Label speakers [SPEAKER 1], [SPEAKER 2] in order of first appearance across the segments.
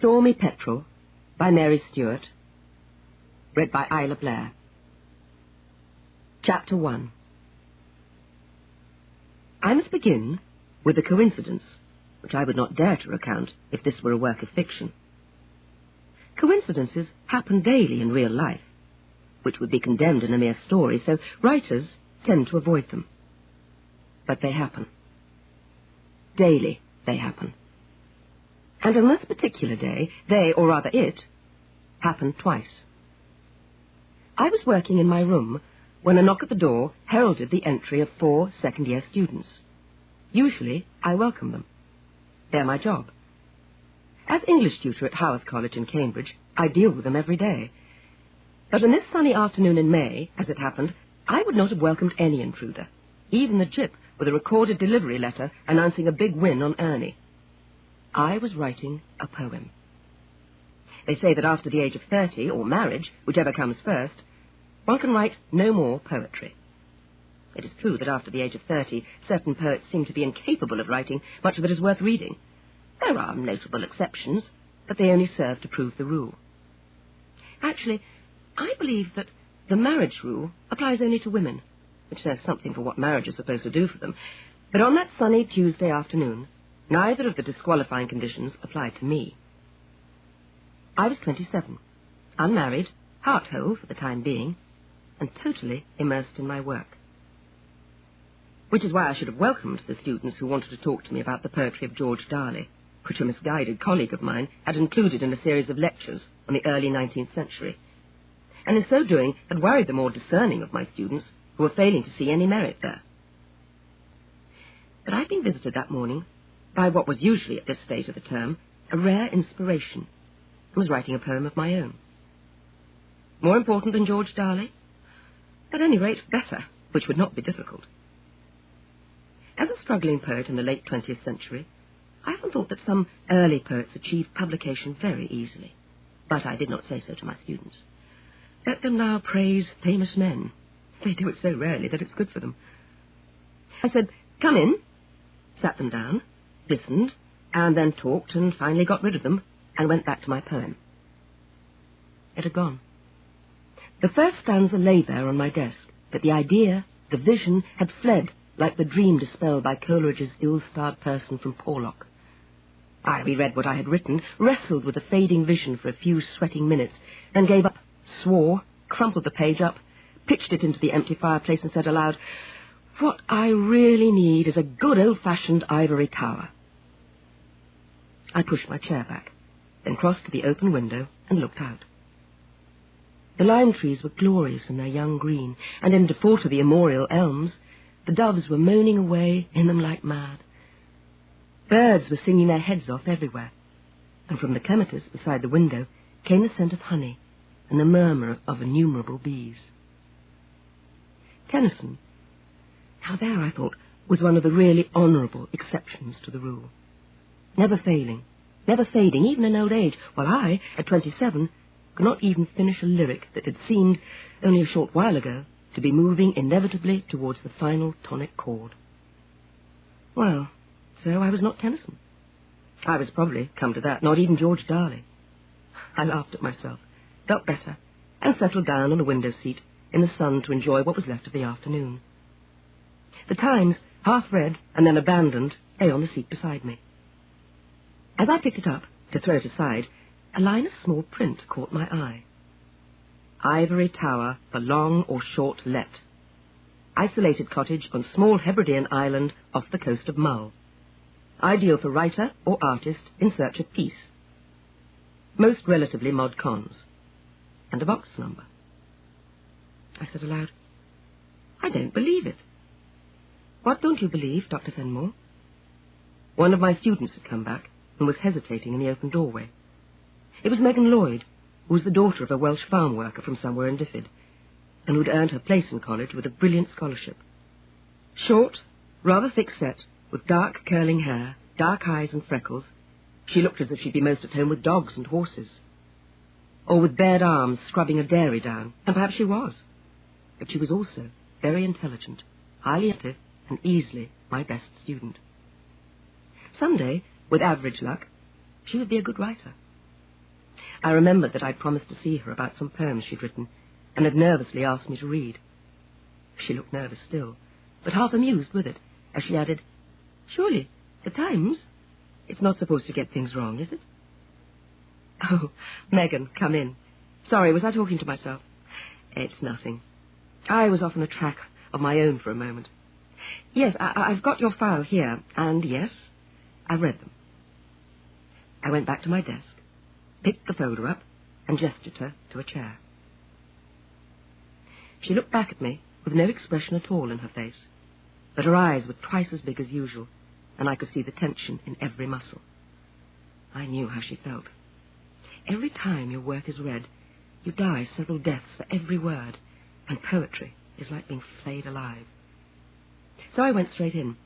[SPEAKER 1] Stormy Petrel by Mary Stewart. Read by Isla Blair. Chapter 1. I must begin with a coincidence, which I would not dare to recount if this were a work of fiction. Coincidences happen daily in real life, which would be condemned in a mere story, so writers tend to avoid them. But they happen. Daily they happen. And on this particular day, they, or rather it, happened twice. I was working in my room when a knock at the door heralded the entry of 4 second-year students. Usually, I welcome them. They're my job. As English tutor at Haworth College in Cambridge, I deal with them every day. But on this sunny afternoon in May, as it happened, I would not have welcomed any intruder, even the Gyp with a recorded delivery letter announcing a big win on Ernie. I was writing a poem. They say that after the age of 30, or marriage, whichever comes first, one can write no more poetry. It is true that after the age of 30, certain poets seem to be incapable of writing much that is worth reading. There are notable exceptions, but they only serve to prove the rule. Actually, I believe that the marriage rule applies only to women, which says something for what marriage is supposed to do for them. But on that sunny Tuesday afternoon, neither of the disqualifying conditions applied to me. I was 27, unmarried, heart-whole for the time being, and totally immersed in my work. Which is why I should have welcomed the students who wanted to talk to me about the poetry of George Darley, which a misguided colleague of mine had included in a series of lectures on the early 19th century, and in so doing had worried the more discerning of my students who were failing to see any merit there. But I'd been visited that morning by what was usually at this stage of the term a rare inspiration, and was writing a poem of my own. More important than George Darley? At any rate, better, which would not be difficult. As a struggling poet in the late 20th century, I often thought that some early poets achieved publication very easily, but I did not say so to my students. Let them now praise famous men. They do it so rarely that it's good for them. I said, come in, sat them down, listened, and then talked and finally got rid of them and went back to my poem. It had gone. The first stanza lay there on my desk, but the idea, the vision, had fled like the dream dispelled by Coleridge's ill-starred person from Porlock. I reread what I had written, wrestled with the fading vision for a few sweating minutes, then gave up, swore, crumpled the page up, pitched it into the empty fireplace and said aloud, "What I really need is a good old-fashioned ivory tower." I pushed my chair back, then crossed to the open window and looked out. The lime trees were glorious in their young green, and in default of the immemorial elms, the doves were moaning away in them like mad. Birds were singing their heads off everywhere, and from the clematis beside the window came the scent of honey and the murmur of innumerable bees. Tennyson, now there, I thought, was one of the really honourable exceptions to the rule. Never failing, never fading, even in old age, while I, at 27, could not even finish a lyric that had seemed, only a short while ago, to be moving inevitably towards the final tonic chord. Well, so I was not Tennyson. I was probably, come to that, not even George Darley. I laughed at myself, felt better, and settled down on the window seat in the sun to enjoy what was left of the afternoon. The Times, half read and then abandoned, lay on the seat beside me. As I picked it up, to throw it aside, a line of small print caught my eye. Ivory tower for long or short let. Isolated cottage on small Hebridean island off the coast of Mull. Ideal for writer or artist in search of peace. Most relatively mod cons. And a box number. I said aloud, "I don't believe it." "What don't you believe, Dr. Fenmore?" One of my students had come back and was hesitating in the open doorway. It was Megan Lloyd, who was the daughter of a Welsh farm worker from somewhere in Diffid, and who'd earned her place in college with a brilliant scholarship. Short, rather thick-set, with dark curling hair, dark eyes and freckles, she looked as if she'd be most at home with dogs and horses. Or with bared arms scrubbing a dairy down, and perhaps she was. But she was also very intelligent, highly active, and easily my best student. Someday, with average luck, she would be a good writer. I remembered that I'd promised to see her about some poems she'd written, and had nervously asked me to read. She looked nervous still, but half amused with it, as she added, "Surely, the Times? It's not supposed to get things wrong, is it?" "Oh, Megan, come in. Sorry, was I talking to myself?" "It's nothing. I was off on a track of my own for a moment. Yes, I've got your file here, and yes, I read them." I went back to my desk, picked the folder up, and gestured her to a chair. She looked back at me with no expression at all in her face, but her eyes were twice as big as usual, and I could see the tension in every muscle. I knew how she felt. Every time your work is read, you die several deaths for every word, and poetry is like being flayed alive. So I went straight in.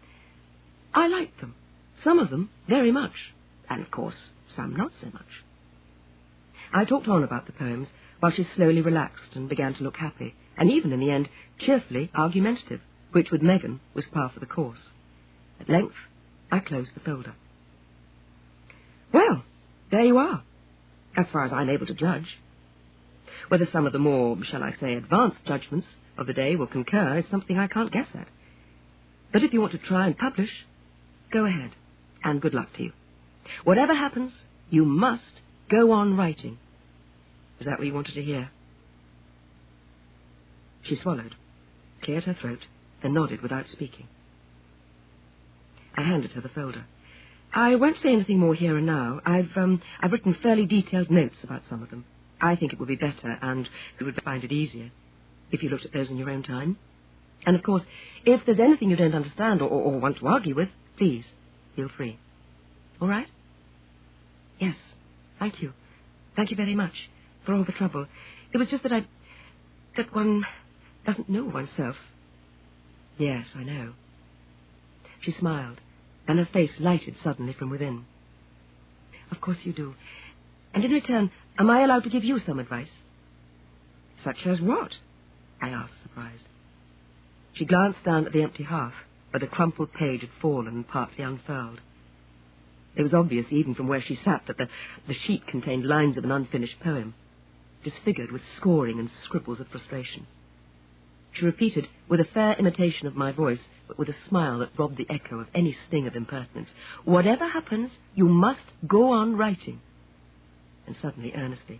[SPEAKER 1] I liked them, some of them very much, and of course some not so much. I talked on about the poems while she slowly relaxed and began to look happy, and even in the end cheerfully argumentative, which with Megan was par for the course. At length I closed the folder. "Well, there you are, as far as I'm able to judge. Whether some of the more, shall I say, advanced judgments of the day will concur is something I can't guess at. But if you want to try and publish, go ahead, and good luck to you. Whatever happens, you must go on writing." Is that what you wanted to hear? She swallowed, cleared her throat, then nodded without speaking. I handed her the folder. "I won't say anything more here and now. I've written fairly detailed notes about some of them. I think it would be better, and you would find it easier, if you looked at those in your own time. And, of course, if there's anything you don't understand or want to argue with, please, feel free. All right?" "Yes, thank you. Thank you very much for all the trouble. It was just that that one doesn't know oneself." "Yes, I know." She smiled, and her face lighted suddenly from within. "Of course you do. And in return, am I allowed to give you some advice?" "Such as what?" I asked, surprised. She glanced down at the empty hearth, where the crumpled page had fallen and partly unfurled. It was obvious, even from where she sat, that the sheet contained lines of an unfinished poem, disfigured with scoring and scribbles of frustration. She repeated, with a fair imitation of my voice, but with a smile that robbed the echo of any sting of impertinence, "Whatever happens, you must go on writing." And suddenly, earnestly,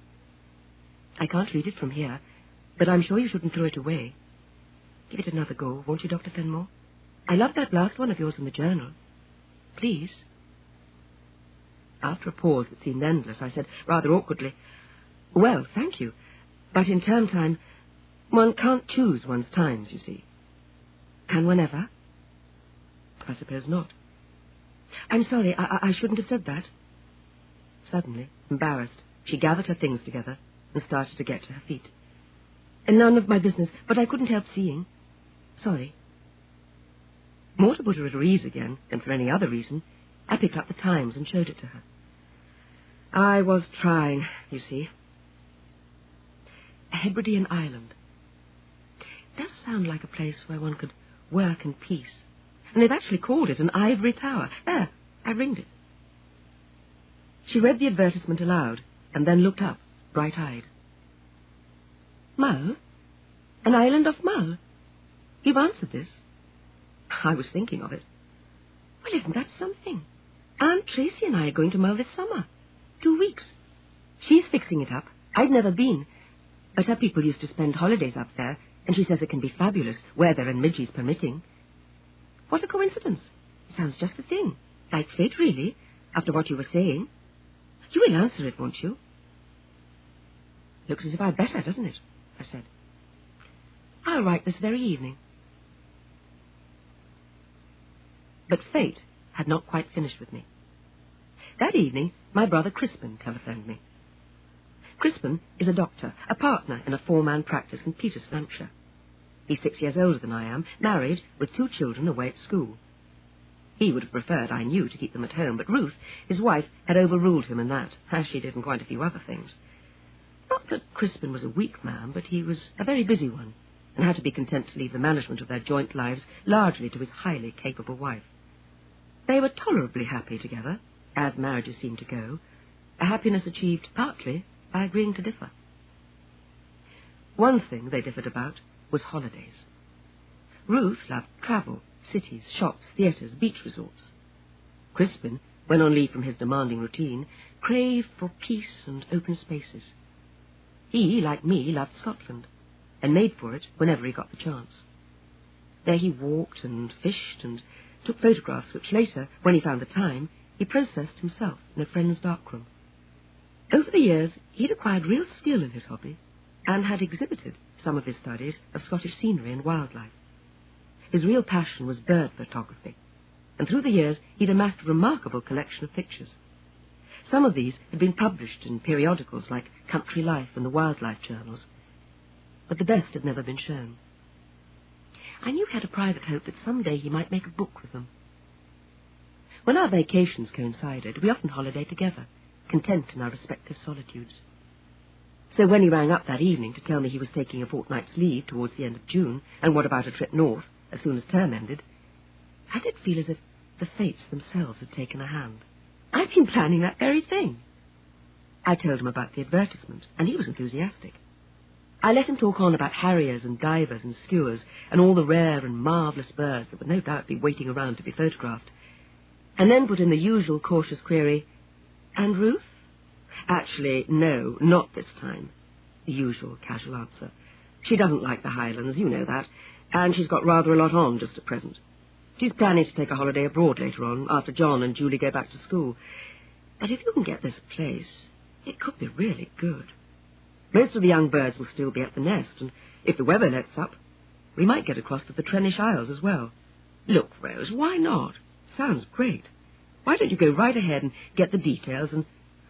[SPEAKER 1] "I can't read it from here, but I'm sure you shouldn't throw it away. Give it another go, won't you, Dr. Fenmore? I loved that last one of yours in the journal. Please." After a pause that seemed endless, I said, rather awkwardly, "Well, thank you, but in term time, one can't choose one's times, you see." "Can one ever?" "I suppose not." "I'm sorry, I shouldn't have said that." Suddenly, embarrassed, she gathered her things together and started to get to her feet. "None of my business, but I couldn't help seeing. Sorry." More to put her at her ease again than for any other reason, I picked up the Times and showed it to her. I was trying, you see. A Hebridean island. It does sound like a place where one could work in peace. And they've actually called it an ivory tower. There, I ringed it. She read the advertisement aloud and then looked up, bright-eyed. "Mull? An island off Mull? You've answered this?" "I was thinking of it." "Well, isn't that something? Aunt Tracy and I are going to Mull this summer. 2 weeks. She's fixing it up. I'd never been, but her people used to spend holidays up there, and she says it can be fabulous, weather and midges permitting. What a coincidence. It sounds just the thing. Like fate, really, after what you were saying. You will answer it, won't you?" "Looks as if I'd better, doesn't it?" I said. "I'll write this very evening." But fate had not quite finished with me. That evening, my brother Crispin telephoned me. Crispin is a doctor, a partner in a 4-man practice in Peters, Lancashire. He's 6 years older than I am, married, with 2 children away at school. He would have preferred, I knew, to keep them at home, but Ruth, his wife, had overruled him in that, as she did in quite a few other things. Not that Crispin was a weak man, but he was a very busy one, and had to be content to leave the management of their joint lives largely to his highly capable wife. They were tolerably happy together, as marriages seem to go, a happiness achieved partly by agreeing to differ. One thing they differed about was holidays. Ruth loved travel, cities, shops, theatres, beach resorts. Crispin, when on leave from his demanding routine, craved for peace and open spaces. He, like me, loved Scotland, and made for it whenever he got the chance. There he walked and fished and took photographs which later, when he found the time, he processed himself in a friend's darkroom. Over the years, he'd acquired real skill in his hobby and had exhibited some of his studies of Scottish scenery and wildlife. His real passion was bird photography, and through the years he'd amassed a remarkable collection of pictures. Some of these had been published in periodicals like Country Life and the Wildlife journals, but the best had never been shown. I knew he had a private hope that someday he might make a book with them. When our vacations coincided, we often holidayed together, content in our respective solitudes. So when he rang up that evening to tell me he was taking a fortnight's leave towards the end of June, and what about a trip north as soon as term ended, I did feel as if the fates themselves had taken a hand. I've been planning that very thing. I told him about the advertisement, and he was enthusiastic. I let him talk on about harriers and divers and skuas and all the rare and marvellous birds that would no doubt be waiting around to be photographed, and then put in the usual cautious query, "And Ruth?" "Actually, no, not this time." The usual casual answer. "She doesn't like the Highlands, you know that, and she's got rather a lot on just at present. She's planning to take a holiday abroad later on, after John and Julie go back to school. But if you can get this place, it could be really good. Most of the young birds will still be at the nest, and if the weather lets up, we might get across to the Trenish Isles as well. Look, Rose, why not? Sounds great. Why don't you go right ahead and get the details, and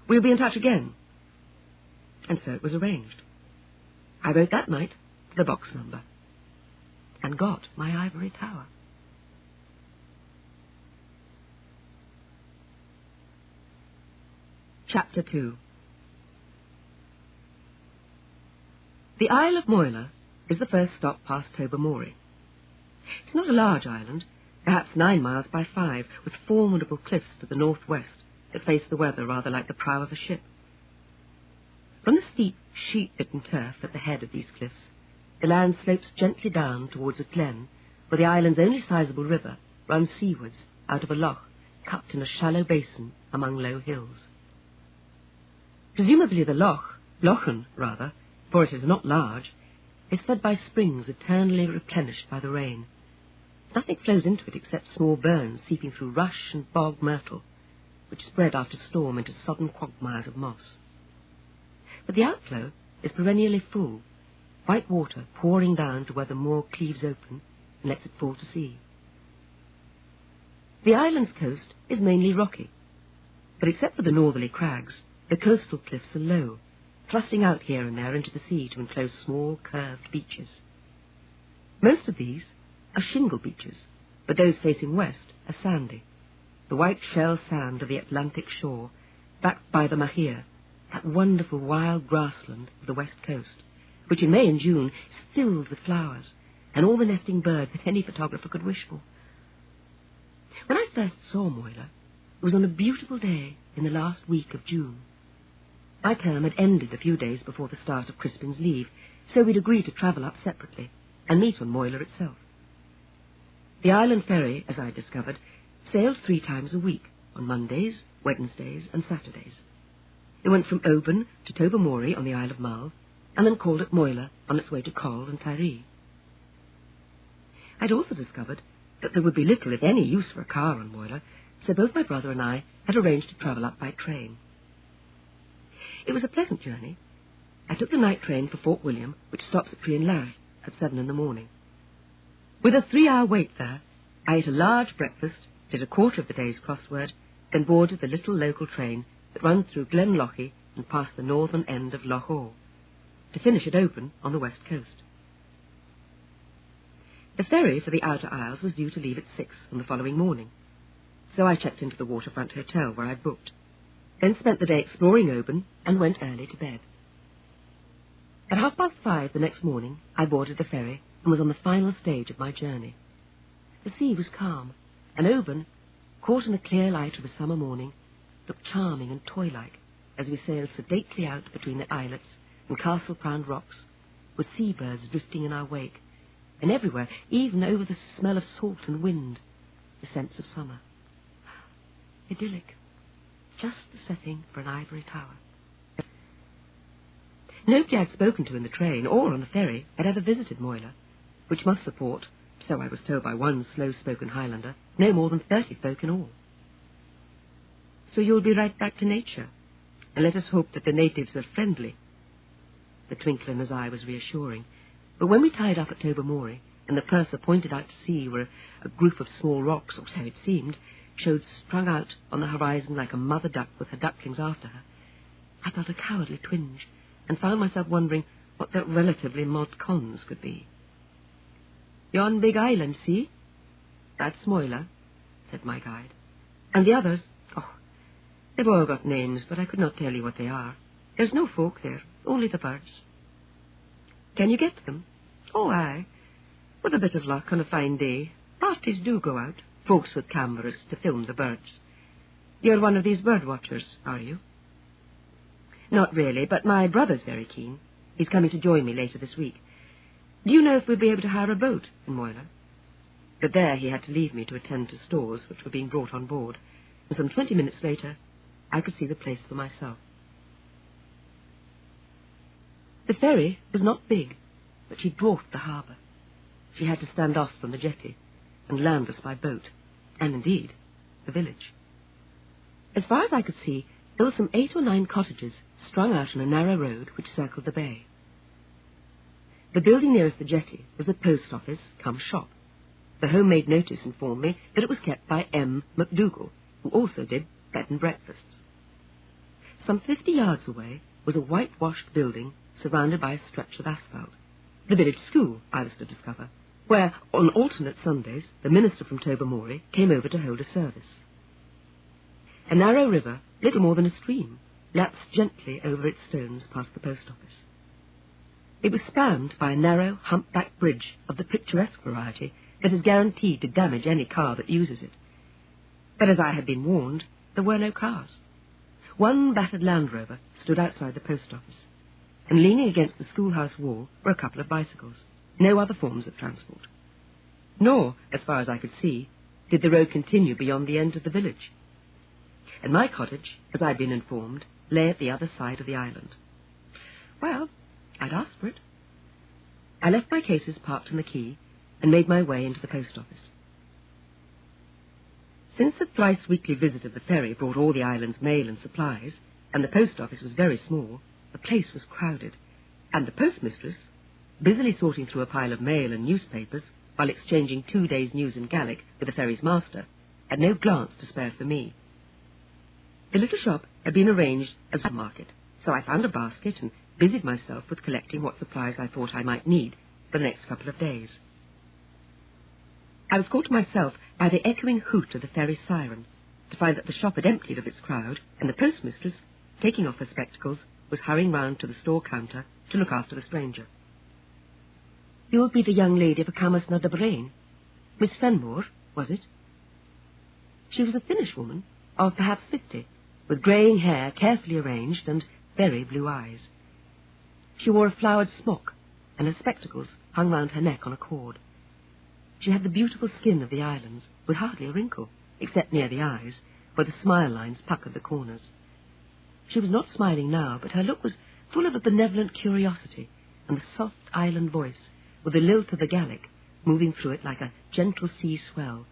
[SPEAKER 1] we'll be in touch again." And so it was arranged. I wrote that night the box number, and got my ivory tower. Chapter 2. The Isle of Moyle is the first stop past Tobermory. It's not a large island, perhaps 9 miles by 5, with formidable cliffs to the northwest that face the weather rather like the prow of a ship. From the steep, sheet-bitten turf at the head of these cliffs, the land slopes gently down towards a glen where the island's only sizable river runs seawards out of a loch cupped in a shallow basin among low hills. Presumably the lochen rather, for it is not large, is fed by springs eternally replenished by the rain. Nothing flows into it except small burns seeping through rush and bog myrtle, which spread after storm into sodden quagmires of moss. But the outflow is perennially full, white water pouring down to where the moor cleaves open and lets it fall to sea. The island's coast is mainly rocky, but except for the northerly crags, the coastal cliffs are low, thrusting out here and there into the sea to enclose small, curved beaches. Most of these are shingle beaches, but those facing west are sandy, the white shell sand of the Atlantic shore, backed by the Mahia, that wonderful wild grassland of the west coast, which in May and June is filled with flowers and all the nesting birds that any photographer could wish for. When I first saw Moyle, it was on a beautiful day in the last week of June. My term had ended a few days before the start of Crispin's leave, so we'd agreed to travel up separately and meet on Moyle itself. The island ferry, as I discovered, sails 3 times a week, on Mondays, Wednesdays and Saturdays. It went from Oban to Tobermory on the Isle of Mull, and then called at Moyle on its way to Col and Tiree. I'd also discovered that there would be little, if any, use for a car on Moyle, so both my brother and I had arranged to travel up by train. It was a pleasant journey. I took the night train for Fort William, which stops at Crianlarich at 7 in the morning. With a 3-hour wait there, I ate a large breakfast, did a quarter of the day's crossword, then boarded the little local train that runs through Glenlochy and past the northern end of Loch Awe, to finish at Oban on the west coast. The ferry for the Outer Isles was due to leave at 6 on the following morning, so I checked into the waterfront hotel where I'd booked, then spent the day exploring Oban and went early to bed. At 5:30 the next morning, I boarded the ferry and was on the final stage of my journey. The sea was calm, and Oban, caught in the clear light of a summer morning, looked charming and toy-like, as we sailed sedately out between the islets and castle-crowned rocks, with seabirds drifting in our wake, and everywhere, even over the smell of salt and wind, the sense of summer. Idyllic. Just the setting for an ivory tower. Nobody I'd spoken to in the train or on the ferry had ever visited Moyla, which must support, so I was told by one slow-spoken Highlander, no more than 30 folk in all. So you'll be right back to nature, and let us hope that the natives are friendly. The twinkle in his eye was reassuring, but when we tied up at Tobermory, and the purser pointed out to sea where a group of small rocks, or so it seemed, showed strung out on the horizon like a mother duck with her ducklings after her, I felt a cowardly twinge, and found myself wondering what the relatively mod cons could be. "Yon big island, see? That's Moyla," said my guide. "And the others, they've all got names, but I could not tell you what they are. There's no folk there, only the birds." "Can you get them?" "Oh, aye. With a bit of luck on a fine day. Parties do go out, folks with cameras, to film the birds. You're one of these bird watchers, are you?" "Not really, but my brother's very keen. He's coming to join me later this week. Do you know if we'll be able to hire a boat in Moyla?" But there he had to leave me to attend to stores which were being brought on board, and some 20 minutes later I could see the place for myself. The ferry was not big, but she dwarfed the harbour. She had to stand off from the jetty and land us by boat, and indeed the village. As far as I could see, there were some 8 or 9 cottages strung out on a narrow road which circled the bay. The building nearest the jetty was the post office cum shop. The homemade notice informed me that it was kept by M. MacDougall, who also did bed and breakfasts. Some 50 yards away was a whitewashed building surrounded by a stretch of asphalt. The village school, I was to discover, where, on alternate Sundays, the minister from Tobermory came over to hold a service. A narrow river, little more than a stream, lapsed gently over its stones past the post office. It was spanned by a narrow, humpbacked bridge of the picturesque variety that is guaranteed to damage any car that uses it. But as I had been warned, there were no cars. One battered Land Rover stood outside the post office, and leaning against the schoolhouse wall were a couple of bicycles, no other forms of transport. Nor, as far as I could see, did the road continue beyond the end of the village. And my cottage, as I'd been informed, lay at the other side of the island. Well, I'd asked for it. I left my cases parked on the quay and made my way into the post office. Since the thrice-weekly visit of the ferry brought all the island's mail and supplies, and the post office was very small, the place was crowded, and the postmistress, busily sorting through a pile of mail and newspapers while exchanging 2 days' news in Gaelic with the ferry's master, had no glance to spare for me. The little shop had been arranged as a market, so I found a basket and busied myself with collecting what supplies I thought I might need for the next couple of days. I was caught to myself by the echoing hoot of the ferry siren, to find that the shop had emptied of its crowd, and the postmistress, taking off her spectacles, was hurrying round to the store counter to look after the stranger. "You'll be the young lady for Camas na Brain? Miss Fenmore, was it?" She was a Finnish woman, of perhaps 50, with greying hair carefully arranged and very blue eyes. She wore a flowered smock, and her spectacles hung round her neck on a cord. She had the beautiful skin of the islands, with hardly a wrinkle, except near the eyes, where the smile lines puckered the corners. She was not smiling now, but her look was full of a benevolent curiosity, and the soft island voice, with the lilt of the Gaelic, moving through it like a gentle sea swell,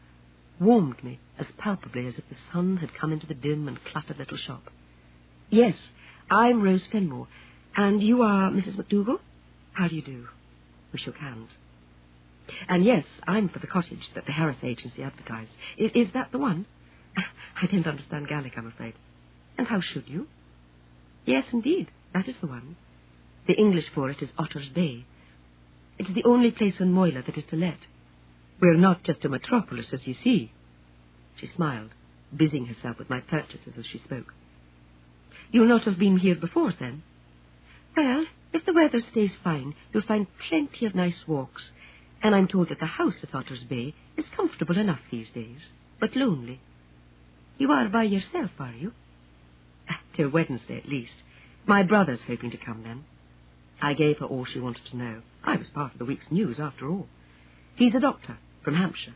[SPEAKER 1] warmed me as palpably as if the sun had come into the dim and cluttered little shop. "Yes, I'm Rose Fenmore, and you are Mrs. MacDougall? How do you do?" We shook hands. "And yes, I'm for the cottage that the Harris agency advertised. Is that the one?" "I don't understand Gaelic, I'm afraid." "And how should you?" "Yes, indeed, that is the one. The English for it is Otter's Bay. It is the only place on Moyla that is to let. We're not just a metropolis, as you see." She smiled, busying herself with my purchases as she spoke. "You'll not have been here before, then?" "Well, if the weather stays fine, you'll find plenty of nice walks, and I'm told that the house at Otter's Bay is comfortable enough these days, but lonely. You are by yourself, are you?" till Wednesday at least. My brother's hoping to come then. I gave her all she wanted to know. I was part of the week's news, after all. He's a doctor from Hampshire.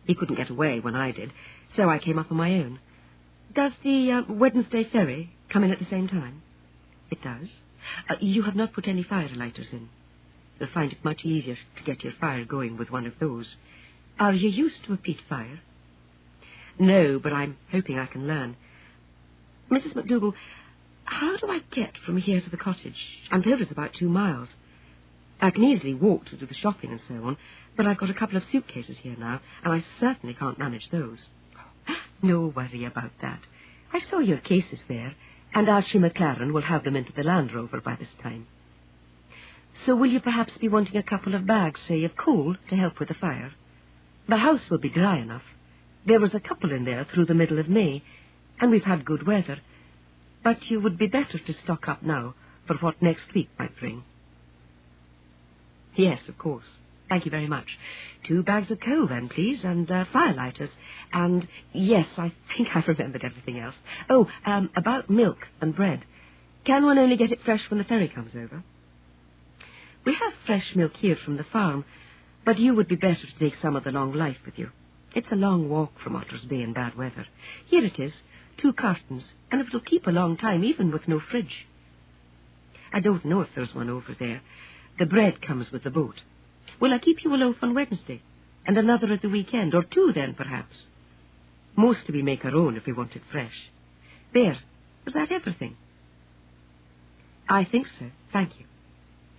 [SPEAKER 1] He couldn't get away when I did, so I came up on my own. Does the Wednesday ferry come in at the same time? It does. You have not put any fire-lighters in. You'll find it much easier to get your fire going with one of those. Are you used to a peat fire? No, but I'm hoping I can learn. Mrs. McDougall, how do I get from here to the cottage? I'm told it's about 2 miles. I can easily walk to do the shopping and so on, but I've got a couple of suitcases here now, and I certainly can't manage those. No worry about that. I saw your cases there, and Archie McLaren will have them into the Land Rover by this time. So will you perhaps be wanting a couple of bags, say, of coal to help with the fire? The house will be dry enough. There was a couple in there through the middle of May, and we've had good weather. But you would be better to stock up now for what next week might bring. Yes, of course. Thank you very much. 2 bags of coal, then, please, and fire-lighters. And, yes, I think I've remembered everything else. Oh, about milk and bread. Can one only get it fresh when the ferry comes over? We have fresh milk here from the farm, but you would be better to take some of the long life with you. It's a long walk from Otter's Bay in bad weather. Here it is, 2 cartons, and it'll keep a long time, even with no fridge. I don't know if there's one over there. The bread comes with the boat. Will I keep you a loaf on Wednesday, and another at the weekend, or 2 then, perhaps? Mostly we make our own if we want it fresh. There, was that everything? I think so, thank you.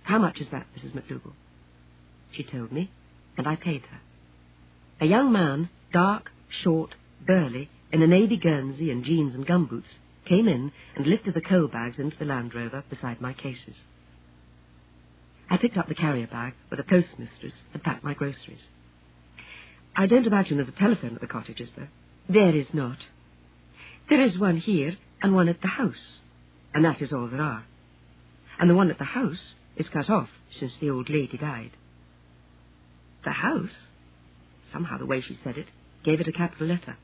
[SPEAKER 1] How much is that, Mrs. McDougall? She told me, and I paid her. A young man, dark, short, burly, in a navy guernsey and jeans and gumboots, came in and lifted the coal bags into the Land Rover beside my cases. I picked up the carrier bag where the postmistress had packed my groceries. I don't imagine there's a telephone at the cottage, is there? There is not. There is one here and one at the house, and that is all there are. And the one at the house is cut off since the old lady died. The house? Somehow the way she said it gave it a capital letter.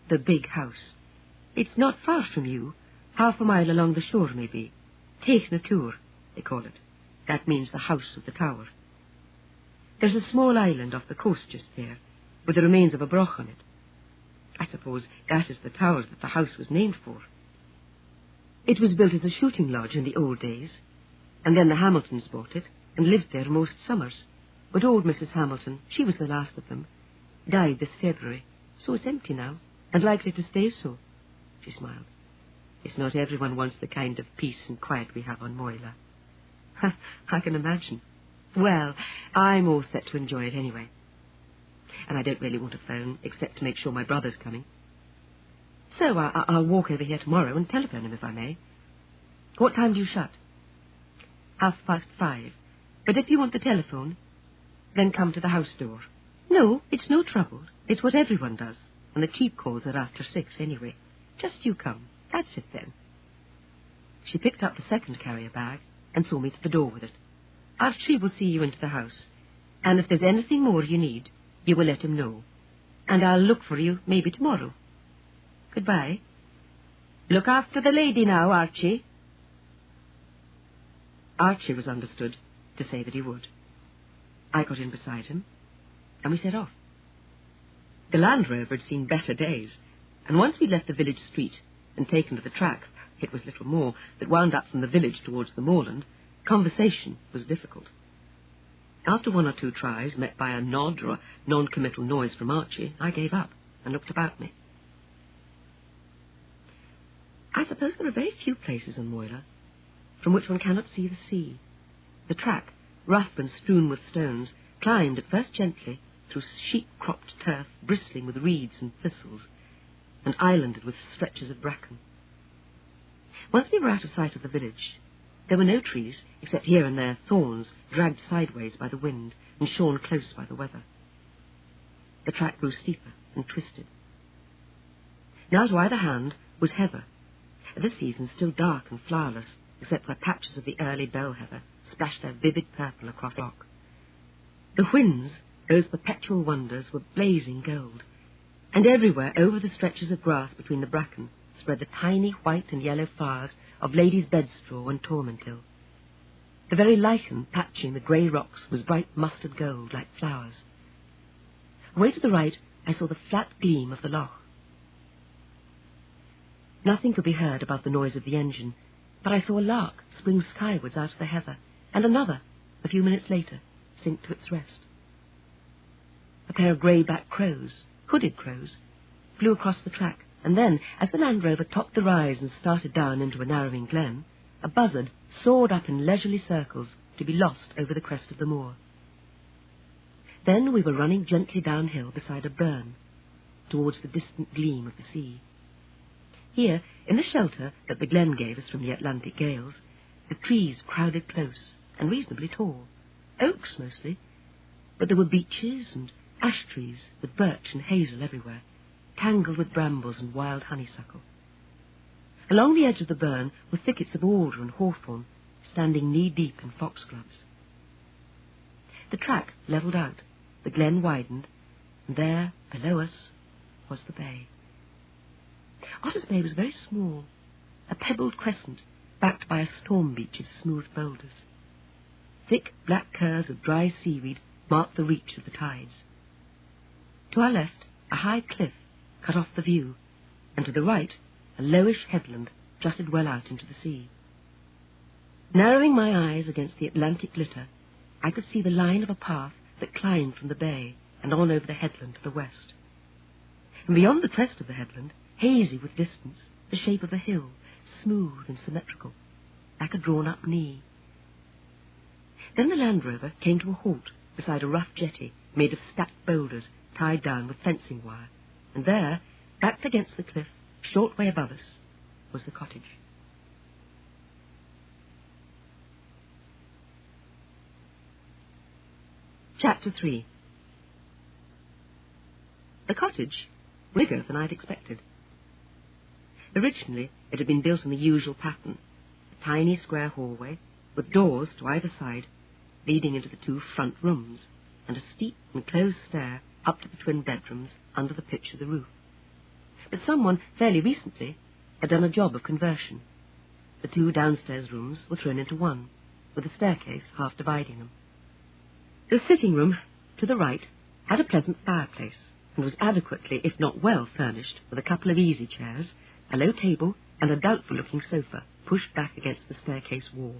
[SPEAKER 1] The big house. It's not far from you, 1/2 a mile along the shore maybe. Take na tour, they call it. That means the house of the tower. There's a small island off the coast just there, with the remains of a broch on it. I suppose that is the tower that the house was named for. It was built as a shooting lodge in the old days, and then the Hamiltons bought it and lived there most summers. But old Mrs. Hamilton, she was the last of them, died this February, so it's empty now, and likely to stay so. She smiled. It's not everyone wants the kind of peace and quiet we have on Moyla. I can imagine. Well, I'm all set to enjoy it anyway. And I don't really want to phone, except to make sure my brother's coming. So I'll walk over here tomorrow and telephone him if I may. What time do you shut? 5:30. But if you want the telephone, then come to the house door. No, it's no trouble. It's what everyone does, and the cheap calls are after 6 anyway. Just you come. That's it then. She picked up the second carrier bag and saw me to the door with it. Archie will see you into the house, and if there's anything more you need, you will let him know. And I'll look for you maybe tomorrow. Goodbye. Look after the lady now, Archie. Archie was understood to say that he would. I got in beside him, and we set off. The Land Rover had seen better days, and once we'd left the village street and taken to the track, it was little more, that wound up from the village towards the moorland, conversation was difficult. After 1 or 2 tries, met by a nod or a non-committal noise from Archie, I gave up and looked about me. I suppose there are very few places on Moyla from which one cannot see the sea. The track, rough and strewn with stones, climbed at first gently through sheep-cropped turf bristling with reeds and thistles, and islanded with stretches of bracken. Once we were out of sight of the village, there were no trees, except here and there thorns dragged sideways by the wind and shorn close by the weather. The track grew steeper and twisted. Now to either hand was heather, at this season still dark and flowerless, except where patches of the early bell heather splashed their vivid purple across rock. The whins, those perpetual wonders, were blazing gold, and everywhere over the stretches of grass between the bracken spread the tiny white and yellow flowers of ladies' bedstraw and tormentil. The very lichen patching the grey rocks was bright mustard gold like flowers. Away to the right I saw the flat gleam of the loch. Nothing could be heard above the noise of the engine, but I saw a lark spring skywards out of the heather, and another, a few minutes later, sink to its rest. A pair of grey-backed crows, hooded crows, flew across the track, and then, as the Land Rover topped the rise and started down into a narrowing glen, a buzzard soared up in leisurely circles to be lost over the crest of the moor. Then we were running gently downhill beside a burn, towards the distant gleam of the sea. Here, in the shelter that the glen gave us from the Atlantic gales, the trees crowded close and reasonably tall, oaks mostly, but there were beeches and ash trees with birch and hazel everywhere, tangled with brambles and wild honeysuckle. Along the edge of the burn were thickets of alder and hawthorn, standing knee-deep in foxgloves. The track levelled out, the glen widened, and there, below us, was the bay. Otter's Bay was very small, a pebbled crescent backed by a storm beach of smooth boulders. Thick black curves of dry seaweed marked the reach of the tides. To our left, a high cliff cut off the view, and to the right, a lowish headland jutted well out into the sea. Narrowing my eyes against the Atlantic glitter, I could see the line of a path that climbed from the bay and on over the headland to the west. And beyond the crest of the headland, hazy with distance, the shape of a hill, smooth and symmetrical, like a drawn-up knee. Then the Land Rover came to a halt beside a rough jetty made of stacked boulders tied down with fencing wire, and there, backed against the cliff, a short way above us, was the cottage. Chapter 3. The cottage was bigger than I'd expected. Originally, it had been built in the usual pattern, a tiny square hallway with doors to either side leading into the two front rooms, and a steep and closed stair up to the twin bedrooms under the pitch of the roof. But someone, fairly recently, had done a job of conversion. The two downstairs rooms were thrown into one, with a staircase half dividing them. The sitting room, to the right, had a pleasant fireplace, and was adequately, if not well, furnished with a couple of easy chairs, a low table, and a doubtful-looking sofa pushed back against the staircase wall.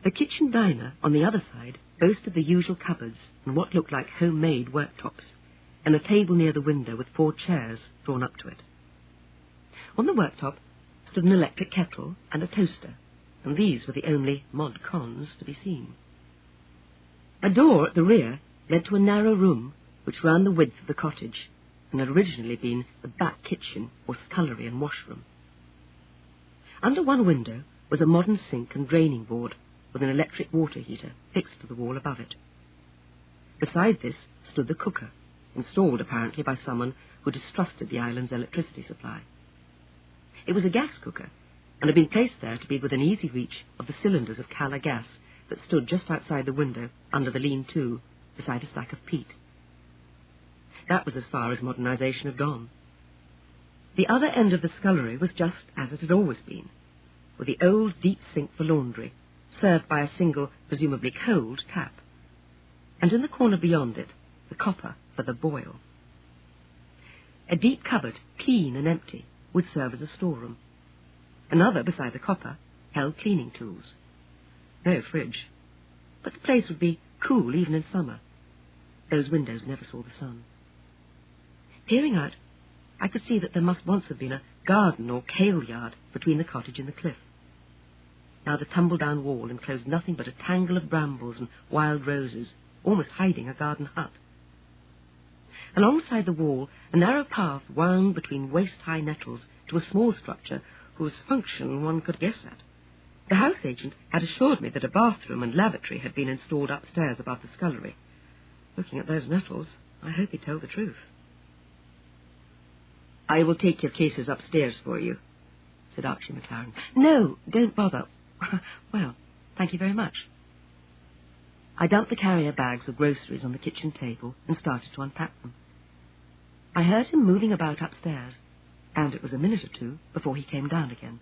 [SPEAKER 1] The kitchen diner, on the other side, boasted the usual cupboards and what looked like homemade worktops, and a table near the window with 4 chairs drawn up to it. On the worktop stood an electric kettle and a toaster, and these were the only mod cons to be seen. A door at the rear led to a narrow room which ran the width of the cottage, and had originally been the back kitchen or scullery and washroom. Under one window was a modern sink and draining board with an electric water heater fixed to the wall above it. Beside this stood the cooker, installed apparently by someone who distrusted the island's electricity supply. It was a gas cooker, and had been placed there to be within easy reach of the cylinders of Calla gas that stood just outside the window under the lean-to beside a stack of peat. That was as far as modernization had gone. The other end of the scullery was just as it had always been, with the old deep sink for laundry, served by a single, presumably cold, tap, and in the corner beyond it, the copper for the boil. A deep cupboard, clean and empty, would serve as a storeroom. Another, beside the copper, held cleaning tools. No fridge, but the place would be cool even in summer. Those windows never saw the sun. Peering out, I could see that there must once have been a garden or kale yard between the cottage and the cliff. Now the tumble-down wall enclosed nothing but a tangle of brambles and wild roses, almost hiding a garden hut. Alongside the wall, a narrow path wound between waist-high nettles to a small structure whose function one could guess at. The house agent had assured me that a bathroom and lavatory had been installed upstairs above the scullery. Looking at those nettles, I hope he told the truth. "I will take your cases upstairs for you," said Archie McLaren. "No, don't bother." "Well, thank you very much." I dumped the carrier bags of groceries on the kitchen table and started to unpack them. I heard him moving about upstairs, and it was a minute or two before he came down again.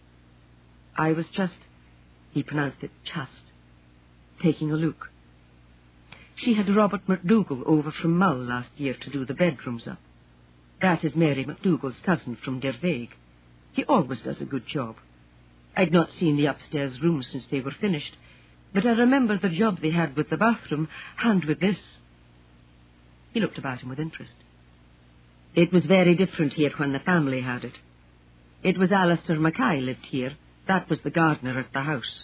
[SPEAKER 1] I was just, he pronounced it just, taking a look. She had Robert MacDougall over from Mull last year to do the bedrooms up. That is Mary MacDougall's cousin from Dervaig. He always does a good job. I'd not seen the upstairs rooms since they were finished, but I remember the job they had with the bathroom and with this. He looked about him with interest. It was very different here when the family had it. It was Alistair Mackay lived here. That was the gardener at the house.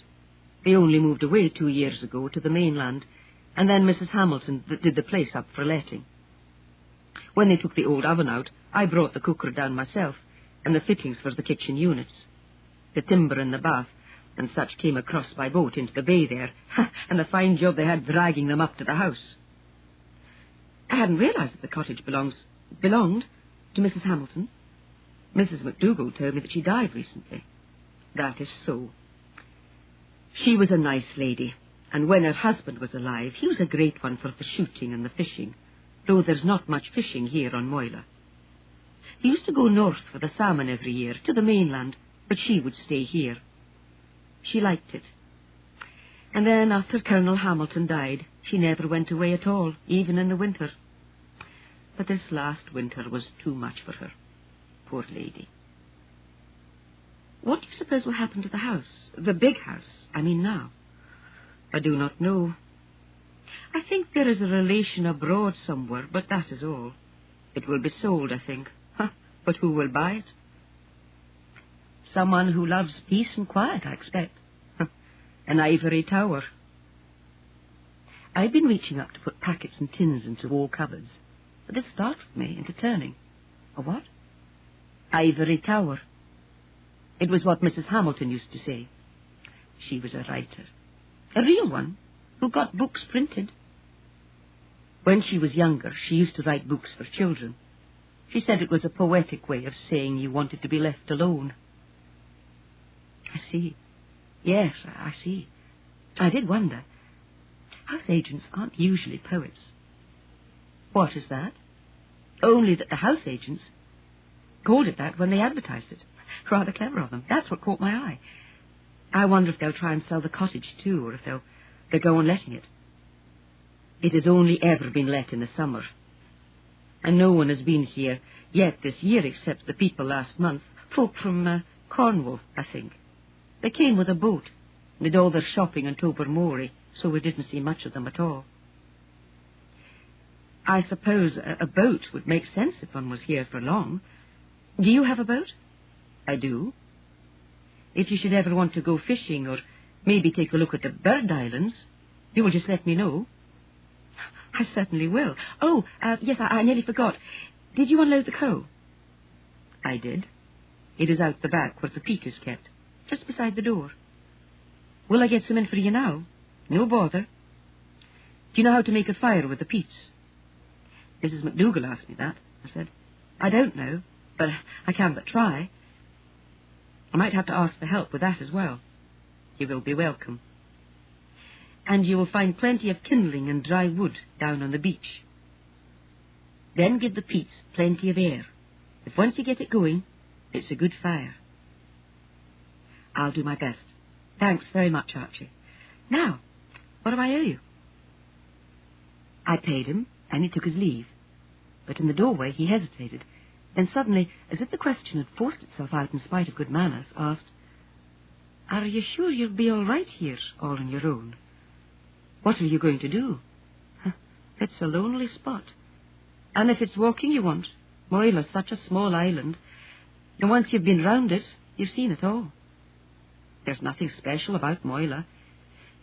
[SPEAKER 1] They only moved away 2 years ago to the mainland, and then Mrs. Hamilton did the place up for letting. When they took the old oven out, I brought the cooker down myself, and the fittings for the kitchen units. The timber in the bath and such came across by boat into the bay there, and the fine job they had dragging them up to the house. I hadn't realized that the cottage belonged to Mrs. Hamilton. Mrs. MacDougall told me that she died recently. That is so. She was a nice lady, and when her husband was alive, he was a great one for the shooting and the fishing, though there's not much fishing here on Moyla. He used to go north for the salmon every year, to the mainland, but she would stay here. She liked it. And then, after Colonel Hamilton died, she never went away at all, even in the winter. But this last winter was too much for her. Poor lady. What do you suppose will happen to the house? The big house, I mean now. I do not know. I think there is a relation abroad somewhere, but that is all. It will be sold, I think. But who will buy it? Someone who loves peace and quiet, I expect. An ivory tower. I've been reaching up to put packets and tins into wall cupboards, but this startled me into turning. A what? Ivory tower. It was what Mrs. Hamilton used to say. She was a writer. A real one, who got books printed. When she was younger, she used to write books for children. She said it was a poetic way of saying you wanted to be left alone. I see. Yes, I see. I did wonder. House agents aren't usually poets. What is that? Only that the house agents called it that when they advertised it. Rather clever of them. That's what caught my eye. I wonder if they'll try and sell the cottage too, or if they'll go on letting it. It has only ever been let in the summer. And no one has been here yet this year except the people last month. Folk from Cornwall, I think. They came with a boat, and did all their shopping in Tobermory, so we didn't see much of them at all. I suppose a boat would make sense if one was here for long. Do you have a boat? I do. If you should ever want to go fishing, or maybe take a look at the bird islands, you will just let me know. I certainly will. Oh, yes, I nearly forgot. Did you unload the coal? I did. It is out the back where the peat is kept, just beside the door. Will I get some in for you now? No bother. Do you know how to make a fire with the peats? Mrs. MacDougall asked me that, I said. I don't know, but I can but try. I might have to ask for help with that as well. You will be welcome. And you will find plenty of kindling and dry wood down on the beach. Then give the peats plenty of air. If once you get it going, it's a good fire. I'll do my best. Thanks very much, Archie. Now, what do I owe you? I paid him, and he took his leave. But in the doorway he hesitated, then suddenly, as if the question had forced itself out in spite of good manners, asked, Are you sure you'll be all right here, all on your own? What are you going to do? It's a lonely spot. And if it's walking you want, Moyla's such a small island, and once you've been round it, you've seen it all. There's nothing special about Moyla,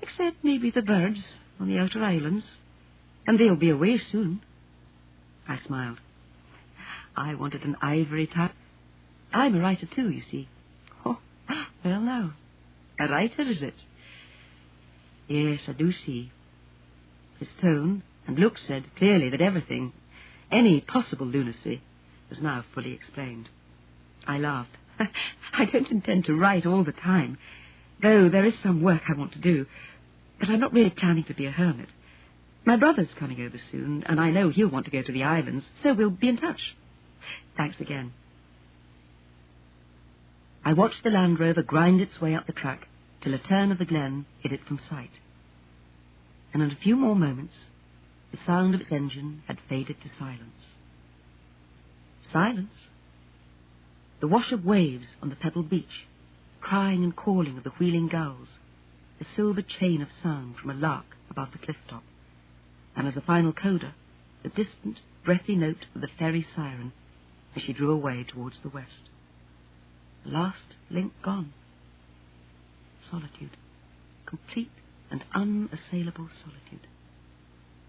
[SPEAKER 1] except maybe the birds on the outer islands, and they'll be away soon. I smiled. I wanted an ivory tower. I'm a writer too, you see. Oh, well now, a writer is it? Yes, I do see. His tone and look said clearly that everything, any possible lunacy, was now fully explained. I laughed. I don't intend to write all the time, though there is some work I want to do, but I'm not really planning to be a hermit. My brother's coming over soon, and I know he'll want to go to the islands, so we'll be in touch. Thanks again. I watched the Land Rover grind its way up the track till a turn of the glen hid it from sight. And in a few more moments, the sound of its engine had faded to silence. Silence? The wash of waves on the pebbled beach, crying and calling of the wheeling gulls, the silver chain of sound from a lark above the cliff top, and as a final coda, the distant, breathy note of the ferry siren as she drew away towards the west. The last link gone. Solitude. Complete and unassailable solitude.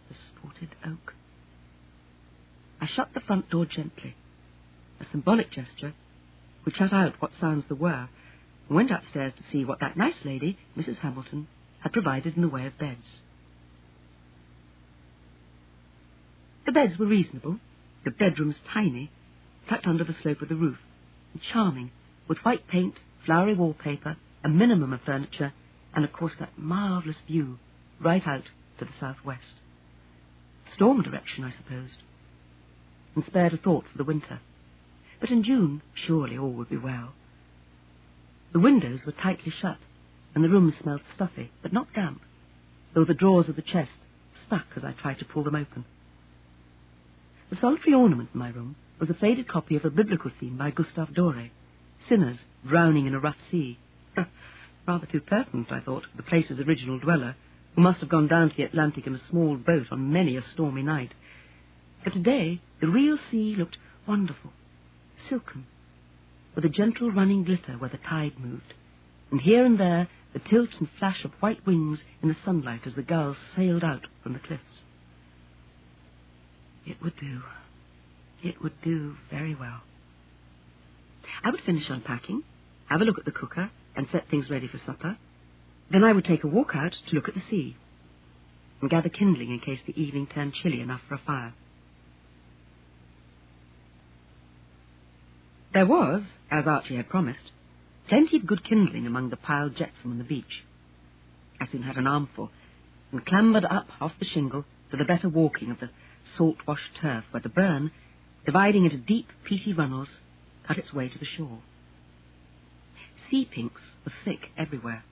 [SPEAKER 1] The spotted oak. I shut the front door gently, a symbolic gesture which shut out what sounds there were, and went upstairs to see what that nice lady, Mrs. Hamilton, had provided in the way of beds. The beds were reasonable, the bedrooms tiny, tucked under the slope of the roof, and charming, with white paint, flowery wallpaper, a minimum of furniture, and of course that marvellous view right out to the southwest. Storm direction, I supposed, and spared a thought for the winter. But in June, surely all would be well. The windows were tightly shut, and the room smelled stuffy, but not damp, though the drawers of the chest stuck as I tried to pull them open. The solitary ornament in my room was a faded copy of a biblical scene by Gustave Doré, sinners drowning in a rough sea. Rather too pertinent, I thought, for the place's original dweller, who must have gone down to the Atlantic in a small boat on many a stormy night. But today the real sea looked wonderful, silken, with a gentle running glitter where the tide moved, and here and there the tilt and flash of white wings in the sunlight as the gulls sailed out from the cliffs. It would do. It would do very well. I would finish unpacking, have a look at the cooker, and set things ready for supper. Then I would take a walk out to look at the sea, and gather kindling in case the evening turned chilly enough for a fire. There was, as Archie had promised, plenty of good kindling among the piled jetsam on the beach. I soon had an armful, and clambered up off the shingle to the better walking of the salt-washed turf where the burn, dividing into deep, peaty runnels, cut its way to the shore. Sea pinks were thick everywhere,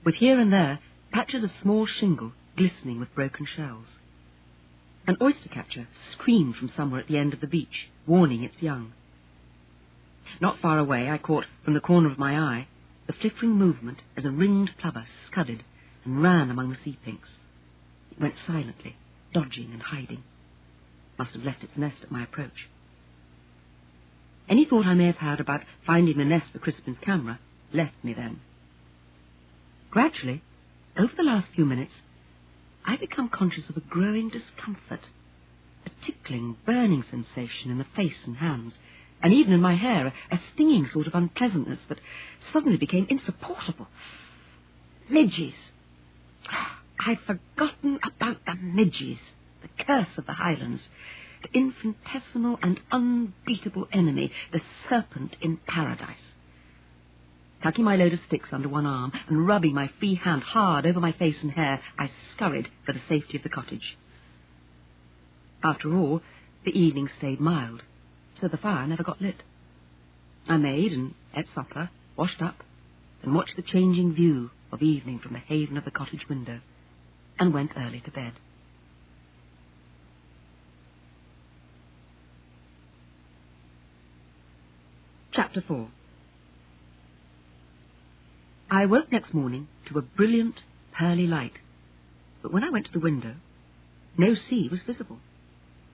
[SPEAKER 1] with here and there patches of small shingle glistening with broken shells. An oyster catcher screamed from somewhere at the end of the beach, warning its young. Not far away I caught, from the corner of my eye, the flickering movement as a ringed plover scudded and ran among the sea pinks. It went silently, dodging and hiding. Must have left its nest at my approach. Any thought I may have had about finding the nest for Crispin's camera left me then. Gradually, over the last few minutes, I've become conscious of a growing discomfort, a tickling, burning sensation in the face and hands, and even in my hair, a stinging sort of unpleasantness that suddenly became insupportable. Midges. I'd forgotten about the midges, the curse of the Highlands, the infinitesimal and unbeatable enemy, the serpent in paradise. Tucking my load of sticks under one arm and rubbing my free hand hard over my face and hair, I scurried for the safety of the cottage. After all, the evening stayed mild, so the fire never got lit. I made and ate supper, washed up, then watched the changing view of evening from the haven of the cottage window, and went early to bed. Chapter 4. I woke next morning to a brilliant, pearly light, but when I went to the window, no sea was visible.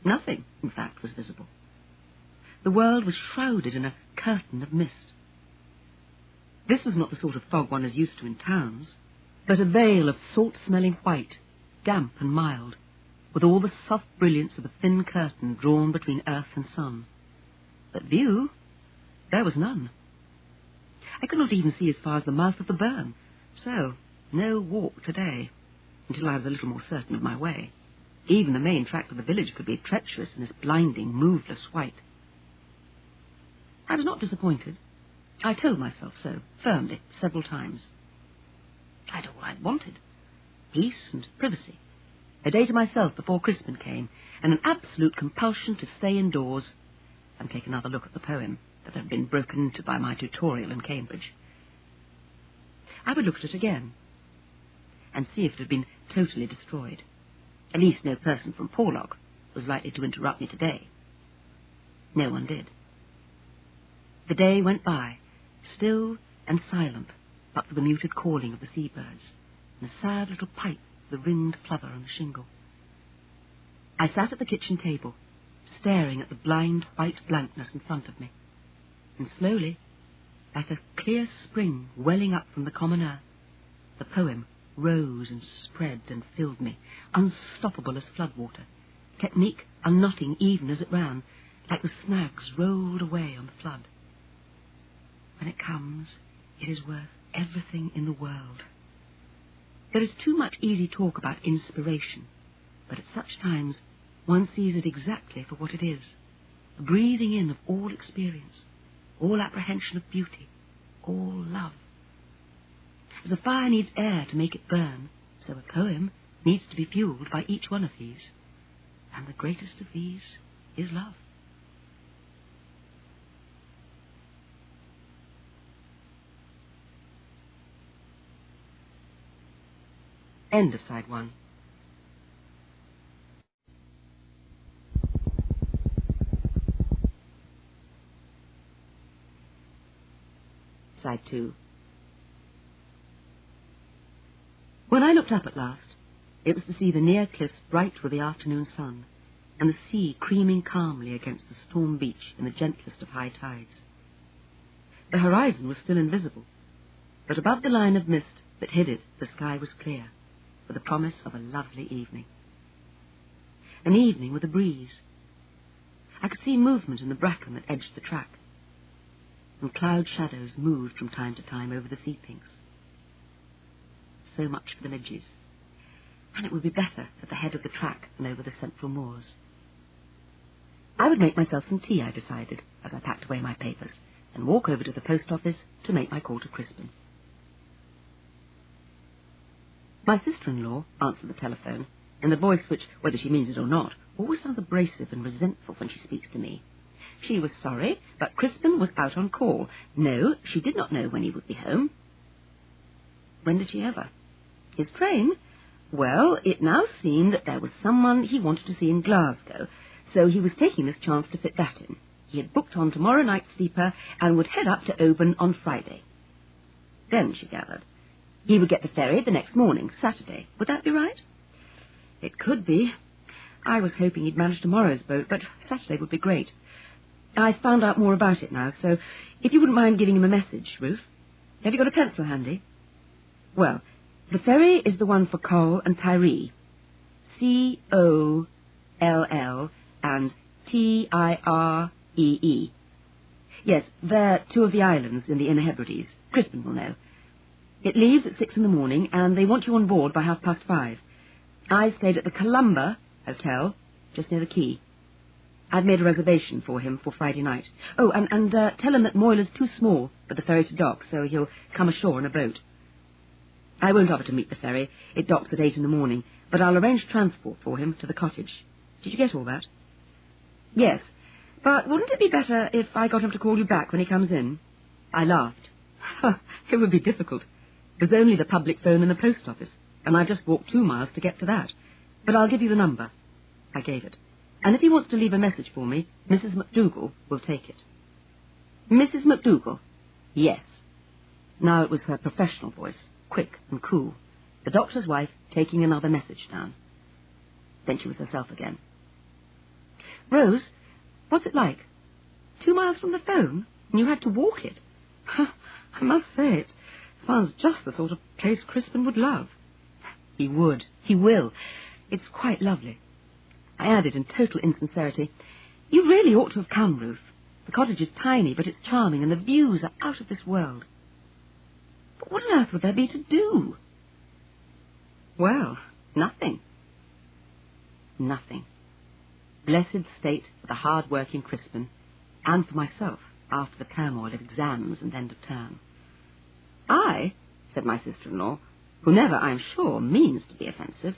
[SPEAKER 1] Nothing, in fact, was visible. The world was shrouded in a curtain of mist. This was not the sort of fog one is used to in towns, but a veil of salt-smelling white, damp and mild, with all the soft brilliance of a thin curtain drawn between earth and sun. But view, there was none. I could not even see as far as the mouth of the burn, so no walk today, until I was a little more certain of my way. Even the main track to the village could be treacherous in this blinding, moveless white. I was not disappointed. I told myself so, firmly, several times. I had all I wanted. Peace and privacy. A day to myself before Crispin came, and an absolute compulsion to stay indoors and take another look at the poem. that had been broken into by my tutorial in Cambridge. I would look at it again and see if it had been totally destroyed. At least no person from Porlock was likely to interrupt me today. No one did. The day went by, still and silent, but for the muted calling of the seabirds and the sad little pipe of the ringed plover on the shingle. I sat at the kitchen table, staring at the blind white blankness in front of me, and slowly, like a clear spring welling up from the common earth, the poem rose and spread and filled me, unstoppable as floodwater, technique unknotting even as it ran, like the snags rolled away on the flood. When it comes, it is worth everything in the world. There is too much easy talk about inspiration, but at such times one sees it exactly for what it is, a breathing in of all experience, all apprehension of beauty, all love. As a fire needs air to make it burn, so a poem needs to be fueled by each one of these, and the greatest of these is love. End of side 1. Side 2. When I looked up at last, it was to see the near cliffs bright with the afternoon sun, and the sea creaming calmly against the storm beach in the gentlest of high tides. The horizon was still invisible, but above the line of mist that hid it, the sky was clear, with the promise of a lovely evening. An evening with a breeze. I could see movement in the bracken that edged the track, and cloud shadows moved from time to time over the sea pinks. So much for the midges, and it would be better at the head of the track than over the central moors. I would make myself some tea, I decided, as I packed away my papers, and walk over to the post office to make my call to Crispin. My sister-in-law answered the telephone in the voice which, whether she means it or not, always sounds abrasive and resentful when she speaks to me. She was sorry, but Crispin was out on call. No, she did not know when he would be home. When did she ever? His train? Well, it now seemed that there was someone he wanted to see in Glasgow, so he was taking this chance to fit that in. He had booked on tomorrow night's sleeper and would head up to Oban on Friday. Then, she gathered, he would get the ferry the next morning, Saturday. Would that be right? It could be. I was hoping he'd manage tomorrow's boat, but Saturday would be great. I've found out more about it now, so if you wouldn't mind giving him a message, Ruth. Have you got a pencil handy? Well, the ferry is the one for Col and Tyree. Coll and Tree. Yes, they're two of the islands in the Inner Hebrides. Crispin will know. It leaves at 6 a.m, and they want you on board by 5:30. I stayed at the Columba Hotel, just near the quay. I've made a reservation for him for Friday night. Oh, and tell him that Moyler's too small for the ferry to dock, so he'll come ashore in a boat. I won't offer to meet the ferry. It docks at 8 a.m, but I'll arrange transport for him to the cottage. Did you get all that? Yes, but wouldn't it be better if I got him to call you back when he comes in? I laughed. It would be difficult. There's only the public phone in the post office, and I've just walked 2 miles to get to that. But I'll give you the number. I gave it. And if he wants to leave a message for me, Mrs. McDougall will take it. Mrs. McDougall? Yes. Now it was her professional voice, quick and cool, the doctor's wife taking another message down. Then she was herself again. Rose, what's it like? 2 miles from the phone, and you had to walk it. I must say, it sounds just the sort of place Crispin would love. He would. He will. It's quite lovely. I added in total insincerity, you really ought to have come, Ruth. The cottage is tiny, but it's charming, and the views are out of this world. But what on earth would there be to do? Well, nothing. Nothing. Blessed state for the hard-working Crispin, and for myself after the turmoil of exams and end of term. I, said my sister-in-law, who never, I am sure, means to be offensive,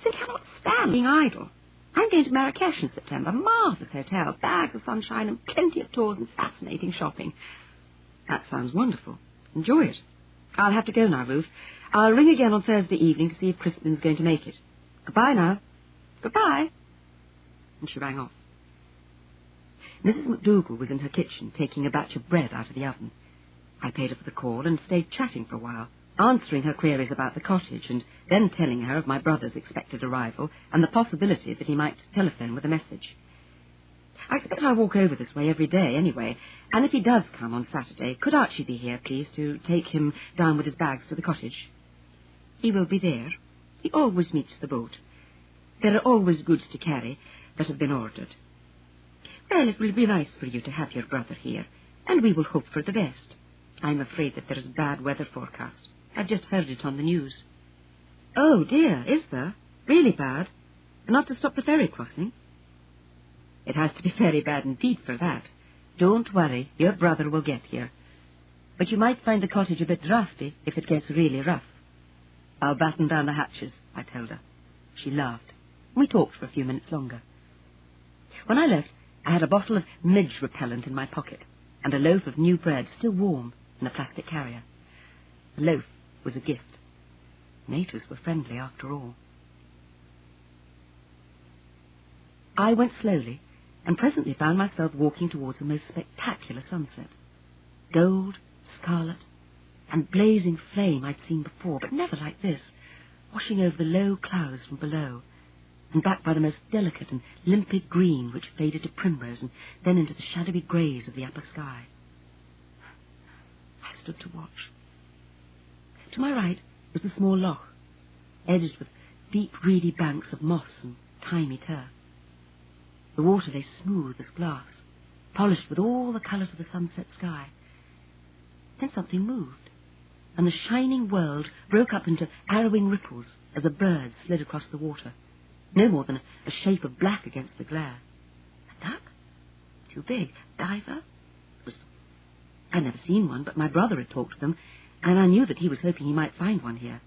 [SPEAKER 1] simply cannot stand being idle. I'm going to Marrakesh in September. Marvellous hotel, bags of sunshine and plenty of tours and fascinating shopping. That sounds wonderful. Enjoy it. I'll have to go now, Ruth. I'll ring again on Thursday evening to see if Crispin's going to make it. Goodbye now. Goodbye. And she rang off. Mrs. McDougall was in her kitchen taking a batch of bread out of the oven. I paid her for the call and stayed chatting for a while, answering her queries about the cottage and then telling her of my brother's expected arrival and the possibility that he might telephone with a message. I expect I'll walk over this way every day anyway, and if he does come on Saturday, could Archie be here, please, to take him down with his bags to the cottage? He will be there. He always meets the boat. There are always goods to carry that have been ordered. Well, it will be nice for you to have your brother here, and we will hope for the best. I'm afraid that there is bad weather forecast. I've just heard it on the news. Oh, dear, is there? Really bad? Enough to stop the ferry crossing? It has to be very bad indeed for that. Don't worry, your brother will get here. But you might find the cottage a bit drafty if it gets really rough. I'll batten down the hatches, I told her. She laughed. We talked for a few minutes longer. When I left, I had a bottle of midge repellent in my pocket and a loaf of new bread still warm in a plastic carrier. The loaf was a gift. Natives were friendly after all. I went slowly and presently found myself walking towards a most spectacular sunset. Gold, scarlet, and blazing flame I'd seen before, but never like this, washing over the low clouds from below, and backed by the most delicate and limpid green which faded to primrose and then into the shadowy greys of the upper sky. I stood to watch. To my right was the small loch, edged with deep reedy banks of moss and thymy turf. The water lay smooth as glass, polished with all the colours of the sunset sky. Then something moved, and the shining world broke up into arrowing ripples as a bird slid across the water, no more than a shape of black against the glare. A duck? Too big. Diver? I'd never seen one, but my brother had talked to them, and I knew that he was hoping he might find one here.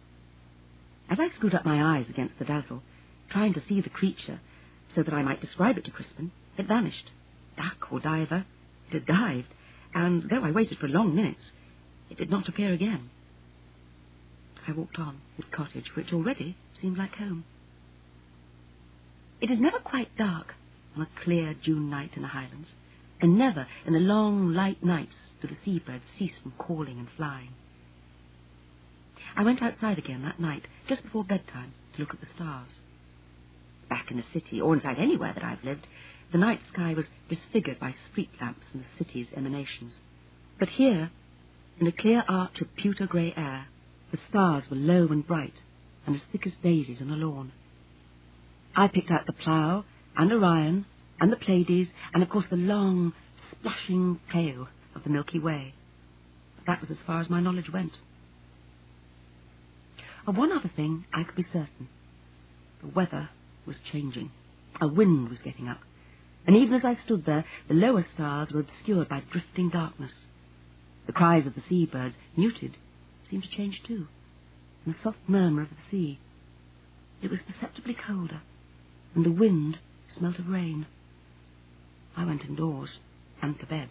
[SPEAKER 1] As I screwed up my eyes against the dazzle, trying to see the creature so that I might describe it to Crispin, it vanished. Duck or diver, it had dived, and though I waited for long minutes, it did not appear again. I walked on to the cottage, which already seemed like home. It is never quite dark on a clear June night in the Highlands, and never in the long, light nights do the seabirds cease from calling and flying. I went outside again that night, just before bedtime, to look at the stars. Back in the city, or in fact anywhere that I've lived, the night sky was disfigured by street lamps and the city's emanations. But here, in a clear arch of pewter grey air, the stars were low and bright, and as thick as daisies on a lawn. I picked out the Plough, and Orion, and the Pleiades, and of course the long, splashing tail of the Milky Way. But that was as far as my knowledge went. Of one other thing I could be certain. The weather was changing. A wind was getting up, and even as I stood there, the lower stars were obscured by drifting darkness. The cries of the seabirds, muted, seemed to change too, and the soft murmur of the sea. It was perceptibly colder, and the wind smelt of rain. I went indoors and to bed.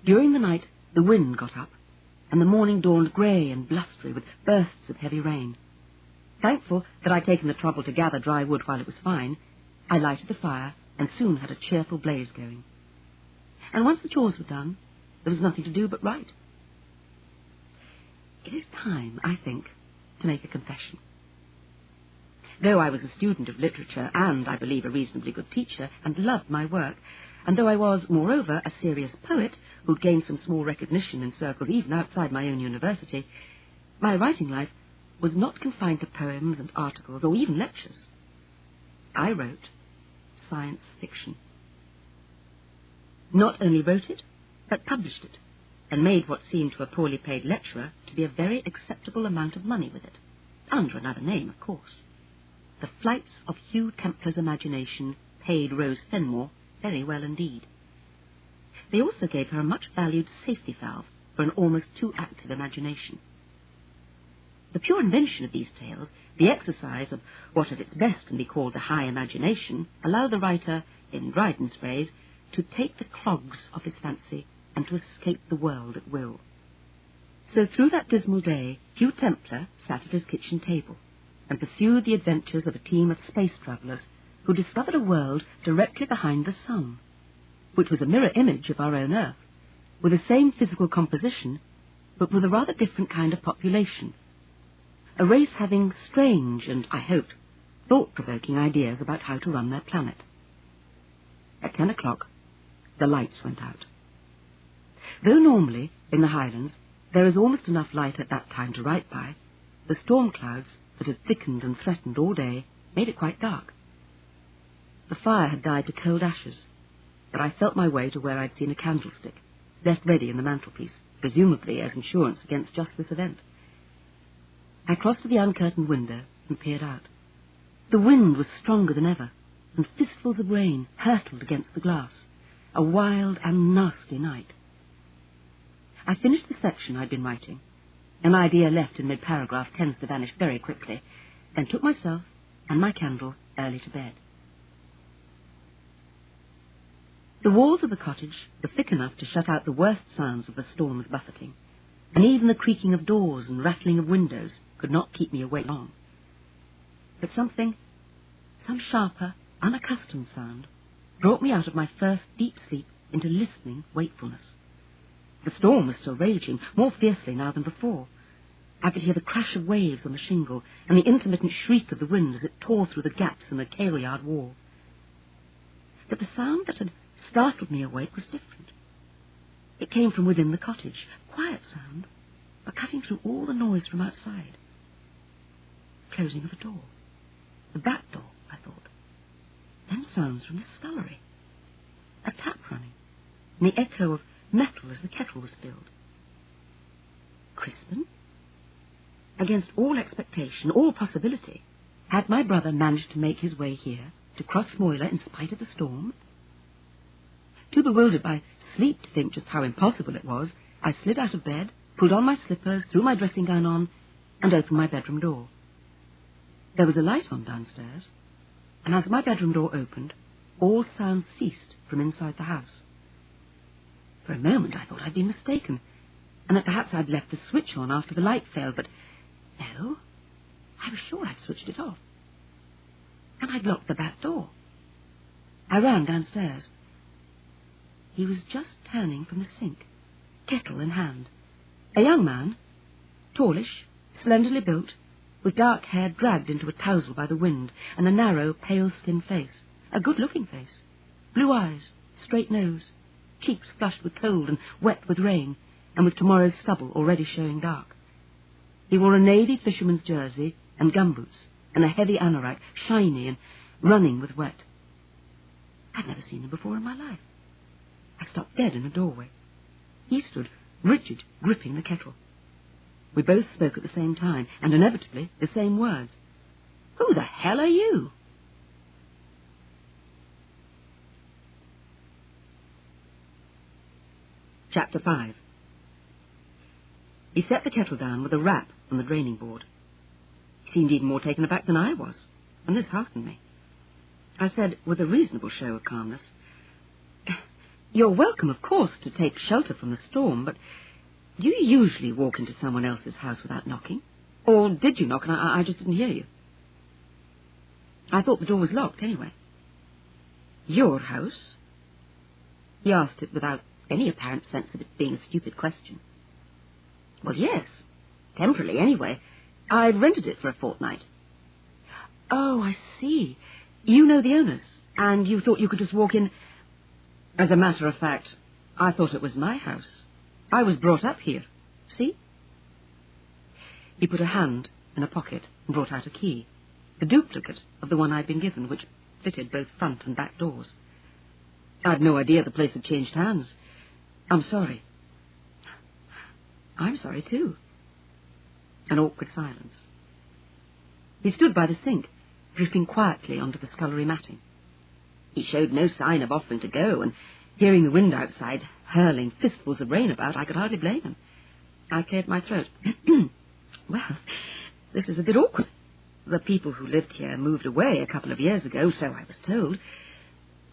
[SPEAKER 1] During the night, the wind got up, and the morning dawned grey and blustery with bursts of heavy rain. Thankful that I'd taken the trouble to gather dry wood while it was fine, I lighted the fire and soon had a cheerful blaze going. And once the chores were done, there was nothing to do but write. It is time, I think, to make a confession. Though I was a student of literature and, I believe, a reasonably good teacher and loved my work, and though I was, moreover, a serious poet who'd gained some small recognition in circles even outside my own university, my writing life was not confined to poems and articles or even lectures. I wrote science fiction. Not only wrote it, but published it, and made what seemed to a poorly paid lecturer to be a very acceptable amount of money with it, under another name, of course. The flights of Hugh Templar's imagination paid Rose Fenmore very well indeed. They also gave her a much-valued safety valve for an almost too active imagination.
[SPEAKER 2] The pure invention of these tales, the exercise of what at its best can be called the high imagination, allow the writer, in Dryden's phrase, to take the clogs of his fancy and to escape the world at will. So through that dismal day, Hugh Templar sat at his kitchen table and pursued the adventures of a team of space travellers who discovered a world directly behind the sun, which was a mirror image of our own Earth, with the same physical composition, but with a rather different kind of population, a race having strange and, I hoped, thought-provoking ideas about how to run their planet. At 10 o'clock, the lights went out. Though normally, in the Highlands, there is almost enough light at that time to write by, the storm clouds that had thickened and threatened all day made it quite dark. The fire had died to cold ashes, but I felt my way to where I'd seen a candlestick, left ready in the mantelpiece, presumably as insurance against just this event. I crossed to the uncurtained window and peered out. The wind was stronger than ever, and fistfuls of rain hurtled against the glass. A wild and nasty night. I finished the section I'd been writing. An idea left in mid-paragraph tends to vanish very quickly, then took myself and my candle early to bed. The walls of the cottage were thick enough to shut out the worst sounds of the storm's buffeting, and even the creaking of doors and rattling of windows could not keep me awake long. But some sharper, unaccustomed sound, brought me out of my first deep sleep into listening wakefulness. The storm was still raging, more fiercely now than before. I could hear the crash of waves on the shingle and the intermittent shriek of the wind as it tore through the gaps in the kail-yard wall. But the sound that had startled me awake was different. It came from within the cottage, quiet sound, but cutting through all the noise from outside. Closing of a door. The back door, I thought. Then sounds from the scullery. A tap running, and the echo of metal as the kettle was filled. Crispin? Against all expectation, all possibility, had my brother managed to make his way here, to cross Moyler in spite of the storm? Too bewildered by sleep to think just how impossible it was, I slid out of bed, pulled on my slippers, threw my dressing gown on, and opened my bedroom door. There was a light on downstairs, and as my bedroom door opened, all sound ceased from inside the house. For a moment I thought I'd been mistaken, and that perhaps I'd left the switch on after the light failed, but no, I was sure I'd switched it off. And I'd locked the back door. I ran downstairs. He was just turning from the sink, kettle in hand. A young man, tallish, slenderly built, with dark hair dragged into a tousle by the wind, and a narrow, pale-skinned face, a good-looking face, blue eyes, straight nose, cheeks flushed with cold and wet with rain, and with tomorrow's stubble already showing dark. He wore a navy fisherman's jersey and gumboots, and a heavy anorak, shiny and running with wet. I'd never seen him before in my life. I stopped dead in the doorway. He stood rigid, gripping the kettle. We both spoke at the same time, and inevitably the same words. "Who the hell are you?" Chapter 5. He set the kettle down with a rap on the draining board. He seemed even more taken aback than I was, and this heartened me. I said, with a reasonable show of calmness, "You're welcome, of course, to take shelter from the storm, but do you usually walk into someone else's house without knocking? Or did you knock and I just didn't hear you? I thought the door was locked anyway." "Your house?" He asked it without any apparent sense of it being a stupid question. "Well, yes. Temporarily, anyway. I'd rented it for a fortnight." "Oh, I see. You know the owners, and you thought you could just walk in." "As a matter of fact, I thought it was my house. I was brought up here. See?" He put a hand in a pocket and brought out a key, the duplicate of the one I'd been given, which fitted both front and back doors. "I'd no idea the place had changed hands. I'm sorry." "I'm sorry, too." An awkward silence. He stood by the sink, dripping quietly onto the scullery matting. He showed no sign of offering to go, and hearing the wind outside hurling fistfuls of rain about, I could hardly blame him. I cleared my throat. "Well, this is a bit awkward. The people who lived here moved away a couple of years ago, so I was told.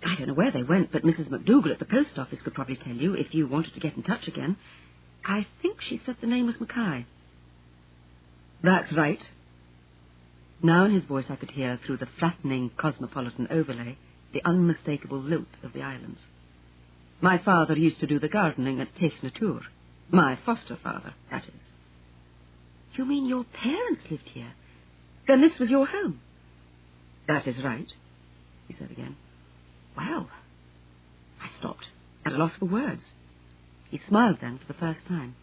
[SPEAKER 2] I don't know where they went, but Mrs. McDougall at the post office could probably tell you if you wanted to get in touch again. I think she said the name was Mackay. That's right. Now in his voice I could hear, through the flattening cosmopolitan overlay, the unmistakable lilt of the islands. My father used to do the gardening at Teich Natur. My foster father, that is. You mean your parents lived here? Then this was your home? That is right, he said again. Well, I stopped, at a loss for words. He smiled then for the first time,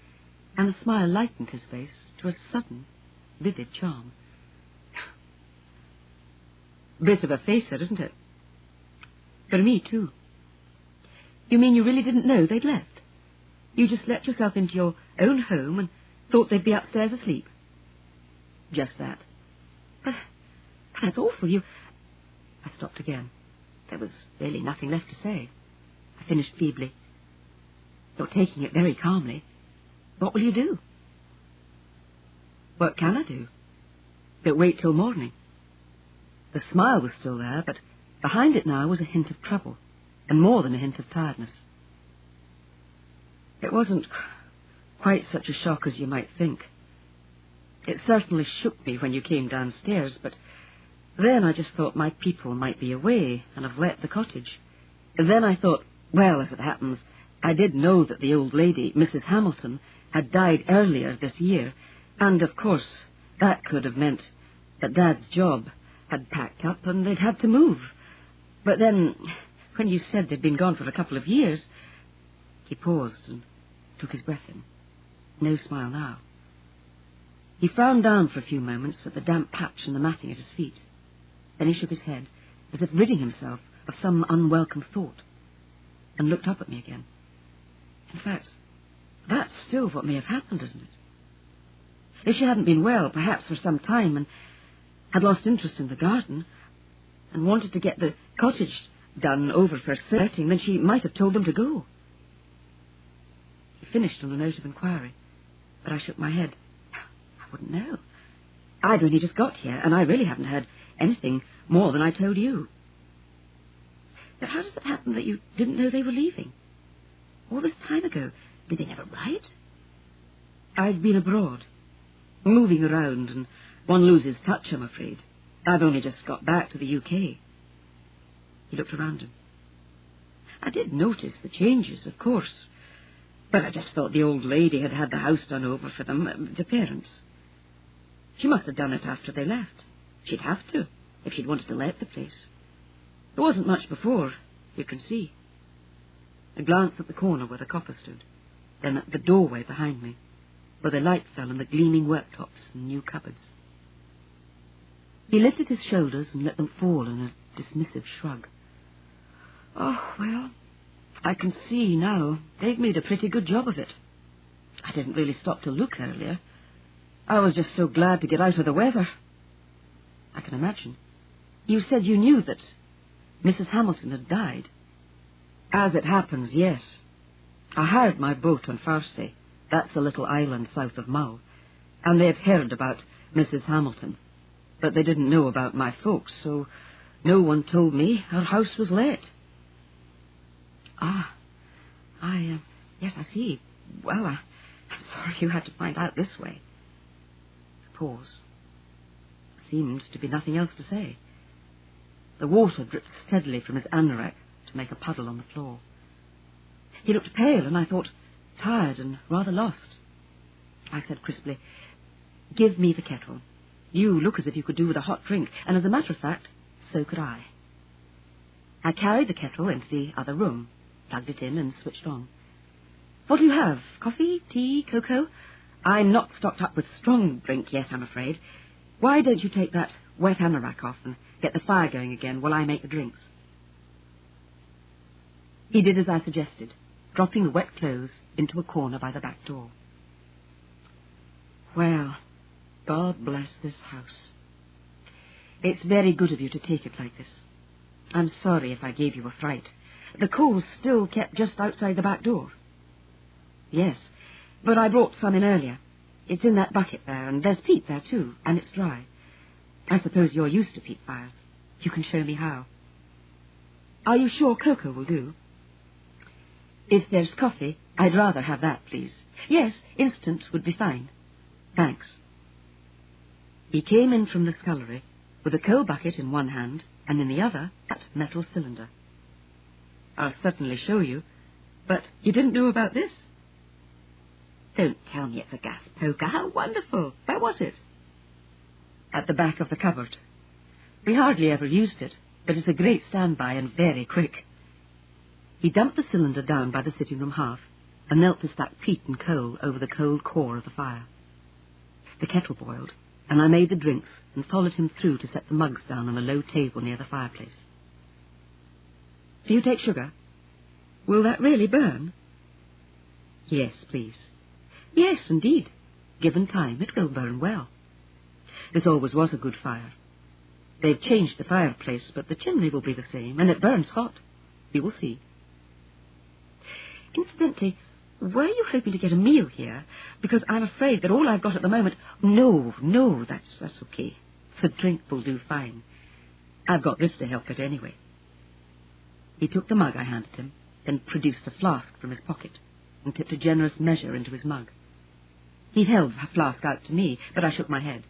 [SPEAKER 2] and the smile lightened his face to a sudden, vivid charm. Bit of a facer, isn't it? For me, too. You mean you really didn't know they'd left? You just let yourself into your own home and thought they'd be upstairs asleep? Just that. But that's awful. I stopped again. There was really nothing left to say. I finished feebly. You're taking it very calmly. What will you do? What can I do? But wait till morning. The smile was still there, but behind it now was a hint of trouble, and more than a hint of tiredness. It wasn't quite such a shock as you might think. It certainly shook me when you came downstairs, but then I just thought my people might be away and have let the cottage. And then I thought, well, as it happens, I did know that the old lady, Mrs. Hamilton, had died earlier this year, and of course that could have meant that Dad's job had packed up and they'd had to move. But then, when you said they'd been gone for a couple of years... He paused and took his breath in. No smile now. He frowned down for a few moments at the damp patch in the matting at his feet. Then he shook his head, as if ridding himself of some unwelcome thought, and looked up at me again. In fact, that's still what may have happened, isn't it? If she hadn't been well, perhaps for some time, and had lost interest in the garden, and wanted to get the cottage done over for setting, then she might have told them to go. He finished on a note of inquiry, but I shook my head. I wouldn't know. I'd only just got here, and I really haven't heard anything more than I told you. But how does it happen that you didn't know they were leaving? All this time ago, did they never write? I'd been abroad, moving around, and one loses touch, I'm afraid. I've only just got back to the UK. He looked around him. I did notice the changes, of course, but I just thought the old lady had had the house done over for them, the parents. She must have done it after they left. She'd have to, if she'd wanted to let the place. There wasn't much before, you can see. I glanced at the corner where the copper stood, then at the doorway behind me, where the light fell on the gleaming worktops and new cupboards. He lifted his shoulders and let them fall in a dismissive shrug. Oh, well, I can see now they've made a pretty good job of it. I didn't really stop to look earlier. I was just so glad to get out of the weather. I can imagine. You said you knew that Mrs. Hamilton had died. As it happens, yes. I hired my boat on Farsi. That's a little island south of Mull. And they had heard about Mrs. Hamilton. But they didn't know about my folks, so no one told me her house was let. Yes, I see. Well, I'm sorry you had to find out this way. A pause. Seemed to be nothing else to say. The water dripped steadily from his anorak to make a puddle on the floor. He looked pale, and I thought tired and rather lost. I said crisply, "Give me the kettle. You look as if you could do with a hot drink, and as a matter of fact, so could I." I carried the kettle into the other room, plugged it in, and switched on. "What do you have? Coffee, tea, cocoa? I'm not stocked up with strong drink yet, I'm afraid. Why don't you take that wet anorak off and get the fire going again while I make the drinks?" He did as I suggested, dropping the wet clothes into a corner by the back door. Well, God bless this house. It's very good of you to take it like this. I'm sorry if I gave you a fright. The coal's still kept just outside the back door. Yes, but I brought some in earlier. It's in that bucket there, and there's peat there too, and it's dry. I suppose you're used to peat fires. You can show me how. Are you sure cocoa will do? If there's coffee, I'd rather have that, please. Yes, instant would be fine. Thanks. He came in from the scullery with a coal bucket in one hand and in the other that metal cylinder. I'll certainly show you, but you didn't know about this? Don't tell me it's a gas poker. How wonderful. Where was it? At the back of the cupboard. We hardly ever used it, but it's a great standby and very quick. He dumped the cylinder down by the sitting room hearth and knelt to stack peat and coal over the cold core of the fire. The kettle boiled, and I made the drinks and followed him through to set the mugs down on a low table near the fireplace. Do you take sugar? Will that really burn? Yes, please. Yes, indeed. Given time, it will burn well. This always was a good fire. They've changed the fireplace, but the chimney will be the same, and it burns hot. You will see. Incidentally, were you hoping to get a meal here? Because I'm afraid that all I've got at the moment... No, that's okay. The drink will do fine. I've got this to help it anyway. He took the mug I handed him, then produced a flask from his pocket and tipped a generous measure into his mug. He held the flask out to me, but I shook my head.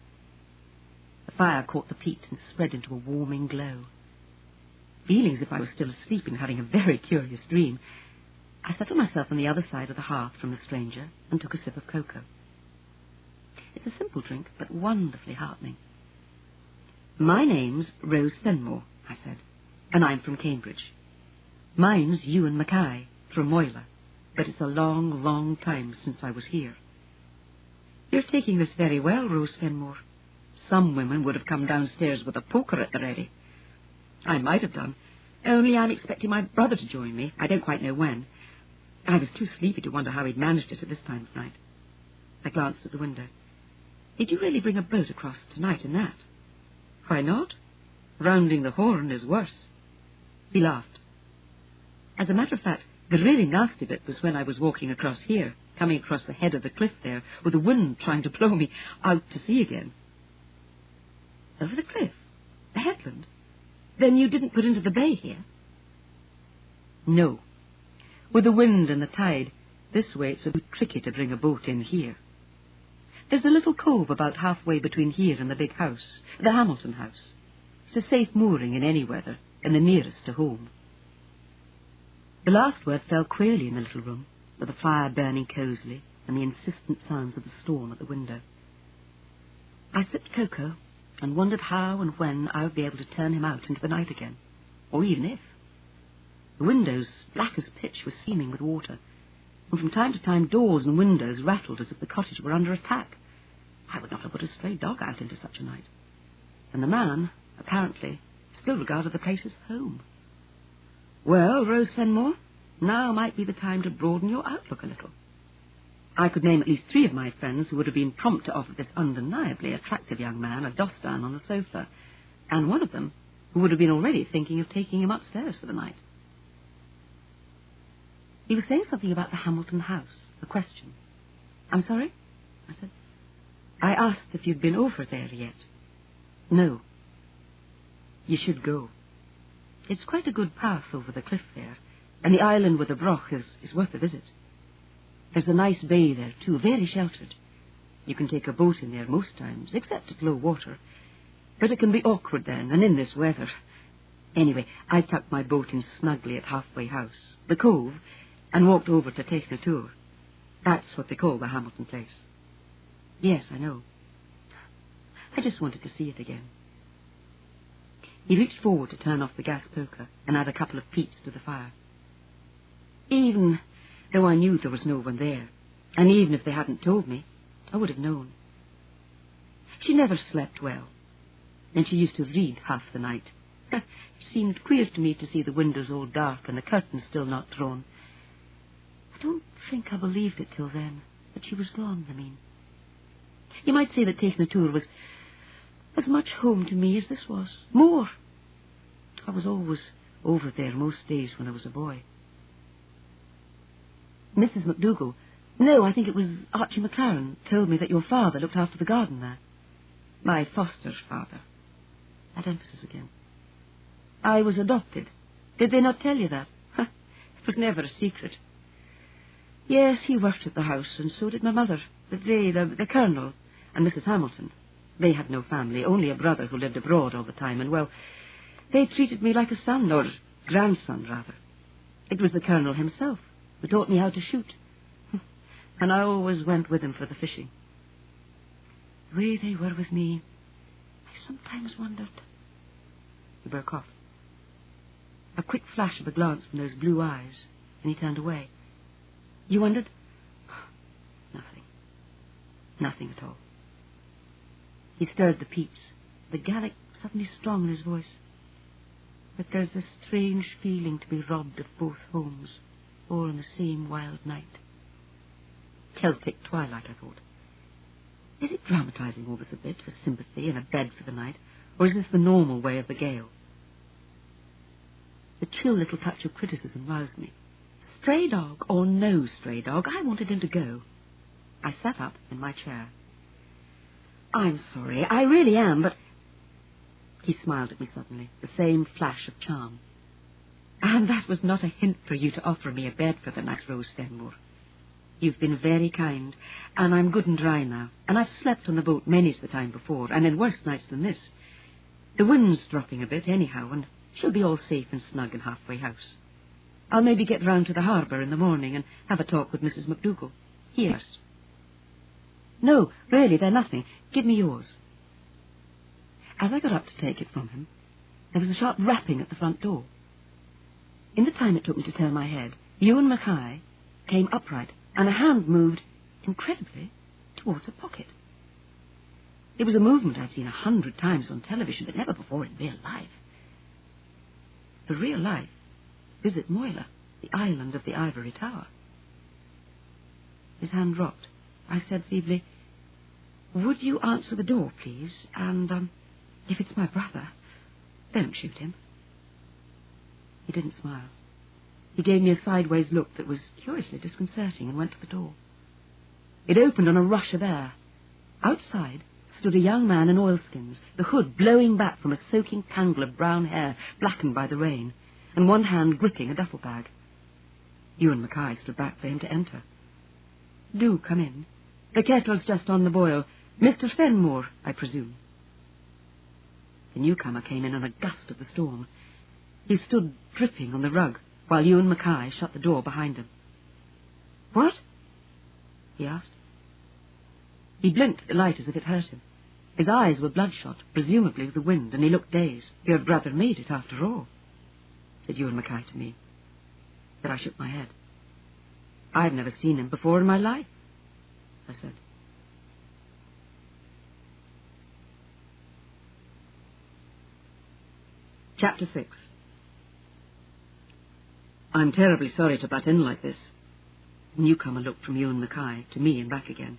[SPEAKER 2] The fire caught the peat and spread into a warming glow. Feeling as if I was still asleep and having a very curious dream, I settled myself on the other side of the hearth from the stranger and took a sip of cocoa. It's a simple drink, but wonderfully heartening. My name's Rose Fenmore, I said, and I'm from Cambridge. Mine's Ewan Mackay, from Moyla, but it's a long, long time since I was here. You're taking this very well, Rose Fenmore. Some women would have come downstairs with a poker at the ready. I might have done, only I'm expecting my brother to join me. I don't quite know when. I was too sleepy to wonder how he'd managed it at this time of night. I glanced at the window. Did you really bring a boat across tonight in that? Why not? Rounding the Horn is worse. He laughed. As a matter of fact, the really nasty bit was when I was walking across here, coming across the head of the cliff there, with the wind trying to blow me out to sea again. Over the cliff? The headland? Then you didn't put into the bay here? No. With the wind and the tide, this way it's a bit tricky to bring a boat in here. There's a little cove about halfway between here and the big house, the Hamilton house. It's a safe mooring in any weather, and the nearest to home. The last word fell queerly in the little room, with the fire burning cosily and the insistent sounds of the storm at the window. I sipped cocoa and wondered how and when I would be able to turn him out into the night again, or even if. The windows, black as pitch, were seaming with water, and from time to time doors and windows rattled as if the cottage were under attack. I would not have put a stray dog out into such a night. And the man, apparently, still regarded the place as home. Well, Rose Fenmore, now might be the time to broaden your outlook a little. I could name at least 3 of my friends who would have been prompt to offer this undeniably attractive young man a doss-down on the sofa, and one of them who would have been already thinking of taking him upstairs for the night. He was saying something about the Hamilton house, a question. I'm sorry? I said. I asked if you'd been over there yet. No. You should go. It's quite a good path over the cliff there, and the island with the broch is worth a visit. There's a nice bay there, too, very sheltered. You can take a boat in there most times, except at low water. But it can be awkward then, and in this weather. Anyway, I tucked my boat in snugly at Halfway House, the cove, and walked over to Technatour. That's what they call the Hamilton place. Yes, I know. I just wanted to see it again. He reached forward to turn off the gas poker and add a couple of peats to the fire. Even though I knew there was no one there, and even if they hadn't told me, I would have known. She never slept well, and she used to read half the night. It seemed queer to me to see the windows all dark and the curtains still not drawn. I don't think I believed it till then, that she was gone, I mean. You might say that Technatour was as much home to me as this was. More. I was always over there most days when I was a boy. Mrs. McDougall No, I think it was Archie McLaren told me that your father looked after the garden there.
[SPEAKER 1] My foster father.
[SPEAKER 2] That emphasis again. I was adopted. Did they not tell you that? It was never a secret. Yes, he worked at the house, and so did my mother. But the Colonel and Mrs. Hamilton, they had no family, only a brother who lived abroad all the time, and, well, they treated me like a son, or grandson, rather. It was the Colonel himself who taught me how to shoot. And I always went with him for the fishing. The way they were with me, I sometimes wondered... He broke off. A quick flash of a glance from those blue eyes, and he turned away. You wondered? Nothing. Nothing at all. He stirred the peats, the Gallic suddenly strong in his voice. But there's a strange feeling to be robbed of both homes, all in the same wild night. Celtic twilight, I thought. Is it dramatizing all this a bit for sympathy and a bed for the night, or is this the normal way of the gale? The chill little touch of criticism roused me. Stray dog or no stray dog, I wanted him to go. I sat up in my chair. I'm sorry, I really am, but... He smiled at me suddenly, the same flash of charm. And that was not a hint for you to offer me a bed for the night, Rose Fenmore. You've been very kind, and I'm good and dry now, and I've slept on the boat many's the time before, and in worse nights than this. The wind's dropping a bit anyhow, and she'll be all safe and snug in Halfway House. I'll maybe get round to the harbour in the morning and have a talk with Mrs. McDougall. He asked. No, really, they're nothing. Give me yours. As I got up to take it from him, there was a sharp rapping at the front door. In the time it took me to turn my head, Ewan Mackay came upright, and a hand moved, incredibly, towards a pocket. It was a movement I'd seen 100 times on television, but never before in real life. For real life, visit Moyla, the island of the Ivory Tower. His hand dropped. I said feebly, would you answer the door, please? And, if it's my brother, don't shoot him. He didn't smile. He gave me a sideways look that was curiously disconcerting and went to the door. It opened on a rush of air. Outside stood a young man in oilskins, the hood blowing back from a soaking tangle of brown hair blackened by the rain, and one hand gripping a duffel bag. Ewan Mackay stood back for him to enter. Do come in. The kettle's just on the boil. Mr. Fenmore, I presume. The newcomer came in on a gust of the storm. He stood dripping on the rug, while Ewan Mackay shut the door behind him. What? He asked. He blinked at the light as if it hurt him. His eyes were bloodshot, presumably with the wind, and he looked dazed. Your brother made it, after all, said Ewan Mackay to me. But I shook my head. I've never seen him before in my life, I said. Chapter 6. I'm terribly sorry to butt in like this. The newcomer looked from Ewan Mackay to me and back again.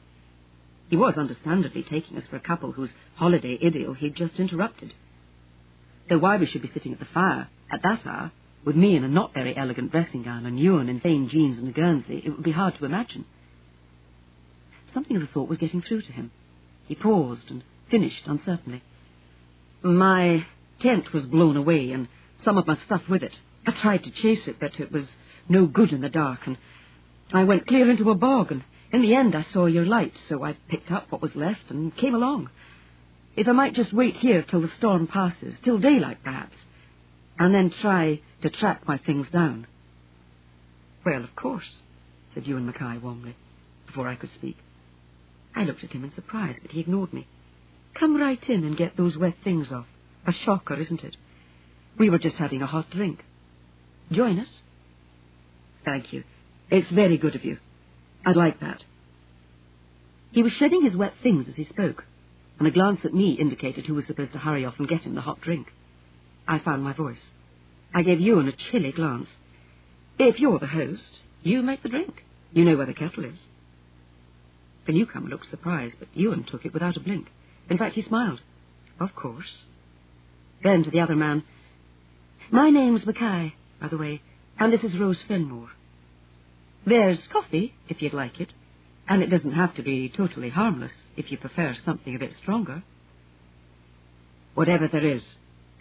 [SPEAKER 2] He was understandably taking us for a couple whose holiday idyll he'd just interrupted. Though why we should be sitting at the fire at that hour, with me in a not very elegant dressing gown and Ewan in plain jeans and a Guernsey, it would be hard to imagine. Something of the thought was getting through to him. He paused and finished uncertainly. My tent was blown away and some of my stuff with it. I tried to chase it, but it was no good in the dark, and I went clear into a bog, and in the end I saw your light, so I picked up what was left and came along. If I might just wait here till the storm passes, till daylight perhaps, and then try to track my things down. Well, of course, said Ewan Mackay warmly, before I could speak. I looked at him in surprise, but he ignored me. Come right in and get those wet things off. A shocker, isn't it? We were just having a hot drink. Join us? Thank you. It's very good of you. I'd like that. He was shedding his wet things as he spoke, and a glance at me indicated who was supposed to hurry off and get him the hot drink. I found my voice. I gave Ewan a chilly glance. If you're the host, you make the drink. You know where the kettle is. The newcomer looked surprised, but Ewan took it without a blink. In fact, he smiled. Of course. Then to the other man, my name's Mackay, by the way, and this is Rose Fenmore. There's coffee, if you'd like it, and it doesn't have to be totally harmless if you prefer something a bit stronger. Whatever there is,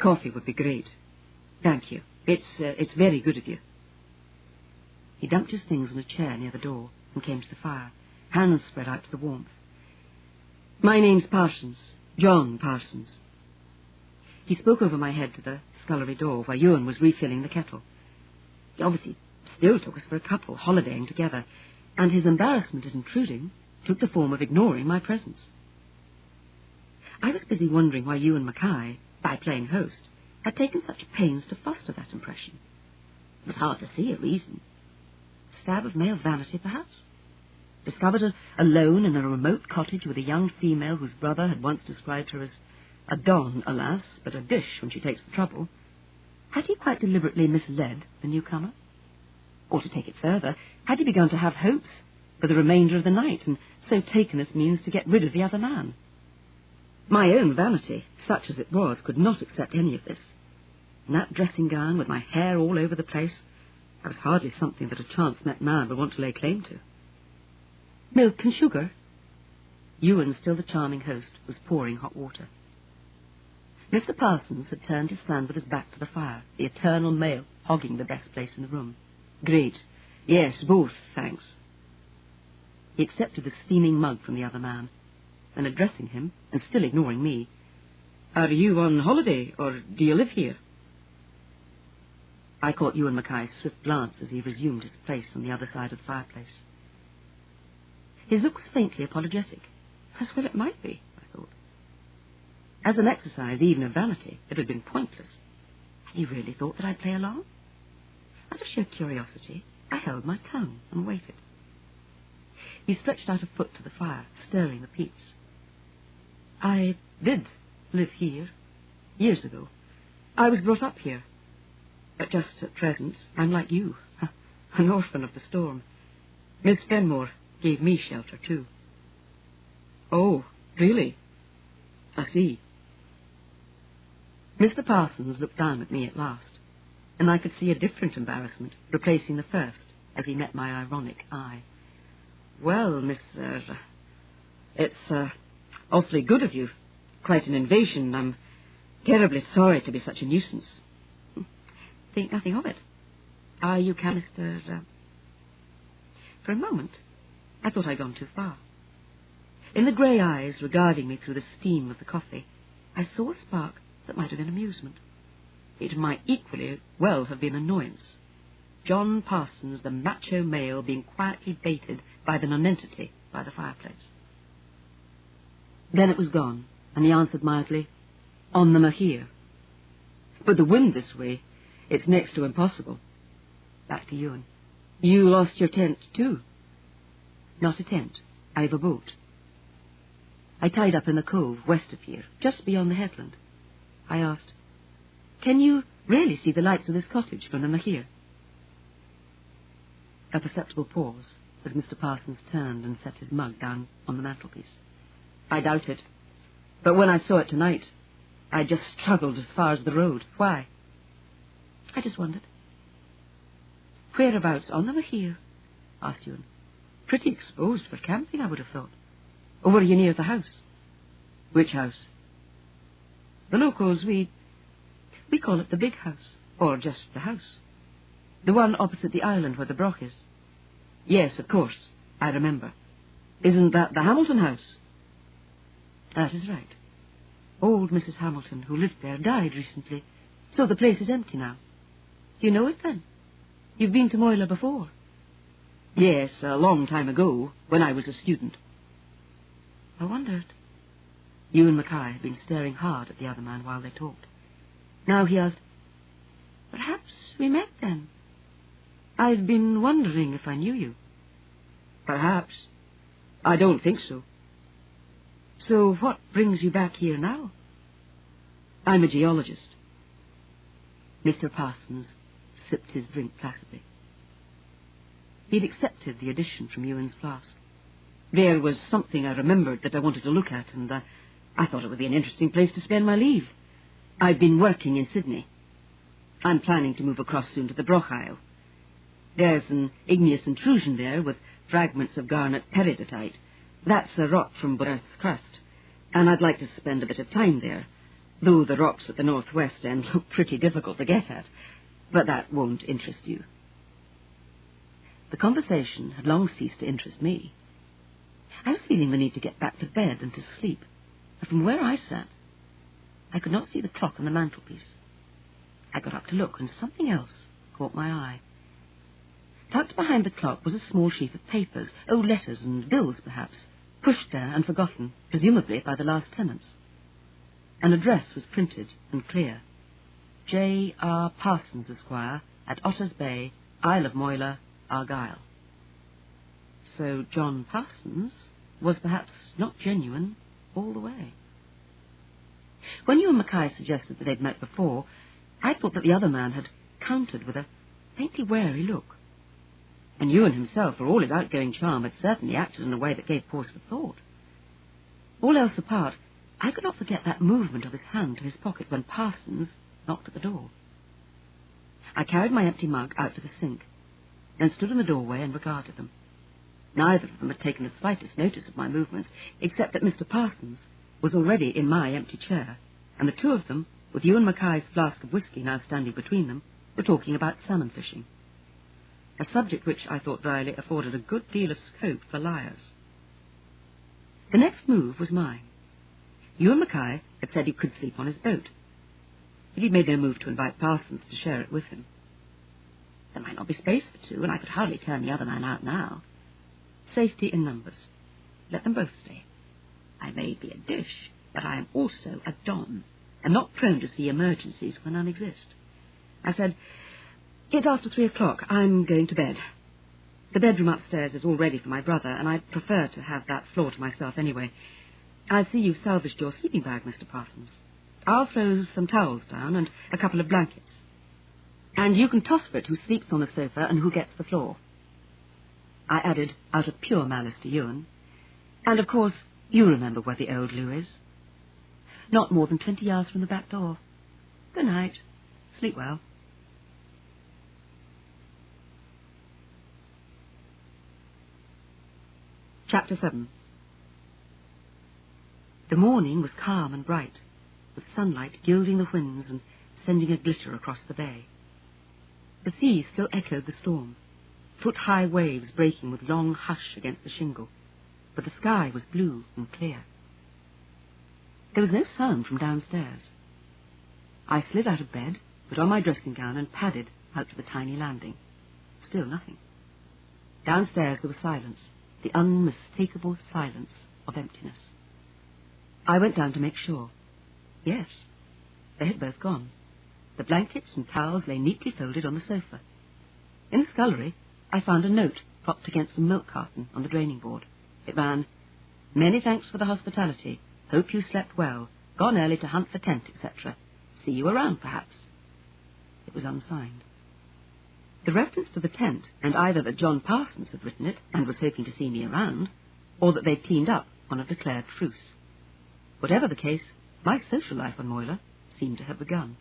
[SPEAKER 2] coffee would be great. Thank you. It's very good of you. He dumped his things on a chair near the door and came to the fire, hands spread out to the warmth. My name's Parsons, John Parsons. He spoke over my head to the scullery door where Ewan was refilling the kettle. He obviously still took us for a couple, holidaying together, and his embarrassment at intruding took the form of ignoring my presence. I was busy wondering why Ewan Mackay, by playing host, had taken such pains to foster that impression. It was hard to see a reason. Stab of male vanity, perhaps? Discovered alone in a remote cottage with a young female whose brother had once described her as a don, alas, but a dish when she takes the trouble. Had he quite deliberately misled the newcomer? Or to take it further, had he begun to have hopes for the remainder of the night, and so taken as means to get rid of the other man? My own vanity, such as it was, could not accept any of this. In that dressing gown, with my hair all over the place, I was hardly something that a chance-met man would want to lay claim to. Milk and sugar? Ewan, still the charming host, was pouring hot water. Mr. Parsons had turned to stand with his back to the fire, the eternal male hogging the best place in the room. Great. Yes, both, thanks. He accepted the steaming mug from the other man, and addressing him, and still ignoring me, Are you on holiday, or do you live here? I caught Ewan Mackay's swift glance as he resumed his place on the other side of the fireplace. His look was faintly apologetic, as well it might be, I thought. As an exercise, even of vanity, it had been pointless. Had he really thought that I'd play along? Out of sheer curiosity, I held my tongue and waited. He stretched out a foot to the fire, stirring the peats. I did live here, years ago. I was brought up here. But just at present, I'm like you, an orphan of the storm. Miss Fenmore gave me shelter, too. Oh, really? I see. Mr. Parsons looked down at me at last, and I could see a different embarrassment replacing the first as he met my ironic eye. Well, Miss, it's awfully good of you. Quite an invasion. I'm terribly sorry to be such a nuisance. Think nothing of it. Are you Mr. For a moment, I thought I'd gone too far. In the grey eyes regarding me through the steam of the coffee, I saw a spark that might have been amusement. It might equally well have been annoyance. John Parsons, the macho male, being quietly baited by the nonentity by the fireplace. Then it was gone, and he answered mildly, On the Mahir. But the wind this way, it's next to impossible. Back to Ewan. You lost your tent, too? Not a tent. I've a boat. I tied up in the cove west of here, just beyond the headland. I asked, Can you really see the lights of this cottage from the Mahir? A perceptible pause as Mr. Parsons turned and set his mug down on the mantelpiece. I doubt it. But when I saw it tonight, I just struggled as far as the road. Why? I just wondered. Whereabouts on the Mahir? Asked Ewan. Pretty exposed for camping, I would have thought. Or were you near the house? Which house? The locals, we call it the big house, or just the house. The one opposite the island where the broch is. Yes, of course, I remember. Isn't that the Hamilton house? That is right. Old Mrs. Hamilton, who lived there, died recently, so the place is empty now. You know it, then? You've been to Moyla before? Yes, a long time ago, when I was a student. I wondered. Ewan Mackay had been staring hard at the other man while they talked. Now he asked, Perhaps we met then? I've been wondering if I knew you. Perhaps. I don't think so. So what brings you back here now? I'm a geologist. Mr. Parsons sipped his drink placidly. He'd accepted the addition from Ewan's flask. There was something I remembered that I wanted to look at, and I thought it would be an interesting place to spend my leave. I've been working in Sydney. I'm planning to move across soon to the Broch Isle. There's an igneous intrusion there with fragments of garnet peridotite. That's a rock from Earth's crust, and I'd like to spend a bit of time there, though the rocks at the northwest end look pretty difficult to get at. But that won't interest you. The conversation had long ceased to interest me. I was feeling the need to get back to bed and to sleep, and from where I sat, I could not see the clock on the mantelpiece. I got up to look, and something else caught my eye. Tucked behind the clock was a small sheaf of papers, letters and bills, perhaps, pushed there and forgotten, presumably by the last tenants. An address was printed and clear. J. R. Parsons, Esquire, at Otter's Bay, Isle of Moyle, Argyll. So John Parsons was perhaps not genuine all the way. When you and Mackay suggested that they'd met before, I thought that the other man had countered with a faintly wary look. And Ewan himself, for all his outgoing charm, had certainly acted in a way that gave pause for thought. All else apart, I could not forget that movement of his hand to his pocket when Parsons knocked at the door. I carried my empty mug out to the sink, then stood in the doorway and regarded them. Neither of them had taken the slightest notice of my movements, except that Mr. Parsons was already in my empty chair, and the two of them, with Ewan Mackay's flask of whisky now standing between them, were talking about salmon fishing, a subject which, I thought dryly, afforded a good deal of scope for liars. The next move was mine. Ewan Mackay had said he could sleep on his boat, but he'd made no move to invite Parsons to share it with him. There might not be space for two, and I could hardly turn the other man out now. Safety in numbers. Let them both stay. I may be a dish, but I am also a don, and not prone to see emergencies when none exist. I said, "It's after 3 o'clock. I'm going to bed. The bedroom upstairs is all ready for my brother, and I'd prefer to have that floor to myself anyway. I see you've salvaged your sleeping bag, Mr. Parsons. I'll throw some towels down and a couple of blankets. And you can toss for it who sleeps on the sofa and who gets the floor." I added, out of pure malice to Ewan, "And, of course, you remember where the old loo is. Not more than 20 yards from the back door. Good night. Sleep well." Chapter 7. The morning was calm and bright, with sunlight gilding the winds and sending a glitter across the bay. The sea still echoed the storm, foot-high waves breaking with long hush against the shingle, but the sky was blue and clear. There was no sound from downstairs. I slid out of bed, put on my dressing gown, and padded out to the tiny landing. Still nothing. Downstairs there was silence, the unmistakable silence of emptiness. I went down to make sure. Yes, they had both gone. The blankets and towels lay neatly folded on the sofa. In the scullery, I found a note propped against a milk carton on the draining board. It ran, "Many thanks for the hospitality. Hope you slept well. Gone early to hunt for tent, etc. See you around, perhaps." It was unsigned. The reference to the tent meant either that John Parsons had written it and was hoping to see me around, or that they'd teamed up on a declared truce. Whatever the case, my social life on Moyle seemed to have begun.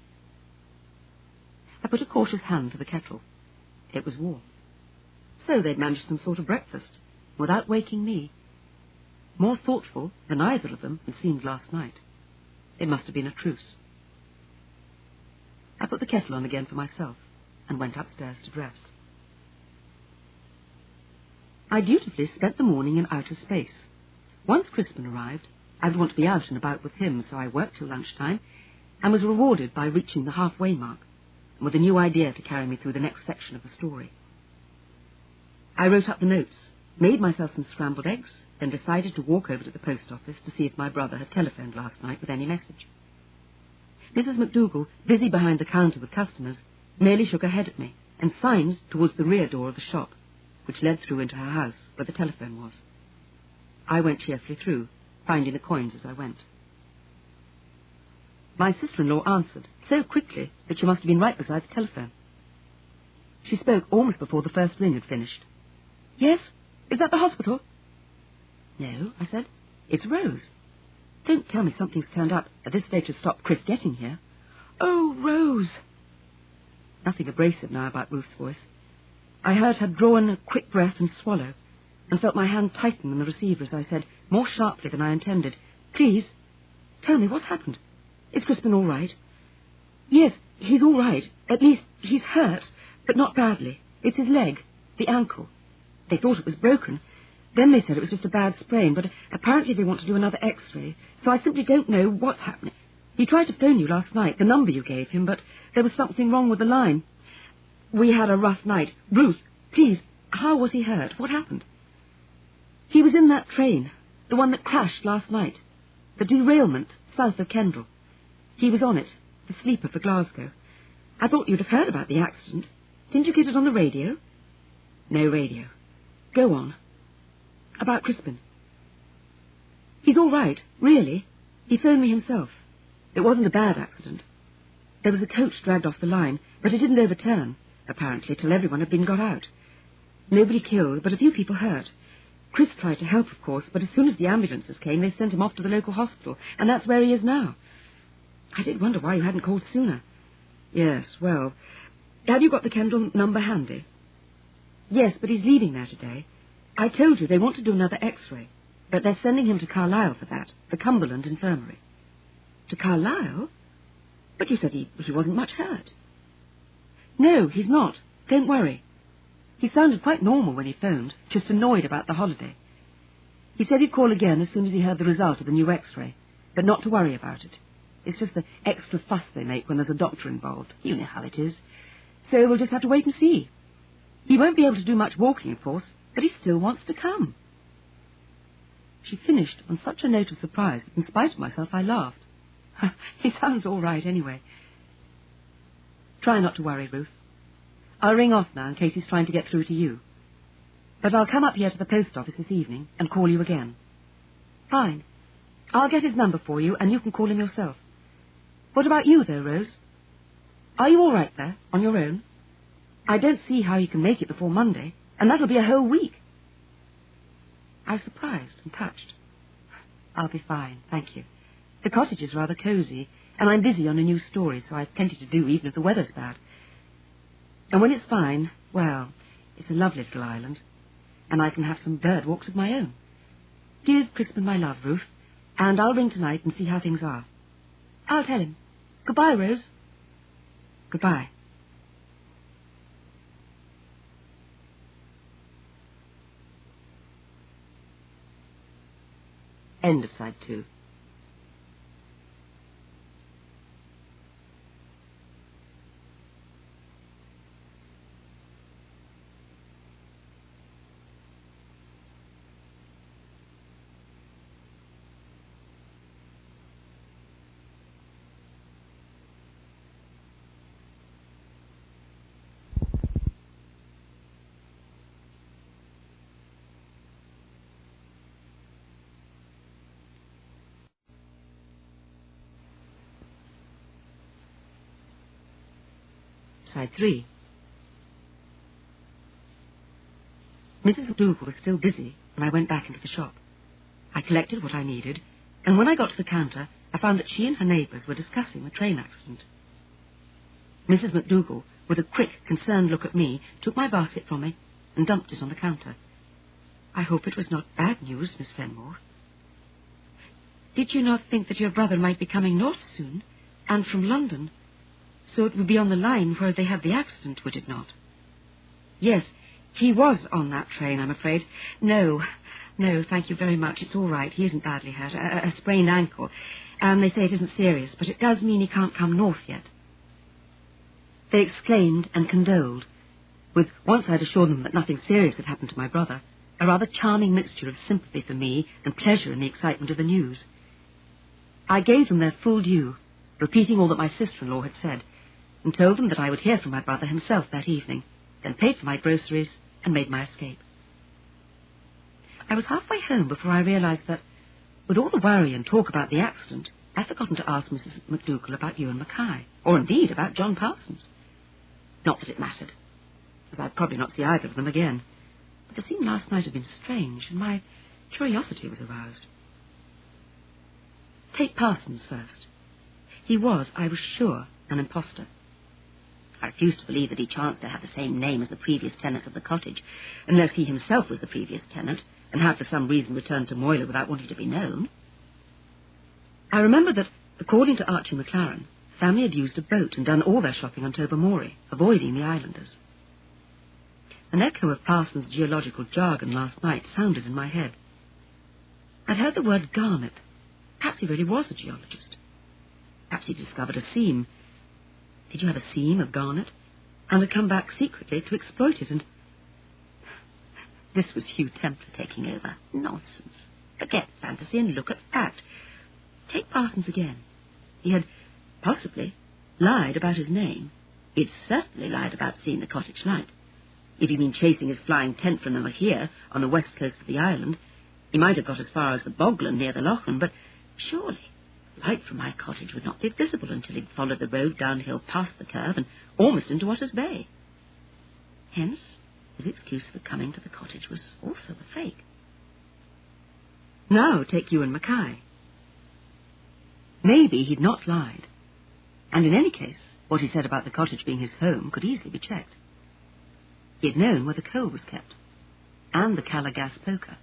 [SPEAKER 2] I put a cautious hand to the kettle. It was warm. So they'd managed some sort of breakfast, without waking me. More thoughtful than either of them had seemed last night. It must have been a truce. I put the kettle on again for myself, and went upstairs to dress. I dutifully spent the morning in outer space. Once Crispin arrived, I would want to be out and about with him, so I worked till lunchtime, and was rewarded by reaching the halfway mark, with a new idea to carry me through the next section of the story. I wrote up the notes, made myself some scrambled eggs, then decided to walk over to the post office to see if my brother had telephoned last night with any message. Mrs. McDougall, busy behind the counter with customers, merely shook her head at me and signed towards the rear door of the shop, which led through into her house where the telephone was. I went cheerfully through, finding the coins as I went. My sister-in-law answered so quickly that she must have been right beside the telephone. She spoke almost before the first ring had finished. "Yes? Is that the hospital?" "No," I said. "It's Rose. Don't tell me something's turned up at this stage to stop Chris getting here." "Oh, Rose!" Nothing abrasive now about Ruth's voice. I heard her draw in a quick breath and swallow, and felt my hand tighten on the receiver as I said, more sharply than I intended, "Please, tell me what's happened. Is Crispin all right?" "Yes, he's all right. At least, he's hurt, but not badly. It's his leg, the ankle. They thought it was broken. Then they said it was just a bad sprain, but apparently they want to do another X-ray, so I simply don't know what's happening. He tried to phone you last night, the number you gave him, but there was something wrong with the line. We had a rough night. Ruth, please, how was he hurt? What happened?" "He was in that train, the one that crashed last night. The derailment south of Kendal. He was on it, the sleeper for Glasgow. I thought you'd have heard about the accident. Didn't you get it on the radio?" "No radio. Go on." "About Crispin." "He's all right, really. He phoned me himself. It wasn't a bad accident. There was a coach dragged off the line, but it didn't overturn, apparently, till everyone had been got out. Nobody killed, but a few people hurt. Chris tried to help, of course, but as soon as the ambulances came, they sent him off to the local hospital, and that's where he is now. I did wonder why you hadn't called sooner." "Yes, well, have you got the Kendal number handy?" "Yes, but he's leaving there today. I told you they want to do another X-ray, but they're sending him to Carlisle for that, the Cumberland Infirmary." "To Carlisle? But you said he wasn't much hurt." "No, he's not. Don't worry. He sounded quite normal when he phoned, just annoyed about the holiday. He said he'd call again as soon as he heard the result of the new X-ray, but not to worry about it. It's just the extra fuss they make when there's a doctor involved. You know how it is. So we'll just have to wait and see. He won't be able to do much walking, of course, but he still wants to come." She finished on such a note of surprise that in spite of myself I laughed. "He sounds all right anyway." "Try not to worry, Ruth. I'll ring off now in case he's trying to get through to you. But I'll come up here to the post office this evening and call you again." "Fine. I'll get his number for you and you can call him yourself. What about you, though, Rose? Are you all right there, on your own? I don't see how you can make it before Monday, and that'll be a whole week." I was surprised and touched. "I'll be fine, thank you. The cottage is rather cosy, and I'm busy on a new story, so I've plenty to do even if the weather's bad. And when it's fine, well, it's a lovely little island, and I can have some bird walks of my own. Give Crispin my love, Ruth, and I'll ring tonight and see how things are." "I'll tell him. Goodbye, Rose." "Goodbye."
[SPEAKER 1] End of side 2. Side 3. Mrs. McDougall was still busy when I went back into the shop. I collected what I needed, and when I got to the counter, I found that she and her neighbours were discussing the train accident. Mrs. McDougall, with a quick, concerned look at me, took my basket from me and dumped it on the counter. "I hope it was not bad news, Miss Fenmore." "Did you not think that your brother might be coming north soon, and from London? So it would be on the line where they had the accident, would it not?" "Yes, he was on that train, I'm afraid. No, thank you very much. It's all right. He isn't badly hurt. A sprained ankle. And they say it isn't serious, but it does mean he can't come north yet." They exclaimed and condoled, with, once I'd assured them that nothing serious had happened to my brother, a rather charming mixture of sympathy for me and pleasure in the excitement of the news. I gave them their full due, repeating all that my sister-in-law had said, and told them that I would hear from my brother himself that evening, then paid for my groceries and made my escape. I was halfway home before I realized that, with all the worry and talk about the accident, I'd forgotten to ask Mrs. McDougall about Ewan Mackay, or indeed about John Parsons. Not that it mattered, as I'd probably not see either of them again, but the scene last night had been strange, and my curiosity was aroused. Take Parsons first. He was, I was sure, an impostor.
[SPEAKER 2] I refused to believe that he chanced to have the same name as the previous tenants of the cottage, unless he himself was the previous tenant, and had for some reason returned to Moyler without wanting to be known. I remembered that, according to Archie McLaren, the family had used a boat and done all their shopping on Tobermory, avoiding the islanders. An echo of Parsons' geological jargon last night sounded in my head. I'd heard the word garnet. Perhaps he really was a geologist. Perhaps he'd discovered a seam. Did you have a seam of garnet? And had come back secretly to exploit it, and... This was Hugh Templar taking over. Nonsense. Forget fantasy and look at fact. Take Parsons again. He had, possibly, lied about his name. He'd certainly lied about seeing the cottage light. If he'd been chasing his flying tent from them here, on the west coast of the island, he might have got as far as the bogland near the Lochen, but surely light from my cottage would not be visible until he'd followed the road downhill past the curve and almost into Otter's Bay. Hence, his excuse for coming to the cottage was also a fake. Now take Ewan Mackay. Maybe he'd not lied, and in any case, what he said about the cottage being his home could easily be checked. He had known where the coal was kept, and the Calla gas poker,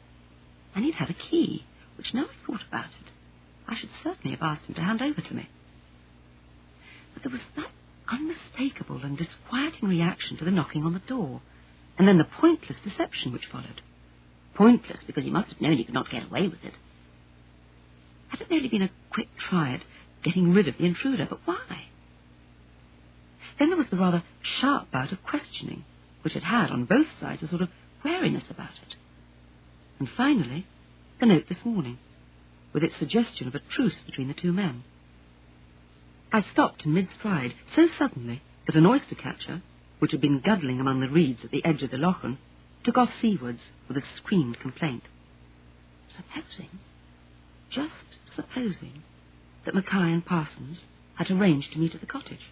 [SPEAKER 2] and he'd had a key, which now I thought about it, I should certainly have asked him to hand over to me. But there was that unmistakable and disquieting reaction to the knocking on the door, and then the pointless deception which followed. Pointless because he must have known he could not get away with it. Had it merely been a quick try at getting rid of the intruder, but why? Then there was the rather sharp bout of questioning, which had on both sides a sort of wariness about it. And finally, the note this morning, with its suggestion of a truce between the two men. I stopped in mid-stride so suddenly that an oyster-catcher, which had been guddling among the reeds at the edge of the Lochen, took off seawards with a screamed complaint. Supposing, just supposing, that Mackay and Parsons had arranged to meet at the cottage.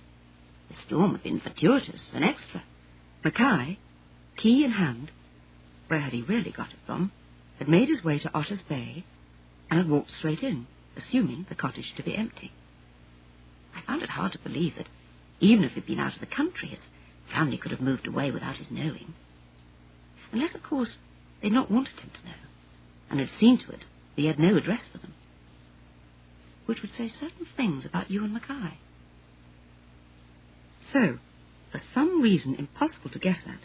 [SPEAKER 2] The storm had been fortuitous, an extra. Mackay, key in hand, where had he really got it from, had made his way to Otter's Bay and had walked straight in, assuming the cottage to be empty. I found it hard to believe that, even if he'd been out of the country, his family could have moved away without his knowing. Unless, of course, they'd not wanted him to know, and had seen to it that he had no address for them, which would say certain things about Ewan Mackay. So, for some reason impossible to guess at,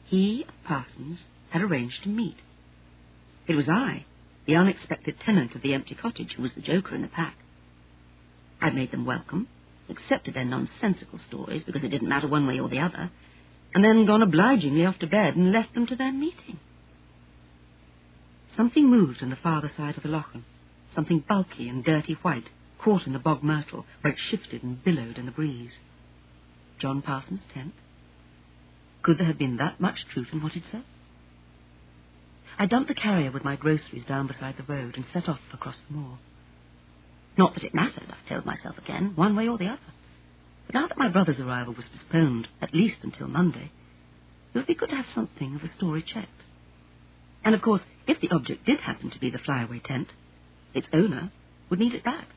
[SPEAKER 2] he and Parsons had arranged to meet. It was I, the unexpected tenant of the empty cottage, who was the joker in the pack. I'd made them welcome, accepted their nonsensical stories because it didn't matter one way or the other, and then gone obligingly off to bed and left them to their meeting. Something moved on the farther side of the Lochen, something bulky and dirty white, caught in the bog myrtle, where it shifted and billowed in the breeze. John Parsons' tent? Could there have been that much truth in what he'd said? I dumped the carrier with my groceries down beside the road and set off across the moor. Not that it mattered, I told myself again, one way or the other. But now that my brother's arrival was postponed, at least until Monday, it would be good to have something of the story checked. And of course, if the object did happen to be the flyaway tent, its owner would need it back.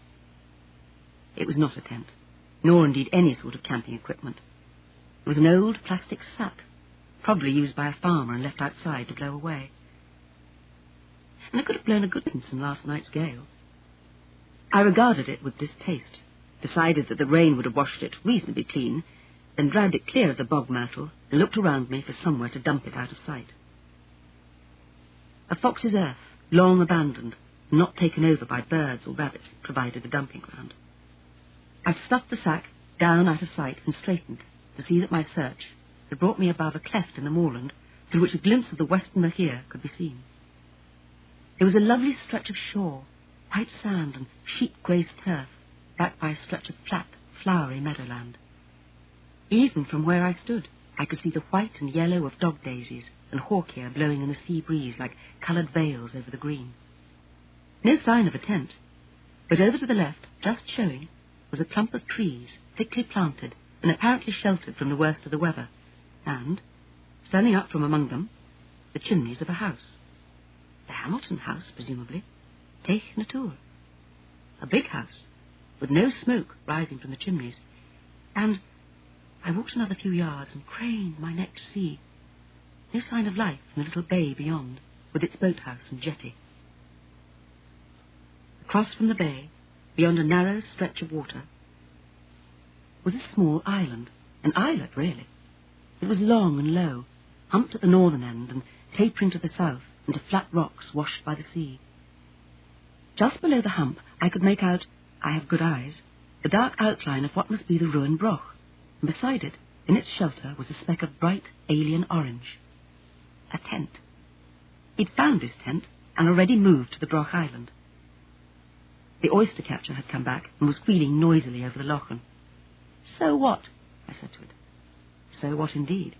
[SPEAKER 2] It was not a tent, nor indeed any sort of camping equipment. It was an old plastic sack, probably used by a farmer and left outside to blow away. And it could have blown a good distance in last night's gale. I regarded it with distaste, decided that the rain would have washed it reasonably clean, then dragged it clear of the bog myrtle and looked around me for somewhere to dump it out of sight. A fox's earth, long abandoned, not taken over by birds or rabbits, provided the dumping ground. I stuffed the sack down out of sight and straightened to see that my search had brought me above a cleft in the moorland through which a glimpse of the western Mahir could be seen. It was a lovely stretch of shore, white sand and sheep-grazed turf, backed by a stretch of flat, flowery meadowland. Even from where I stood, I could see the white and yellow of dog daisies and hawkear blowing in the sea breeze like coloured veils over the green. No sign of a tent, but over to the left, just showing, was a clump of trees, thickly planted and apparently sheltered from the worst of the weather, and, standing up from among them, the chimneys of a house. The Hamilton house, presumably, Teich na Tour. A big house, with no smoke rising from the chimneys, and, I walked another few yards and craned my neck to see. No sign of life in the little bay beyond, with its boathouse and jetty. Across from the bay, beyond a narrow stretch of water, was a small island, an islet really. It was long and low, humped at the northern end and tapering to the south into flat rocks washed by the sea. Just below the hump I could make out, I have good eyes, the dark outline of what must be the ruined broch, and beside it, in its shelter, was a speck of bright alien orange. A tent. He'd found this tent and already moved to the broch island. The oyster catcher had come back and was wheeling noisily over the lochen. So what? I said to it. So what indeed?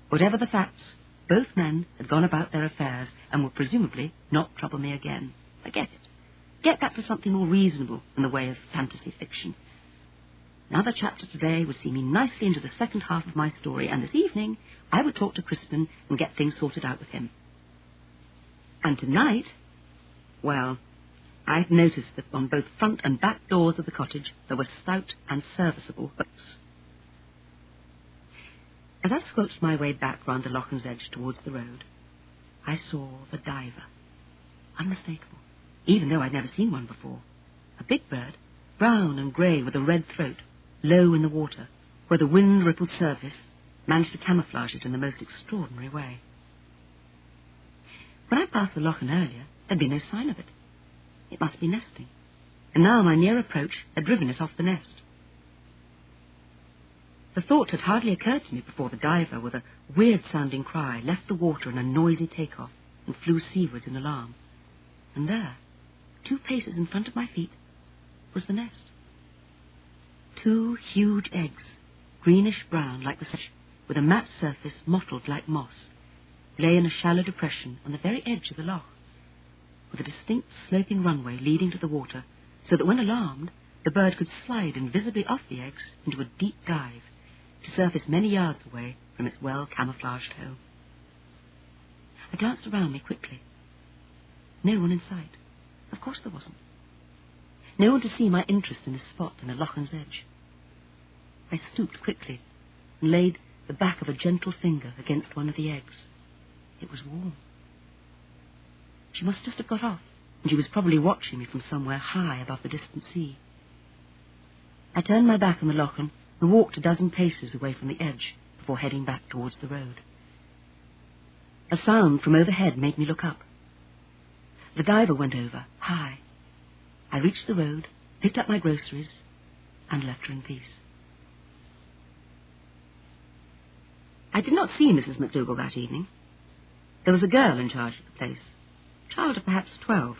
[SPEAKER 2] Whatever the facts, both men had gone about their affairs and would presumably not trouble me again. Forget it. Get back to something more reasonable in the way of fantasy fiction. Another chapter today would see me nicely into the second half of my story, and this evening I would talk to Crispin and get things sorted out with him. And tonight, well, I had noticed that on both front and back doors of the cottage there were stout and serviceable hooks. As I squelched my way back round the lochen's edge towards the road, I saw the diver. Unmistakable, even though I'd never seen one before. A big bird, brown and grey with a red throat, low in the water, where the wind-rippled surface managed to camouflage it in the most extraordinary way. When I passed the lochen earlier, there'd been no sign of it. It must be nesting, and now my near approach had driven it off the nest. The thought had hardly occurred to me before the diver, with a weird-sounding cry, left the water in a noisy take-off and flew seawards in alarm. And there, 2 paces in front of my feet, was the nest. 2 huge eggs, greenish-brown like the sedge, with a matte surface mottled like moss, lay in a shallow depression on the very edge of the loch, with a distinct sloping runway leading to the water, so that when alarmed, the bird could slide invisibly off the eggs into a deep dive, to surface many yards away from its well-camouflaged home. I glanced around me quickly. No one in sight. Of course there wasn't. No one to see my interest in this spot in the lochen's edge. I stooped quickly and laid the back of a gentle finger against one of the eggs. It was warm. She must just have got off, and she was probably watching me from somewhere high above the distant sea. I turned my back on the lochen and walked a dozen paces away from the edge before heading back towards the road. A sound from overhead made me look up. The diver went over, high. I reached the road, picked up my groceries, and left her in peace. I did not see Mrs. McDougall that evening. There was a girl in charge of the place, a child of perhaps 12,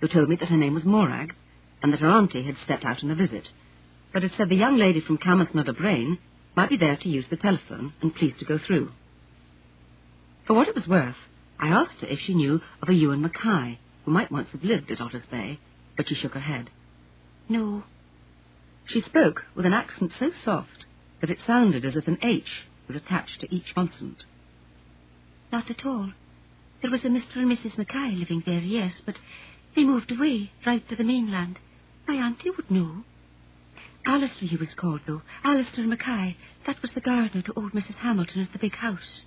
[SPEAKER 2] who told me that her name was Morag, and that her auntie had stepped out on a visit, but had said the young lady from Camas-Nudder-Brain might be there to use the telephone and pleased to go through. For what it was worth, I asked her if she knew of a Ewan Mackay, who might once have lived at Otter's Bay, but she shook her head. No. She spoke with an accent so soft that it sounded as if an H was attached to each consonant. Not at all. There was a Mr. and Mrs. Mackay living there, yes, but they moved away, right to the mainland. My auntie would know. Alistair he was called, though. Alistair Mackay. That was the gardener to old Mrs. Hamilton at the big house.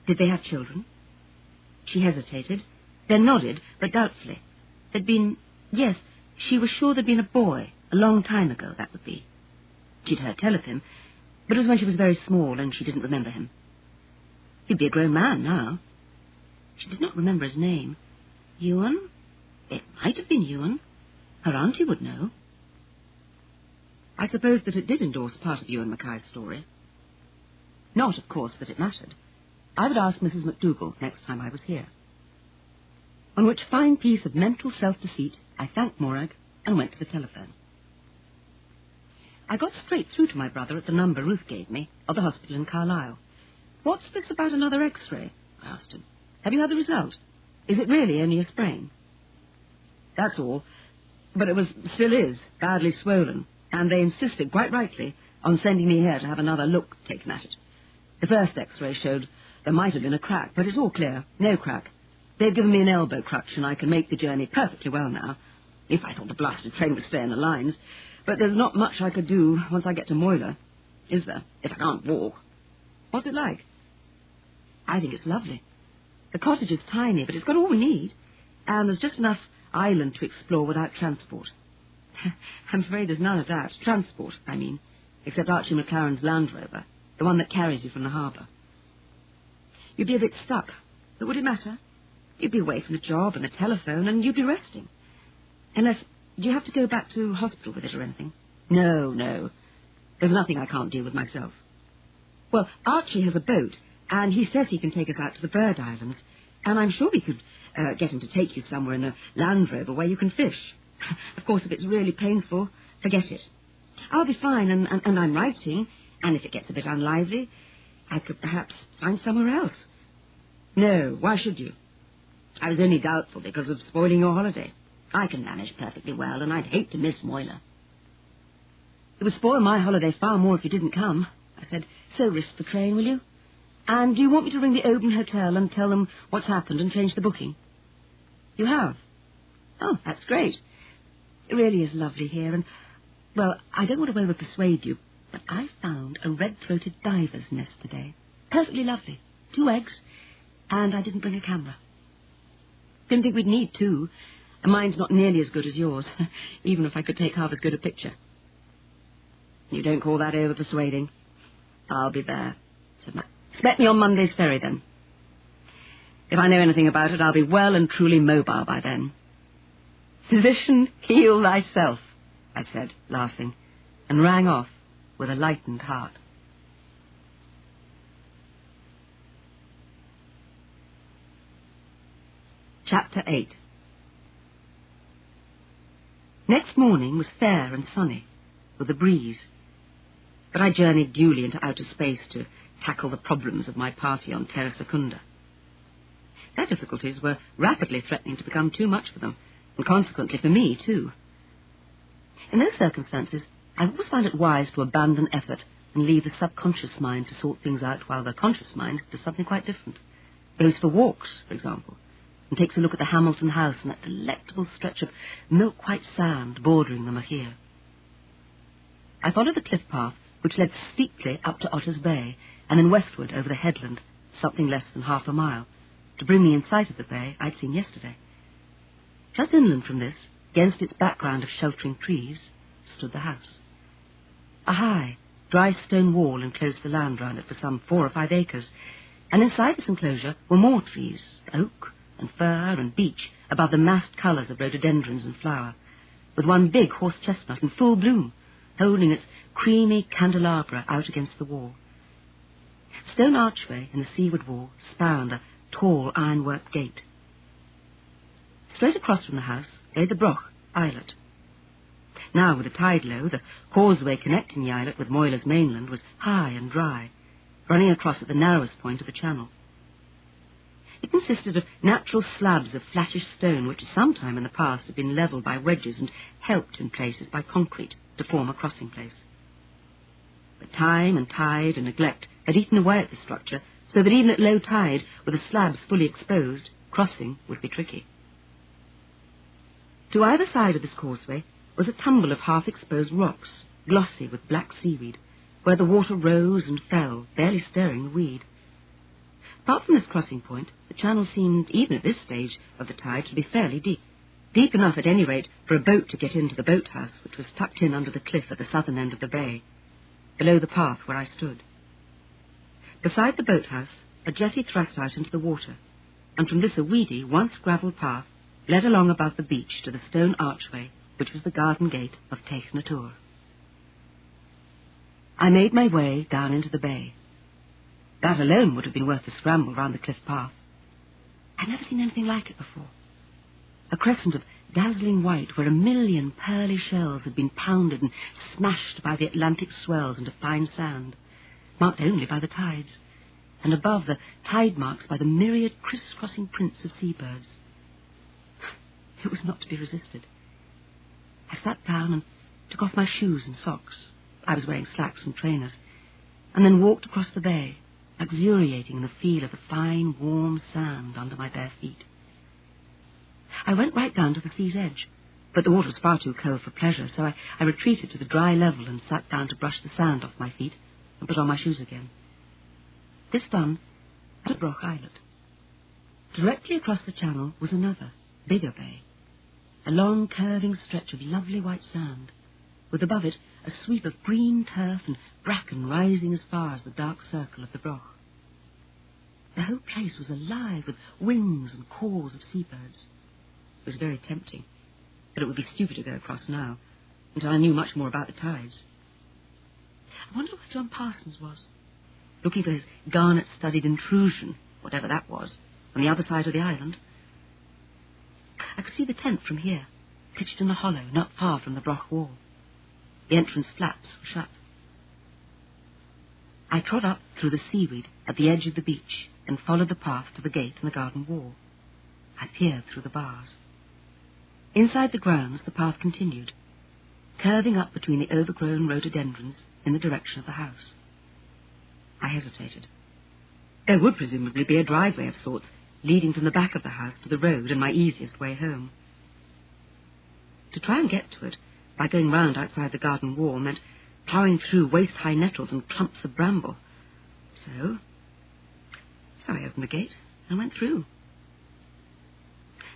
[SPEAKER 2] Did they have children? She hesitated, then nodded, but doubtfully. There'd been... Yes, she was sure there'd been a boy, a long time ago, that would be. She'd heard tell of him, but it was when she was very small and she didn't remember him. He'd be a grown man now. She did not remember his name. Ewan? It might have been Ewan. Her auntie would know. I suppose that it did endorse part of Ewan Mackay's story. Not, of course, that it mattered. I would ask Mrs. McDougall next time I was here. On which fine piece of mental self-deceit, I thanked Morag and went to the telephone. I got straight through to my brother at the number Ruth gave me of the hospital in Carlisle. What's this about another X-ray? I asked him. Have you had the result? Is it really only a sprain? That's all. But it still is, badly swollen, and they insisted, quite rightly, on sending me here to have another look taken at it. The first X-ray showed there might have been a crack, but it's all clear, no crack. They've given me an elbow crutch, and I can make the journey perfectly well now, if I thought the blasted train would stay in the lines. But there's not much I could do once I get to Moyler. Is there? If I can't walk. What's it like? I think it's lovely. The cottage is tiny, but it's got all we need. And there's just enough island to explore without transport. I'm afraid there's none of that. Transport, I mean. Except Archie McLaren's Land Rover, the one that carries you from the harbour. You'd be a bit stuck, but would it matter? You'd be away from the job and the telephone, and you'd be resting. Unless, do you have to go back to hospital with it or anything? No. There's nothing I can't deal with myself. Well, Archie has a boat, and he says he can take us out to the Bird Islands, and I'm sure we could get him to take you somewhere in a Land Rover where you can fish. Of course, if it's really painful, forget it. I'll be fine, and I'm writing, and if it gets a bit unlively, I could perhaps find somewhere else. No, why should you? I was only doubtful because of spoiling your holiday. I can manage perfectly well, and I'd hate to miss Moyler. It would spoil my holiday far more if you didn't come, I said. So risk the train, will you? And do you want me to ring the Oban Hotel and tell them what's happened and change the booking? You have? Oh, that's great. It really is lovely here, and, well, I don't want to over-persuade you, but I found a red-throated diver's nest today. Perfectly lovely. 2 eggs, and I didn't bring a camera. Didn't think we'd need 2, and mine's not nearly as good as yours, even if I could take half as good a picture. You don't call that over-persuading? I'll be there, said Matt. Expect me on Monday's ferry, then. If I know anything about it, I'll be well and truly mobile by then. Physician, heal thyself, I said, laughing, and rang off with a lightened heart. Chapter 8. Next morning was fair and sunny, with a breeze, but I journeyed duly into outer space to tackle the problems of my party on Terra Secunda. Their difficulties were rapidly threatening to become too much for them, and consequently for me, too. In those circumstances, I always found it wise to abandon effort and leave the subconscious mind to sort things out while the conscious mind does something quite different. Goes for walks, for example, and takes a look at the Hamilton house and that delectable stretch of milk-white sand bordering the Mahia. I followed the cliff path which led steeply up to Otter's Bay and then westward over the headland, something less than half a mile, to bring me in sight of the bay I'd seen yesterday. Just inland from this, against its background of sheltering trees, stood the house. A high, dry stone wall enclosed the land round it for some 4 or 5 acres, and inside this enclosure were more trees, oak and fir and beech, above the massed colours of rhododendrons in flower, with one big horse chestnut in full bloom, holding its creamy candelabra out against the wall. Stone archway in the seaward wall spanned a tall ironwork gate. Straight across from the house lay the Broch islet. Now, with the tide low, the causeway connecting the islet with Moyler's mainland was high and dry, running across at the narrowest point of the channel. It consisted of natural slabs of flattish stone which at some time in the past had been levelled by wedges and helped in places by concrete to form a crossing place. But time and tide and neglect had eaten away at the structure, so that even at low tide, with the slabs fully exposed, crossing would be tricky. To either side of this causeway was a tumble of half-exposed rocks, glossy with black seaweed, where the water rose and fell, barely stirring the weed. Apart from this crossing point, the channel seemed, even at this stage of the tide, to be fairly deep. Deep enough, at any rate, for a boat to get into the boathouse, which was tucked in under the cliff at the southern end of the bay, below the path where I stood. Beside the boathouse, a jetty thrust out into the water, and from this a weedy, once gravelled path led along above the beach to the stone archway, which was the garden gate of Teich na Tor. I made my way down into the bay. That alone would have been worth the scramble round the cliff path. I'd never seen anything like it before. A crescent of dazzling white where 1,000,000 pearly shells had been pounded and smashed by the Atlantic swells into fine sand, marked only by the tides, and above the tide marks by the myriad criss-crossing prints of seabirds. It was not to be resisted. I sat down and took off my shoes and socks. I was wearing slacks and trainers, and then walked across the bay, luxuriating in the feel of the fine, warm sand under my bare feet. I went right down to the sea's edge, but the water was far too cold for pleasure, so I retreated to the dry level and sat down to brush the sand off my feet and put on my shoes again. This done, at a Broch Islet. Directly across the channel was another, bigger bay, a long curving stretch of lovely white sand, with above it a sweep of green turf and bracken rising as far as the dark circle of the Broch. The whole place was alive with wings and calls of seabirds. It was very tempting, but it would be stupid to go across now, until I knew much more about the tides. I wondered where John Parsons was, looking for his garnet-studded intrusion, whatever that was, on the other side of the island. I could see the tent from here, pitched in a hollow not far from the Broch wall. The entrance flaps were shut. I trod up through the seaweed at the edge of the beach and followed the path to the gate in the garden wall. I peered through the bars. Inside the grounds the path continued, curving up between the overgrown rhododendrons in the direction of the house. I hesitated. There would presumably be a driveway of sorts, leading from the back of the house to the road and my easiest way home. To try and get to it by going round outside the garden wall meant ploughing through waist-high nettles and clumps of bramble. So I opened the gate and went through.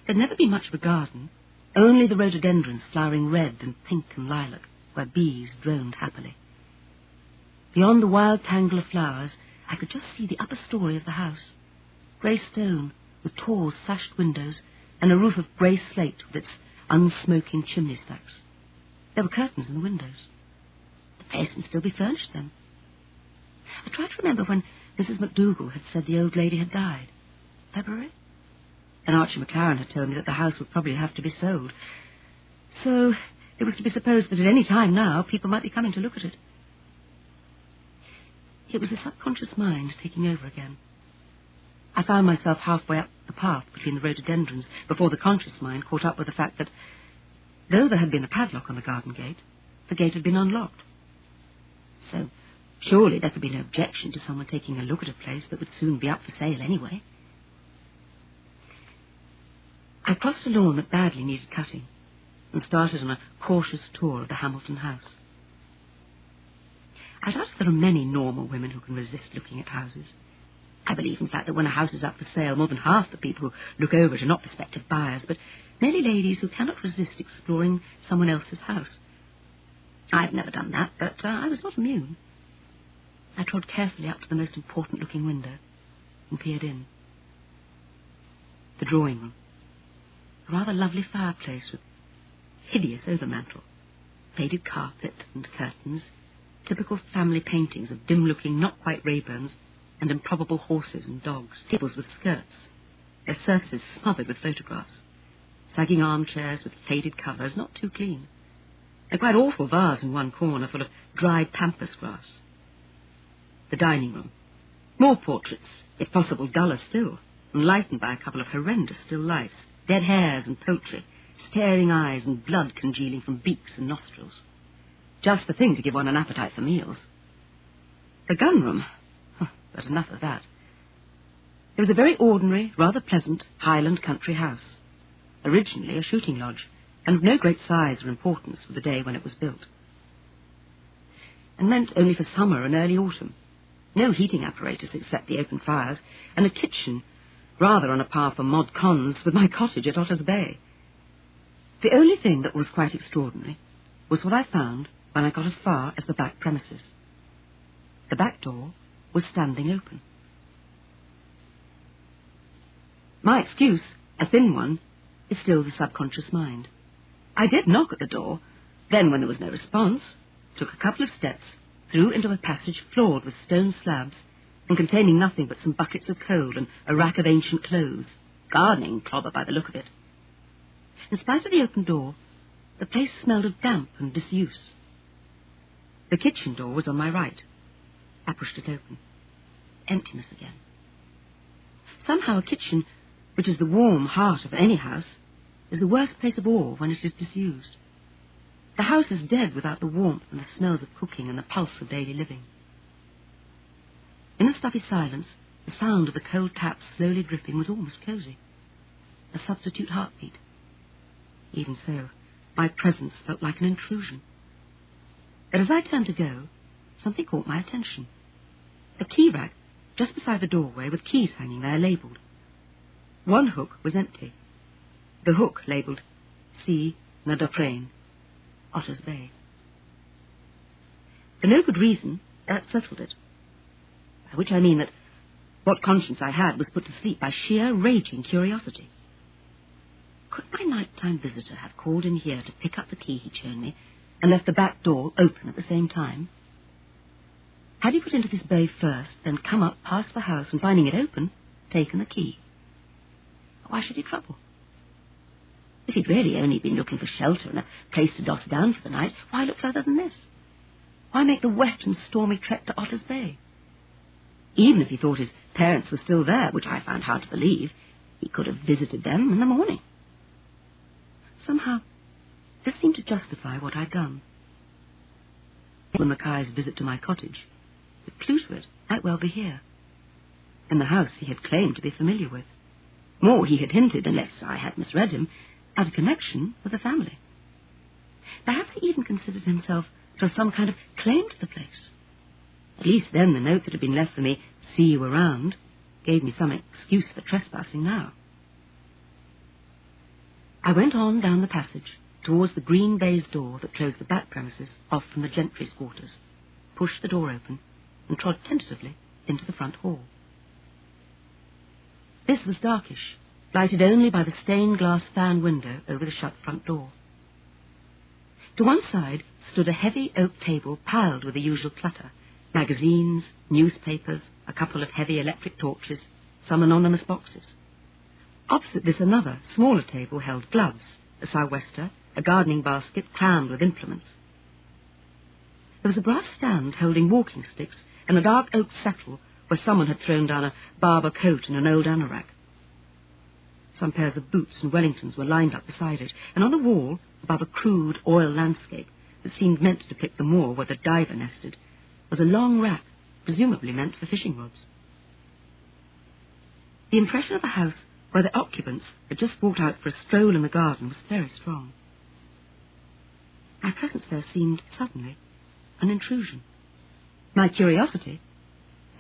[SPEAKER 2] There'd never been much of a garden, only the rhododendrons flowering red and pink and lilac, where bees droned happily. Beyond the wild tangle of flowers, I could just see the upper story of the house, grey stone with tall sashed windows and a roof of grey slate with its unsmoking chimney stacks. There were curtains in the windows. The place must still be furnished then. I tried to remember when Mrs. McDougall had said the old lady had died. February? And Archie McLaren had told me that the house would probably have to be sold. So it was to be supposed that at any time now people might be coming to look at it. It was the subconscious mind taking over again. I found myself halfway up the path between the rhododendrons before the conscious mind caught up with the fact that, though there had been a padlock on the garden gate, the gate had been unlocked. So surely there could be no objection to someone taking a look at a place that would soon be up for sale anyway. I crossed a lawn that badly needed cutting and started on a cautious tour of the Hamilton house. I doubt if there are many normal women who can resist looking at houses. I believe, in fact, that when a house is up for sale, more than half the people who look over it are not prospective buyers, but merely ladies who cannot resist exploring someone else's house. I've never done that, but I was not immune. I trod carefully up to the most important-looking window and peered in. The drawing room. A rather lovely fireplace with hideous overmantel, faded carpet and curtains, typical family paintings of dim-looking, not-quite Rayburns, and improbable horses and dogs, tables with skirts, their surfaces smothered with photographs, sagging armchairs with faded covers, not too clean, a quite awful vase in one corner full of dried pampas grass. The dining room. More portraits, if possible duller still, and lightened by a couple of horrendous still lifes, dead hares and poultry, staring eyes and blood congealing from beaks and nostrils. Just the thing to give one an appetite for meals. The gun room. But enough of that. It was a very ordinary, rather pleasant Highland country house, originally a shooting lodge, and of no great size or importance for the day when it was built, and meant only for summer and early autumn. No heating apparatus except the open fires, and a kitchen, rather on a par for mod cons with my cottage at Otter's Bay. The only thing that was quite extraordinary was what I found when I got as far as the back premises. The back door was standing open. My excuse, a thin one, is still the subconscious mind. I did knock at the door, then when there was no response, took a couple of steps, through into a passage floored with stone slabs and containing nothing but some buckets of coal and a rack of ancient clothes, gardening clobber by the look of it. In spite of the open door, the place smelled of damp and disuse. The kitchen door was on my right. I pushed it open. Emptiness again. Somehow a kitchen, which is the warm heart of any house, is the worst place of all when it is disused. The house is dead without the warmth and the smells of cooking and the pulse of daily living. In the stuffy silence, the sound of the cold taps slowly dripping was almost cosy. A substitute heartbeat. Even so, my presence felt like an intrusion. But as I turned to go, something caught my attention. a key rack just beside the doorway with keys hanging there labelled. One hook was empty. The hook labelled C. Nadoprain, Otter's Bay. For no good reason, that settled it. By which I mean that what conscience I had was put to sleep by sheer raging curiosity. Could my nighttime visitor have called in here to pick up the key he'd shown me and left the back door open at the same time? Had he put into this bay first, then come up past the house and, finding it open, taken the key? Why should he trouble? If he'd really only been looking for shelter and a place to dot down for the night, why look further than this? Why make the wet and stormy trek to Otter's Bay? Even if he thought his parents were still there, which I found hard to believe, he could have visited them in the morning. Somehow, this seemed to justify what I'd done. When Mackay's visit to my cottage, the clue to it might well be here, in the house he had claimed to be familiar with. More, he had hinted, unless I had misread him, at a connection with the family. Perhaps he even considered himself to have some kind of claim to the place. At least then the note that had been left for me, "See you around," gave me some excuse for trespassing now. I went on down the passage towards the green baize door that closed the back premises off from the gentry's quarters, pushed the door open, and trod tentatively into the front hall. This was darkish, lighted only by the stained glass fan window over the shut front door. To one side stood a heavy oak table piled with the usual clutter: magazines, newspapers, a couple of heavy electric torches, some anonymous boxes. Opposite this another, smaller table held gloves, a sou'wester, a gardening basket crammed with implements. There was a brass stand holding walking sticks and a dark oak settle where someone had thrown down a Barber coat and an old anorak. Some pairs of boots and Wellingtons were lined up beside it, and on the wall, above a crude oil landscape that seemed meant to depict the moor where the diver nested, was a long rack, presumably meant for fishing rods. The impression of a house where the occupants had just walked out for a stroll in the garden was very strong. My presence there seemed suddenly an intrusion. My curiosity,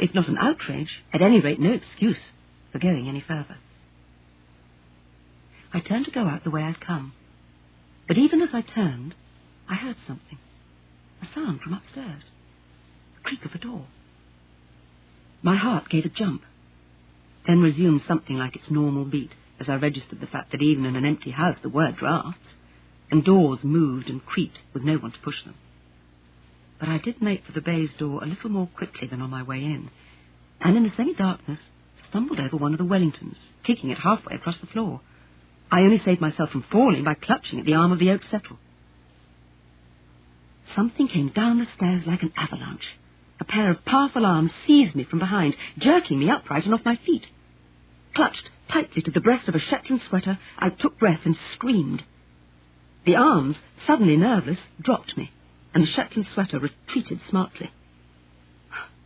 [SPEAKER 2] if not an outrage, at any rate no excuse for going any further. I turned to go out the way I'd come, but even as I turned, I heard something, a sound from upstairs, the creak of a door. My heart gave a jump, then resumed something like its normal beat as I registered the fact that even in an empty house there were draughts, and doors moved and creaked with no one to push them. But I did make for the baize door a little more quickly than on my way in, and in the semi-darkness stumbled over one of the Wellingtons, kicking it halfway across the floor. I only saved myself from falling by clutching at the arm of the oak settle. Something came down the stairs like an avalanche. A pair of powerful arms seized me from behind, jerking me upright and off my feet. Clutched tightly to the breast of a Shetland sweater, I took breath and screamed. The arms, suddenly nerveless, dropped me, and the Shetland sweater retreated smartly.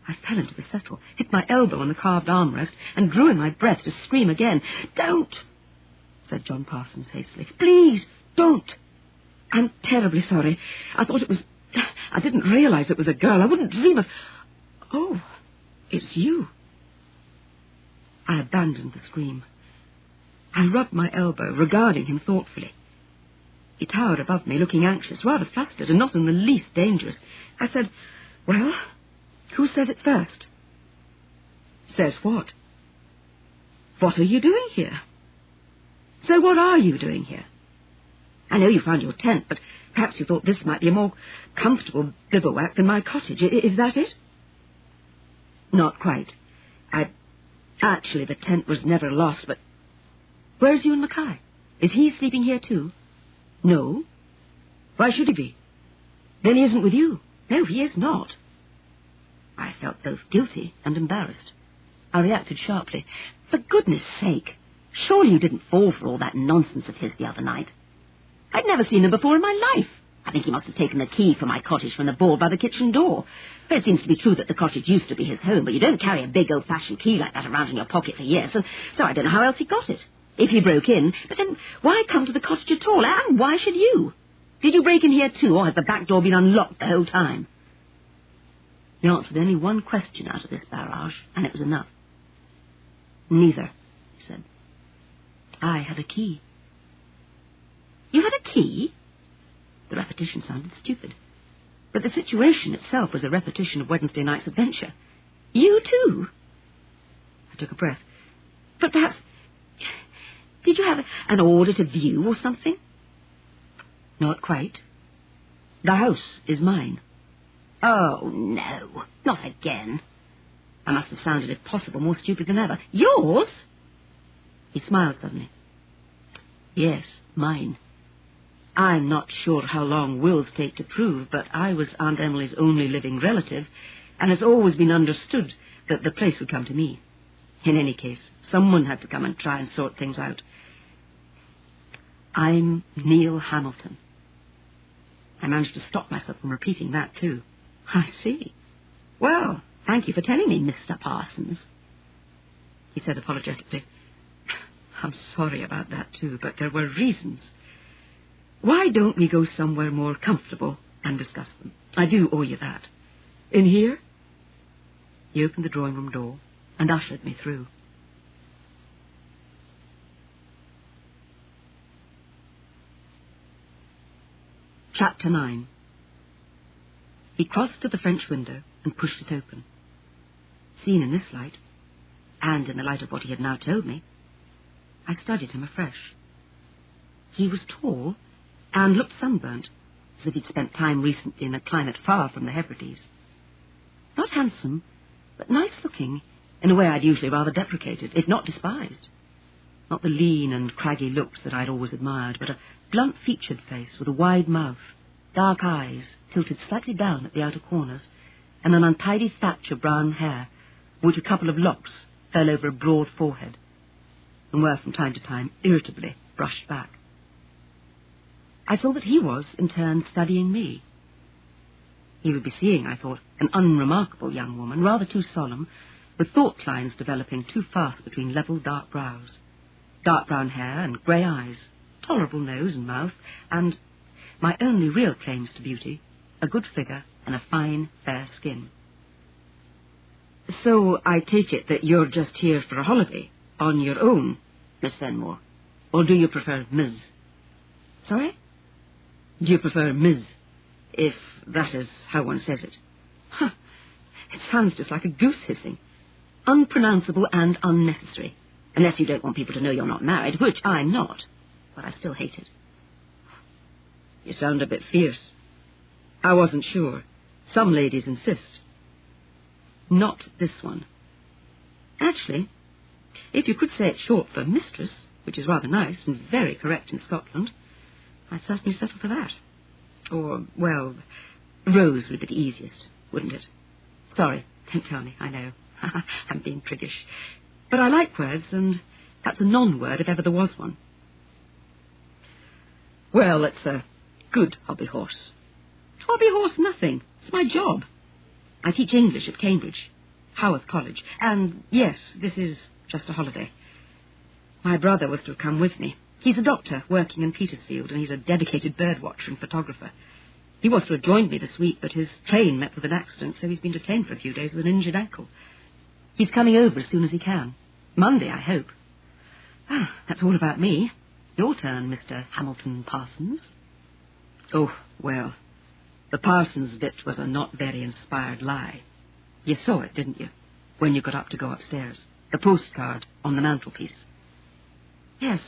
[SPEAKER 2] I fell into the settle, hit my elbow on the carved armrest, and drew in my breath to scream again. "Don't!" said John Parsons hastily. "Please, don't! I'm terribly sorry. I didn't realize it was a girl. I wouldn't dream of... Oh, it's you." I abandoned the scream. I rubbed my elbow, regarding him thoughtfully. He towered above me, looking anxious, rather flustered, and not in the least dangerous. I said, "Well, who says it first?" "Says what?" "What are you doing here?" "So what are you doing here? I know you found your tent, but perhaps you thought this might be a more comfortable bivouac than my cottage. Is that it?" "Not quite. Actually, the tent was never lost, but..." "Where's you and Mackay? Is he sleeping here too?" "No. Why should he be?" "Then he isn't with you." "No, he is not." I felt both guilty and embarrassed. I reacted sharply. "For goodness sake, surely you didn't fall for all that nonsense of his the other night?" "I'd never seen him before in my life. I think he must have taken the key for my cottage from the board by the kitchen door. It seems to be true that the cottage used to be his home, but you don't carry a big old-fashioned key like that around in your pocket for years, so I don't know how else he got it. If he broke in, but then why come to the cottage at all? And why should you? Did you break in here too, or has the back door been unlocked the whole time?" He answered only one question out of this barrage, and it was enough. "Neither," he said. "I had a key." "You had a key?" The repetition sounded stupid, but the situation itself was a repetition of Wednesday night's adventure. "You too?" I took a breath. "But perhaps... Did you have an order to view or something?" "Not quite. The house is mine." "Oh, no, not again." I must have sounded, if possible, more stupid than ever. "Yours?" He smiled suddenly. "Yes, mine. I'm not sure how long wills take to prove, but I was Aunt Emily's only living relative, and it's always been understood that the place would come to me. In any case, someone had to come and try and sort things out. I'm Neil Hamilton." I managed to stop myself from repeating that, too. "I see. Well, thank you for telling me, Mr. Parsons," he said apologetically. "I'm sorry about that, too, but there were reasons. Why don't we go somewhere more comfortable and discuss them? I do owe you that. In here?" He opened the drawing-room door and ushered me through. Chapter 9. He crossed to the French window and pushed it open. Seen in this light, and in the light of what he had now told me, I studied him afresh. He was tall and looked sunburnt, as if he'd spent time recently in a climate far from the Hebrides. Not handsome, but nice-looking, in a way I'd usually rather deprecated, if not despised. Not the lean and craggy looks that I'd always admired, but a blunt-featured face with a wide mouth, dark eyes tilted slightly down at the outer corners, and an untidy thatch of brown hair, which a couple of locks fell over a broad forehead, and were from time to time irritably brushed back. I saw that he was, in turn, studying me. He would be seeing, I thought, an unremarkable young woman, rather too solemn, with thought lines developing too fast between level dark brows, dark brown hair and grey eyes, tolerable nose and mouth, and, my only real claims to beauty, a good figure and a fine, fair skin. "So I take it that you're just here for a holiday, on your own, Miss Fenmore, or do you prefer Ms.? "Sorry? "Do you prefer Ms., if that is how one says it?" "Huh, it sounds just like a goose hissing. Unpronounceable and unnecessary, unless you don't want people to know you're not married, which I'm not, but I still hate it." "You sound a bit fierce. I wasn't sure. Some ladies insist." "Not this one. Actually, if you could say it short for mistress, which is rather nice and very correct in Scotland, I'd certainly settle for that. Or, well, Rose would be the easiest, wouldn't it? Sorry, don't tell me, I know. I'm being priggish. But I like words, and that's a non-word if ever there was one." "Well, it's a good hobby horse." "Hobby horse nothing. It's my job. I teach English at Cambridge, Haworth College, and yes, this is just a holiday. My brother was to have come with me. He's a doctor working in Petersfield, and he's a dedicated birdwatcher and photographer. He was to have joined me this week, but his train met with an accident, so he's been detained for a few days with an injured ankle. He's coming over as soon as he can. Monday, I hope. Ah, that's all about me. Your turn, Mr. Hamilton Parsons." "Oh, well, the Parsons bit was a not very inspired lie. You saw it, didn't you, when you got up to go upstairs? The postcard on the mantelpiece." "Yes,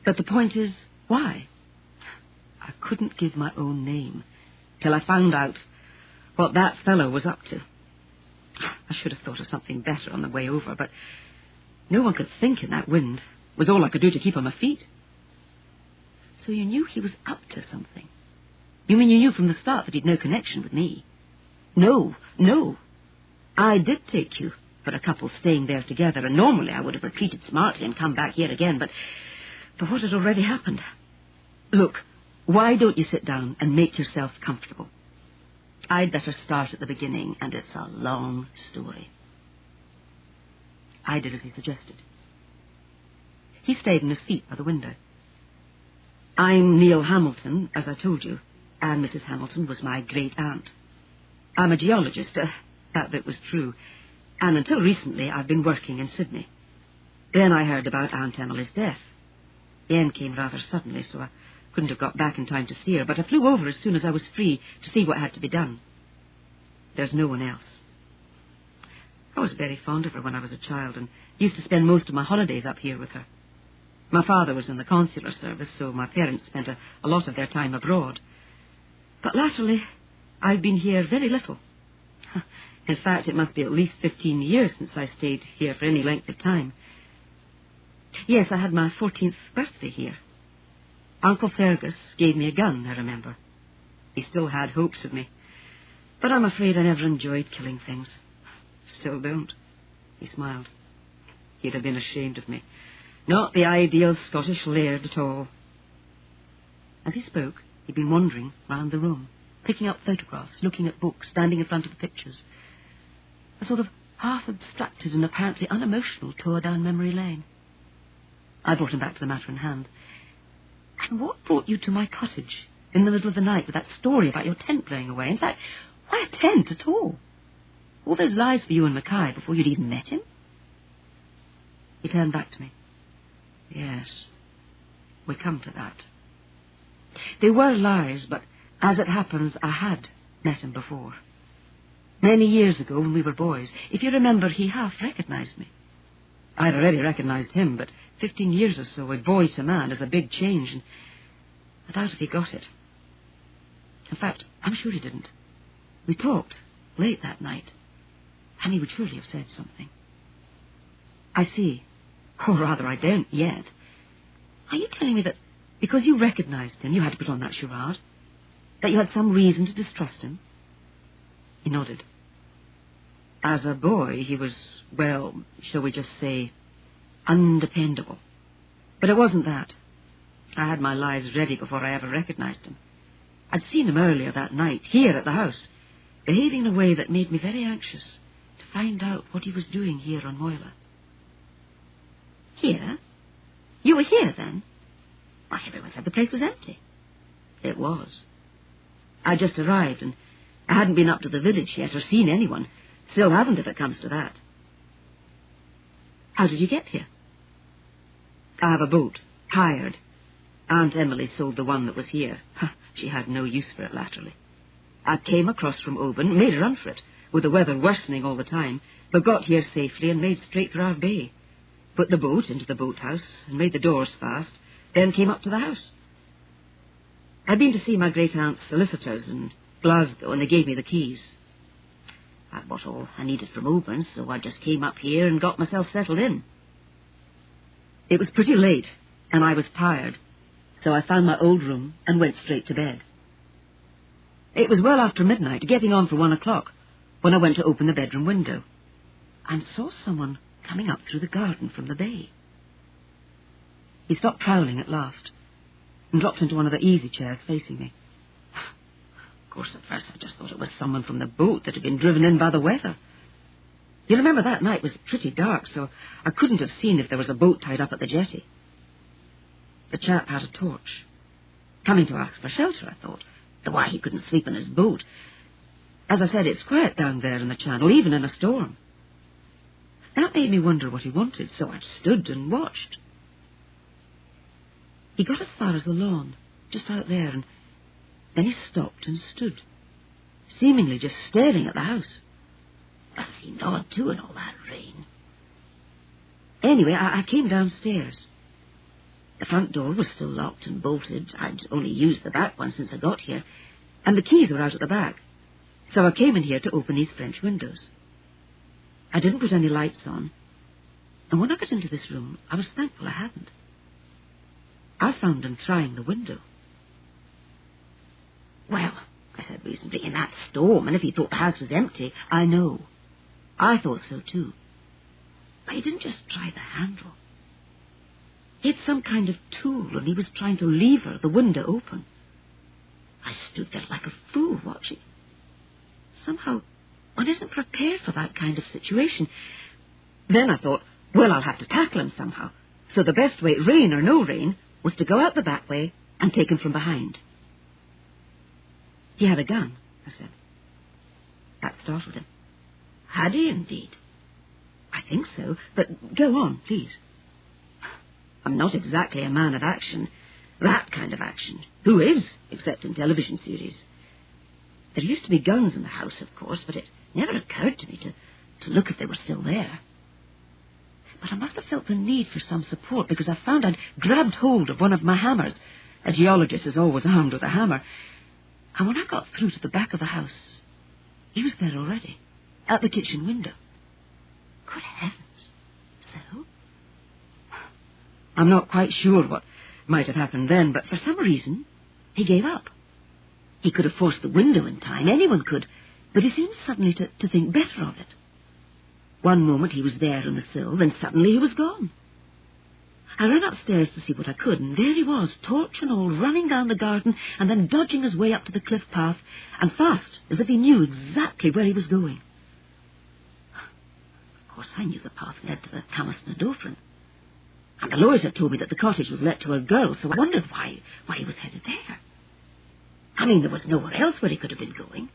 [SPEAKER 2] but the point is, why?" "I couldn't give my own name till I found out what that fellow was up to. I should have thought of something better on the way over, but no one could think in that wind. It was all I could do to keep on my feet." "So you knew he was up to something? You mean you knew from the start that he'd no connection with me?" No. I did take you for a couple staying there together, and normally I would have retreated smartly and come back here again, but for what had already happened. Look, why don't you sit down and make yourself comfortable? I'd better start at the beginning, and it's a long story." I did as he suggested. He stayed on his feet by the window. "I'm Neil Hamilton, as I told you, and Mrs. Hamilton was my great-aunt. I'm a geologist, That bit was true. And until recently, I've been working in Sydney. Then I heard about Aunt Emily's death. The end came rather suddenly, so I couldn't have got back in time to see her, but I flew over as soon as I was free to see what had to be done. There's no one else. I was very fond of her when I was a child and used to spend most of my holidays up here with her. My father was in the consular service, so my parents spent a lot of their time abroad. But latterly, I've been here very little. In fact, it must be at least 15 years since I stayed here for any length of time. Yes, I had my 14th birthday here. Uncle Fergus gave me a gun, I remember. He still had hopes of me. But I'm afraid I never enjoyed killing things. Still don't. He smiled. He'd have been ashamed of me. Not the ideal Scottish laird at all. As he spoke, he'd been wandering round the room, picking up photographs, looking at books, standing in front of the pictures. A sort of half-abstracted and apparently unemotional tour down memory lane. I brought him back to the matter in hand. And what brought you to my cottage in the middle of the night with that story about your tent blowing away? In fact, why a tent at all? All those lies for you and Mackay before you'd even met him? He turned back to me. Yes, we come to that. They were lies, but as it happens, I had met him before. Many years ago when we were boys. If you remember, he half recognized me. I'd already recognized him, but 15 years or so, a boy to man, is a big change, and I doubt if he got it. In fact, I'm sure he didn't. We talked late that night, and he would surely have said something. I see. Or rather, I don't yet. Are you telling me that because you recognized him, you had to put on that charade? That you had some reason to distrust him? He nodded. As a boy, he was, well, shall we just say, undependable. But it wasn't that. I had my lies ready before I ever recognized him. I'd seen him earlier that night, here at the house, behaving in a way that made me very anxious to find out what he was doing here on Moyla. Here? You were here, then? Why, everyone said the place was empty. It was. I just arrived, and I hadn't been up to the village yet or seen anyone. Still haven't, if it comes to that. How did you get here? I have a boat, hired. Aunt Emily sold the one that was here. She had no use for it latterly. I came across from Oban, made a run for it, with the weather worsening all the time, but got here safely and made straight for our bay. Put the boat into the boathouse and made the doors fast, then came up to the house. I'd been to see my great-aunt's solicitors in Glasgow, and they gave me the keys. I bought all I needed from Oban, so I just came up here and got myself settled in. It was pretty late, and I was tired, so I found my old room and went straight to bed. It was well after midnight, getting on for 1 o'clock, when I went to open the bedroom window, and saw someone coming up through the garden from the bay. He stopped prowling at last, and dropped into one of the easy chairs facing me. Of course, at first I just thought it was someone from the boat that had been driven in by the weather. You remember that night was pretty dark, so I couldn't have seen if there was a boat tied up at the jetty. The chap had a torch. Coming to ask for shelter, I thought. Why, he couldn't sleep in his boat. As I said, it's quiet down there in the channel, even in a storm. That made me wonder what he wanted, so I stood and watched. He got as far as the lawn, just out there, and then he stopped and stood, seemingly just staring at the house. That seemed odd, too, in all that rain. Anyway, I came downstairs. The front door was still locked and bolted. I'd only used the back one since I got here, and the keys were out at the back. So I came in here to open these French windows. I didn't put any lights on, and when I got into this room, I was thankful I hadn't. I found him trying the window. Well, I said reasonably, in that storm, and if he thought the house was empty, I know. I thought so too. But he didn't just try the handle. He had some kind of tool, and he was trying to lever the window open. I stood there like a fool watching. Somehow, one isn't prepared for that kind of situation. Then I thought, well, I'll have to tackle him somehow. So the best way, rain or no rain, was to go out the back way and take him from behind. He had a gun, I said. That startled him. Had he indeed? I think so, but go on, please. I'm not exactly a man of action. That kind of action. Who is, except in television series? There used to be guns in the house, of course, but it never occurred to me to look if they were still there. But I must have felt the need for some support, because I found I'd grabbed hold of one of my hammers. A geologist is always armed with a hammer. And when I got through to the back of the house, he was there already, at the kitchen window. Good heavens. So? I'm not quite sure what might have happened then, but for some reason, he gave up. He could have forced the window in time, anyone could, but he seemed suddenly to think better of it. One moment he was there on the sill, then suddenly he was gone. I ran upstairs to see what I could, and there he was, torch and all, running down the garden, and then dodging his way up to the cliff path, and fast, as if he knew exactly where he was going. Of course, I knew the path led to the Camas Dofrin, and the lawyers had told me that the cottage was let to a girl, so I wondered why he was headed there. I mean, there was nowhere else where he could have been going.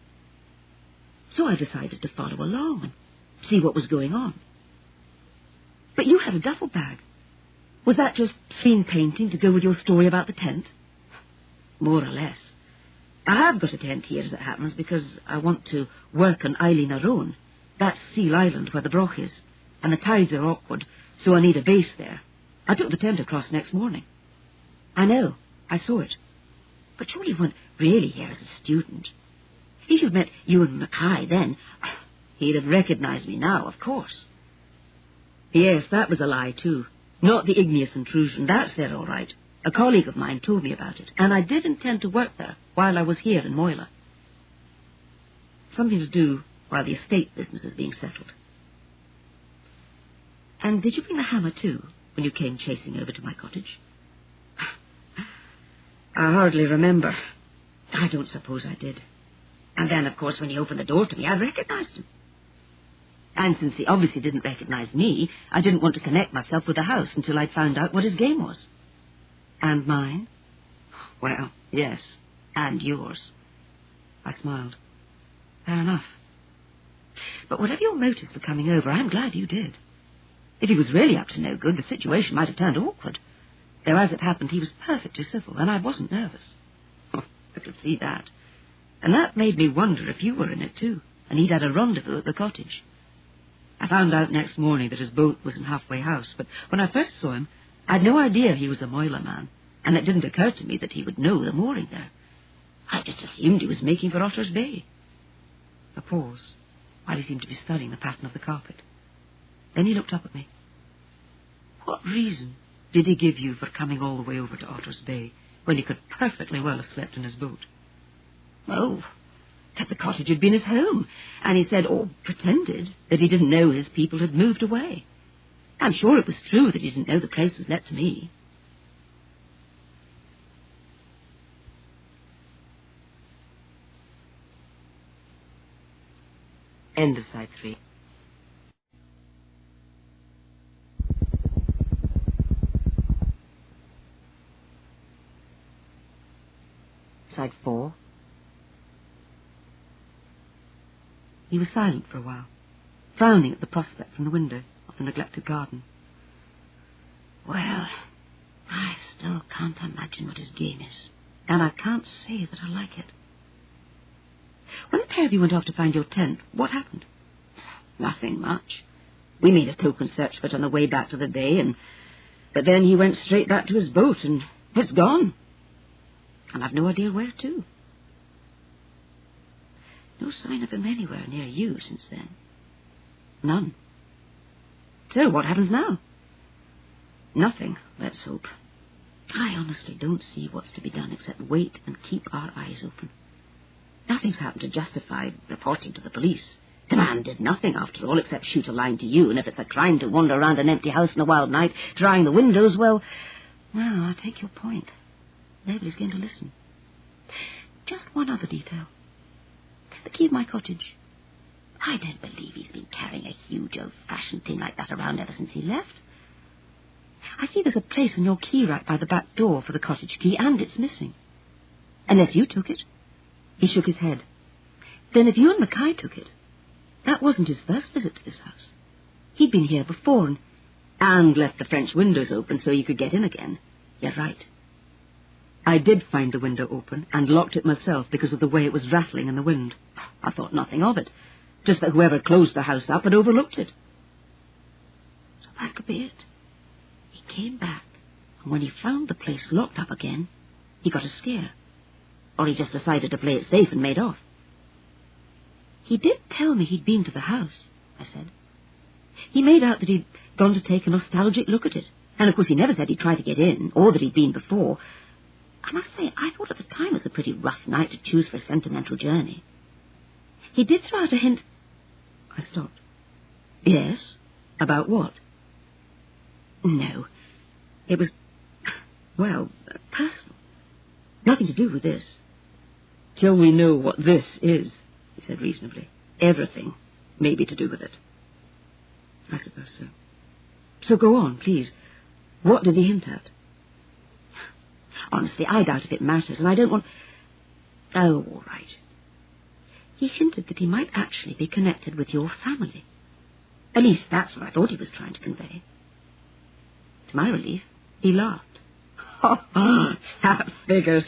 [SPEAKER 2] So I decided to follow along and see what was going on. But you had a duffel bag. Was that just scene painting to go with your story about the tent? More or less. I have got a tent here, as it happens, because I want to work on Eileen Arone. That's Seal Island, where the Broch is, and the tides are awkward, so I need a base there. I took the tent across next morning. I know, I saw it. But surely you weren't really here as a student. If you'd met Ewan Mackay then, he'd have recognised me now, of course. Yes, that was a lie, too. Not the igneous intrusion. That's there, all right. A colleague of mine told me about it, and I did intend to work there while I was here in Moyla. Something to do while the estate business is being settled. And did you bring the hammer, too, when you came chasing over to my cottage? I hardly remember. I don't suppose I did. And then, of course, when he opened the door to me, I recognised him. And since he obviously didn't recognise me, I didn't want to connect myself with the house until I'd found out what his game was. And mine? Well, yes, and yours. I smiled. Fair enough. But whatever your motives for coming over, I'm glad you did. If he was really up to no good, the situation might have turned awkward. Though, as it happened, he was perfectly civil, and I wasn't nervous. I could see that. And that made me wonder if you were in it, too, and he'd had a rendezvous at the cottage. I found out next morning that his boat was in Halfway House, but when I first saw him, I'd no idea he was a Moyla man, and it didn't occur to me that he would know the mooring there. I just assumed he was making for Otter's Bay. A pause, while he seemed to be studying the pattern of the carpet. Then he looked up at me. What reason did he give you for coming all the way over to Otter's Bay, when he could perfectly well have slept in his boat? Oh, that the cottage had been his home, and he said, or pretended, that he didn't know his people had moved away. I'm sure it was true that he didn't know the place was let to me.
[SPEAKER 1] End of side 3. Side 4.
[SPEAKER 2] He was silent for a while, frowning at the prospect from the window of the neglected garden. Well, I still can't imagine what his game is, and I can't say that I like it. When the pair of you went off to find your tent, what happened? Nothing much. We made a token search for it on the way back to the bay, but then he went straight back to his boat, and it's gone. And I've no idea where to. No sign of him anywhere near you since then. None. So what happens now? Nothing, let's hope. I honestly don't see what's to be done except wait and keep our eyes open. Nothing's happened to justify reporting to the police. The man did nothing, after all, except shoot a line to you, and if it's a crime to wander around an empty house in a wild night, trying the windows, well, I take your point. Nobody's going to listen. Just one other detail. The key of my cottage. I don't believe he's been carrying a huge old-fashioned thing like that around ever since he left. I see there's a place on your key rack by the back door for the cottage key, and it's missing. Unless you took it. He shook his head. Then if you and Mackay took it, That wasn't his first visit to this house. He'd been here before and left the French windows open so you could get in again. You're right. I did find the window open and locked it myself because of the way it was rattling in the wind. I thought nothing of it, just that whoever closed the house up had overlooked it. So that could be it. He came back, and when he found the place locked up again, he got a scare. Or he just decided to play it safe and made off. He did tell me he'd been to the house, I said. He made out that he'd gone to take a nostalgic look at it. And of course he never said he'd try to get in, or that he'd been before. I must say, I thought at the time it was a pretty rough night to choose for a sentimental journey. He did throw out a hint. I stopped. Yes? About what? No. It was, well, personal. Nothing to do with this. Till we know what this is, he said reasonably. Everything may be to do with it. I suppose so. So go on, please. What did he hint at? Honestly, I doubt if it matters, and I don't want... Oh, all right. He hinted that he might actually be connected with your family. At least that's what I thought he was trying to convey. To my relief, he laughed. That figures.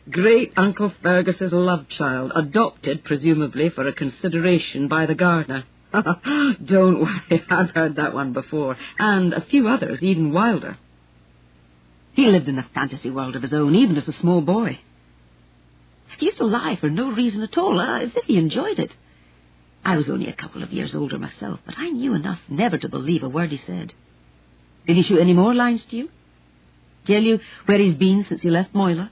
[SPEAKER 2] Great Uncle Fergus's love child, adopted, presumably, for a consideration by the gardener. Don't worry, I've heard that one before, and a few others even wilder. He lived in a fantasy world of his own, even as a small boy. He used to lie for no reason at all, as if he enjoyed it. I was only a couple of years older myself, but I knew enough never to believe a word he said. Did he shoot any more lines to you? Tell you where he's been since he left Moyla?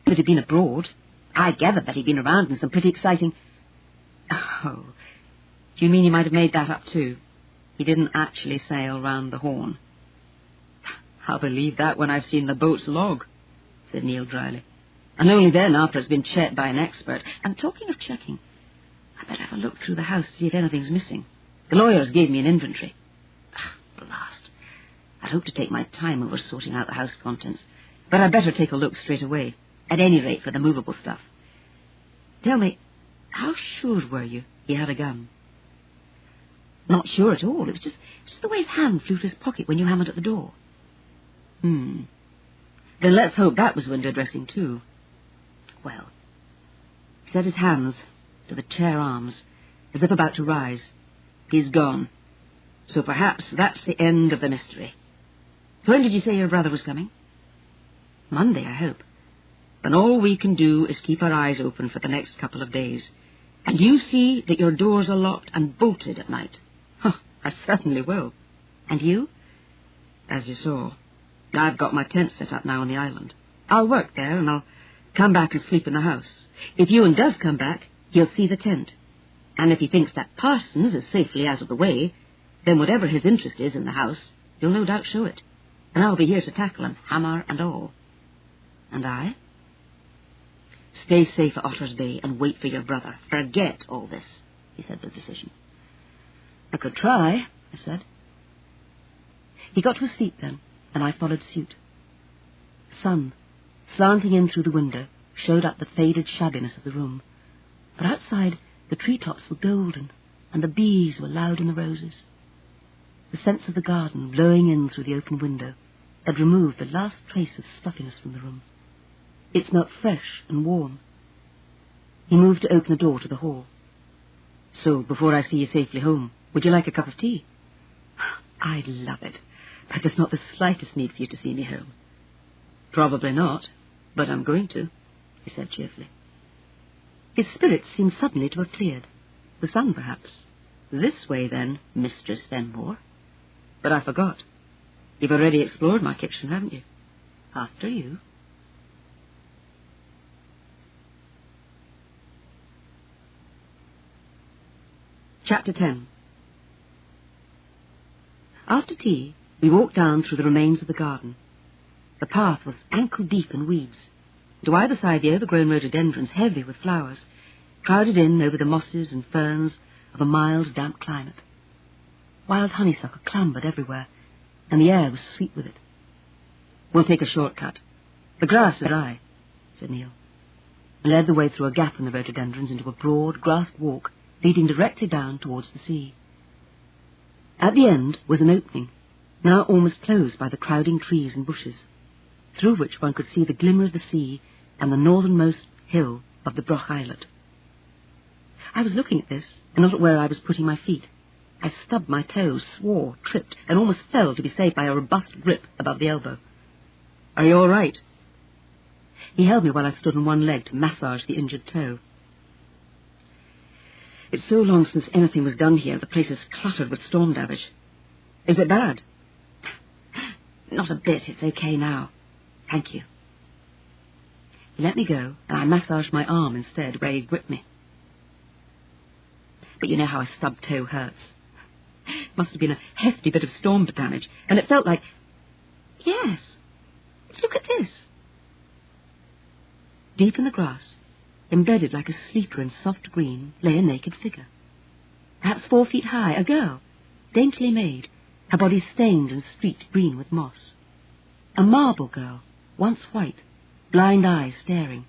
[SPEAKER 2] If he'd been abroad, I gathered that he'd been around in some pretty exciting... Oh, do you mean he might have made that up too? He didn't actually sail round the Horn. I'll believe that when I've seen the boat's log, said Neil dryly. And only then after it's been checked by an expert. And talking of checking, I better have a look through the house to see if anything's missing. The lawyers gave me an inventory. Blast. I'd hoped to take my time over sorting out the house contents, but I'd better take a look straight away, at any rate for the movable stuff. Tell me, how sure were you he had a gun? Not sure at all. It was just the way his hand flew to his pocket when you hammered at the door. Then let's hope that was window dressing too. Well, he set his hands to the chair arms, as if about to rise. He's gone. So perhaps that's the end of the mystery. When did you say your brother was coming? Monday, I hope. And all we can do is keep our eyes open for the next couple of days. And you see that your doors are locked and bolted at night. I certainly will. And you? As you saw, I've got my tent set up now on the island. I'll work there, and I'll come back and sleep in the house. If Ewan does come back, he'll see the tent. And if he thinks that Parsons is safely out of the way, then whatever his interest is in the house, he'll no doubt show it. And I'll be here to tackle him, hammer and all. And I? Stay safe at Otter's Bay and wait for your brother. Forget all this, he said with decision. I could try, I said. He got to his feet then, and I followed suit. The sun, slanting in through the window, showed up the faded shabbiness of the room. But outside, the treetops were golden, and the bees were loud in the roses. The scents of the garden, blowing in through the open window, had removed the last trace of stuffiness from the room. It smelt fresh and warm. He moved to open the door to the hall. So, before I see you safely home, would you like a cup of tea? I'd love it, but there's not the slightest need for you to see me home. Probably not, but I'm going to, he said cheerfully. His spirits seemed suddenly to have cleared. The sun, perhaps. This way, then, Mistress Fenmore. But I forgot. You've already explored my kitchen, haven't you? After you. Chapter 10. After tea, we walked down through the remains of the garden. The path was ankle-deep in weeds. To either side, the overgrown rhododendrons, heavy with flowers, crowded in over the mosses and ferns of a mild, damp climate. Wild honeysuckle clambered everywhere, and the air was sweet with it. We'll take a shortcut. The grass is dry, said Neil, and led the way through a gap in the rhododendrons into a broad, grassed walk leading directly down towards the sea. At the end was an opening, now almost closed by the crowding trees and bushes, through which one could see the glimmer of the sea and the northernmost hill of the Broch Islet. I was looking at this, and not at where I was putting my feet. I stubbed my toes, swore, tripped, and almost fell to be saved by a robust grip above the elbow. "Are you all right?" He held me while I stood on one leg to massage the injured toe. "It's so long since anything was done here, the place is cluttered with storm damage. Is it bad?" "Not a bit. It's okay now. Thank you." He let me go, and I massaged my arm instead, where he gripped me. "But you know how a stubbed toe hurts. Must have been a hefty bit of storm damage, and it felt like... Yes, look at this." Deep in the grass, embedded like a sleeper in soft green, lay a naked figure. Perhaps 4 feet high, a girl, daintily made, her body stained and streaked green with moss. A marble girl, once white, blind eyes staring.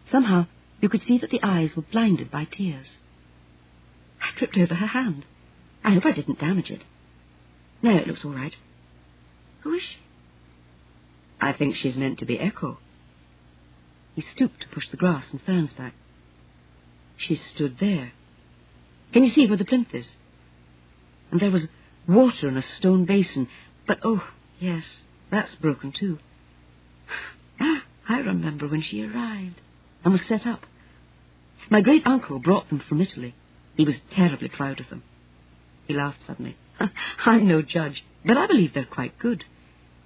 [SPEAKER 2] Somehow you could see that the eyes were blinded by tears. I tripped over her hand. I hope I didn't damage it. No, it looks all right. Who is she? I think she's meant to be Echo. He stooped to push the grass and ferns back. She stood there. Can you see where the plinth is? And there was water in a stone basin, but oh, yes, that's broken too. I remember when she arrived and was set up. My great-uncle brought them from Italy. He was terribly proud of them. He laughed suddenly. I'm no judge, but I believe they're quite good.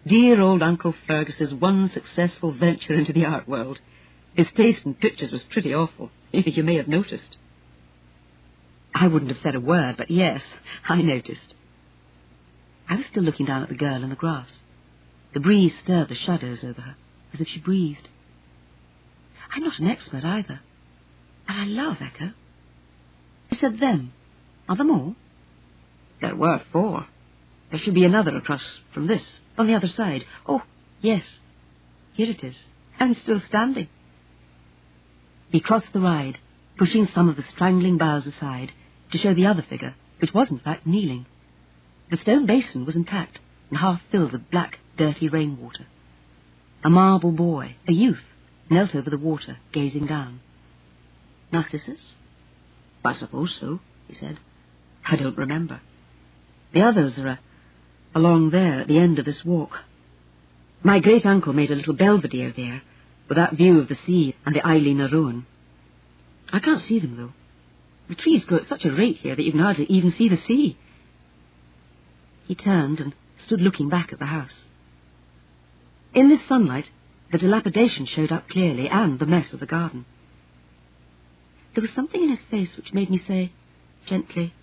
[SPEAKER 2] Dear old Uncle Fergus's one successful venture into the art world. His taste in pictures was pretty awful, you may have noticed. I wouldn't have said a word, but yes, I noticed. I was still looking down at the girl in the grass. The breeze stirred the shadows over her, as if she breathed. I'm not an expert either, but I love Echo. You said them. Are there more? There were 4. There should be another across from this, on the other side. Oh, yes, here it is, and still standing. He crossed the ride, pushing some of the strangling boughs aside to show the other figure, which was in fact kneeling. The stone basin was intact and half filled with black, dirty rainwater. A marble boy, a youth, knelt over the water, gazing down. Narcissus? I suppose so, he said. I don't remember. The others are along there at the end of this walk. My great-uncle made a little belvedere there, with that view of the sea and the Eileen Ruin. I can't see them, though. The trees grow at such a rate here that you can hardly even see the sea. He turned and stood looking back at the house. In this sunlight, the dilapidation showed up clearly, and the mess of the garden. There was something in his face which made me say, gently,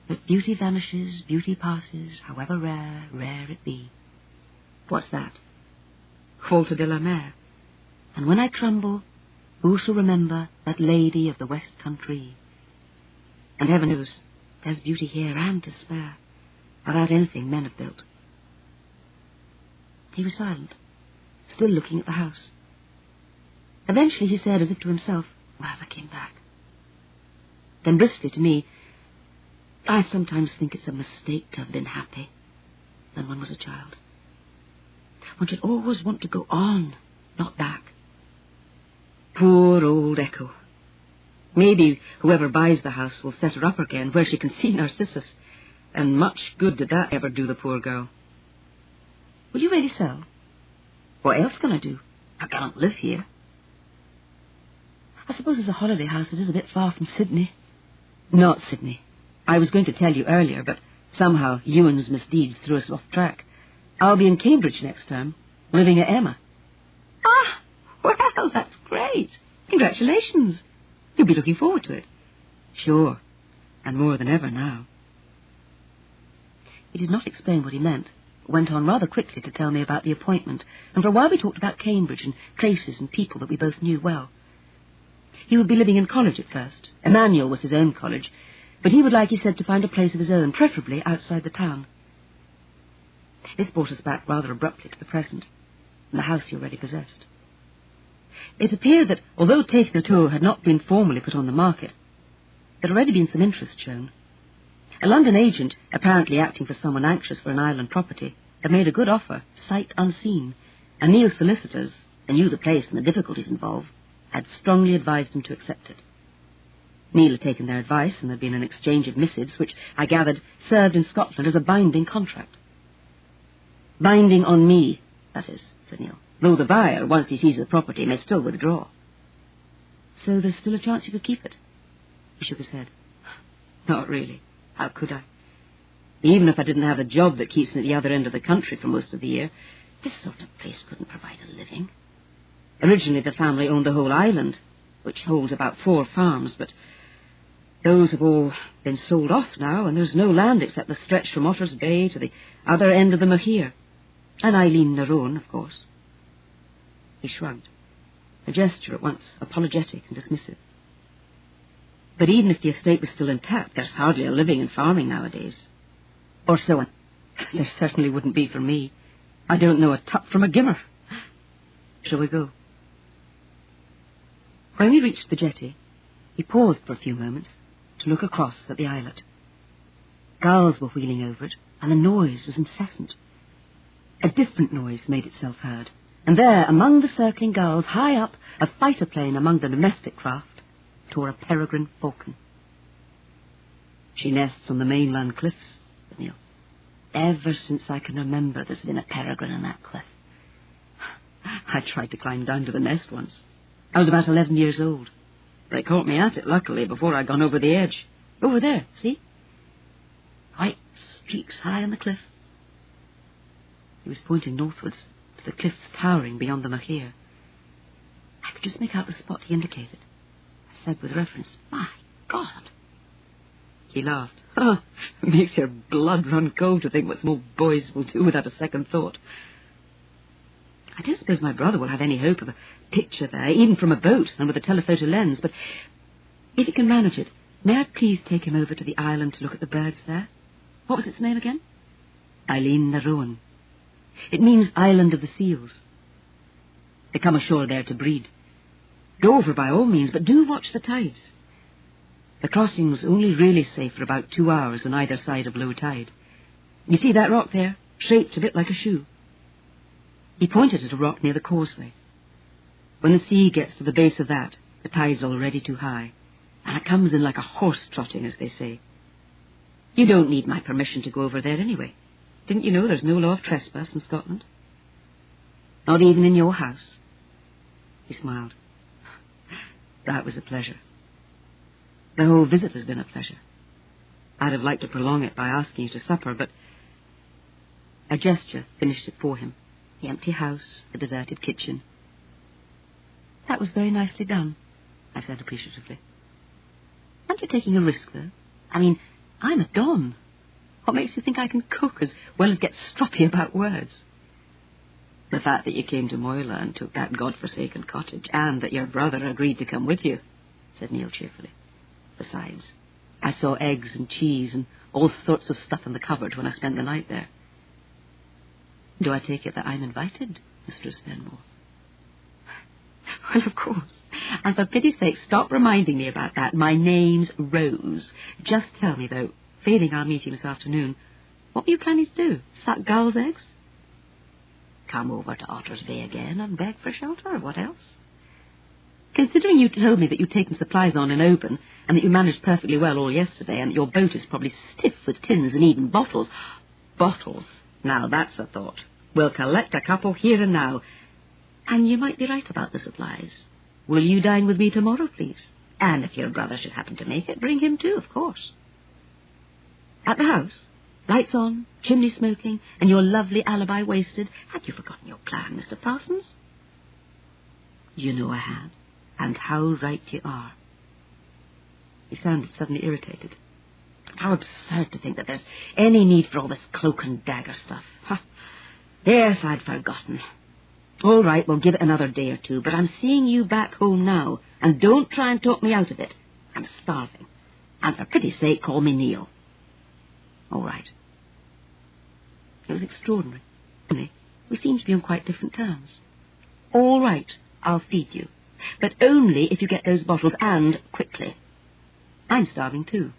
[SPEAKER 2] that beauty vanishes, beauty passes, however rare, rare it be. What's that? Faute de la mer. And when I crumble, who shall remember that lady of the west country? And heaven knows, there's beauty here and to spare, without anything men have built. He was silent, still looking at the house. Eventually he said, as if to himself, "Glad I came back." Then briskly to me, "I sometimes think it's a mistake to have been happy when one was a child. One should always want to go on, not back." Poor old Echo. Maybe whoever buys the house will set her up again where she can see Narcissus, and much good did that ever do the poor girl. Will you really sell? What else can I do? I can't live here. I suppose as a holiday house it is a bit far from Sydney. Not Sydney. I was going to tell you earlier, but somehow Ewan's misdeeds threw us off track. I'll be in Cambridge next term, living at Emma. Ah, well, that's great. Congratulations. You'll be looking forward to it. Sure, and more than ever now. He did not explain what he meant, went on rather quickly to tell me about the appointment, and for a while we talked about Cambridge and places and people that we both knew well. He would be living in college at first. Emmanuel was his own college, but he would like, he said, to find a place of his own, preferably outside the town. This brought us back rather abruptly to the present, and the house he already possessed. It appeared that, although Tafe Natur had not been formally put on the market, there'd already been some interest shown. A London agent, apparently acting for someone anxious for an island property, had made a good offer, sight unseen, and Neil's solicitors, who knew the place and the difficulties involved, had strongly advised him to accept it. Neil had taken their advice, and there'd been an exchange of missives, which, I gathered, served in Scotland as a binding contract. Binding on me, that is, said Neil, though the buyer, once he sees the property, may still withdraw. So there's still a chance you could keep it? He shook his head. Not really. How could I? Even if I didn't have a job that keeps me at the other end of the country for most of the year, this sort of place couldn't provide a living. Originally the family owned the whole island, which holds about 4 farms, but those have all been sold off now, and there's no land except the stretch from Otter's Bay to the other end of the Mahir. And Eileen Narone, of course. He shrugged, a gesture at once apologetic and dismissive. But even if the estate was still intact, there's hardly a living in farming nowadays. Or so there certainly wouldn't be for me. I don't know a tup from a gimmer. Shall we go? When we reached the jetty, he paused for a few moments to look across at the islet. Gulls were wheeling over it, and the noise was incessant. A different noise made itself heard, and there, among the circling gulls, high up, a fighter plane among the domestic craft, tore a peregrine falcon. She nests on the mainland cliffs, said Neil. Ever since I can remember, there's been a peregrine in that cliff. I tried to climb down to the nest once. I was about 11 years old. They caught me at it, luckily, before I'd gone over the edge. Over there, see? White streaks high on the cliff. He was pointing northwards to the cliffs towering beyond the Mahir. I could just make out the spot he indicated. I said with reference, "My God!" He laughed. Oh, it makes your blood run cold to think what small boys will do without a second thought. I don't suppose my brother will have any hope of a picture there, even from a boat and with a telephoto lens, but if he can manage it, may I please take him over to the island to look at the birds there? What was its name again? Eileen Narone. It means Island of the Seals. They come ashore there to breed. Go over by all means, but do watch the tides. The crossing's only really safe for about 2 hours on either side of low tide. You see that rock there, shaped a bit like a shoe? He pointed at a rock near the causeway. When the sea gets to the base of that, the tide's already too high, and it comes in like a horse trotting, as they say. You don't need my permission to go over there anyway. Didn't you know there's no law of trespass in Scotland? Not even in your house. He smiled. That was a pleasure. The whole visit has been a pleasure. I'd have liked to prolong it by asking you to supper, but a gesture finished it for him. The empty house, the deserted kitchen. That was very nicely done, I said appreciatively. Aren't you taking a risk, though? I mean, I'm a Don. What makes you think I can cook as well as get stroppy about words? The fact that you came to Moyla and took that God-forsaken cottage, and that your brother agreed to come with you, said Neil cheerfully. Besides, I saw eggs and cheese and all sorts of stuff in the cupboard when I spent the night there. Do I take it that I'm invited, Mistress Benmore? Well, of course. And for pity's sake, stop reminding me about that. My name's Rose. Just tell me, though, failing our meeting this afternoon, what were you planning to do? Suck gulls' eggs? Come over to Otter's Bay again and beg for shelter, or what else? Considering you told me that you'd taken supplies on in Oban, and that you managed perfectly well all yesterday, and that your boat is probably stiff with tins and even bottles. Bottles? Now that's a thought. We'll collect a couple here and now. And you might be right about the supplies. Will you dine with me tomorrow, please? And if your brother should happen to make it, bring him too, of course. At the house, lights on, chimney smoking, and your lovely alibi wasted. Had you forgotten your plan, Mr. Parsons? You know I had, and how right you are. He sounded suddenly irritated. How absurd to think that there's any need for all this cloak and dagger stuff. Huh. Yes, I'd forgotten. All right, we'll give it another day or two, but I'm seeing you back home now, and don't try and talk me out of it. I'm starving. And for pity's sake, call me Neil. All right. It was extraordinary. We seem to be on quite different terms. All right, I'll feed you, but only if you get those bottles, and quickly. I'm starving too.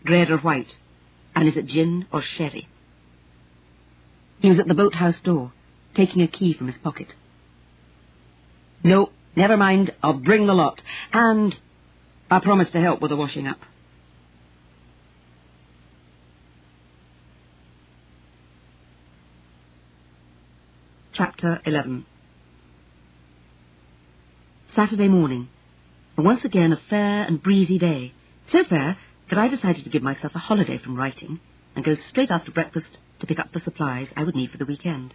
[SPEAKER 2] Red or white? And is it gin or sherry? He was at the boathouse door, taking a key from his pocket. No, never mind, I'll bring the lot. And I promise to help with the washing up. Chapter 11. Saturday morning, and once again a fair and breezy day, so fair that I decided to give myself a holiday from writing and go straight after breakfast to pick up the supplies I would need for the weekend.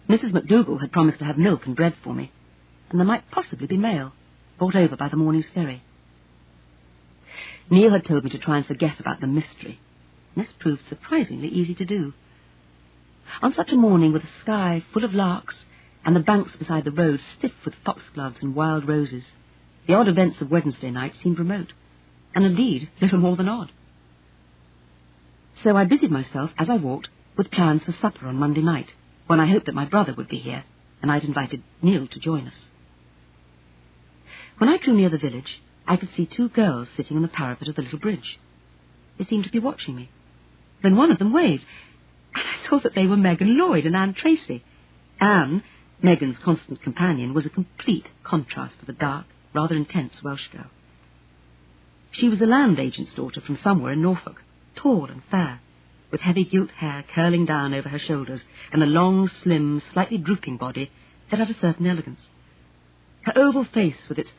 [SPEAKER 2] Mrs. McDougall had promised to have milk and bread for me, and there might possibly be mail, brought over by the morning's ferry. Neil had told me to try and forget about the mystery, and this proved surprisingly easy to do. On such a morning with a sky full of larks and the banks beside the road stiff with foxgloves and wild roses, the odd events of Wednesday night seemed remote, and indeed little more than odd. So I busied myself as I walked with plans for supper on Monday night, when I hoped that my brother would be here, and I'd invited Neil to join us. When I drew near the village, I could see two girls sitting on the parapet of the little bridge. They seemed to be watching me. Then one of them waved, and I saw that they were Megan Lloyd and Anne Tracy. Anne, Megan's constant companion, was a complete contrast to the dark, rather intense Welsh girl. She was a land agent's daughter from somewhere in Norfolk, tall and fair, with heavy gilt hair curling down over her shoulders and a long, slim, slightly drooping body that had a certain elegance. Her oval face, with its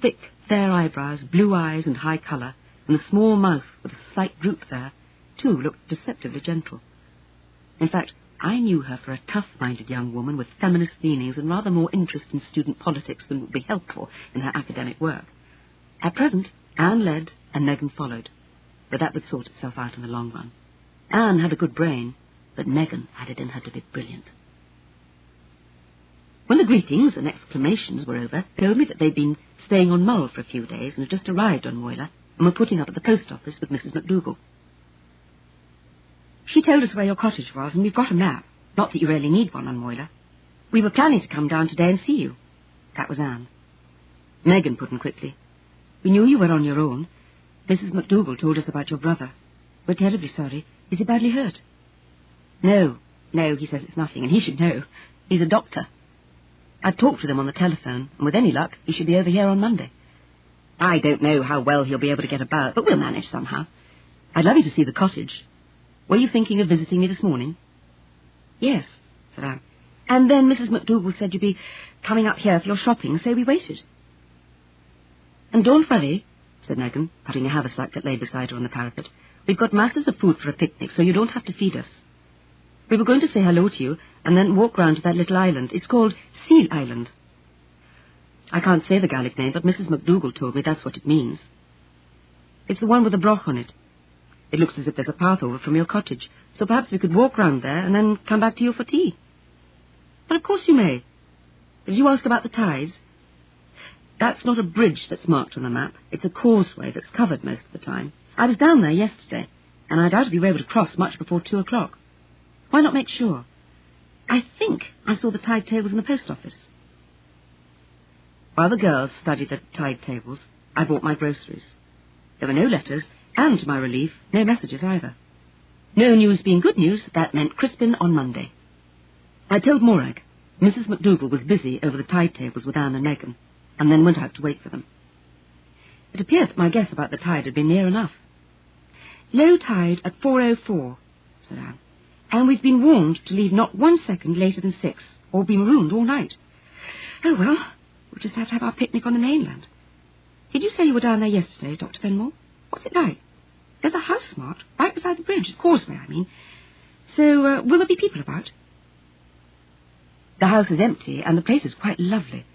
[SPEAKER 2] thick, fair eyebrows, blue eyes and high colour, and the small mouth with a slight droop there, too, looked deceptively gentle. In fact, I knew her for a tough-minded young woman with feminist leanings and rather more interest in student politics than would be helpful in her academic work. At present, Anne led and Megan followed, but that would sort itself out in the long run. Anne had a good brain, but Megan had it in her to be brilliant. When the greetings and exclamations were over, they told me that they'd been staying on Mull for a few days and had just arrived on Moyler and were putting up at the post office with Mrs. McDougall. She told us where your cottage was, and we've got a map. Not that you really need one on Moyler. We were planning to come down today and see you. That was Anne. Megan put in quickly. We knew you were on your own. Mrs. McDougall told us about your brother. We're terribly sorry. Is he badly hurt? No, he says it's nothing, and he should know. He's a doctor. I've talked with him on the telephone, and with any luck, he should be over here on Monday. I don't know how well he'll be able to get about, but we'll manage somehow. I'd love you to see the cottage. Were you thinking of visiting me this morning? Yes, said Anne. And then Mrs. McDougall said you'd be coming up here for your shopping, so we waited. And don't worry, said Megan, putting a haversack that lay beside her on the parapet. We've got masses of food for a picnic, so you don't have to feed us. We were going to say hello to you and then walk round to that little island. It's called Seal Island. I can't say the Gaelic name, but Mrs. McDougall told me that's what it means. It's the one with the broch on it. It looks as if there's a path over from your cottage, so perhaps we could walk round there and then come back to you for tea. But of course you may. Did you ask about the tides? That's not a bridge that's marked on the map. It's a causeway that's covered most of the time. I was down there yesterday, and I doubt if you'll be able to cross much before 2 o'clock. Why not make sure? I think I saw the tide tables in the post office. While the girls studied the tide tables, I bought my groceries. There were no letters, and to my relief, no messages either. No news being good news, that meant Crispin on Monday. I told Morag. Mrs. McDougall was busy over the tide tables with Anne and Megan, and then went out to wait for them. It appeared that my guess about the tide had been near enough. Low tide at 4:04, said Anne, and we've been warned to leave not 1 second later than 6, or be marooned all night. Oh, well, we'll just have to have our picnic on the mainland. Did you say you were down there yesterday, Dr. Fenmore? What's it like? There's a house marked right beside the bridge, the causeway, I mean. So, will there be people about? The house is empty, and the place is quite lovely.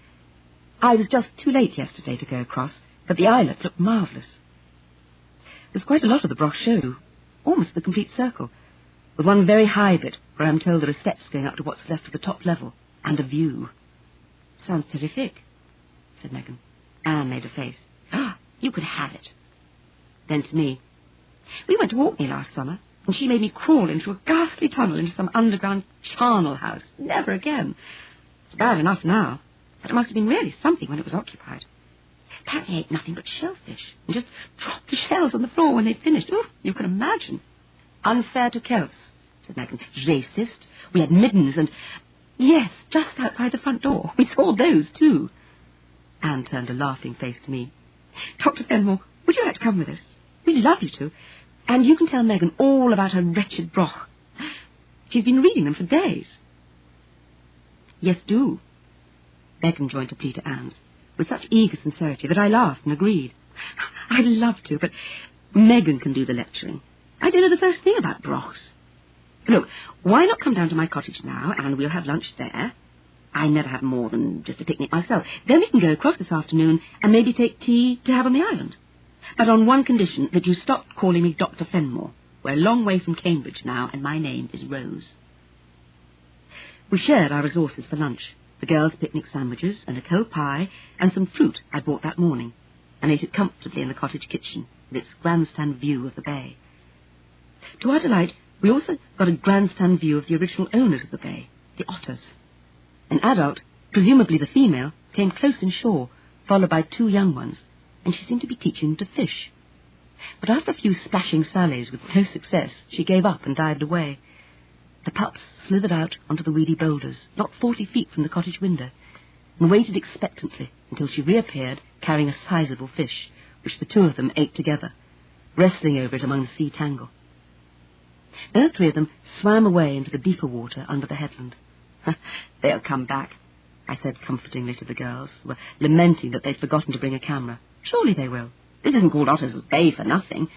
[SPEAKER 2] I was just too late yesterday to go across, but the islet looked marvellous. There's quite a lot of the broch show, almost the complete circle, with one very high bit where I'm told there are steps going up to what's left of the top level, and a view. Sounds terrific, said Megan. Anne made a face. Ah, you could have it. Then to me. We went to Orkney last summer, and she made me crawl into a ghastly tunnel into some underground charnel house. Never again. It's bad enough now, but it must have been really something when it was occupied. apparently ate nothing but shellfish and just dropped the shells on the floor when they'd finished. Oh, you can imagine. Unfair to Celts, said Megan. Racist. We had middens and... Yes, just outside the front door. We saw those, too. Anne turned a laughing face to me. Dr. Fenmore, would you like to come with us? We'd love you to. And you can tell Megan all about her wretched broth. She's been reading them for days. Yes, do. Megan joined a plea to Anne's, with such eager sincerity that I laughed and agreed. I'd love to, but Megan can do the lecturing. I don't know the first thing about broths. Look, why not come down to my cottage now, and we'll have lunch there. I never have more than just a picnic myself. Then we can go across this afternoon and maybe take tea to have on the island. But on one condition, that you stop calling me Dr. Fenmore. We're a long way from Cambridge now, and my name is Rose. We shared our resources for lunch, the girls' picnic sandwiches and a cold pie and some fruit I bought that morning, and ate it comfortably in the cottage kitchen with its grandstand view of the bay. To our delight, we also got a grandstand view of the original owners of the bay, the otters. An adult, presumably the female, came close inshore, followed by 2 young ones, and she seemed to be teaching them to fish. But after a few splashing sallies with no success, she gave up and dived away. The pups slithered out onto the weedy boulders, not 40 feet from the cottage window, and waited expectantly until she reappeared carrying a sizable fish, which the 2 of them ate together, wrestling over it among the sea tangle. Then the 3 of them swam away into the deeper water under the headland. They'll come back, I said comfortingly to the girls, who were lamenting that they'd forgotten to bring a camera. Surely they will. This isn't called Otter's Bay for nothing.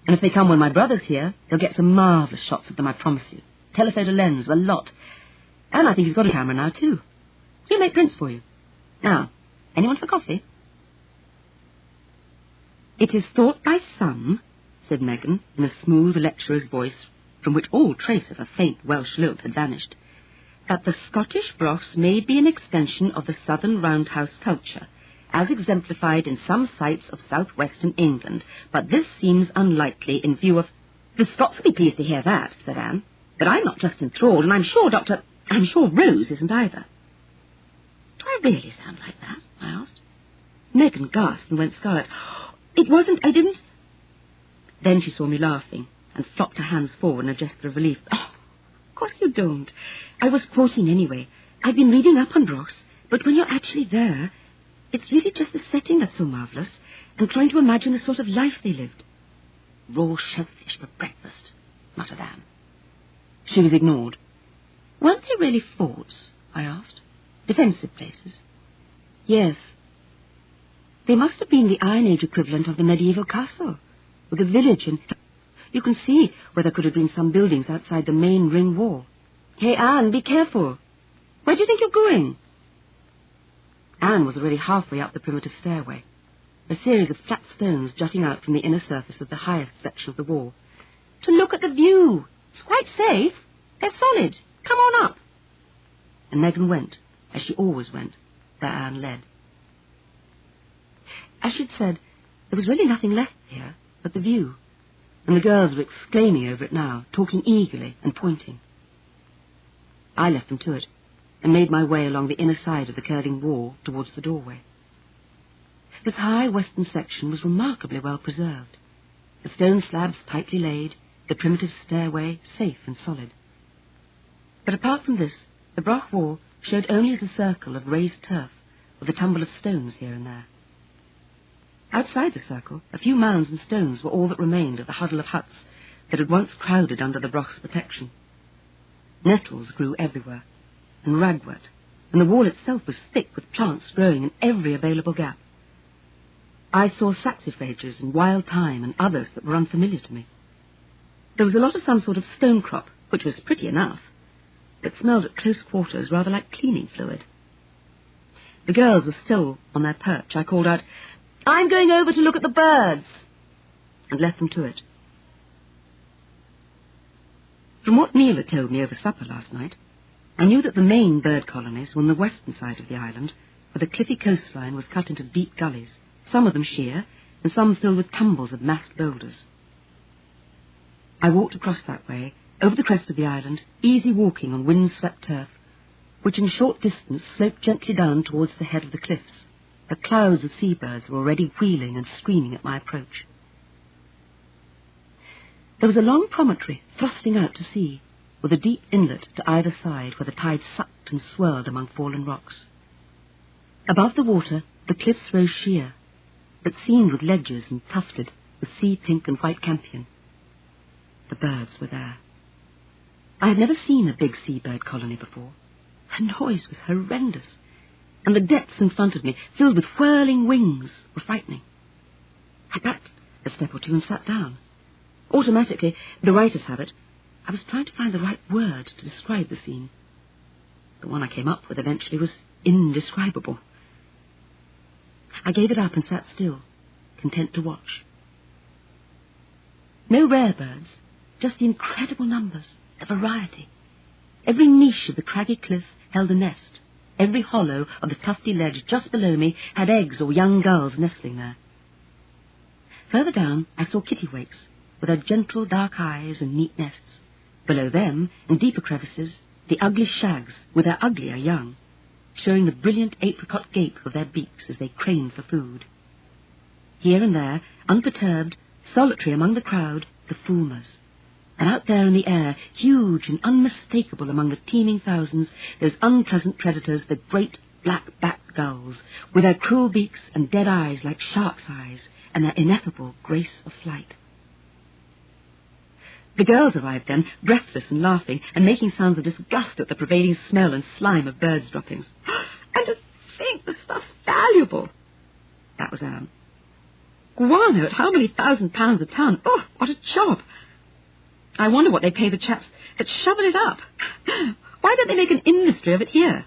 [SPEAKER 2] And if they come when my brother's here, they'll get some marvellous shots of them, I promise you. Telephoto lens, a lot. And I think he's got a camera now, too. He'll make prints for you. Now, anyone for coffee? It is thought by some, said Megan, in a smooth lecturer's voice from which all trace of a faint Welsh lilt had vanished, that the Scottish broths may be an extension of the southern roundhouse culture, as exemplified in some sites of southwestern England, but this seems unlikely in view of... The Scots will be pleased to hear that, said Anne, but I'm not just enthralled, and I'm sure Rose isn't either. Do I really sound like that? I asked. Megan gasped and went scarlet. I didn't... Then she saw me laughing and flopped her hands forward in a gesture of relief. Oh, of course you don't. I was quoting anyway. I've been reading up on broths, but when you're actually there, it's really just the setting that's so marvellous, and trying to imagine the sort of life they lived. Raw shellfish for breakfast, muttered Anne. She was ignored. Weren't they really forts? I asked. Defensive places? Yes. They must have been the Iron Age equivalent of the medieval castle, with a village, and you can see where there could have been some buildings outside the main ring wall. Hey, Anne, be careful. Where do you think you're going? Anne was already halfway up the primitive stairway, a series of flat stones jutting out from the inner surface of the highest section of the wall. To look at the view. It's quite safe. They're solid. Come on up. And Megan went, as she always went, where Anne led. As she'd said, there was really nothing left here but the view, and the girls were exclaiming over it now, talking eagerly and pointing. I left them to it, and made my way along the inner side of the curving wall towards the doorway. This high western section was remarkably well preserved, the stone slabs tightly laid, the primitive stairway safe and solid. But apart from this, the broch wall showed only as a circle of raised turf, with a tumble of stones here and there. Outside the circle, a few mounds and stones were all that remained of the huddle of huts that had once crowded under the broch's protection. Nettles grew everywhere, and ragwort, and the wall itself was thick with plants growing in every available gap. I saw saxifrages and wild thyme and others that were unfamiliar to me. There was a lot of some sort of stone crop, which was pretty enough, but smelled at close quarters rather like cleaning fluid. The girls were still on their perch. I called out, "I'm going over to look at the birds," and left them to it. From what Neil had told me over supper last night, I knew that the main bird colonies were on the western side of the island, where the cliffy coastline was cut into deep gullies, some of them sheer, and some filled with tumbles of massed boulders. I walked across that way, over the crest of the island, easy walking on wind-swept turf, which in a short distance sloped gently down towards the head of the cliffs, the clouds of seabirds were already wheeling and screaming at my approach. There was a long promontory thrusting out to sea, with a deep inlet to either side where the tide sucked and swirled among fallen rocks. Above the water, the cliffs rose sheer, but seamed with ledges and tufted with sea-pink and white campion. The birds were there. I had never seen a big seabird colony before. The noise was horrendous, and the depths in front of me, filled with whirling wings, were frightening. I backed a step or two and sat down. Automatically, the writer's habit, I was trying to find the right word to describe the scene. The one I came up with eventually was indescribable. I gave it up and sat still, content to watch. No rare birds, just the incredible numbers, the variety. Every niche of the craggy cliff held a nest. Every hollow of the tufty ledge just below me had eggs or young gulls nestling there. Further down, I saw kittiwakes, with their gentle dark eyes and neat nests. Below them, in deeper crevices, the ugly shags with their uglier young, showing the brilliant apricot gape of their beaks as they craned for food. Here and there, unperturbed, solitary among the crowd, the fulmars. And out there in the air, huge and unmistakable among the teeming thousands, those unpleasant predators, the great black-backed gulls, with their cruel beaks and dead eyes like sharks' eyes, and their ineffable grace of flight. The girls arrived then, breathless and laughing, and making sounds of disgust at the pervading smell and slime of birds' droppings. And to think the stuff's valuable! That was Anne. Guano at how many £1,000 a ton? Oh, what a job! I wonder what they pay the chaps that shovel it up. Why don't they make an industry of it here?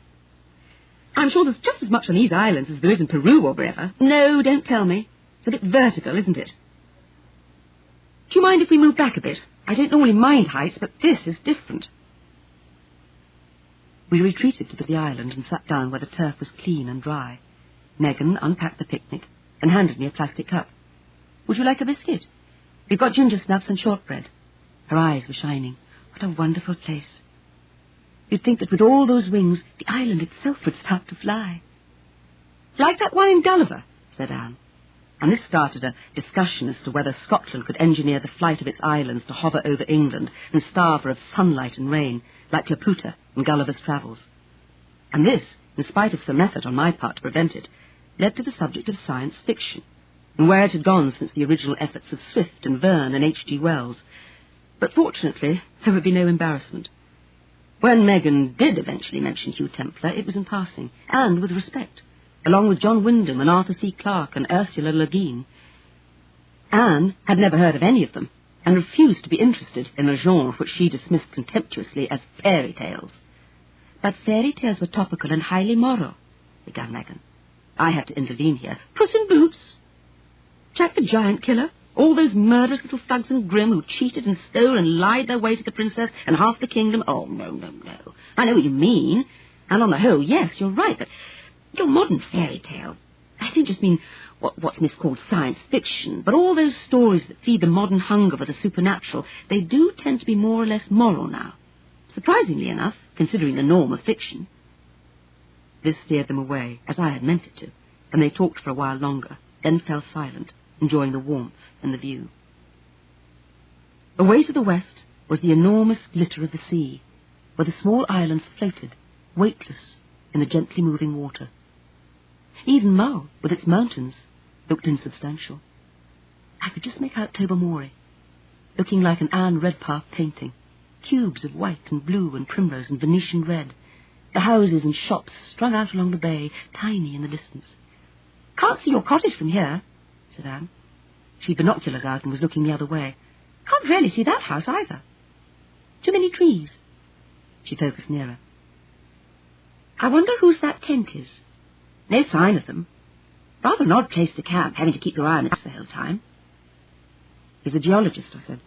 [SPEAKER 2] I'm sure there's just as much on these islands as there is in Peru or wherever. No, don't tell me. It's a bit vertical, isn't it? Do you mind if we move back a bit? I don't normally mind heights, but this is different. We retreated to the island and sat down where the turf was clean and dry. Megan unpacked the picnic and handed me a plastic cup. Would you like a biscuit? We've got ginger snaps and shortbread. Her eyes were shining. What a wonderful place. You'd think that with all those wings, the island itself would start to fly. Like that one in Gulliver, said Anne. And this started a discussion as to whether Scotland could engineer the flight of its islands to hover over England and starve her of sunlight and rain, like Laputa in Gulliver's Travels. And this, in spite of some effort on my part to prevent it, led to the subject of science fiction, and where it had gone since the original efforts of Swift and Verne and H.G. Wells. But fortunately, there would be no embarrassment. When Megan did eventually mention Hugh Templar, it was in passing, and with respect, along with John Wyndham and Arthur C. Clarke and Ursula Le Guin. Anne had never heard of any of them, and refused to be interested in a genre which she dismissed contemptuously as fairy tales. But fairy tales were topical and highly moral, began Megan. I had to intervene here. Puss in Boots? Jack the Giant Killer? All those murderous little thugs and grim who cheated and stole and lied their way to the princess and half the kingdom? Oh, no, no, no. I know what you mean. And on the whole, yes, you're right, but your modern fairy tale, I don't just mean what's miscalled science fiction, but all those stories that feed the modern hunger for the supernatural, they do tend to be more or less moral now. Surprisingly enough, considering the norm of fiction. This steered them away, as I had meant it to, and they talked for a while longer, then fell silent, enjoying the warmth and the view. Away to the west was the enormous glitter of the sea, where the small islands floated, weightless, in the gently moving water. Even Mull, with its mountains, looked insubstantial. I could just make out Tobermory, looking like an Anne Redpath painting, cubes of white and blue and primrose and Venetian red, the houses and shops strung out along the bay, tiny in the distance. Can't see your cottage from here, said Anne. She had binoculars out and was looking the other way. Can't really see that house either. Too many trees. She focused nearer. I wonder whose that tent is. No sign of them. Rather an odd place to camp, having to keep your eye on it the whole time. He's a geologist, I said.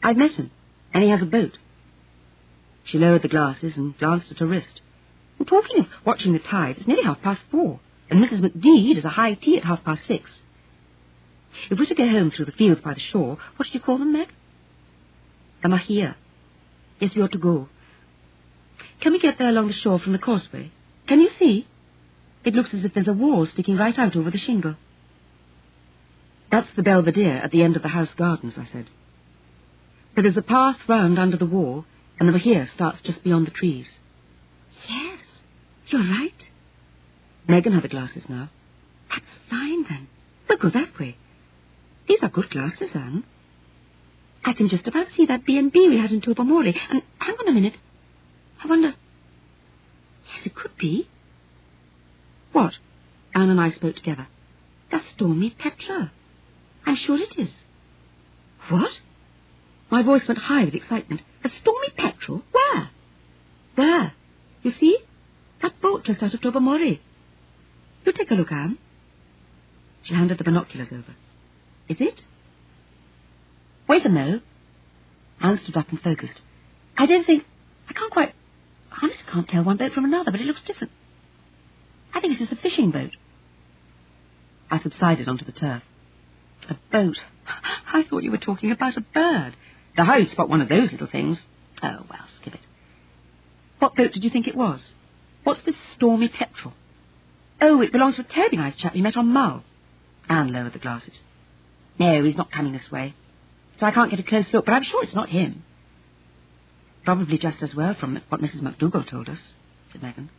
[SPEAKER 2] I've met him, and he has a boat. She lowered the glasses and glanced at her wrist. And talking of watching the tide, it's nearly 4:30, and Mrs. McD does a high tea at 6:30. If we're to go home through the fields by the shore, what do you call them, Meg? The Mahia. Yes, we ought to go. Can we get there along the shore from the causeway? Can you see? It looks as if there's a wall sticking right out over the shingle. That's the belvedere at the end of the house gardens, I said. But there's a path round under the wall, and over here starts just beyond the trees. Yes, you're right. Megan had the glasses now. That's fine, then. We'll go that way. These are good glasses, Anne. I can just about see that B&B we had in Tobermory. And hang on a minute. I wonder... Yes, it could be. What? Anne and I spoke together. The Stormy Petrel. I'm sure it is. What? My voice went high with excitement. A Stormy Petrel? Where? There. You see? That boat just out of Tobermory. You take a look, Anne. She handed the binoculars over. Is it? Wait a mo. Anne stood up and focused. I honestly can't tell one boat from another, but it looks different. I think it's just a fishing boat. I subsided onto the turf. A boat? I thought you were talking about a bird. The how you'd spot one of those little things. Oh, well, skip it. What boat did you think it was? What's this Stormy Petrel? Oh, it belongs to a terribly nice chap we met on Mull. Anne lowered the glasses. No, he's not coming this way. So I can't get a close look, but I'm sure it's not him. Probably just as well from what Mrs. McDougall told us, said Megan.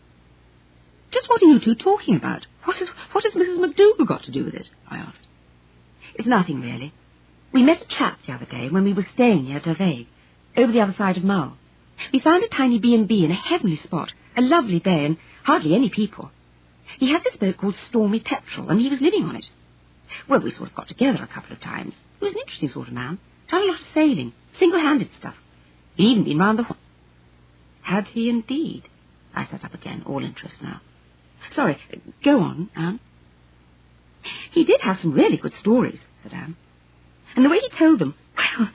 [SPEAKER 2] Just what are you two talking about? What has Mrs. McDougall got to do with it? I asked. It's nothing, really. We met a chap the other day when we were staying near Dervaig, over the other side of Mull. We found a tiny B&B in a heavenly spot, a lovely bay, and hardly any people. He had this boat called Stormy Petrel, and he was living on it. Well, we sort of got together a couple of times. He was an interesting sort of man. Done a lot of sailing, single-handed stuff. He'd even been round the... Had he indeed? I sat up again, all interest now. Sorry, go on, Anne. He did have some really good stories, said Anne. And the way he told them, well,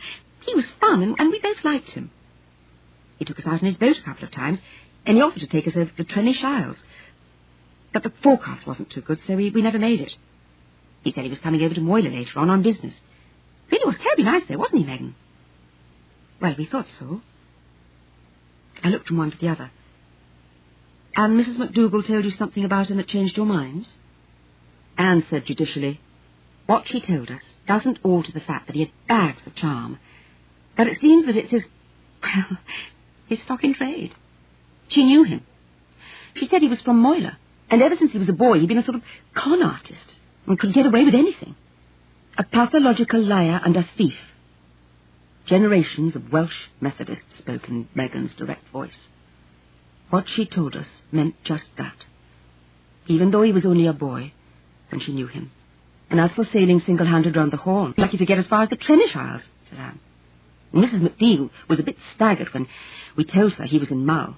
[SPEAKER 2] he was fun, and we both liked him. He took us out in his boat a couple of times, and he offered to take us over the Trenish Isles. But the forecast wasn't too good, so we never made it. He said he was coming over to Moyler later on business. Really was terribly nice there, wasn't he, Megan? Well, we thought so. I looked from one to the other. And Mrs. McDougall told you something about him that changed your minds? Anne said judicially, what she told us doesn't alter the fact that he had bags of charm, but it seems that it's his stock in trade. She knew him. She said he was from Moyler, and ever since he was a boy he'd been a sort of con artist and could get away with anything. A pathological liar and a thief. Generations of Welsh Methodists spoke in Megan's direct voice. What she told us meant just that, even though he was only a boy when she knew him. And as for sailing single-handed round the Horn, lucky to get as far as the Trenish Isles, said Anne. And Mrs. McDougall was a bit staggered when we told her he was in Mull.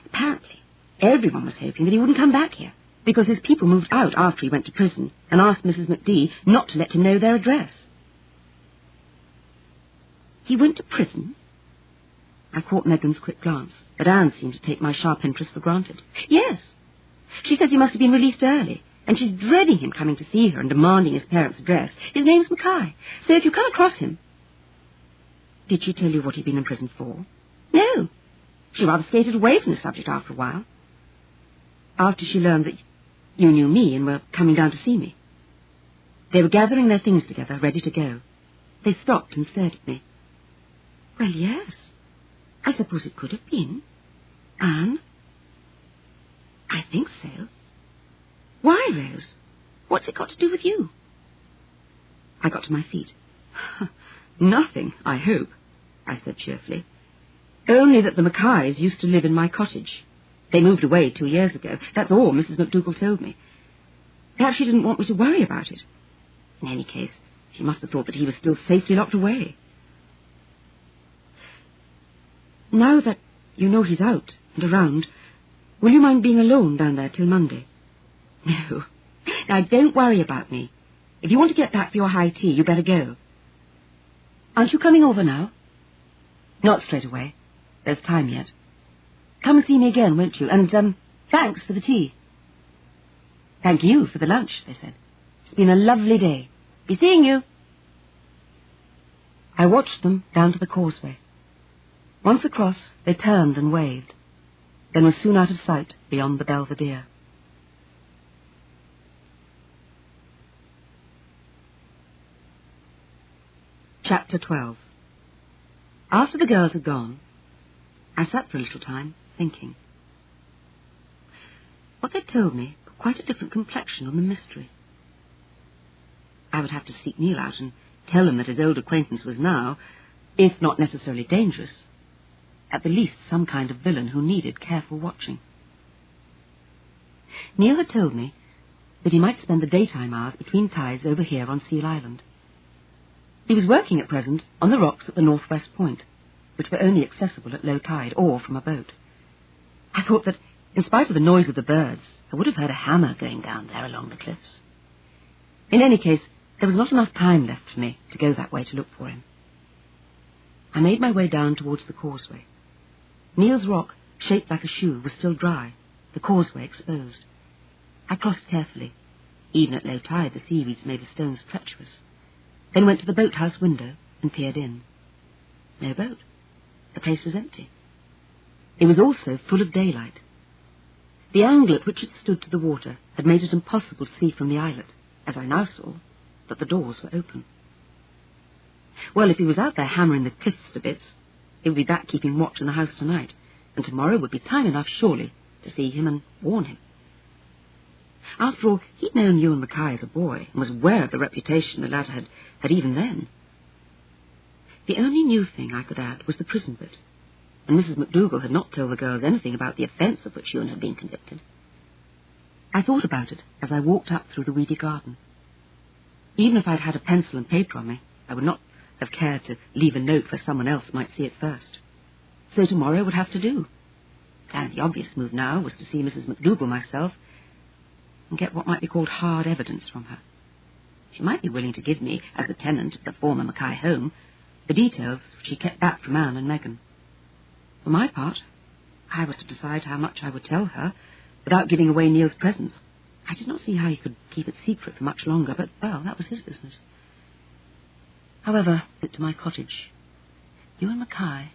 [SPEAKER 2] Apparently, everyone was hoping that he wouldn't come back here, because his people moved out after he went to prison and asked Mrs. McD not to let him know their address. He went to prison? I caught Megan's quick glance, but Anne seemed to take my sharp interest for granted. Yes. She says he must have been released early, and she's dreading him coming to see her and demanding his parents' address. His name's Mackay, so if you come across him... Did she tell you what he'd been in prison for? No. She rather skated away from the subject after a while. After she learned that you knew me and were coming down to see me. They were gathering their things together, ready to go. They stopped and stared at me. Well, yes. I suppose it could have been. Anne? I think so. Why, Rose? What's it got to do with you? I got to my feet. Nothing, I hope, I said cheerfully. Only that the Mackays used to live in my cottage. They moved away 2 years ago. That's all Mrs. McDougall told me. Perhaps she didn't want me to worry about it. In any case, she must have thought that he was still safely locked away. Now that you know he's out and around, will you mind being alone down there till Monday? No. Now, don't worry about me. If you want to get back for your high tea, you better go. Aren't you coming over now? Not straight away. There's time yet. Come and see me again, won't you? And, thanks for the tea. Thank you for the lunch, they said. It's been a lovely day. Be seeing you. I watched them down to the causeway. Once across, they turned and waved, then were soon out of sight beyond the belvedere. Chapter 12. After the girls had gone, I sat for a little time, thinking. What they told me put quite a different complexion on the mystery. I would have to seek Neil out and tell him that his old acquaintance was now, if not necessarily dangerous, at the least some kind of villain who needed careful watching. Neil had told me that he might spend the daytime hours between tides over here on Seal Island. He was working at present on the rocks at the northwest point, which were only accessible at low tide or from a boat. I thought that, in spite of the noise of the birds, I would have heard a hammer going down there along the cliffs. In any case, there was not enough time left for me to go that way to look for him. I made my way down towards the causeway. Neil's rock, shaped like a shoe, was still dry, the causeway exposed. I crossed carefully. Even at low tide, the seaweeds made the stones treacherous. Then went to the boathouse window and peered in. No boat. The place was empty. It was also full of daylight. The angle at which it stood to the water had made it impossible to see from the islet, as I now saw that the doors were open. Well, if he was out there hammering the cliffs to bits, he would be back keeping watch in the house tonight, and tomorrow would be time enough, surely, to see him and warn him. After all, he'd known Ewan Mackay as a boy, and was aware of the reputation the latter had even then. The only new thing I could add was the prison bit, and Mrs. McDougall had not told the girls anything about the offence of which Ewan had been convicted. I thought about it as I walked up through the weedy garden. Even if I'd had a pencil and paper on me, I would not have cared to leave a note where someone else might see it first. So tomorrow would have to do. And the obvious move now was to see Mrs. McDougall myself and get what might be called hard evidence from her. She might be willing to give me, as the tenant of the former Mackay home, the details which she kept back from Anne and Megan. For my part, I was to decide how much I would tell her without giving away Neil's presence. I did not see how he could keep it secret for much longer, but, well, that was his business. However, I went to my cottage. Ewan Mackay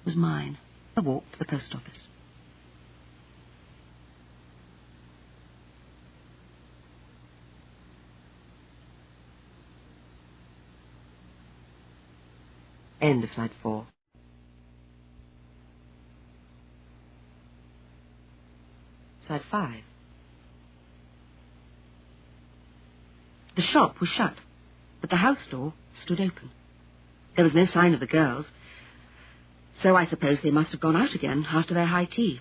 [SPEAKER 2] was mine. I walked to the post office.
[SPEAKER 1] End of side 4. Side 5.
[SPEAKER 2] The shop was shut, but the house door stood open. There was no sign of the girls, so I suppose they must have gone out again after their high tea.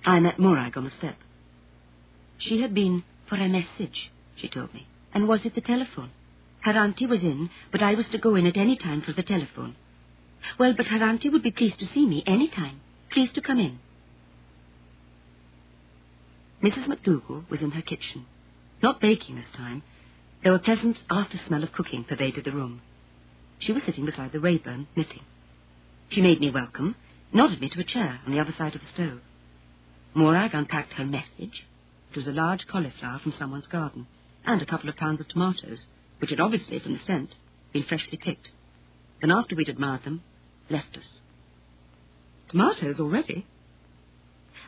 [SPEAKER 2] I met Morag on the step. She had been for a message, she told me. And was it the telephone? Her auntie was in, but I was to go in at any time for the telephone. Well, but her auntie would be pleased to see me any time. Pleased to come in. Mrs. McDougall was in her kitchen, not baking this time, though a pleasant after-smell of cooking pervaded the room. She was sitting beside the Rayburn, knitting. She made me welcome, nodded me to a chair on the other side of the stove. Morag unpacked her message. It was a large cauliflower from someone's garden, and a couple of pounds of tomatoes, which had obviously, from the scent, been freshly picked. Then, after we'd admired them, left us. Tomatoes already?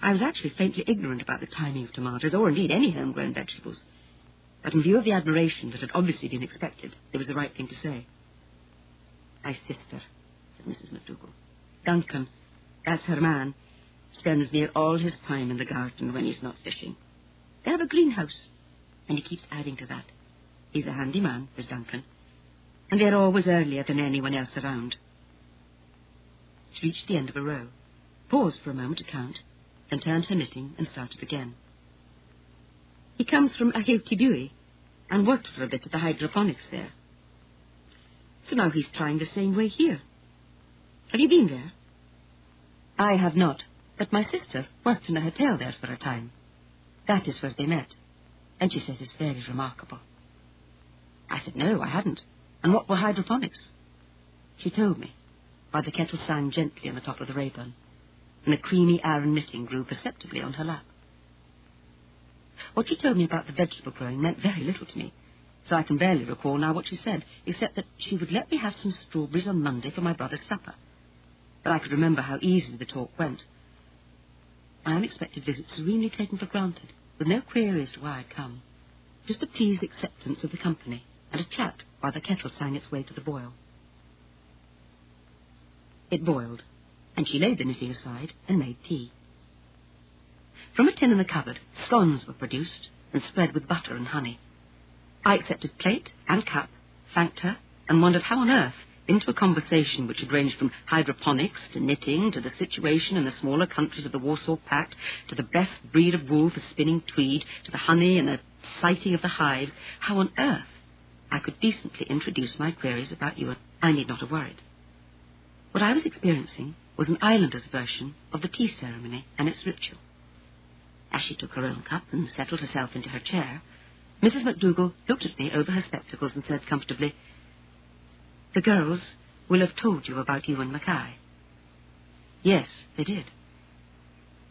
[SPEAKER 2] I was actually faintly ignorant about the timing of tomatoes, or indeed any homegrown vegetables. But in view of the admiration that had obviously been expected, it was the right thing to say. My sister, said Mrs. McDougall. Duncan, that's her man, spends near all his time in the garden when he's not fishing. They have a greenhouse, and he keeps adding to that. He's a handy man, is Duncan, and they're always earlier than anyone else around. She reached the end of a row, paused for a moment to count, then turned her knitting and started again. He comes from Ahiltibui and worked for a bit at the hydroponics there. So now he's trying the same way here. Have you been there? I have not, but my sister worked in a hotel there for a time. That is where they met, and she says it's very remarkable. I said no, I hadn't. And what were hydroponics? She told me, while the kettle sang gently on the top of the Rayburn, and the creamy Aran knitting grew perceptibly on her lap. What she told me about the vegetable growing meant very little to me, so I can barely recall now what she said, except that she would let me have some strawberries on Monday for my brother's supper. But I could remember how easily the talk went. My unexpected visit serenely taken for granted, with no query as to why I'd come. Just a pleased acceptance of the company, and a chat while the kettle sang its way to the boil. It boiled, and she laid the knitting aside and made tea. From a tin in the cupboard, scones were produced and spread with butter and honey. I accepted plate and cup, thanked her, and wondered how on earth, into a conversation which had ranged from hydroponics to knitting to the situation in the smaller countries of the Warsaw Pact to the best breed of wool for spinning tweed to the honey and the sighting of the hives, how on earth I could decently introduce my queries about you, and I need not have worried. What I was experiencing was an islander's version of the tea ceremony and its ritual. As she took her own cup and settled herself into her chair, Mrs. McDougall looked at me over her spectacles and said comfortably, "The girls will have told you about you and Mackay." "Yes, they did.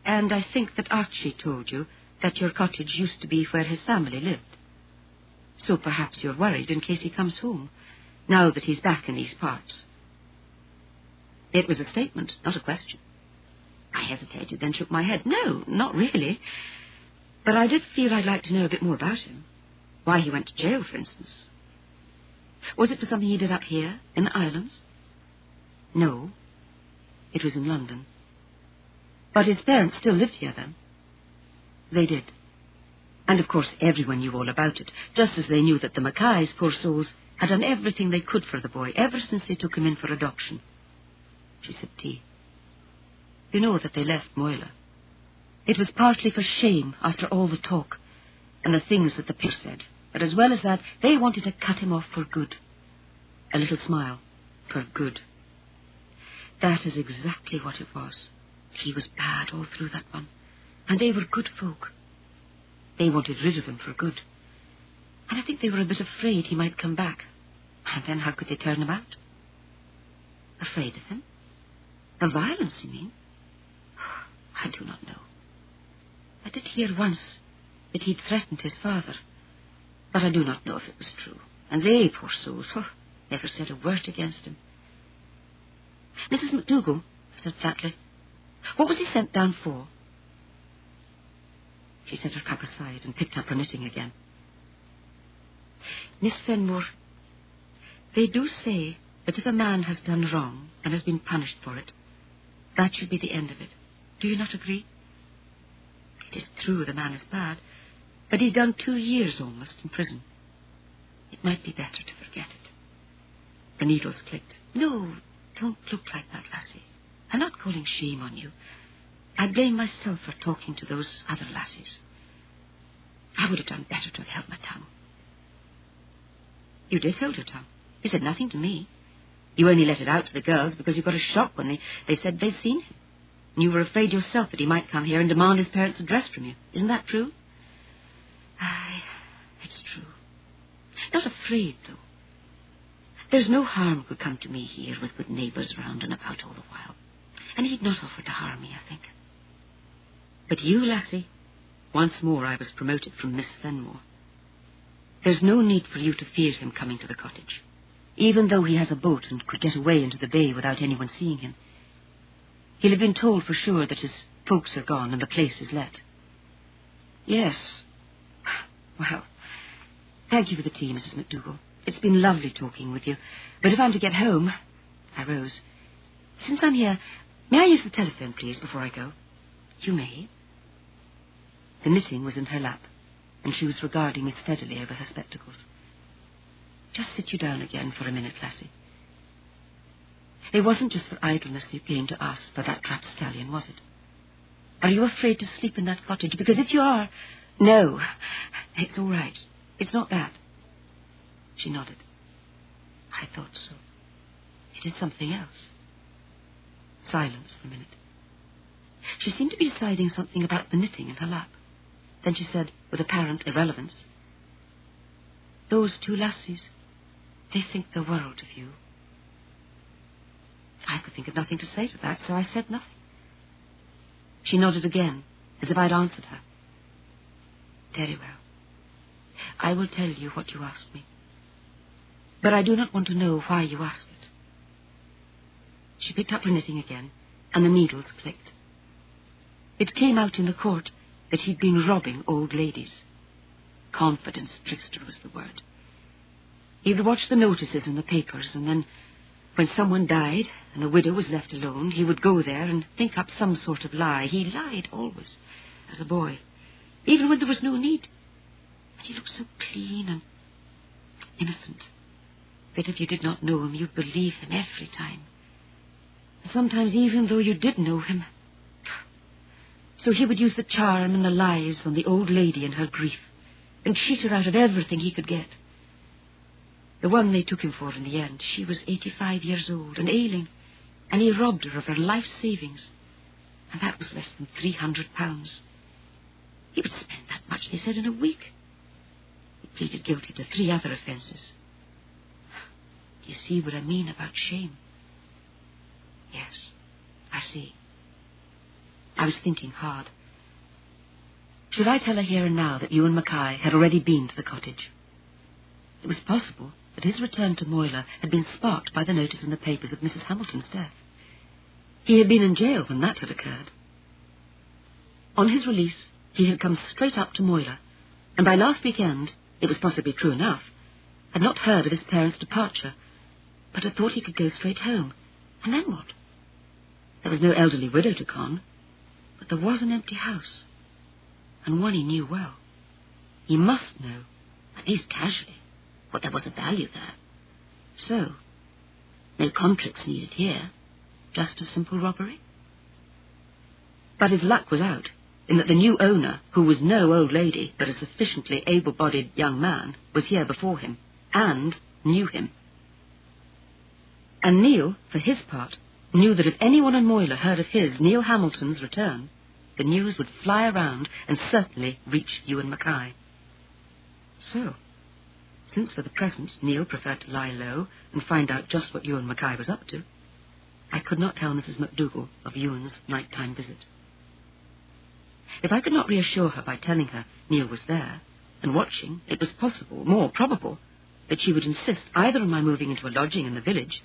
[SPEAKER 2] And I think that Archie told you that your cottage used to be where his family lived. So perhaps you're worried in case he comes home, now that he's back in these parts." It was a statement, not a question. I hesitated, then shook my head. No, not really. But I did feel I'd like to know a bit more about him. Why he went to jail, for instance. Was it for something he did up here, in the islands? No. It was in London. But his parents still lived here, then? They did. And, of course, everyone knew all about it, just as they knew that the Mackays, poor souls, had done everything they could for the boy, ever since they took him in for adoption. She sipped tea. You know that they left Moyla. It was partly for shame after all the talk and the things that the paper said, but as well as that, they wanted to cut him off for good. A little smile. For good. That is exactly what it was. He was bad all through that one, and they were good folk. They wanted rid of him for good. And I think they were a bit afraid he might come back. And then how could they turn him out? Afraid of him? Of violence, you mean? I do not know. I did hear once that he'd threatened his father, but I do not know if it was true. And they, poor souls, never said a word against him. Mrs. McDougall, I said flatly, what was he sent down for? She set her cup aside and picked up her knitting again. Miss Fenmore, they do say that if a man has done wrong and has been punished for it, that should be the end of it. Do you not agree? It is true the man is bad, but he's done 2 years almost in prison. It might be better to forget it. The needles clicked. No, don't look like that, lassie. I'm not calling shame on you. I blame myself for talking to those other lassies. I would have done better to have held my tongue. You did hold your tongue. You said nothing to me. You only let it out to the girls because you got a shock when they said they'd seen him. And you were afraid yourself that he might come here and demand his parents' address from you. Isn't that true? Aye, it's true. Not afraid, though. There's no harm could come to me here with good neighbours round and about all the while. And he'd not offer to harm me, I think. But you, lassie, once more I was promoted from Miss Fenmore. There's no need for you to fear him coming to the cottage, even though he has a boat and could get away into the bay without anyone seeing him. He'll have been told for sure that his folks are gone and the place is let. Yes. Well, thank you for the tea, Mrs. McDougall. It's been lovely talking with you. But if I'm to get home... I rose. Since I'm here, may I use the telephone, please, before I go? You may. The knitting was in her lap, and she was regarding me steadily over her spectacles. Just sit you down again for a minute, lassie. It wasn't just for idleness you came to ask for that rapscallion, was it? Are you afraid to sleep in that cottage? Because if you are... No, it's all right. It's not that. She nodded. I thought so. It is something else. Silence for a minute. She seemed to be deciding something about the knitting in her lap. Then she said, with apparent irrelevance, "Those 2 lassies, they think the world of you." I could think of nothing to say to that, so I said nothing. She nodded again, as if I'd answered her. Very well. I will tell you what you asked me. But I do not want to know why you asked it. She picked up her knitting again, and the needles clicked. It came out in the court that he'd been robbing old ladies. Confidence trickster was the word. He would watch the notices in the papers, and then, When someone died and the widow was left alone, he would go there and think up some sort of lie. He lied always, as a boy, even when there was no need. And he looked so clean and innocent that if you did not know him, you'd believe him every time. And sometimes even though you did know him. So he would use the charm and the lies on the old lady in her grief and cheat her out of everything he could get. The one they took him for in the end, she was 85 years old and ailing, and he robbed her of her life savings, and that was less than £300. He would spend that much, they said, in a week. He pleaded guilty to 3 other offences. Do you see what I mean about shame? Yes, I see. I was thinking hard. Should I tell her here and now that Ewan Mackay had already been to the cottage? It was possible that his return to Moyler had been sparked by the notice in the papers of Mrs. Hamilton's death. He had been in jail when that had occurred. On his release, he had come straight up to Moyler, and by last weekend, it was possibly true enough, had not heard of his parents' departure, but had thought he could go straight home. And then what? There was no elderly widow to con, but there was an empty house, and one he knew well. He must know, at least casually, what there was of value there. So, no contracts needed here, just a simple robbery. But his luck was out, in that the new owner, who was no old lady, but a sufficiently able-bodied young man, was here before him, and knew him. And Neil, for his part, knew that if anyone in Moyler heard of his, Neil Hamilton's, return, the news would fly around and certainly reach Ewan Mackay. So, since for the present Neil preferred to lie low and find out just what Ewan Mackay was up to, I could not tell Mrs. McDougall of Ewan's night-time visit. If I could not reassure her by telling her Neil was there and watching, it was possible, more probable, that she would insist either on my moving into a lodging in the village,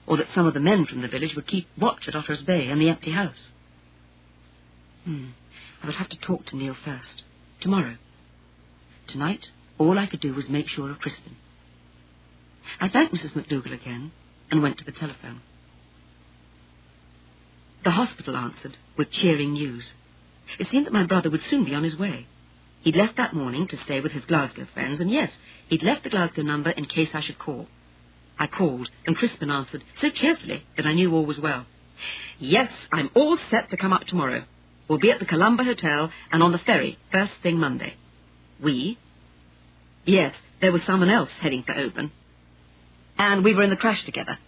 [SPEAKER 2] or that some of the men from the village would keep watch at Otter's Bay and the empty house. I would have to talk to Neil first, tomorrow. Tonight, all I could do was make sure of Crispin. I thanked Mrs. McDougall again and went to the telephone. The hospital answered with cheering news. It seemed that my brother would soon be on his way. He'd left that morning to stay with his Glasgow friends, and yes, he'd left the Glasgow number in case I should call. I called, and Crispin answered so cheerfully that I knew all was well. Yes, I'm all set to come up tomorrow. We'll be at the Columba Hotel and on the ferry first thing Monday. We? Yes, there was someone else heading for Oban. And we were in the crash together.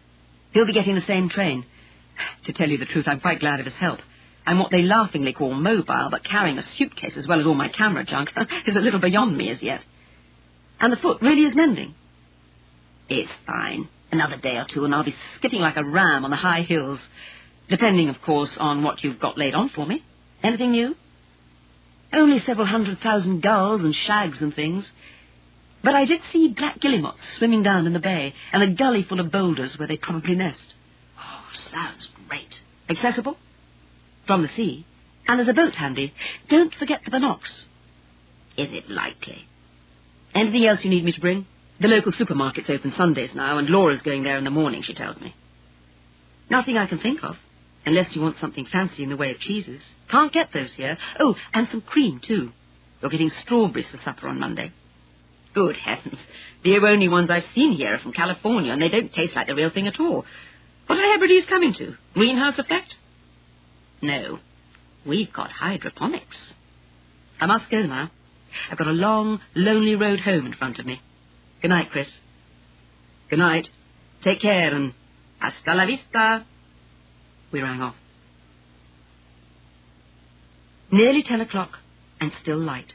[SPEAKER 2] He'll be getting the same train. To tell you the truth, I'm quite glad of his help. I'm what they laughingly call mobile, but carrying a suitcase as well as all my camera junk is a little beyond me as yet. And the foot really is mending. It's fine. Another day or two and I'll be skipping like a ram on the high hills, depending, of course, on what you've got laid on for me. Anything new? Only several 100,000 gulls and shags and things. But I did see black guillemots swimming down in the bay, and a gully full of boulders where they probably nest. Oh, sounds great. Accessible? From the sea. And there's a boat handy. Don't forget the binocs. Is it likely? Anything else you need me to bring? The local supermarket's open Sundays now, and Laura's going there in the morning, she tells me. Nothing I can think of, unless you want something fancy in the way of cheeses. Can't get those here. Oh, and some cream, too. You're getting strawberries for supper on Monday. Good heavens. The only ones I've seen here are from California, and they don't taste like the real thing at all. What are Hebrides coming to? Greenhouse effect? No. We've got hydroponics. I must go now. I've got a long, lonely road home in front of me. Good night, Chris. Good night. Take care, and hasta la vista. We rang off. Nearly 10 o'clock, and still light.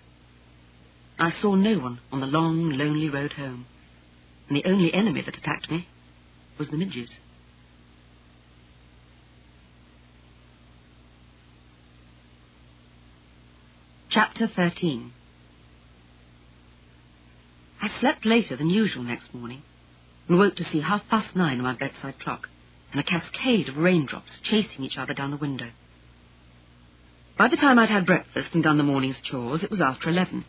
[SPEAKER 2] I saw no one on the long, lonely road home, and the only enemy that attacked me was the midges. Chapter 13. I slept later than usual next morning, and woke to see 9:30 on my bedside clock, and a cascade of raindrops chasing each other down the window. By the time I'd had breakfast and done the morning's chores, it was after 11.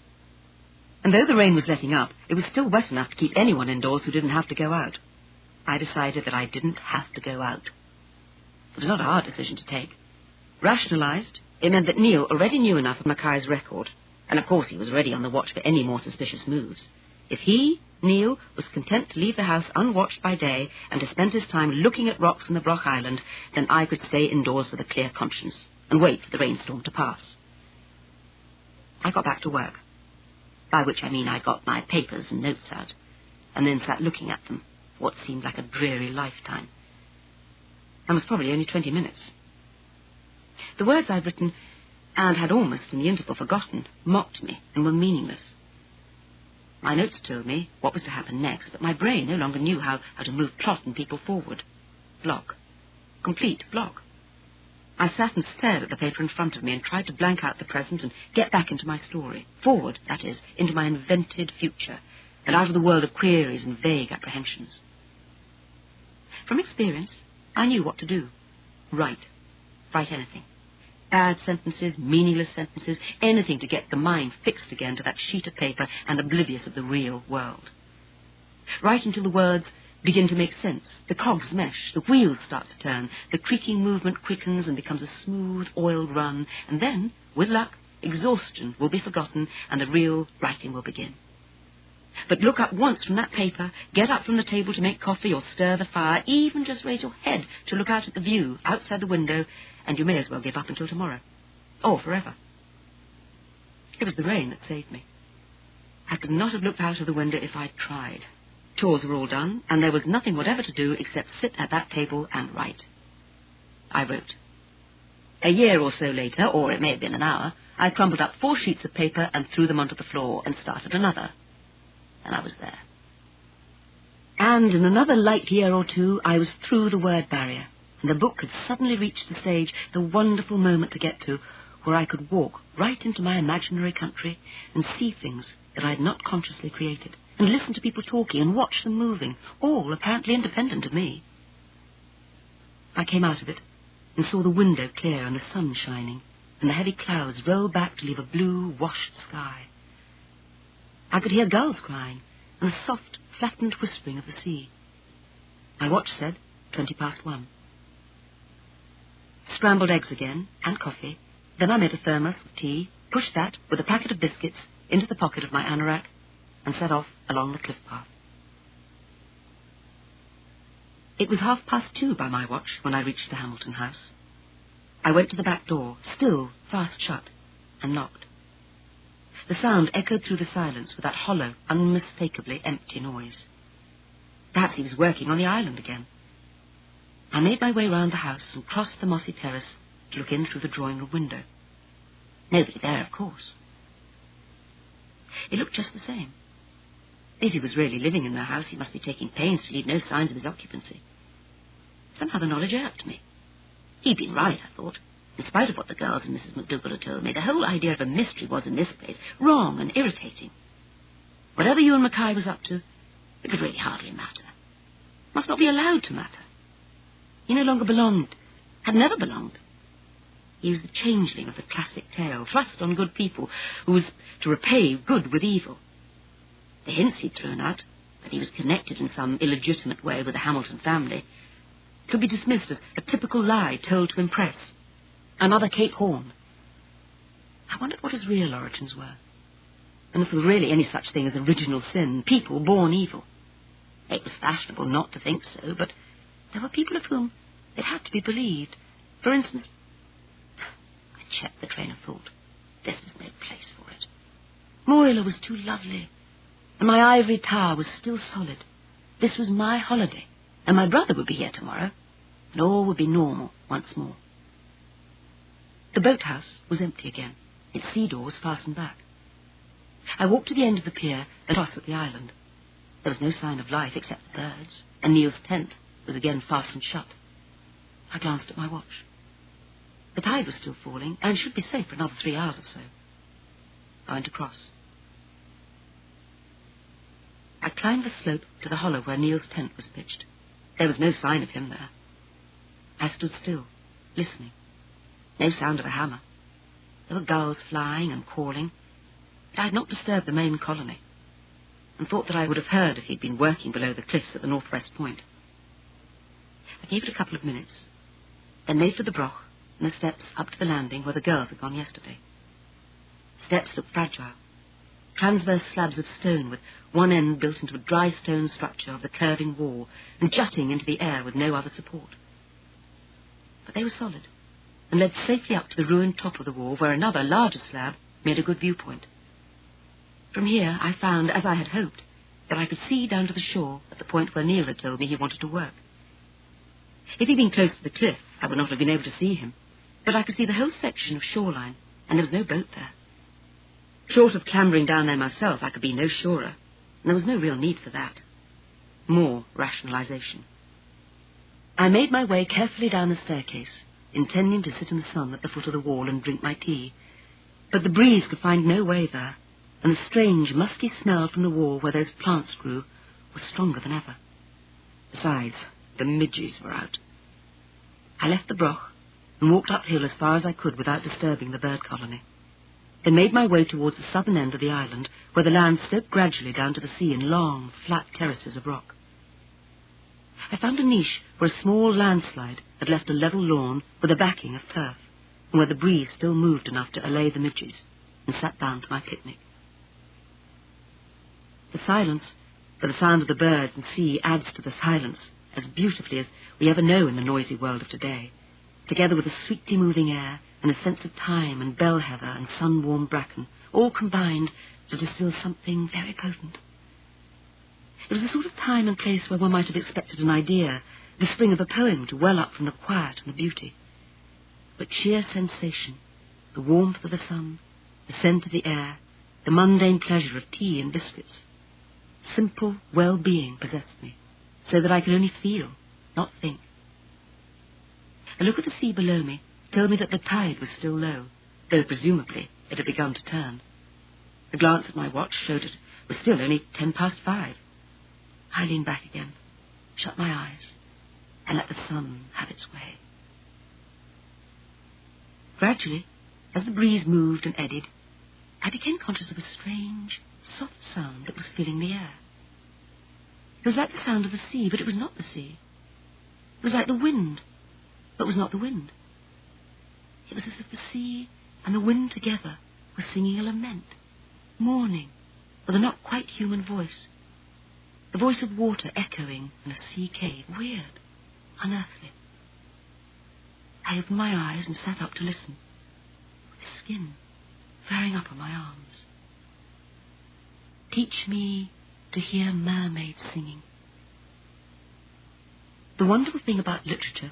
[SPEAKER 2] And though the rain was letting up, it was still wet enough to keep anyone indoors who didn't have to go out. I decided that I didn't have to go out. It was not a hard decision to take. Rationalized, it meant that Neil already knew enough of Mackay's record, and of course he was ready on the watch for any more suspicious moves. If he, Neil, was content to leave the house unwatched by day and to spend his time looking at rocks in the Broch Island, then I could stay indoors with a clear conscience and wait for the rainstorm to pass. I got back to work, by which I mean I got my papers and notes out, and then sat looking at them for what seemed like a dreary lifetime. And was probably only 20 minutes. The words I'd written, and had almost in the interval forgotten, mocked me and were meaningless. My notes told me what was to happen next, but my brain no longer knew how to move plot and people forward. Block. Complete block. I sat and stared at the paper in front of me and tried to blank out the present and get back into my story. Forward, that is, into my invented future, and out of the world of queries and vague apprehensions. From experience, I knew what to do. Write. Write anything. Bad sentences, meaningless sentences, anything to get the mind fixed again to that sheet of paper and oblivious of the real world. Write until the words begin to make sense, the cogs mesh, the wheels start to turn, the creaking movement quickens and becomes a smooth, oiled run, and then, with luck, exhaustion will be forgotten and the real writing will begin. But look up once from that paper, get up from the table to make coffee or stir the fire, even just raise your head to look out at the view outside the window, and you may as well give up until tomorrow. Or forever. It was the rain that saved me. I could not have looked out of the window if I'd tried. Chores were all done, and there was nothing whatever to do except sit at that table and write. I wrote. A year or so later, or it may have been an hour, I crumpled up 4 sheets of paper and threw them onto the floor and started another. And I was there. And in another light year or two, I was through the word barrier, and the book had suddenly reached the stage, the wonderful moment to get to, where I could walk right into my imaginary country and see things that I had not consciously created, and listen to people talking and watch them moving, all apparently independent of me. I came out of it and saw the window clear and the sun shining, and the heavy clouds roll back to leave a blue, washed sky. I could hear gulls crying and the soft, flattened whispering of the sea. My watch said 1:20. Scrambled eggs again, and coffee. Then I made a thermos of tea, pushed that, with a packet of biscuits, into the pocket of my anorak, and set off along the cliff path. It was 2:30 by my watch when I reached the Hamilton house. I went to the back door, still fast shut, and knocked. The sound echoed through the silence with that hollow, unmistakably empty noise. Perhaps he was working on the island again. I made my way round the house and crossed the mossy terrace to look in through the drawing-room window. Nobody there, of course. It looked just the same. If he was really living in the house, he must be taking pains to leave no signs of his occupancy. Somehow the knowledge irked me. He'd been right, I thought. In spite of what the girls and Mrs. McDougall had told me, the whole idea of a mystery was, in this place, wrong and irritating. Whatever Ewan Mackay was up to, it could really hardly matter. Must not be allowed to matter. He no longer belonged, had never belonged. He was the changeling of the classic tale, thrust on good people, who was to repay good with evil. The hints he'd thrown out, that he was connected in some illegitimate way with the Hamilton family, could be dismissed as a typical lie told to impress. Another Cape Horn. I wondered what his real origins were, and if there was really any such thing as original sin, people born evil. It was fashionable not to think so, but there were people of whom it had to be believed. For instance, I checked the train of thought. This was no place for it. Moyla was too lovely, and my ivory tower was still solid. This was my holiday, and my brother would be here tomorrow, and all would be normal once more. The boathouse was empty again, its sea doors fastened back. I walked to the end of the pier and across at the island. There was no sign of life except the birds, and Neil's tent was again fastened shut. I glanced at my watch. The tide was still falling, and should be safe for another 3 hours or so. I went across. I climbed the slope to the hollow where Neil's tent was pitched. There was no sign of him there. I stood still, listening. No sound of a hammer. There were gulls flying and calling, but I had not disturbed the main colony, and thought that I would have heard if he'd been working below the cliffs at the northwest point. I gave it a couple of minutes, then made for the broch and the steps up to the landing where the girls had gone yesterday. Steps looked fragile, transverse slabs of stone with one end built into a dry stone structure of the curving wall and jutting into the air with no other support. But they were solid and led safely up to the ruined top of the wall where another, larger slab made a good viewpoint. From here I found, as I had hoped, that I could see down to the shore at the point where Neil had told me he wanted to work. If he'd been close to the cliff, I would not have been able to see him, but I could see the whole section of shoreline, and there was no boat there. Short of clambering down there myself, I could be no surer, and there was no real need for that. More rationalization. I made my way carefully down the staircase, intending to sit in the sun at the foot of the wall and drink my tea, but the breeze could find no way there, and the strange, musky smell from the wall where those plants grew was stronger than ever. Besides, the midges were out. I left the broch and walked uphill as far as I could without disturbing the bird colony, then made my way towards the southern end of the island, where the land sloped gradually down to the sea in long, flat terraces of rock. I found a niche where a small landslide had left a level lawn with a backing of turf, and where the breeze still moved enough to allay the midges, and sat down to my picnic. The silence, for the sound of the birds and sea adds to the silence as beautifully as we ever know in the noisy world of today, together with a sweetly moving air and a sense of thyme and bell heather and sun-warmed bracken, all combined to distill something very potent. It was the sort of time and place where one might have expected an idea, the spring of a poem, to well up from the quiet and the beauty. But sheer sensation, the warmth of the sun, the scent of the air, the mundane pleasure of tea and biscuits, simple well-being possessed me, so that I could only feel, not think. A look at the sea below me told me that the tide was still low, though presumably it had begun to turn. A glance at my watch showed it was still only 5:10. I leaned back again, shut my eyes, and let the sun have its way. Gradually, as the breeze moved and eddied, I became conscious of a strange, soft sound that was filling the air. It was like the sound of the sea, but it was not the sea. It was like the wind, but was not the wind. It was as if the sea and the wind together were singing a lament, mourning, with a not quite human voice. The voice of water echoing in a sea cave, weird, unearthly. I opened my eyes and sat up to listen, with skin flaring up on my arms. Teach me to hear mermaids singing. The wonderful thing about literature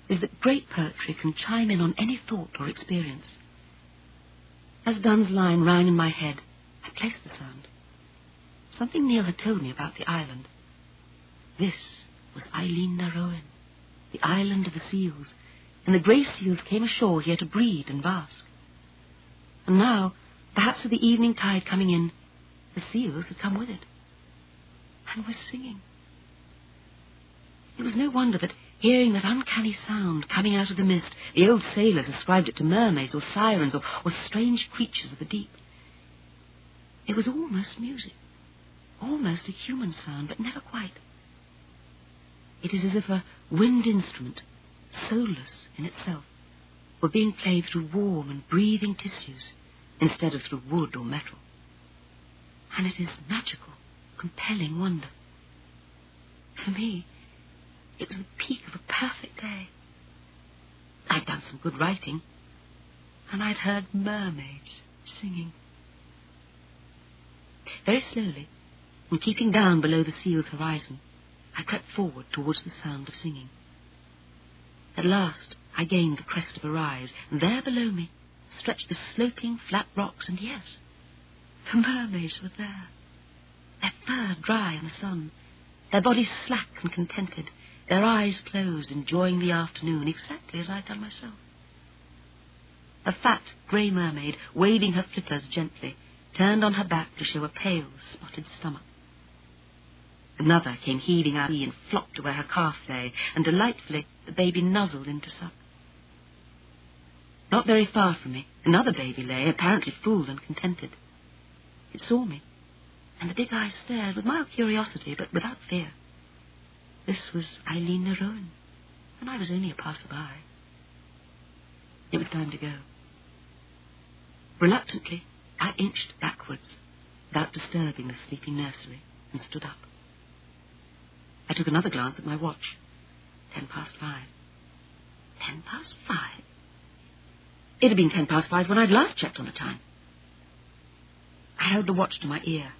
[SPEAKER 2] is that great poetry can chime in on any thought or experience. As Dunn's line rang in my head, I placed the sound. Something Neil had told me about the island. This was Eilean na Rowan, the island of the seals, and the grey seals came ashore here to breed and bask. And now, perhaps with the evening tide coming in, the seals had come with it, and were singing. It was no wonder that, hearing that uncanny sound coming out of the mist, the old sailors ascribed it to mermaids or sirens or strange creatures of the deep. It was almost music, almost a human sound, but never quite. It is as if a wind instrument, soulless in itself, were being played through warm and breathing tissues instead of through wood or metal. And it is magical, compelling wonder. For me, it was the peak of a perfect day. I'd done some good writing, and I'd heard mermaids singing. Very slowly, and keeping down below the seal's horizon, I crept forward towards the sound of singing. At last, I gained the crest of a rise, and there below me stretched the sloping, flat rocks, and yes, the mermaids were there, their fur dry in the sun, their bodies slack and contented, their eyes closed, enjoying the afternoon exactly as I'd done myself. A fat, grey mermaid, waving her flippers gently, turned on her back to show a pale, spotted stomach. Another came heaving out and flopped to where her calf lay, and delightfully the baby nuzzled in to suck. Not very far from me, another baby lay, apparently full and contented. It saw me, and the big eyes stared with mild curiosity, but without fear. This was Eilean na Rowan, and I was only a passer-by. It was time to go. Reluctantly, I inched backwards, without disturbing the sleeping nursery, and stood up. I took another glance at my watch. 5:10. 5:10? It had been 5:10 when I'd last checked on the time. I held the watch to my ear.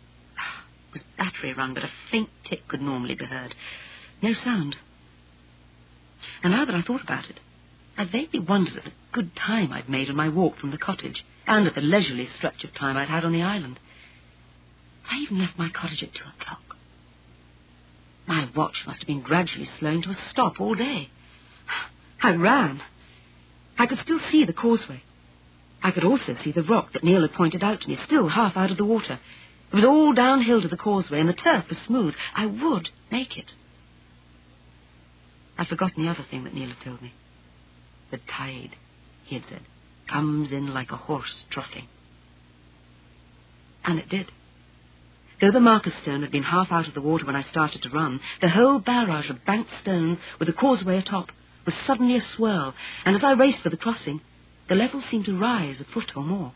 [SPEAKER 2] It was battery run, but a faint tick could normally be heard. No sound. And now that I thought about it, I vaguely wondered at the good time I'd made on my walk from the cottage, and at the leisurely stretch of time I'd had on the island. I even left my cottage at 2:00. My watch must have been gradually slowing to a stop all day. I ran. I could still see the causeway. I could also see the rock that Neil had pointed out to me, still half out of the water. It was all downhill to the causeway, and the turf was smooth. I would make it. I'd forgotten the other thing that Neil had told me. The tide, he had said, comes in like a horse trotting. And it did. Though the marker stone had been half out of the water when I started to run, the whole barrage of banked stones with the causeway atop was suddenly a swirl, and as I raced for the crossing, the level seemed to rise a foot or more.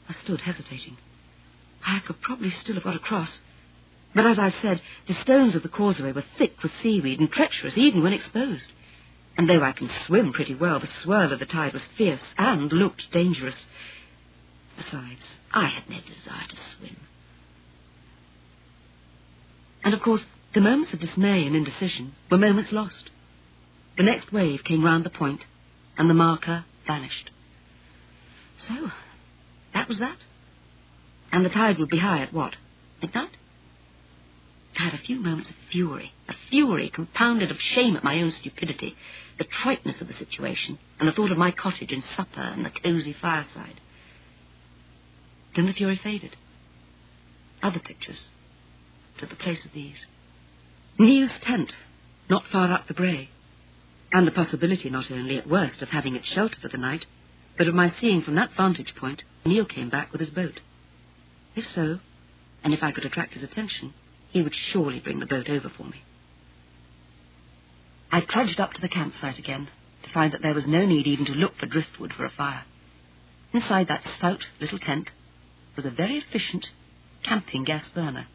[SPEAKER 2] I stood hesitating. I could probably still have got across, but as I've said, the stones of the causeway were thick with seaweed and treacherous even when exposed. And though I can swim pretty well, the swirl of the tide was fierce and looked dangerous. Besides, I had no desire to swim. And of course, the moments of dismay and indecision were moments lost. The next wave came round the point, and the marker vanished. So, that was that. And the tide would be high at what? Midnight? I had a few moments of fury, a fury compounded of shame at my own stupidity, the triteness of the situation, and the thought of my cottage and supper and the cosy fireside. Then the fury faded. Other pictures took the place of these. Neil's tent, not far up the brae, and the possibility not only, at worst, of having its shelter for the night, but of my seeing from that vantage point Neil came back with his boat. If so, and if I could attract his attention, he would surely bring the boat over for me. I trudged up to the campsite again, to find that there was no need even to look for driftwood for a fire. Inside that stout little tent was a very efficient camping gas burner,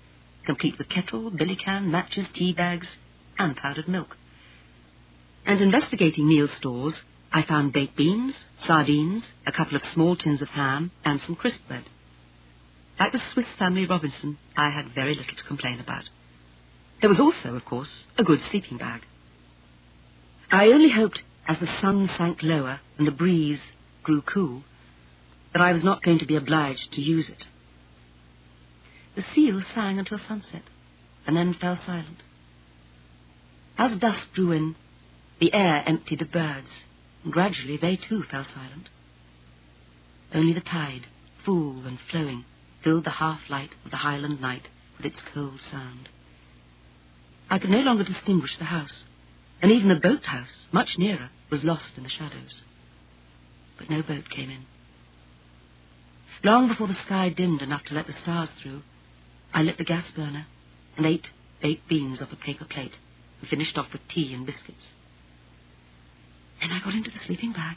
[SPEAKER 2] complete with kettle, billy can, matches, tea bags, and powdered milk. And investigating Neil's stores, I found baked beans, sardines, a couple of small tins of ham, and some crisp bread. Like the Swiss Family Robinson, I had very little to complain about. There was also, of course, a good sleeping bag. I only hoped, as the sun sank lower and the breeze grew cool, that I was not going to be obliged to use it. The seal sang until sunset, and then fell silent. As dusk drew in, the air emptied of birds, and gradually they too fell silent. Only the tide, full and flowing, filled the half-light of the highland night with its cold sound. I could no longer distinguish the house, and even the boathouse, much nearer, was lost in the shadows. But no boat came in. Long before the sky dimmed enough to let the stars through, I lit the gas burner and ate baked beans off a paper plate and finished off with tea and biscuits. Then I got into the sleeping bag.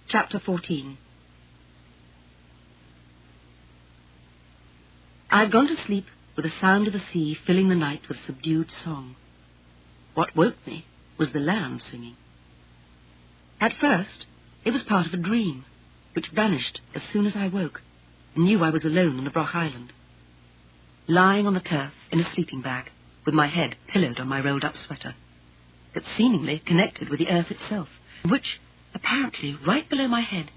[SPEAKER 2] Chapter 14. I had gone to sleep with the sound of the sea filling the night with subdued song. What woke me was the land singing. At first, it was part of a dream, which vanished as soon as I woke and knew I was alone on the Broch Island, lying on the turf in a sleeping bag, with my head pillowed on my rolled-up sweater, but seemingly connected with the earth itself, which, apparently right below my head,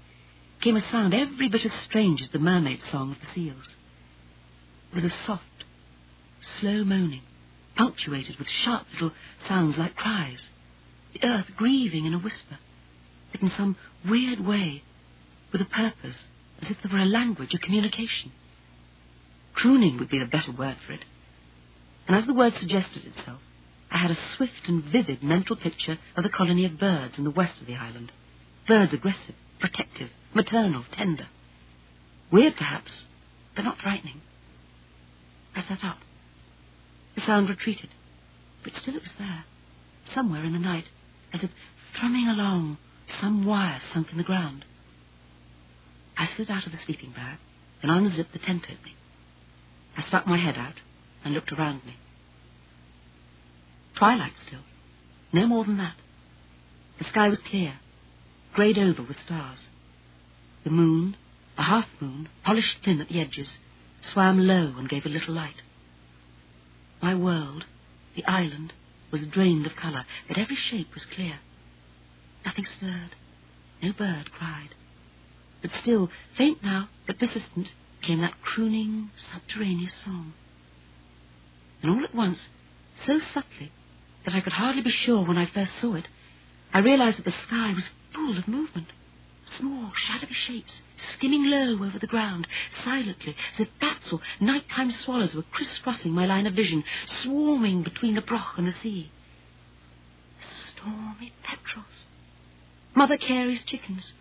[SPEAKER 2] came a sound every bit as strange as the mermaid song of the seals. It was a soft, slow moaning, punctuated with sharp little sounds like cries, the earth grieving in a whisper, but in some weird way, with a purpose, as if there were a language, a communication. Crooning would be the better word for it. And as the word suggested itself, I had a swift and vivid mental picture of the colony of birds in the west of the island. Birds aggressive, protective, maternal, tender. Weird, perhaps, but not frightening. I sat up. The sound retreated, but still it was there, somewhere in the night, as if thrumming along some wire sunk in the ground. I slid out of the sleeping bag and unzipped the tent opening. I stuck my head out and looked around me. Twilight still, no more than that. The sky was clear, greyed over with stars. The moon, a half-moon, polished thin at the edges, swam low and gave a little light. My world, the island, was drained of colour, but every shape was clear. Nothing stirred, no bird cried. But still, faint now, but persistent, came that crooning, subterraneous song. And all at once, so subtly that I could hardly be sure when I first saw it, I realized that the sky was full of movement. Small, shadowy shapes, skimming low over the ground, silently, as if bats or nighttime swallows were crisscrossing my line of vision, swarming between the Broch and the sea. The Stormy Petrels, Mother Carey's chickens,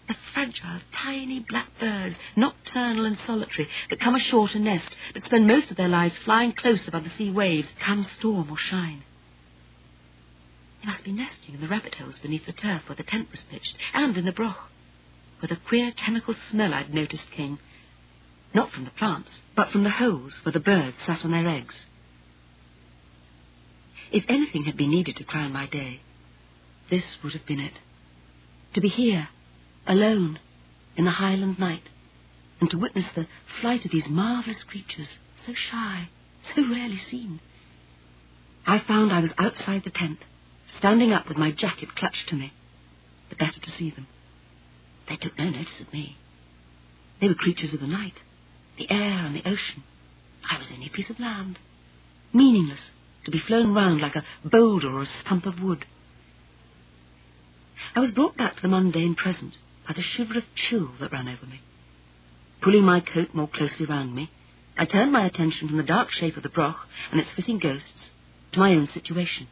[SPEAKER 2] the fragile, tiny black birds, nocturnal and solitary, that come ashore to nest, but spend most of their lives flying close above the sea waves, come storm or shine. They must be nesting in the rabbit holes beneath the turf where the tent was pitched, and in the Broch, where the queer chemical smell I'd noticed came, not from the plants, but from the holes where the birds sat on their eggs. If anything had been needed to crown my day, this would have been it. To be here, alone, in the Highland night, and to witness the flight of these marvellous creatures, so shy, so rarely seen. I found I was outside the tent, standing up with my jacket clutched to me, the better to see them. They took no notice of me. They were creatures of the night, the air and the ocean. I was only a piece of land, meaningless, to be flown round like a boulder or a stump of wood. I was brought back to the mundane present by the shiver of chill that ran over me. Pulling my coat more closely round me, I turned my attention from the dark shape of the Broch and its flitting ghosts to my own situation.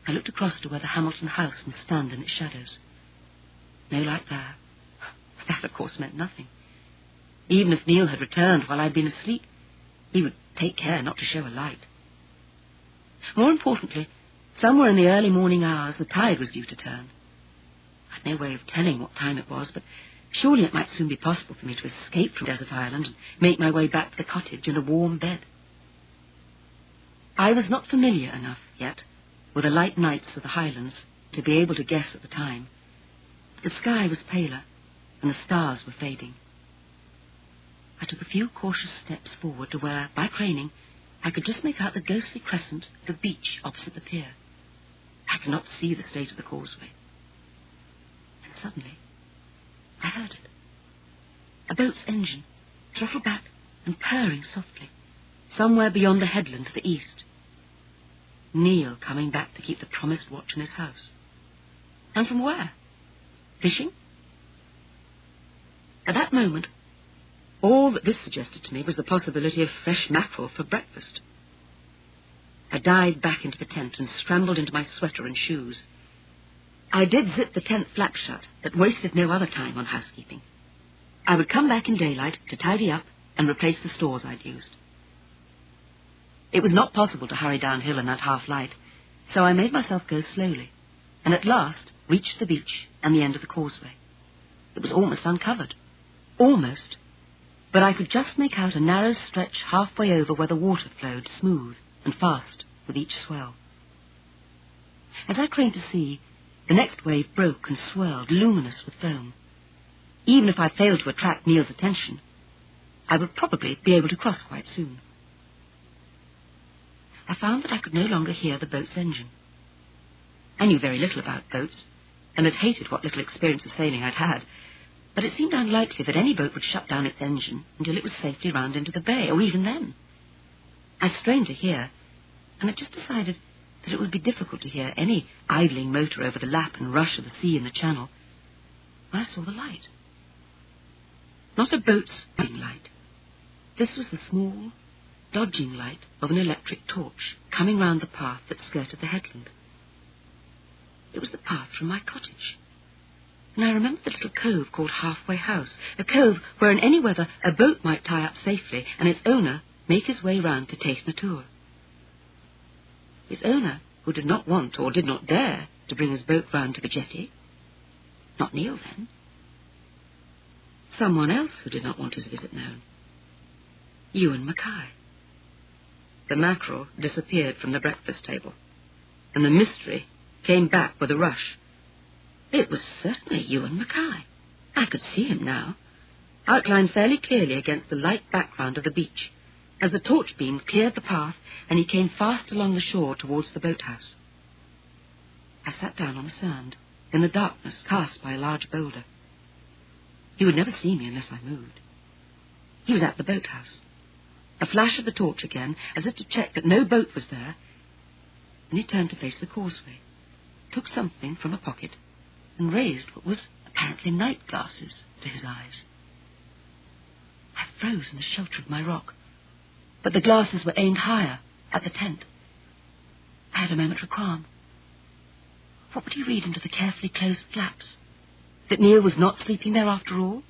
[SPEAKER 2] I looked across to where the Hamilton house must stand in its shadows. No light there. That, of course, meant nothing. Even if Neil had returned while I'd been asleep, he would take care not to show a light. More importantly, somewhere in the early morning hours, the tide was due to turn. I'd no way of telling what time it was, but surely it might soon be possible for me to escape from Desert Island and make my way back to the cottage in a warm bed. I was not familiar enough yet with the light nights of the Highlands to be able to guess at the time. The sky was paler, and the stars were fading. I took a few cautious steps forward to where, by craning, I could just make out the ghostly crescent of the beach opposite the pier. I could not see the state of the causeway. And suddenly, I heard it. A boat's engine, throttled back and purring softly, somewhere beyond the headland to the east. Neil coming back to keep the promised watch in his house. And from where? Fishing? At that moment, all that this suggested to me was the possibility of fresh mackerel for breakfast. I dived back into the tent and scrambled into my sweater and shoes. I did zip the tent flap shut, but wasted no other time on housekeeping. I would come back in daylight to tidy up and replace the stores I'd used. It was not possible to hurry downhill in that half-light, so I made myself go slowly, and at last reached the beach and the end of the causeway. It was almost uncovered. Almost. But I could just make out a narrow stretch halfway over where the water flowed smooth and fast with each swell. As I craned to see, the next wave broke and swirled, luminous with foam. Even if I failed to attract Neil's attention, I would probably be able to cross quite soon. I found that I could no longer hear the boat's engine. I knew very little about boats, and had hated what little experience of sailing I'd had, but it seemed unlikely that any boat would shut down its engine until it was safely round into the bay, or even then. I strained to hear, and had just decided that it would be difficult to hear any idling motor over the lap and rush of the sea in the channel, when I saw the light. Not a boat's light. This was the small, dodging light of an electric torch coming round the path that skirted the headland. It was the path from my cottage. and I remembered the little cove called Halfway House, a cove where in any weather a boat might tie up safely and its owner make his way round to taste natur. His owner, who did not want or did not dare to bring his boat round to the jetty. Not Neil, then. Someone else who did not want his visit known. Ewan Mackay. The mackerel disappeared from the breakfast table, and the mystery came back with a rush. It was certainly Ewan Mackay. I could see him now, outlined fairly clearly against the light background of the beach, as the torch beam cleared the path and he came fast along the shore towards the boathouse. I sat down on the sand, in the darkness cast by a large boulder. He would never see me unless I moved. He was at the boathouse. A flash of the torch again, as if to check that no boat was there, and he turned to face the causeway, took something from a pocket, and raised what was apparently night glasses to his eyes. I froze in the shelter of my rock, but the glasses were aimed higher, at the tent. I had a moment for calm. What would he read into the carefully closed flaps? That Neil was not sleeping there after all?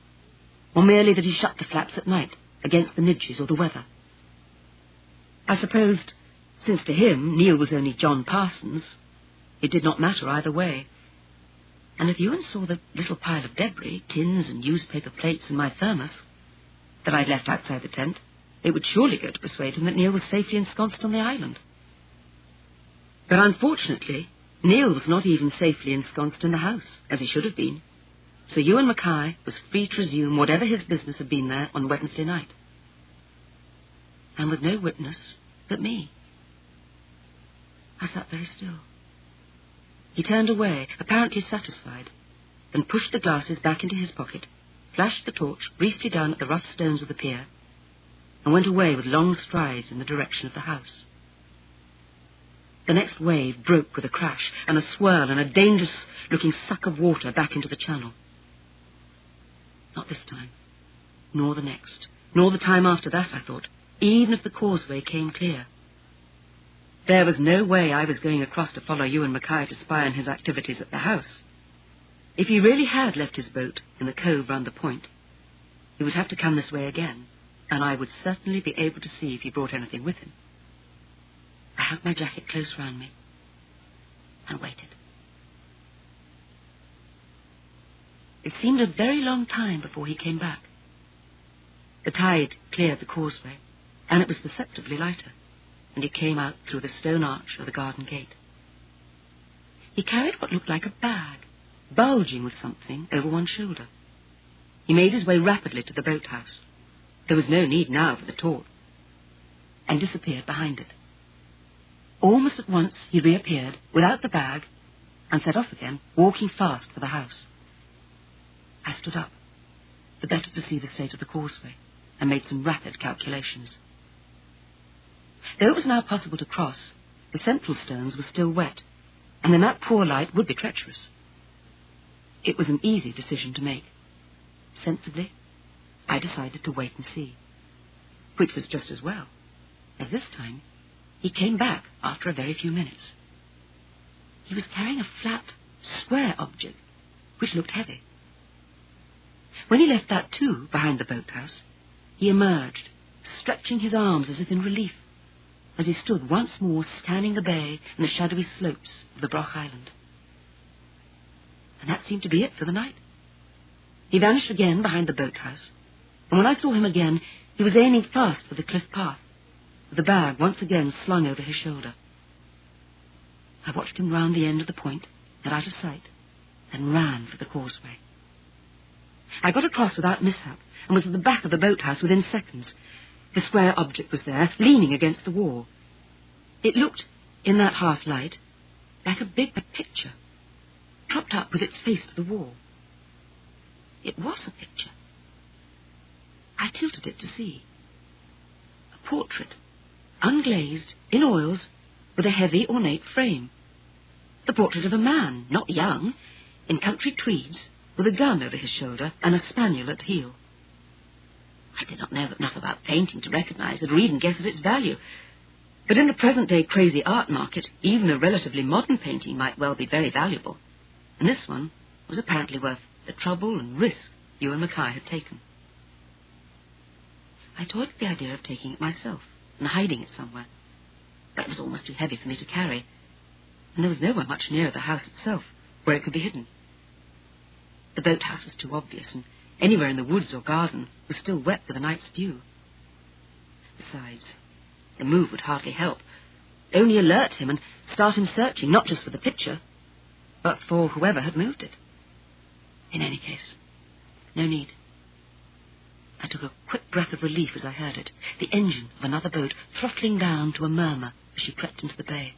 [SPEAKER 2] Or merely that he shut the flaps at night, against the midges or the weather? I supposed, since to him Neil was only John Parsons, it did not matter either way. And if Ewan saw the little pile of debris, tins and newspaper plates and my thermos, that I'd left outside the tent, it would surely go to persuade him that Neil was safely ensconced on the island. But unfortunately, Neil was not even safely ensconced in the house, as he should have been. So Ewan Mackay was free to resume whatever his business had been there on Wednesday night. And with no witness but me. I sat very still. He turned away, apparently satisfied, then pushed the glasses back into his pocket, flashed the torch briefly down at the rough stones of the pier, and went away with long strides in the direction of the house. The next wave broke with a crash and a swirl and a dangerous-looking suck of water back into the channel. Not this time, nor the next, nor the time after that, I thought, even if the causeway came clear. There was no way I was going across to follow Ewan Mackay to spy on his activities at the house. If he really had left his boat in the cove round the point, he would have to come this way again, and I would certainly be able to see if he brought anything with him. I hugged my jacket close round me and waited. It seemed a very long time before he came back. The tide cleared the causeway, and it was perceptibly lighter, and he came out through the stone arch of the garden gate. He carried what looked like a bag, bulging with something over one shoulder. He made his way rapidly to the boathouse. There was no need now for the torch, and disappeared behind it. Almost at once he reappeared, without the bag, and set off again, walking fast for the house. I stood up, the better to see the state of the causeway, and made some rapid calculations. Though it was now possible to cross, the central stones were still wet, and in that poor light would be treacherous. It was an easy decision to make. Sensibly, I decided to wait and see, which was just as well, as this time he came back after a very few minutes. He was carrying a flat, square object, which looked heavy. When he left that too behind the boathouse, he emerged, stretching his arms as if in relief, as he stood once more scanning the bay and the shadowy slopes of the Broch Island. And that seemed to be it for the night. He vanished again behind the boathouse, and when I saw him again, he was aiming fast for the cliff path, with the bag once again slung over his shoulder. I watched him round the end of the point and out of sight, then ran for the causeway. I got across without mishap and was at the back of the boathouse within seconds. The square object was there, leaning against the wall. It looked, in that half-light, like a big picture, propped up with its face to the wall. It was a picture. I tilted it to see. A portrait, unglazed, in oils, with a heavy, ornate frame. The portrait of a man, not young, in country tweeds, with a gun over his shoulder and a spaniel at heel. I did not know enough about painting to recognize it or even guess at its value. But in the present-day crazy art market, even a relatively modern painting might well be very valuable. And this one was apparently worth the trouble and risk you and Mackay had taken. I toyed with the idea of taking it myself and hiding it somewhere, but it was almost too heavy for me to carry, and there was nowhere much nearer the house itself where it could be hidden. The boathouse was too obvious, and anywhere in the woods or garden was still wet with the night's dew. Besides, the move would hardly help, only alert him and start him searching, not just for the picture, but for whoever had moved it. In any case, no need. I took a quick breath of relief as I heard it, the engine of another boat throttling down to a murmur as she crept into the bay.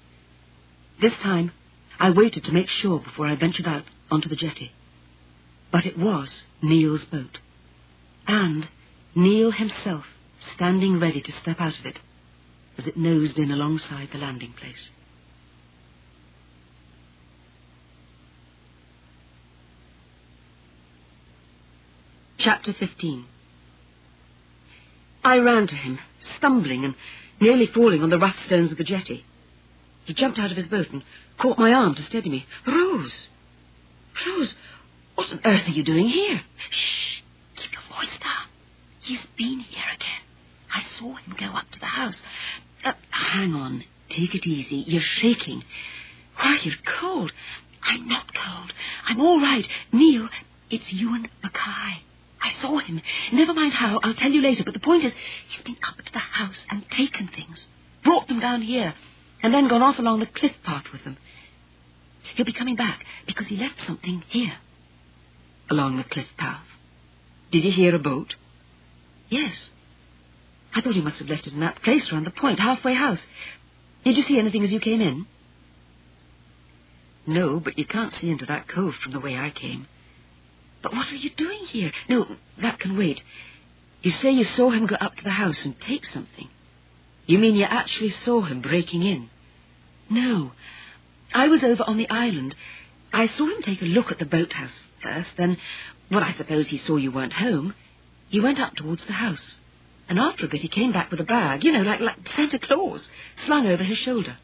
[SPEAKER 2] This time, I waited to make sure before I ventured out onto the jetty. But it was Neil's boat, and Neil himself standing ready to step out of it as it nosed in alongside the landing place. Chapter 15. I ran to him, stumbling and nearly falling on the rough stones of the jetty. He jumped out of his boat and caught my arm to steady me. Rose! Rose, what on earth are you doing here?
[SPEAKER 3] Shh! Keep your voice down. He's been here again. I saw him go up to the house.
[SPEAKER 2] Hang on. Take it easy. You're shaking. Why, you're cold.
[SPEAKER 3] I'm not cold. I'm all right. Neil, it's you and Mackay. I saw him.
[SPEAKER 2] Never mind how. I'll tell you later. But the point is,
[SPEAKER 3] he's been up to the house and taken things.
[SPEAKER 2] Brought them down here, and then gone off along the cliff path with them. He'll be coming back because he left something here. Along the cliff path? Did you hear a boat? Yes. I thought he must have left it in that place around the point, halfway house. Did you see anything as you came in? No, but you can't see into that cove from the way I came. But what are you doing here? No, that can wait. You say you saw him go up to the house and take something. You mean you actually saw him breaking in? No. I was over on the island. I saw him take a look at the boathouse first, then, when I suppose he saw you weren't home, he went up towards the house. And after a bit he came back with a bag, you know, like Santa Claus, slung over his shoulder.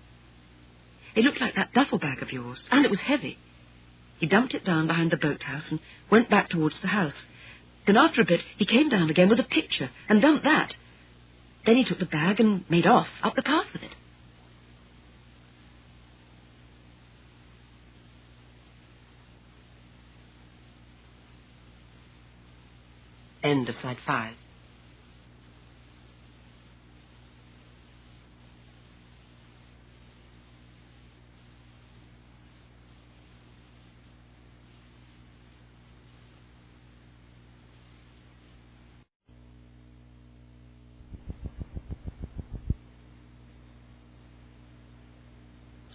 [SPEAKER 2] It looked like that duffel bag of yours, and it was heavy. He dumped it down behind the boathouse and went back towards the house. Then after a bit he came down again with a picture and dumped that. Then he took the bag and made off up the path with it. End of side 5.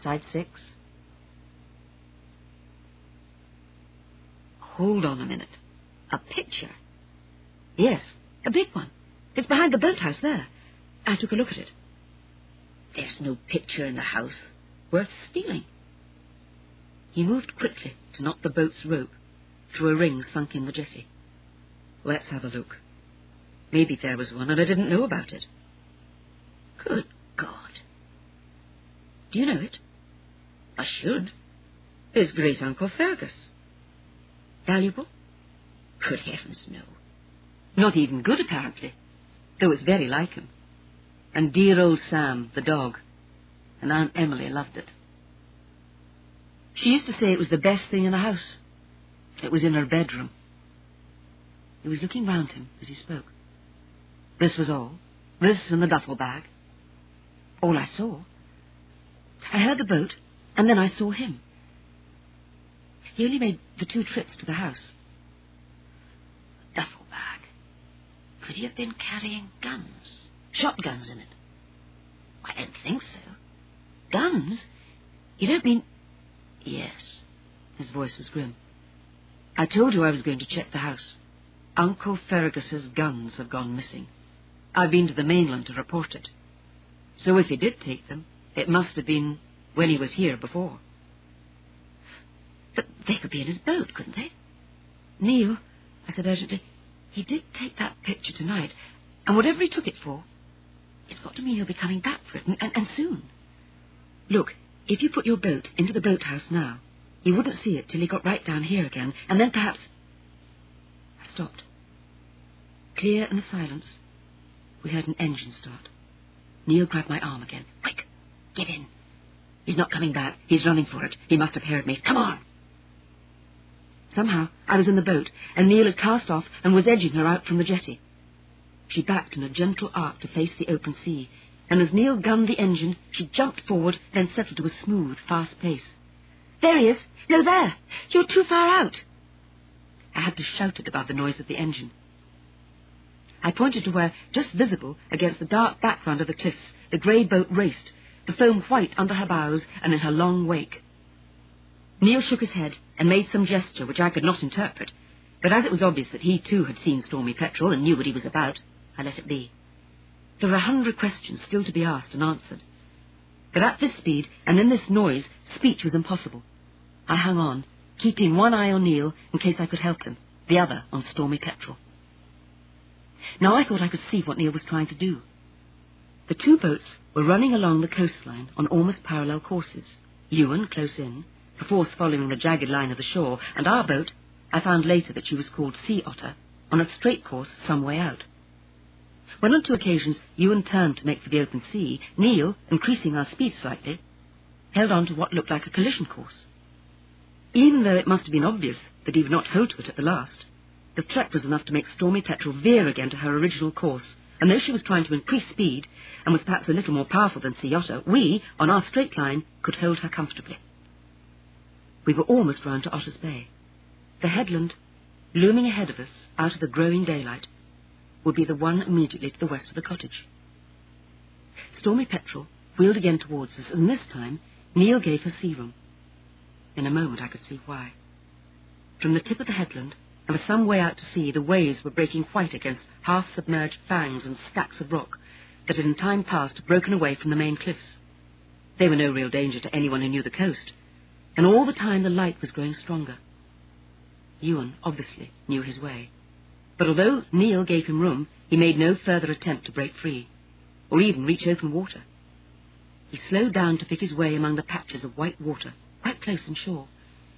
[SPEAKER 2] Side 6. Hold on a minute. A picture? Yes, a big one. It's behind the boathouse there. I took a look at it. There's no picture in the house worth stealing. He moved quickly to knot the boat's rope through a ring sunk in the jetty. Let's have a look. Maybe there was one and I didn't know about it. Good God. Do you know it? I should. His great-uncle Fergus. Valuable? Good heavens, no. Not even good, apparently, though it's very like him. And dear old Sam, the dog, and Aunt Emily loved it. She used to say it was the best thing in the house. It was in her bedroom. He was looking round him as he spoke. This was all. This and the duffel bag. All I saw. I heard the boat, and then I saw him. He only made the 2 trips to the house. Duffel bag. Could he have been carrying guns? Shotguns in it? I don't think so. Guns? You don't mean... Yes. His voice was grim. I told you I was going to check the house. Uncle Fergus's guns have gone missing. I've been to the mainland to report it. So if he did take them, it must have been when he was here before. But they could be in his boat, couldn't they? Neil, I said urgently, he did take that picture tonight, and whatever he took it for, it's got to mean he'll be coming back for it, and soon. Look, if you put your boat into the boathouse now, he wouldn't see it till he got right down here again, and then perhaps... stopped. Clear in the silence, we heard an engine start. Neil grabbed my arm again.
[SPEAKER 3] Quick, get in.
[SPEAKER 2] He's not coming back. He's running for it. He must have heard me. Come on! Somehow, I was in the boat, and Neil had cast off and was edging her out from the jetty. She backed in a gentle arc to face the open sea, and as Neil gunned the engine, she jumped forward, then settled to a smooth, fast pace. There he is! No, there! You're too far out! I had to shout it above the noise of the engine. I pointed to where, just visible against the dark background of the cliffs, the grey boat raced, the foam white under her bows and in her long wake. Neil shook his head and made some gesture which I could not interpret, but as it was obvious that he too had seen Stormy Petrel and knew what he was about, I let it be. There were 100 questions still to be asked and answered. But at this speed and in this noise, speech was impossible. I hung on, keeping one eye on Neil in case I could help him, the other on Stormy Petrel. Now I thought I could see what Neil was trying to do. The two boats were running along the coastline on almost parallel courses, Ewan close in, perforce following the jagged line of the shore, and our boat, I found later that she was called Sea Otter, on a straight course some way out. When on 2 occasions Ewan turned to make for the open sea, Neil, increasing our speed slightly, held on to what looked like a collision course. Even though it must have been obvious that he would not hold to it at the last, the threat was enough to make Stormy Petrel veer again to her original course, and though she was trying to increase speed, and was perhaps a little more powerful than Sea Otter, we, on our straight line, could hold her comfortably. We were almost round to Otter's Bay. The headland, looming ahead of us out of the growing daylight, would be the one immediately to the west of the cottage. Stormy Petrel wheeled again towards us, and this time Neil gave her sea room. In a moment I could see why. From the tip of the headland, and for some way out to sea, the waves were breaking white against half-submerged fangs and stacks of rock that had in time past broken away from the main cliffs. They were no real danger to anyone who knew the coast, and all the time the light was growing stronger. Ewan obviously knew his way, but although Neil gave him room, he made no further attempt to break free, or even reach open water. He slowed down to pick his way among the patches of white water, quite close inshore,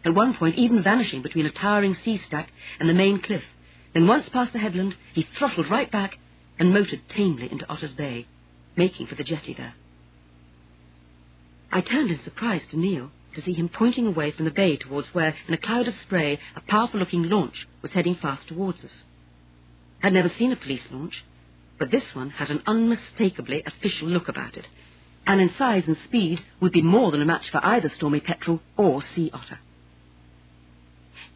[SPEAKER 2] at one point even vanishing between a towering sea stack and the main cliff. Then once past the headland, he throttled right back and motored tamely into Otter's Bay, making for the jetty there. I turned in surprise to Neil to see him pointing away from the bay towards where, in a cloud of spray, a powerful-looking launch was heading fast towards us. I'd never seen a police launch, but this one had an unmistakably official look about it, and in size and speed would be more than a match for either Stormy Petrel or Sea Otter.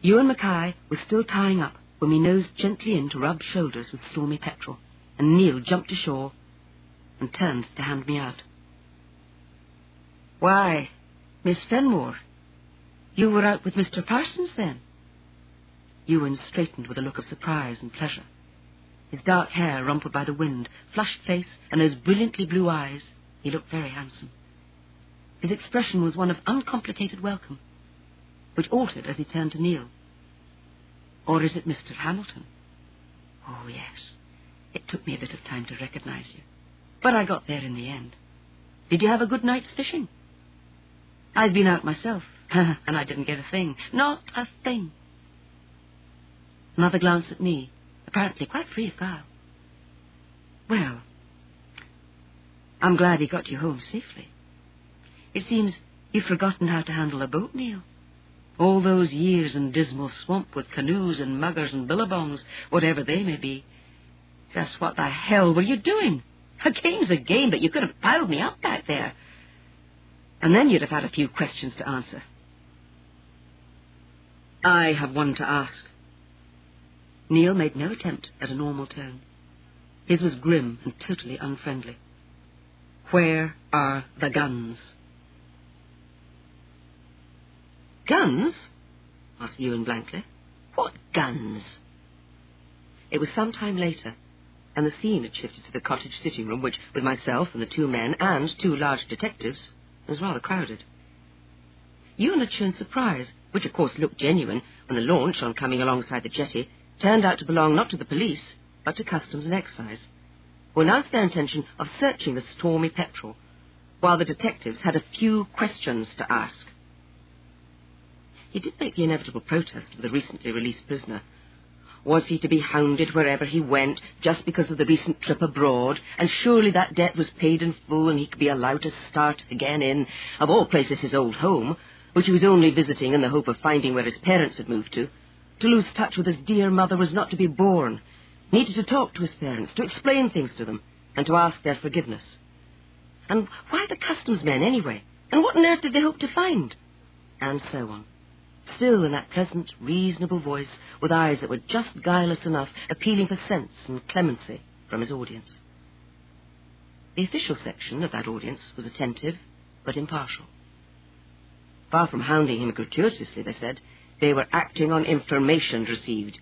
[SPEAKER 2] Ewan Mackay was still tying up when we nosed gently in to rub shoulders with Stormy Petrel, and Neil jumped ashore and turned to hand me out. "Why, Miss Fenmore, you were out with Mr. Parsons, then?" Ewan straightened with a look of surprise and pleasure. His dark hair rumpled by the wind, flushed face, and those brilliantly blue eyes, he looked very handsome. His expression was one of uncomplicated welcome, which altered as he turned to Neil. "Or is it Mr. Hamilton?" "Oh, yes. It took me a bit of time to recognize you, but I got there in the end. Did you have a good night's fishing?" "I've been out myself, and I didn't get a thing. Not a thing." Another glance at me, apparently quite free of guile. "Well, I'm glad he got you home safely. It seems you've forgotten how to handle a boat, Neil. All those years in Dismal Swamp with canoes and muggers and billabongs, whatever they may be. Just what the hell were you doing? A game's a game, but you could have piled me up back there. And then you'd have had a few questions to answer." "I have one to ask." Neil made no attempt at a normal tone. His was grim and totally unfriendly. "Where are the guns?" "Guns?" asked Ewan blankly. "What guns?" It was some time later, and the scene had shifted to the cottage sitting room, which, with myself and the 2 men and 2 large detectives, was rather crowded. Ewan had shown surprise, which of course looked genuine, when the launch, on coming alongside the jetty, turned out to belong not to the police, but to Customs and Excise, who announced their intention of searching the Stormy Petrel, while the detectives had a few questions to ask. He did make the inevitable protest of the recently released prisoner.
[SPEAKER 1] Was he to be hounded wherever he went just because of the recent trip abroad? And surely that debt was paid in full and he could be allowed to start again in, of all places, his old home, which he was only visiting in the hope of finding where his parents had moved to. To lose touch with his dear mother was not to be borne. Needed to talk to his parents, to explain things to them, and to ask their forgiveness. And why the customs men, anyway? And what on earth did they hope to find? And so on. Still in that pleasant, reasonable voice, with eyes that were just guileless enough, appealing for sense and clemency from his audience. The official section of that audience was attentive, but impartial. Far from hounding him gratuitously, they said, they were acting on information received.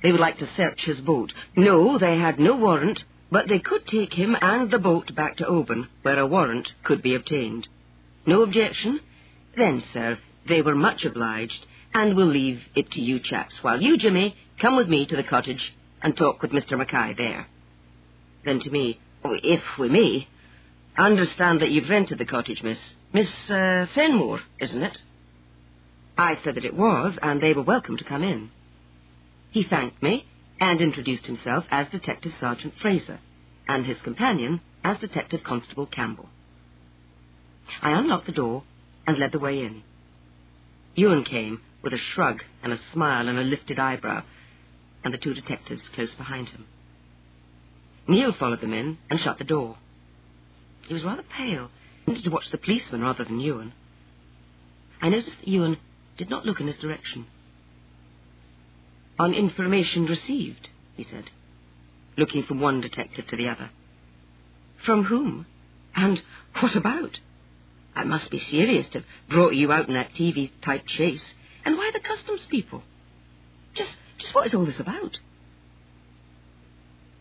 [SPEAKER 1] They would like to search his boat. No, they had no warrant, but they could take him and the boat back to Oban, where a warrant could be obtained. No objection? Then, sir, they were much obliged, and will leave it to you chaps, while you, Jimmy, come with me to the cottage and talk with Mr. Mackay there. Then to me, if we may, I understand that you've rented the cottage, Miss Fenmore, isn't it? I said that it was, and they were welcome to come in. He thanked me and introduced himself as Detective Sergeant Fraser, and his companion as Detective Constable Campbell. I unlocked the door and led the way in. Ewan came with a shrug and a smile and a lifted eyebrow, and the two detectives close behind him. Neil followed them in and shut the door. He was rather pale, and wanted to watch the policeman rather than Ewan. I noticed that Ewan did not look in his direction. On information received, he said, looking from one detective to the other. From whom? And what about? I must be serious to have brought you out in that TV-type chase. And why the customs people? Just what is all this about?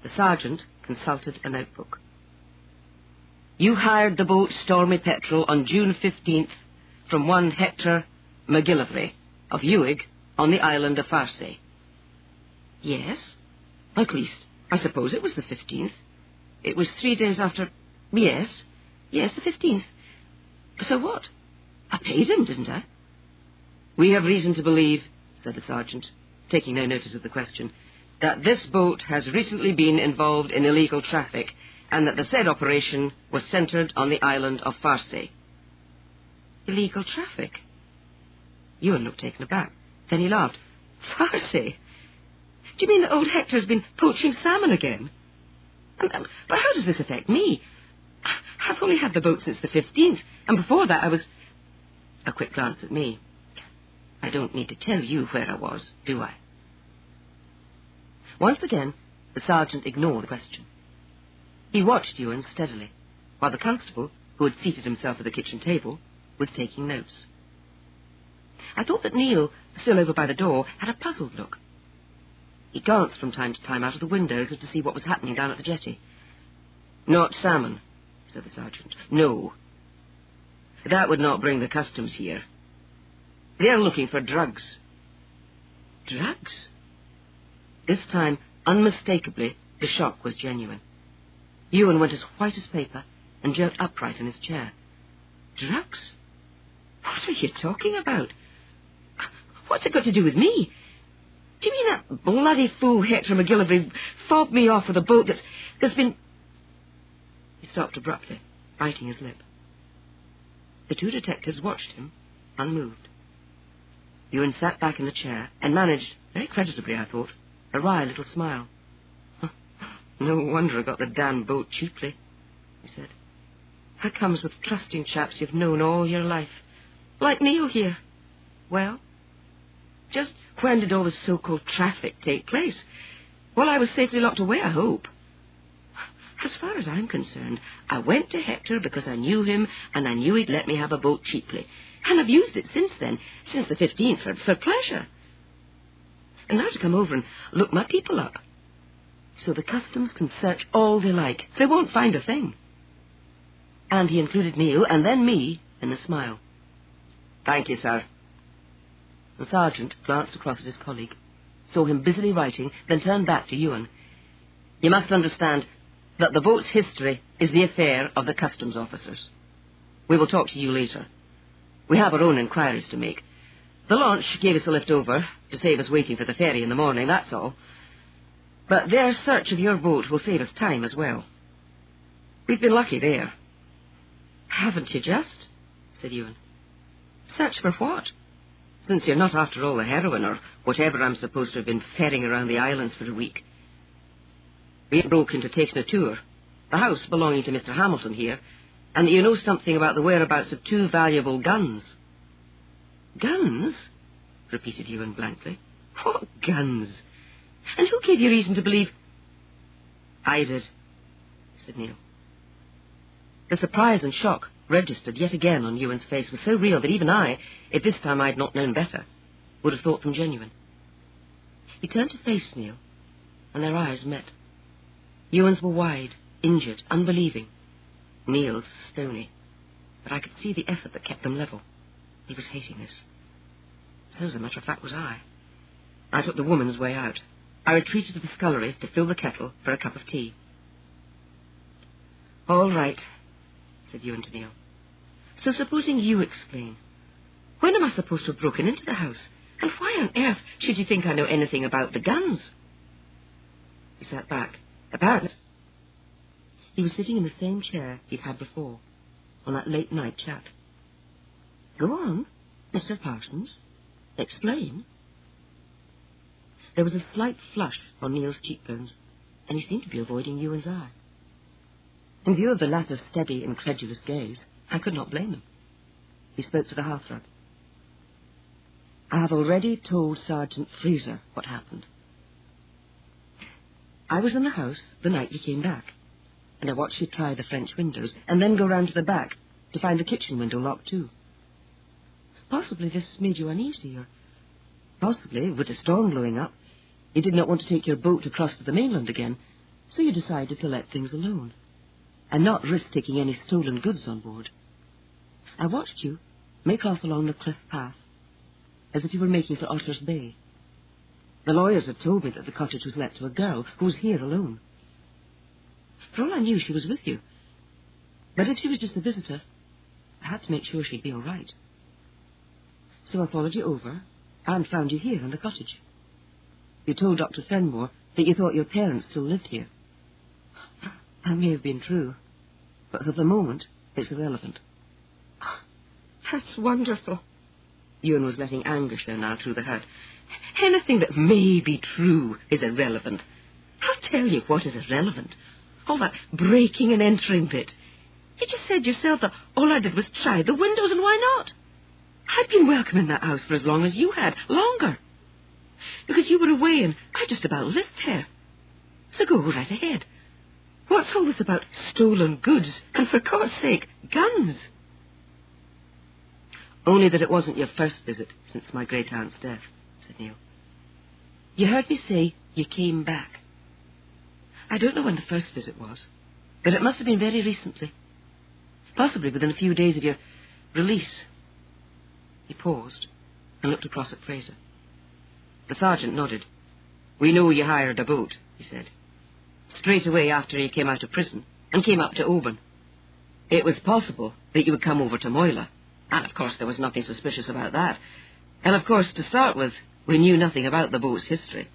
[SPEAKER 1] The sergeant consulted a notebook. You hired the boat Stormy Petrel on June 15th from one Hector McGillivray of Uig on the island of Farsi. Yes. At least, I suppose it was the 15th. It was 3 days after... Yes, the 15th. So what? I paid him, didn't I? We have reason to believe, said the sergeant, taking no notice of the question, that this boat has recently been involved in illegal traffic, and that the said operation was centred on the island of Farsi. Illegal traffic? Ewan looked taken aback. Then he laughed. Farsi? Do you mean that old Hector's been poaching salmon again? But how does this affect me? I've only had the boat since the 15th, and before that I was... A quick glance at me. I don't need to tell you where I was, do I? Once again, the sergeant ignored the question. He watched Ewan steadily, while the constable, who had seated himself at the kitchen table, was taking notes. I thought that Neil, still over by the door, had a puzzled look. He glanced from time to time out of the windows as to see what was happening down at the jetty. Not salmon, said the sergeant. No. That would not bring the customs here. They're looking for drugs. Drugs? This time, unmistakably, the shock was genuine. Ewan went as white as paper and jerked upright in his chair. Drugs? What are you talking about? What's it got to do with me? Do you mean that bloody fool Hector McGillivray fobbed me off with a boat that's been... He stopped abruptly, biting his lip. The two detectives watched him, unmoved. Ewan sat back in the chair and managed, very creditably I thought, a wry little smile. No wonder I got the damn boat cheaply, he said. That comes with trusting chaps you've known all your life. Like Neil here. Well, just when did all this so-called traffic take place? Well, I was safely locked away, I hope. As far as I'm concerned, I went to Hector because I knew him and I knew he'd let me have a boat cheaply. And I've used it since then, since the 15th, for pleasure. And now to come over and look my people up. So the customs can search all they like. They won't find a thing. And he included Neil and then me in a smile. Thank you, sir. The sergeant glanced across at his colleague, saw him busily writing, then turned back to Ewan. You must understand that the boat's history is the affair of the customs officers. We will talk to you later. We have our own inquiries to make. The launch gave us a lift over to save us waiting for the ferry in the morning, that's all. But their search of your boat will save us time as well. We've been lucky there. Haven't you just? Said Ewan. Search for what? Since you're not after all the heroine or whatever I'm supposed to have been ferrying around the islands for a week. We broke into taking a tour, the house belonging to Mr. Hamilton here, and you know something about the whereabouts of 2 valuable guns. Guns? Repeated Ewan blankly. What guns? And who gave you reason to believe... I did, said Neil. The surprise and shock registered yet again on Ewan's face was so real that even I, if this time I had not known better, would have thought them genuine. He turned to face Neil, and their eyes met. Ewan's were wide, injured, unbelieving. Neil's stony. But I could see the effort that kept them level. He was hating this. So, as a matter of fact, was I. I took the woman's way out. I retreated to the scullery to fill the kettle for a cup of tea. All right, said Ewan to Neil. So supposing you explain. When am I supposed to have broken into the house? And why on earth should you think I know anything about the guns? He sat back. Apparently, he was sitting in the same chair he'd had before, on that late-night chat. Go on, Mr. Parsons. Explain. There was a slight flush on Neil's cheekbones, and he seemed to be avoiding Ewan's eye. In view of the latter's steady, incredulous gaze, I could not blame him. He spoke to the hearthrug. I have already told Sergeant Freezer what happened. I was in the house the night you came back, and I watched you try the French windows, and then go round to the back to find the kitchen window locked too. Possibly this made you uneasy, or possibly, with the storm blowing up, you did not want to take your boat across to the mainland again, so you decided to let things alone, and not risk taking any stolen goods on board. I watched you make off along the cliff path, as if you were making for Otter's Bay. The lawyers had told me that the cottage was let to a girl who was here alone. For all I knew, she was with you. But if she was just a visitor, I had to make sure she'd be all right. So I followed you over and found you here in the cottage. You told Dr. Fenmore that you thought your parents still lived here. That may have been true, but for the moment, it's irrelevant. That's wonderful. Ewan was letting anger show now through the hurt. Anything that may be true is irrelevant. I'll tell you what is irrelevant. All that breaking and entering bit. You just said yourself that all I did was try the windows, and why not? I'd been welcome in that house for as long as you had, longer. Because you were away and I just about lived there. So go right ahead. What's all this about stolen goods and, for God's sake, guns? Only that it wasn't your first visit since my great-aunt's death, said Neil. You heard me say you came back. I don't know when the first visit was, but it must have been very recently. Possibly within a few days of your release. He paused and looked across at Fraser. The sergeant nodded. We know you hired a boat, he said. Straight away after you came out of prison and came up to Oban. It was possible that you would come over to Moyla, and of course there was nothing suspicious about that. And of course, to start with, we knew nothing about the boat's history.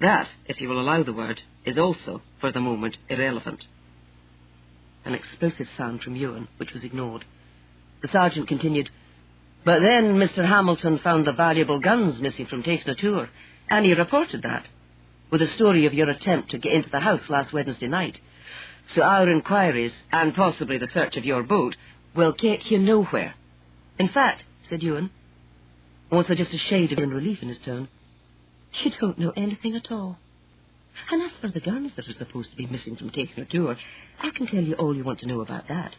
[SPEAKER 1] That, if you will allow the word, is also, for the moment, irrelevant. An explosive sound from Ewan, which was ignored. The sergeant continued, But then Mr. Hamilton found the valuable guns missing from taking a tour, and he reported that, with a story of your attempt to get into the house last Wednesday night. So our inquiries, and possibly the search of your boat, will take you nowhere. In fact, said Ewan, also just a shade of relief in his tone, you don't know anything at all. And as for the guns that are supposed to be missing from taking a tour, I can tell you all you want to know about that.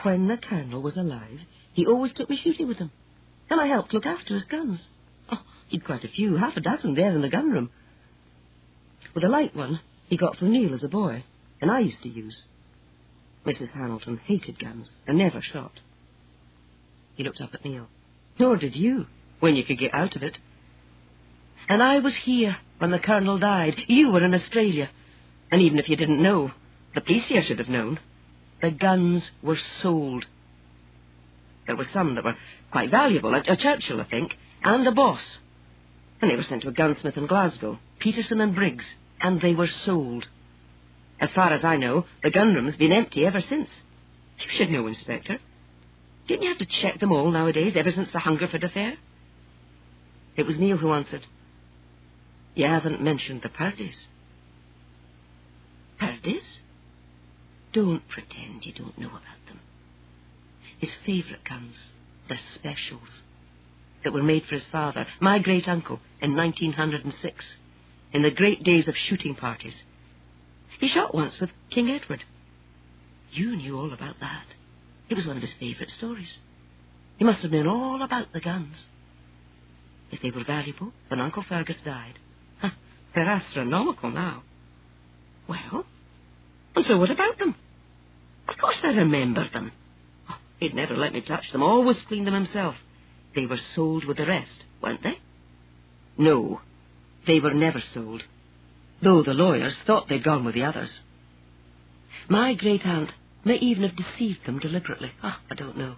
[SPEAKER 1] When the Colonel was alive, he always took me shooting with him, and I helped look after his guns. Oh, he'd quite a few, half a dozen there in the gun room. With a light one he got from Neil as a boy, and I used to use. Mrs. Hamilton hated guns and never shot. He looked up at Neil. Nor did you, when you could get out of it. And I was here when the Colonel died. You were in Australia. And even if you didn't know, the police here should have known. The guns were sold. There were some that were quite valuable, a Churchill, I think, and a Boss. And they were sent to a gunsmith in Glasgow, Peterson and Briggs, and they were sold. As far as I know, the gunroom's been empty ever since. You should know, Inspector. Didn't you have to check them all nowadays, ever since the Hungerford affair? It was Neil who answered. You haven't mentioned the Purdys. Purdys? Don't pretend you don't know about them. His favourite guns, the Specials, that were made for his father, my great-uncle, in 1906, in the great days of shooting parties. He shot once with King Edward. You knew all about that. It was one of his favourite stories. He must have known all about the guns. If they were valuable when Uncle Fergus died, they're astronomical now. Well, and so what about them? Of course I remember them. Oh, he'd never let me touch them, always cleaned them himself. They were sold with the rest, weren't they? No, they were never sold, though the lawyers thought they'd gone with the others. My great-aunt may even have deceived them deliberately. I don't know.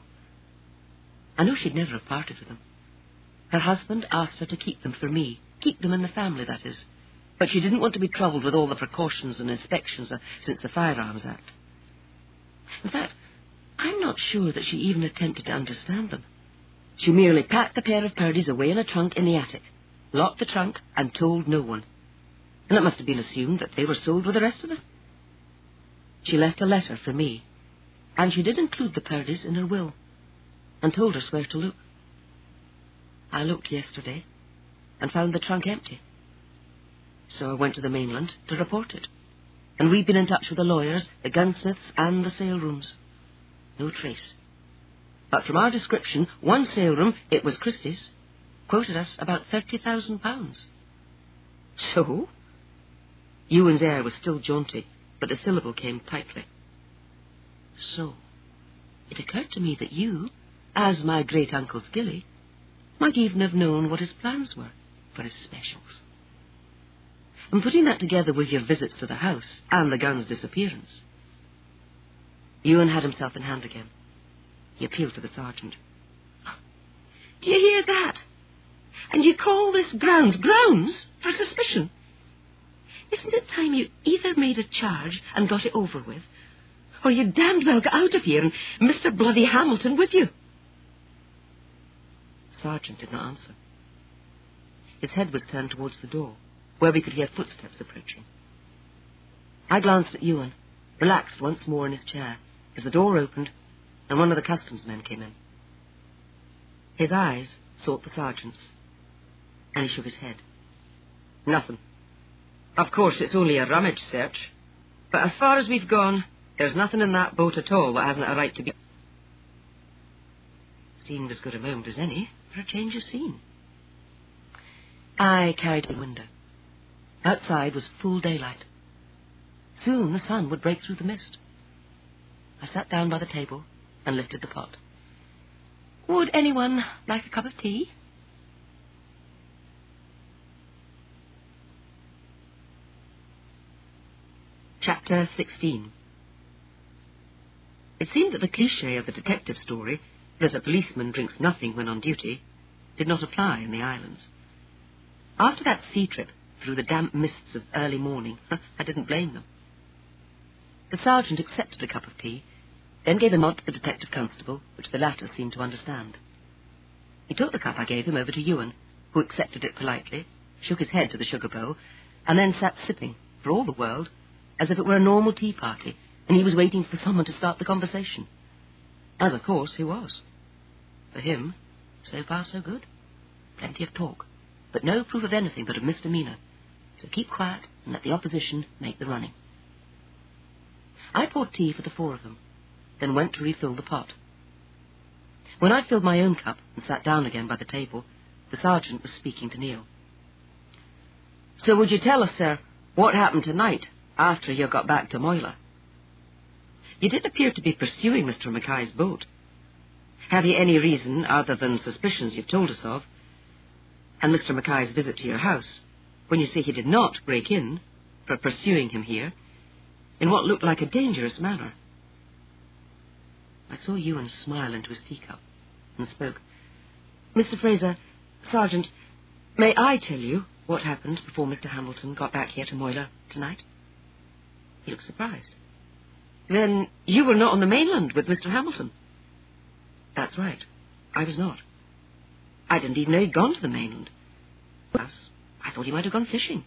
[SPEAKER 1] I know she'd never have parted with them. Her husband asked her to keep them for me, keep them in the family, that is, but she didn't want to be troubled with all the precautions and inspections since the Firearms Act. In fact, I'm not sure that she even attempted to understand them. She merely packed the pair of Purdys away in a trunk in the attic, locked the trunk, and told no one. And it must have been assumed that they were sold with the rest of them. She left a letter for me, and she did include the Purdys in her will, and told us where to look. I looked yesterday, and found the trunk empty. So I went to the mainland to report it, and we've been in touch with the lawyers, the gunsmiths, and the sale rooms. No trace. But from our description, one sale room, it was Christie's, quoted us about £30,000. So? Ewan's air was still jaunty, but the syllable came tightly. So, it occurred to me that you, as my great-uncle's gillie, might even have known what his plans were for his Specials. And putting that together with your visits to the house and the gun's disappearance, Ewan had himself in hand again. He appealed to the sergeant. Do you hear that? And you call this grounds for suspicion? Isn't it time you either made a charge and got it over with, or you damned well got out of here and Mr. Bloody Hamilton with you? The sergeant did not answer. His head was turned towards the door, where we could hear footsteps approaching. I glanced at Ewan, relaxed once more in his chair, as the door opened and one of the customs men came in. His eyes sought the sergeant's, and he shook his head. Nothing. Of course, it's only a rummage search, but as far as we've gone, there's nothing in that boat at all that hasn't a right to be. Seemed as good a moment as any for a change of scene. I carried the window. Outside was full daylight. Soon the sun would break through the mist. I sat down by the table and lifted the pot. Would anyone like a cup of tea? Chapter 16. It seemed that the cliché of the detective story, that a policeman drinks nothing when on duty, did not apply in the islands. After that sea trip through the damp mists of early morning, I didn't blame them. The sergeant accepted a cup of tea, then gave a nod to the detective constable, which the latter seemed to understand. He took the cup I gave him over to Ewan, who accepted it politely, shook his head to the sugar bowl, and then sat sipping, for all the world, as if it were a normal tea party, and he was waiting for someone to start the conversation. As, of course, he was. For him, so far so good. Plenty of talk, but no proof of anything but of misdemeanour. So keep quiet and let the opposition make the running. I poured tea for the four of them, then went to refill the pot. When I'd filled my own cup and sat down again by the table, the sergeant was speaking to Neil. So would you tell us, sir, what happened tonight after you got back to Moyla? You did appear to be pursuing Mr. Mackay's boat. Have you any reason, other than suspicions you've told us of, and Mr. Mackay's visit to your house, when you say he did not break in, for pursuing him here, in what looked like a dangerous manner? I saw Ewan smile into his teacup, and spoke. "Mr. Fraser, Sergeant, may I tell you what happened before Mr. Hamilton got back here to Moyla tonight?" He looked surprised. "Then you were not on the mainland with Mr. Hamilton?" "That's right. I was not. I didn't even know he'd gone to the mainland. Plus, I thought he might have gone fishing.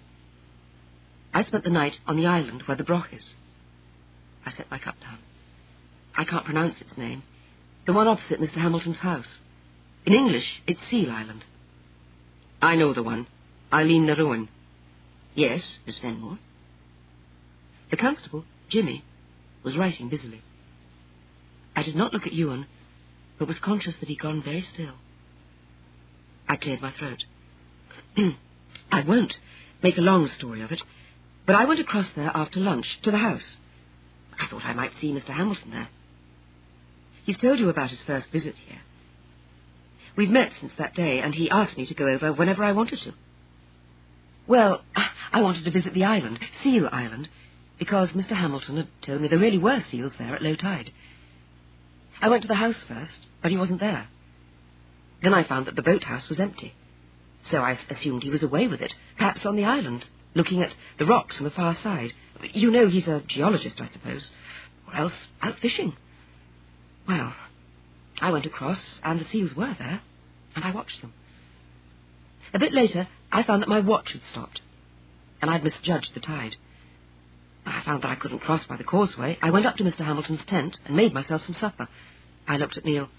[SPEAKER 1] I spent the night on the island where the broch is." I set my cup down. "I can't pronounce its name. The one opposite Mr. Hamilton's house. In English, it's Seal Island." "I know the one. Eileen na Ruin." "Yes, Miss Fenmore." The constable, Jimmy, was writing busily. I did not look at Ewan, but was conscious that he'd gone very still. I cleared my throat. "I won't make a long story of it, but I went across there after lunch to the house. I thought I might see Mr. Hamilton there. He's told you about his first visit here. We've met since that day, and he asked me to go over whenever I wanted to. Well, I wanted to visit the island, Seal Island, because Mr. Hamilton had told me there really were seals there at low tide. I went to the house first, but he wasn't there. Then I found that the boathouse was empty, so I assumed he was away with it, perhaps on the island, looking at the rocks on the far side. You know, he's a geologist, I suppose, or else out fishing. Well, I went across, and the seals were there, and I watched them. A bit later, I found that my watch had stopped, and I'd misjudged the tide. I found that I couldn't cross by the causeway. I went up to Mr. Hamilton's tent and made myself some supper. I looked at Neil.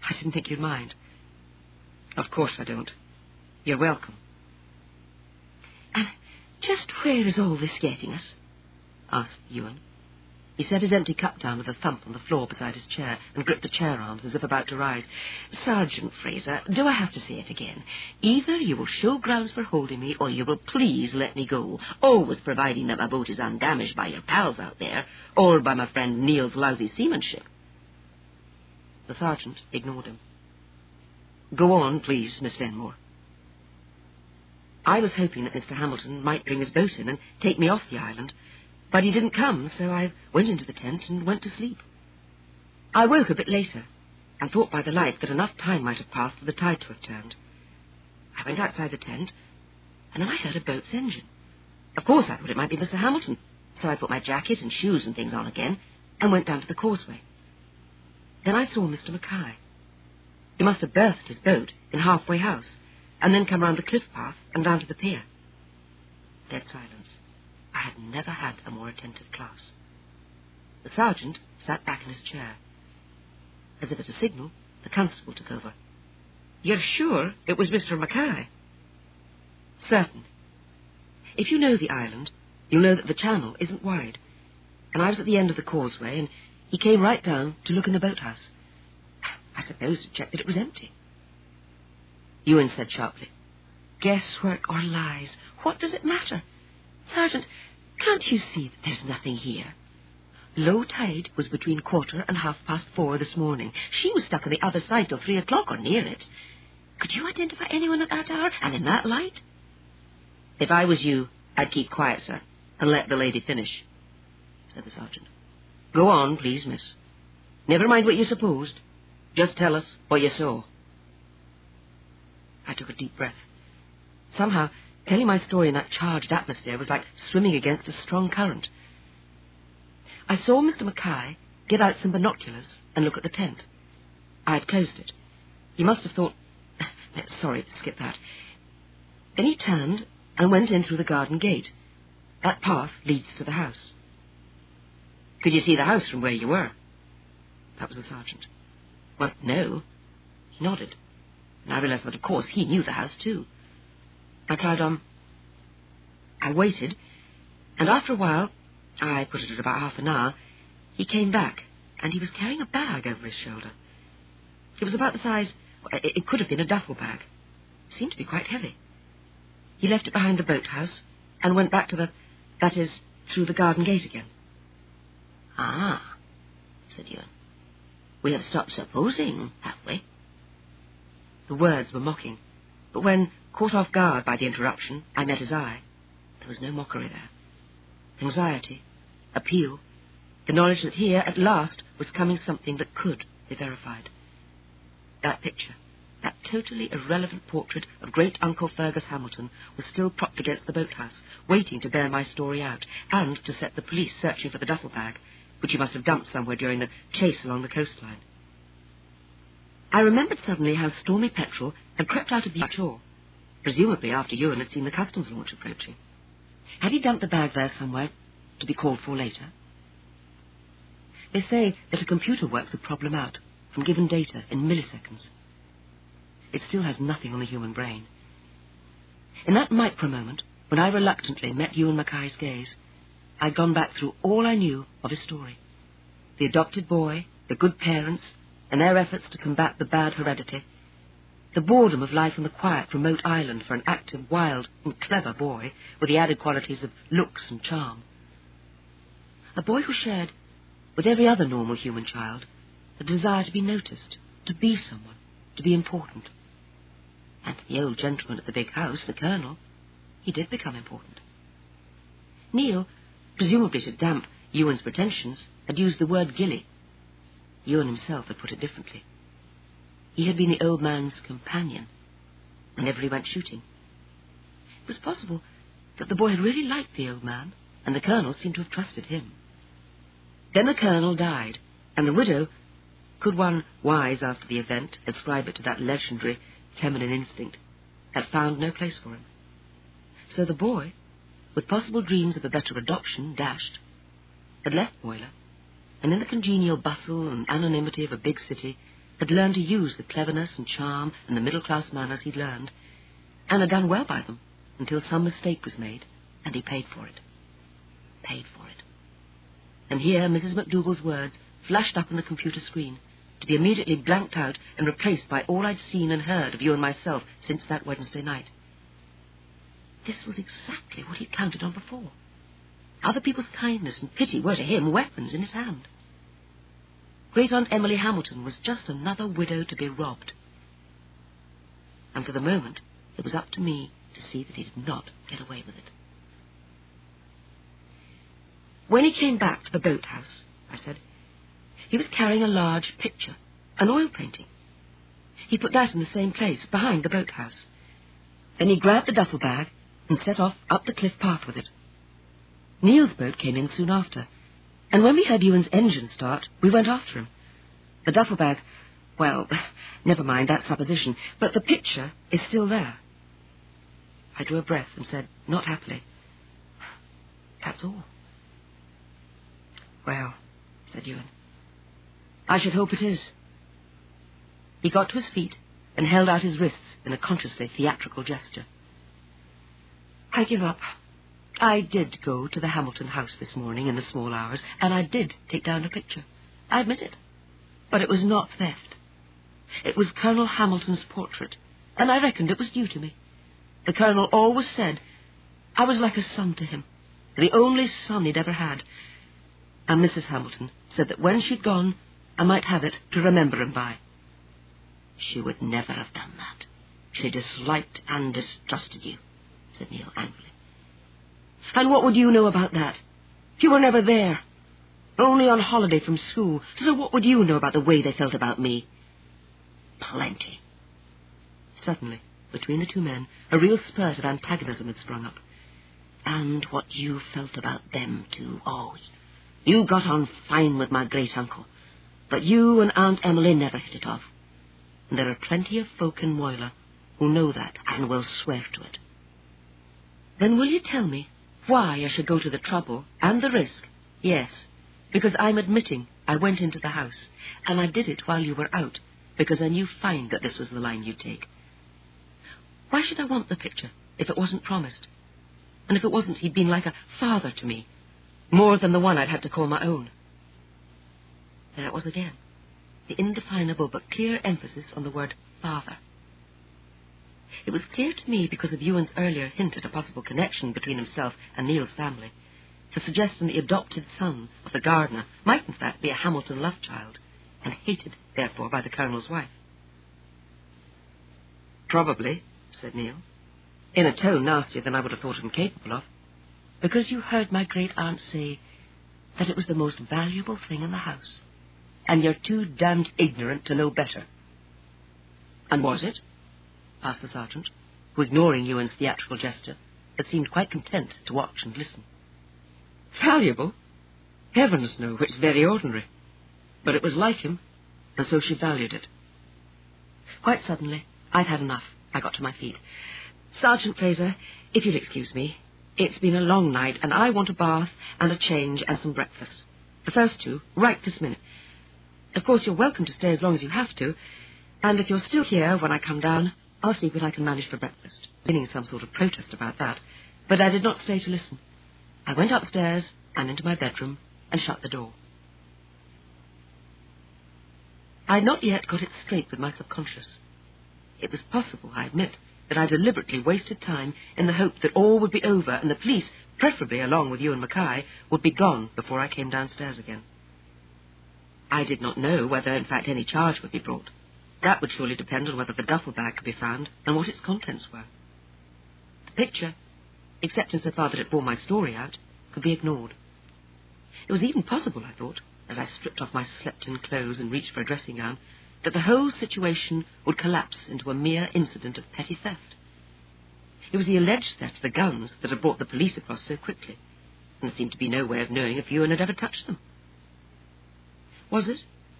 [SPEAKER 1] "I didn't think you'd mind." "Of course I don't. You're welcome." "And just where is all this getting us?" asked Ewan. He set his empty cup down with a thump on the floor beside his chair and gripped the chair arms as if about to rise. "Sergeant Fraser, do I have to say it again? Either you will show grounds for holding me, or you will please let me go, always providing that my boat is undamaged by your pals out there, or by my friend Neil's lousy seamanship." The sergeant ignored him. "Go on, please, Miss Fenmore." I was hoping that Mr. Hamilton might bring his boat in and take me off the island, but he didn't come, so I went into the tent and went to sleep. I woke a bit later and thought by the light that enough time might have passed for the tide to have turned. I went outside the tent, and then I heard a boat's engine. Of course, I thought it might be Mr. Hamilton, so I put my jacket and shoes and things on again and went down to the causeway. Then I saw Mr. Mackay. He must have berthed his boat in Halfway House and then come round the cliff path and down to the pier. Dead silence. I had never had a more attentive class. The sergeant sat back in his chair. As if at a signal, the constable took over. "You're sure it was Mr. Mackay?" "Certain. If you know the island, you'll know that the channel isn't wide, and I was at the end of the causeway, and he came right down to look in the boathouse. I suppose to check that it was empty." Ewan said sharply, "Guesswork or lies, what does it matter? Sergeant, can't you see that there's nothing here? Low tide was between 4:15 and 4:30 this morning. She was stuck on the other side till 3 o'clock or near it. Could you identify anyone at that hour and in that light?" "If I was you, I'd keep quiet, sir, and let the lady finish," said the sergeant. "Go on, please, miss. Never mind what you supposed. Just tell us what you saw." I took a deep breath. Somehow, telling my story in that charged atmosphere was like swimming against a strong current. I saw Mr. Mackay get out some binoculars and look at the tent. I had closed it. He must have thought... Sorry, skip that. Then he turned and went in through the garden gate. That path leads to the house. "Could you see the house from where you were?" That was the sergeant. "Well, no." He nodded, and I realized that, of course, he knew the house, too. I plowed on. I waited, and after a while, I put it at about half an hour, he came back, and he was carrying a bag over his shoulder. It was about the size... It could have been a duffel bag. It seemed to be quite heavy. He left it behind the boathouse and went back to that is, through the garden gate again. "Ah," said Ewan. "We have stopped supposing, have we?" The words were mocking, but when, caught off guard by the interruption, I met his eye, there was no mockery there. Anxiety, appeal, the knowledge that here, at last, was coming something that could be verified.
[SPEAKER 2] That picture, that totally irrelevant portrait of great-uncle Fergus Hamilton, was still propped against the boathouse, waiting to bear my story out, and to set the police searching for the duffel bag, which he must have dumped somewhere during the chase along the coastline. I remembered suddenly how Stormy Petrel had crept out of the shore, presumably after Ewan had seen the customs launch approaching. Had he dumped the bag there somewhere, to be called for later? They say that a computer works a problem out from given data in milliseconds. It still has nothing on the human brain. In that micro-moment, when I reluctantly met Ewan Mackay's gaze, I'd gone back through all I knew of his story. The adopted boy, the good parents, and their efforts to combat the bad heredity, the boredom of life on the quiet, remote island for an active, wild, and clever boy with the added qualities of looks and charm. A boy who shared, with every other normal human child, the desire to be noticed, to be someone, to be important. And to the old gentleman at the big house, the Colonel, he did become important. Neil, presumably to damp Ewan's pretensions, had used the word gilly. Ewan himself had put it differently. He had been the old man's companion whenever he went shooting. It was possible that the boy had really liked the old man, and the Colonel seemed to have trusted him. Then the Colonel died, and the widow, could one, wise after the event, ascribe it to that legendary feminine instinct, had found no place for him. So the boy, with possible dreams of a better adoption dashed, had left Moyler, and in the congenial bustle and anonymity of a big city, had learned to use the cleverness and charm and the middle-class manners he'd learned, and had done well by them until some mistake was made, and he paid for it. Paid for it. And here Mrs. McDougall's words flashed up on the computer screen, to be immediately blanked out and replaced by all I'd seen and heard of you and myself since that Wednesday night. This was exactly what he'd counted on before. Other people's kindness and pity were to him weapons in his hand. Great-aunt Emily Hamilton was just another widow to be robbed. And for the moment, it was up to me to see that he did not get away with it. When he came back to the boathouse, I said, he was carrying a large picture, an oil painting. He put that in the same place, behind the boathouse. Then he grabbed the duffel bag and set off up the cliff path with it. Neil's boat came in soon after, and when we heard Ewan's engine start, we went after him. The duffel bag, well, never mind that supposition, but the picture is still there. I drew a breath and said, not happily, that's all. Well, said Ewan, I should hope it is. He got to his feet and held out his wrists in a consciously theatrical gesture. I give up. I did go to the Hamilton house this morning in the small hours, and I did take down a picture. I admit it. But it was not theft. It was Colonel Hamilton's portrait, and I reckoned it was due to me. The Colonel always said I was like a son to him, the only son he'd ever had. And Mrs. Hamilton said that when she'd gone, I might have it to remember him by. She would never have done that. She disliked and distrusted you, said Neil angrily. And what would you know about that? You were never there. Only on holiday from school. So what would you know about the way they felt about me? Plenty. Suddenly, between the two men, a real spurt of antagonism had sprung up. And what you felt about them, too. Oh, you got on fine with my great-uncle. But you and Aunt Emily never hit it off. And there are plenty of folk in Moyler who know that and will swear to it. Then will you tell me why I should go to the trouble and the risk? Yes, because I'm admitting I went into the house, and I did it while you were out, because I knew fine that this was the line you'd take. Why should I want the picture if it wasn't promised? And if it wasn't, he'd been like a father to me, more than the one I'd had to call my own. There it was again, the indefinable but clear emphasis on the word father. It was clear to me because of Ewan's earlier hint at a possible connection between himself and Neil's family, the suggestion the adopted son of the gardener might in fact be a Hamilton love child, and hated, therefore, by the Colonel's wife. Probably, said Neil, in a tone nastier than I would have thought him capable of, because you heard my great-aunt say that it was the most valuable thing in the house, and you're too damned ignorant to know better. And was it? Asked the sergeant, who, ignoring Ewan's theatrical gesture, had seemed quite content to watch and listen. Valuable? Heavens no, it's very ordinary. But it was like him, and so she valued it. Quite suddenly, I'd had enough. I got to my feet. Sergeant Fraser, if you'll excuse me, it's been a long night, and I want a bath and a change and some breakfast. The first two, right this minute. Of course, you're welcome to stay as long as you have to, and if you're still here when I come down, I'll see what I can manage for breakfast. Beginning some sort of protest about that, but I did not stay to listen. I went upstairs and into my bedroom and shut the door. I had not yet got it straight with my subconscious. It was possible, I admit, that I deliberately wasted time in the hope that all would be over and the police, preferably along with Ewan Mackay, would be gone before I came downstairs again. I did not know whether, in fact, any charge would be brought. That would surely depend on whether the duffel bag could be found and what its contents were. The picture, except insofar that it bore my story out, could be ignored. It was even possible, I thought, as I stripped off my slept-in clothes and reached for a dressing gown, that the whole situation would collapse into a mere incident of petty theft. It was the alleged theft of the guns that had brought the police across so quickly, and there seemed to be no way of knowing if Ewan had ever touched them. Was it,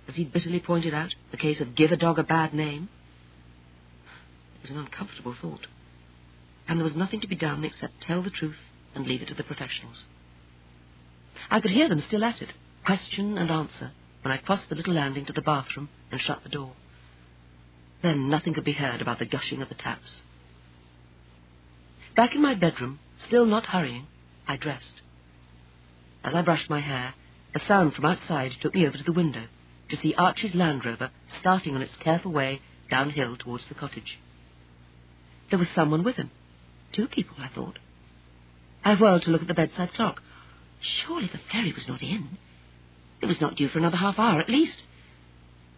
[SPEAKER 2] as he'd bitterly pointed out, the case of give a dog a bad name? It was an uncomfortable thought, and there was nothing to be done except tell the truth and leave it to the professionals. I could hear them still at it, question and answer, when I crossed the little landing to the bathroom and shut the door. Then nothing could be heard about the gushing of the taps. Back in my bedroom, still not hurrying, I dressed. As I brushed my hair, a sound from outside took me over to the window to see Archie's Land Rover starting on its careful way downhill towards the cottage. There was someone with him. 2 people, I thought. I whirled to look at the bedside clock. Surely the ferry was not in. It was not due for another half-hour at least.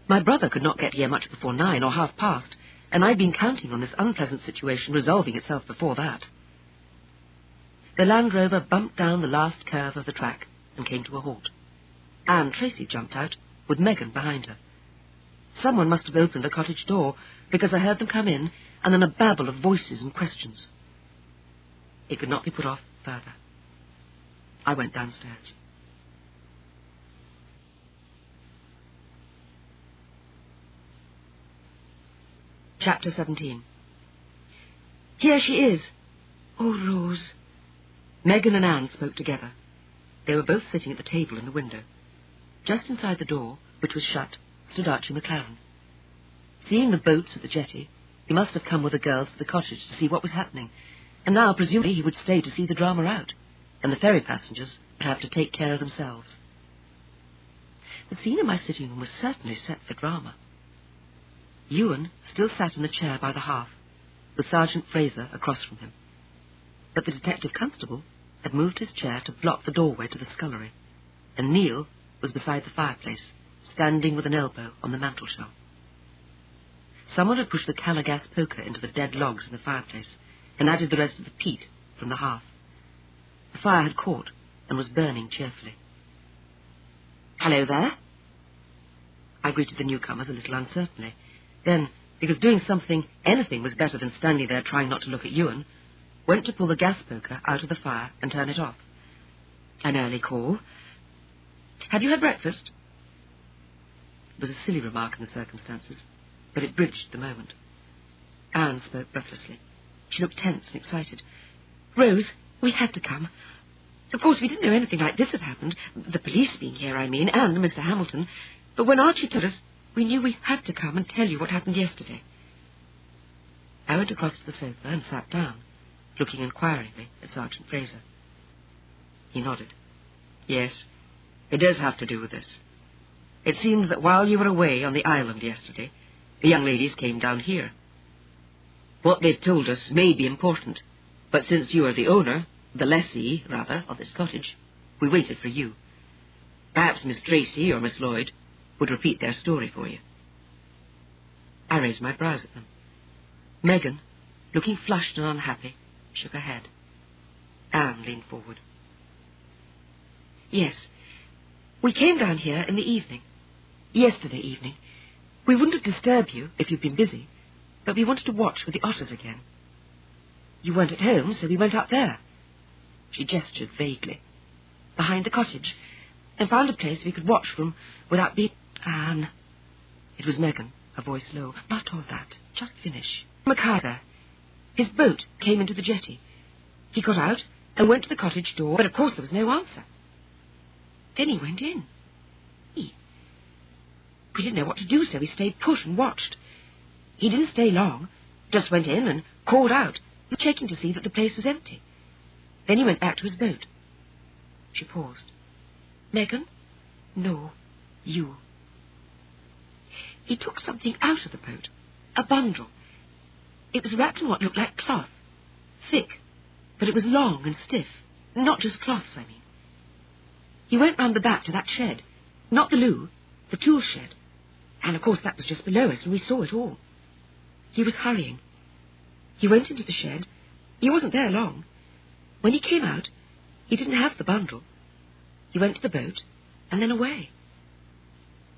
[SPEAKER 2] My brother could not get here much before 9 or half-past, and I'd been counting on this unpleasant situation resolving itself before that. The Land Rover bumped down the last curve of the track and came to a halt. Anne Tracy jumped out, with Megan behind her. Someone must have opened the cottage door, because I heard them come in, and then a babble of voices and questions. It could not be put off further. I went downstairs. Chapter 17. Here she is. Oh, Rose. Megan and Anne spoke together. They were both sitting at the table in the window. Just inside the door, which was shut, stood Archie McLaren. Seeing the boats at the jetty, he must have come with the girls to the cottage to see what was happening, and now presumably he would stay to see the drama out, and the ferry passengers would have to take care of themselves. The scene in my sitting room was certainly set for drama. Ewan still sat in the chair by the hearth, with Sergeant Fraser across from him, but the detective constable had moved his chair to block the doorway to the scullery, and Neil was beside the fireplace, standing with an elbow on the mantelshelf. Someone had pushed the Calla gas poker into the dead logs in the fireplace and added the rest of the peat from the hearth. The fire had caught and was burning cheerfully. "Hello there." I greeted the newcomers a little uncertainly. Then, because doing something, anything, was better than standing there trying not to look at Ewan, went to pull the gas poker out of the fire and turn it off. "An early call. Have you had breakfast?" It was a silly remark in the circumstances, but it bridged the moment. Anne spoke breathlessly. She looked tense and excited. "Rose, we had to come. Of course, we didn't know anything like this had happened, the police being here, I mean, and Mr. Hamilton. But when Archie told us, we knew we had to come and tell you what happened yesterday." I went across to the sofa and sat down, looking inquiringly at Sergeant Fraser. He nodded. "Yes, it does have to do with this. It seems that while you were away on the island yesterday, the young ladies came down here. What they've told us may be important, but since you are the owner, the lessee, rather, of this cottage, we waited for you. Perhaps Miss Tracy or Miss Lloyd would repeat their story for you." I raised my brows at them. Megan, looking flushed and unhappy, shook her head. Anne leaned forward. "Yes, we came down here in the evening. Yesterday evening. We wouldn't have disturbed you if you'd been busy, but we wanted to watch with the otters again. You weren't at home, so we went up there." She gestured vaguely. "Behind the cottage, and found a place we could watch from without being—" "Anne." It was Megan, her voice low. "Not all that. Just finish. Mackay there. His boat came into the jetty. He got out and went to the cottage door, but of course there was no answer. Then he went in. We didn't know what to do, so we stayed put and watched. He didn't stay long, just went in and called out, checking to see that the place was empty. Then he went back to his boat." She paused. "Megan?" "No, you." "He took something out of the boat, a bundle. It was wrapped in what looked like cloth, thick, but it was long and stiff, not just cloths, I mean. He went round the back to that shed, not the loo, the tool shed, and of course that was just below us, and we saw it all. He was hurrying. He went into the shed. He wasn't there long. When he came out, he didn't have the bundle. He went to the boat, and then away."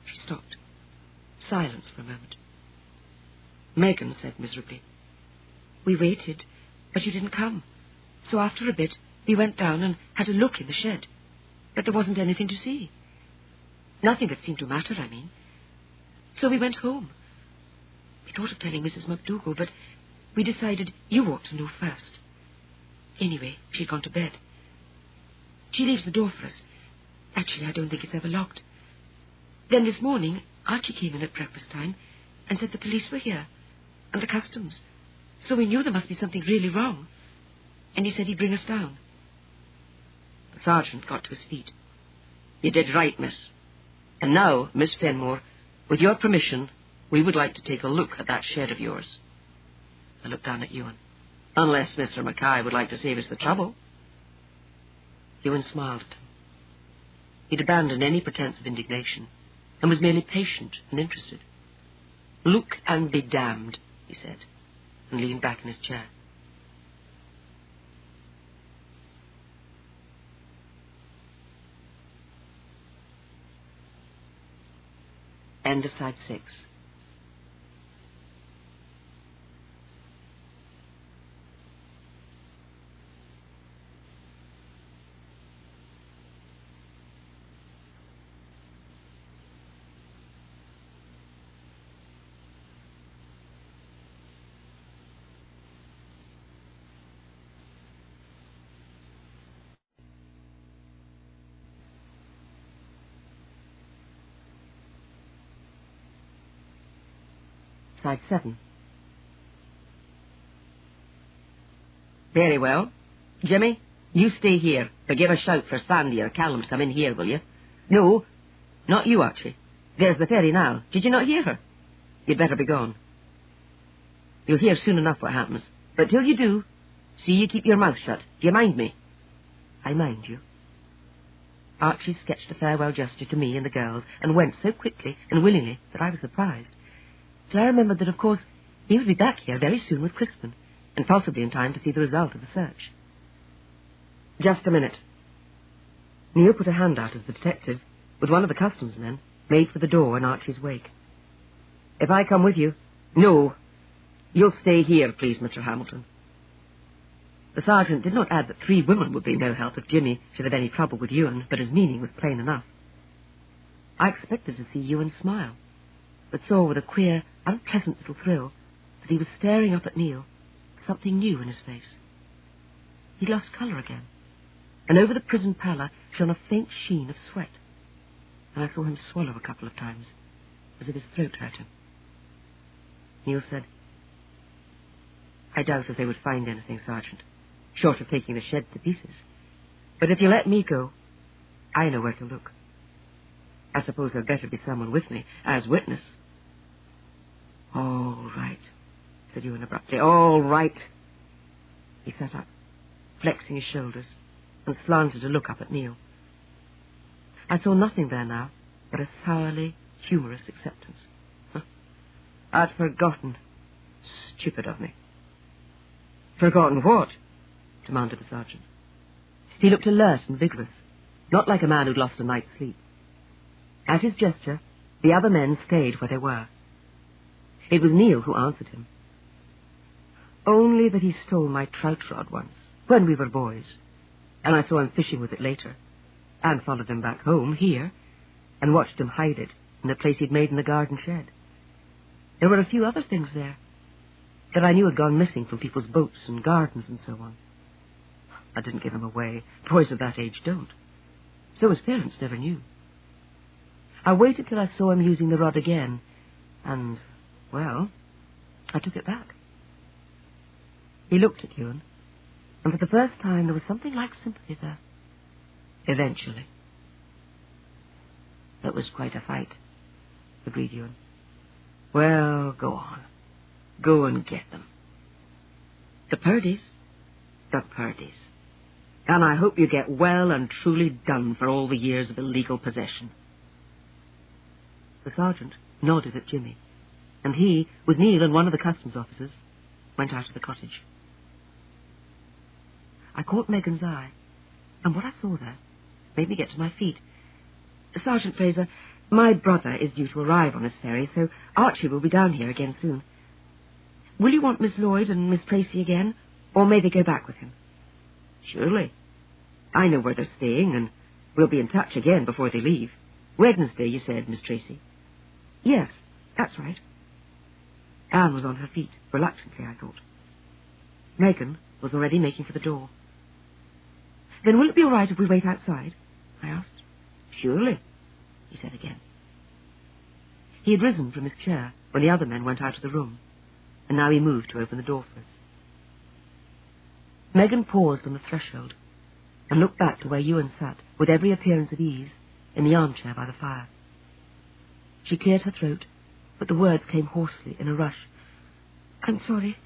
[SPEAKER 2] She stopped. Silence for a moment. Megan said miserably, "We waited, but you didn't come. So after a bit, we went down and had a look in the shed. But there wasn't anything to see. Nothing that seemed to matter, I mean. So we went home. We thought of telling Mrs. McDougall, but we decided you ought to know first. Anyway, she'd gone to bed. She leaves the door for us. Actually, I don't think it's ever locked. Then this morning, Archie came in at breakfast time and said the police were here, and the customs. So we knew there must be something really wrong. And he said he'd bring us down." The sergeant got to his feet. "You did right, miss. And now, Miss Fenmore, with your permission, we would like to take a look at that shed of yours." I looked down at Ewan. "Unless Mr. Mackay would like to save us the trouble." Ewan smiled at him. He'd abandoned any pretense of indignation and was merely patient and interested. "Look and be damned," he said, and leaned back in his chair. End of side 6. Side 7. "Very well. Jimmy, you stay here, but give a shout for Sandy or Callum to come in here, will you?" "No, not you, Archie. There's the fairy now. Did you not hear her? You'd better be gone. You'll hear soon enough what happens. But till you do, see you keep your mouth shut. Do you mind me?" "I mind you." Archie sketched a farewell gesture to me and the girls, and went so quickly and willingly that I was surprised. Till I remembered that, of course, he would be back here very soon with Crispin, and possibly in time to see the result of the search. "Just a minute." Neil put a hand out as the detective, with one of the customs men, made for the door in Archie's wake. "If I come with you—" "No. You'll stay here, please, Mr. Hamilton." The sergeant did not add that 3 women would be no help if Jimmy should have any trouble with Ewan, but his meaning was plain enough. I expected to see Ewan smile, but saw with a queer, unpleasant little thrill that he was staring up at Neil, something new in his face. He'd lost colour again, and over the prison pallor shone a faint sheen of sweat, and I saw him swallow a couple of times, as if his throat hurt him. Neil said, "I doubt if they would find anything, Sergeant, short of taking the shed to pieces. But if you let me go, I know where to look. I suppose there'd better be someone with me, as witness." "All right," said Ewan abruptly. "All right." He sat up, flexing his shoulders, and slanted a look up at Neil. I saw nothing there now but a sourly, humorous acceptance. "I'd forgotten. Stupid of me." "Forgotten what?" demanded the sergeant. He looked alert and vigorous, not like a man who'd lost a night's sleep. At his gesture, the other men stayed where they were. It was Neil who answered him,
[SPEAKER 1] Only that he stole my trout rod once, when we were boys, and I saw him fishing with it later, and followed him back home, here, and watched him hide it in the place he'd made in the garden shed. There were a few other things there that I knew had gone missing from people's boats and gardens and so on. I didn't give him away. Boys of that age don't. So his parents never knew. I waited till I saw him using the rod again, and, well, I took it back. He looked at Ewan, and for the first time there was something like sympathy there. Eventually. That was quite a fight, agreed Ewan. Well, go on. Go and get them. The Purdies? The Purdies. And I hope you get well and truly done for all the years of illegal possession. The sergeant nodded at Jimmy, and he, with Neil and one of the customs officers, went out of the cottage. I caught Megan's eye, and what I saw there made me get to my feet. Sergeant Fraser, my brother is due to arrive on his ferry, so Archie will be down here again soon. Will you want Miss Lloyd and Miss Tracy again, or may they go back with him? Surely. I know where they're staying, and we'll be in touch again before they leave. Wednesday, you said, Miss Tracy? Yes, that's right. Anne was on her feet, reluctantly, I thought. Megan was already making for the door. Then will it be all right if we wait outside? I asked. Surely, he said again. He had risen from his chair when the other men went out of the room, and now he moved to open the door for us. Megan paused on the threshold and looked back to where Ewan sat, with every appearance of ease, in the armchair by the fire. She cleared her throat, but the words came hoarsely in a rush. I'm sorry.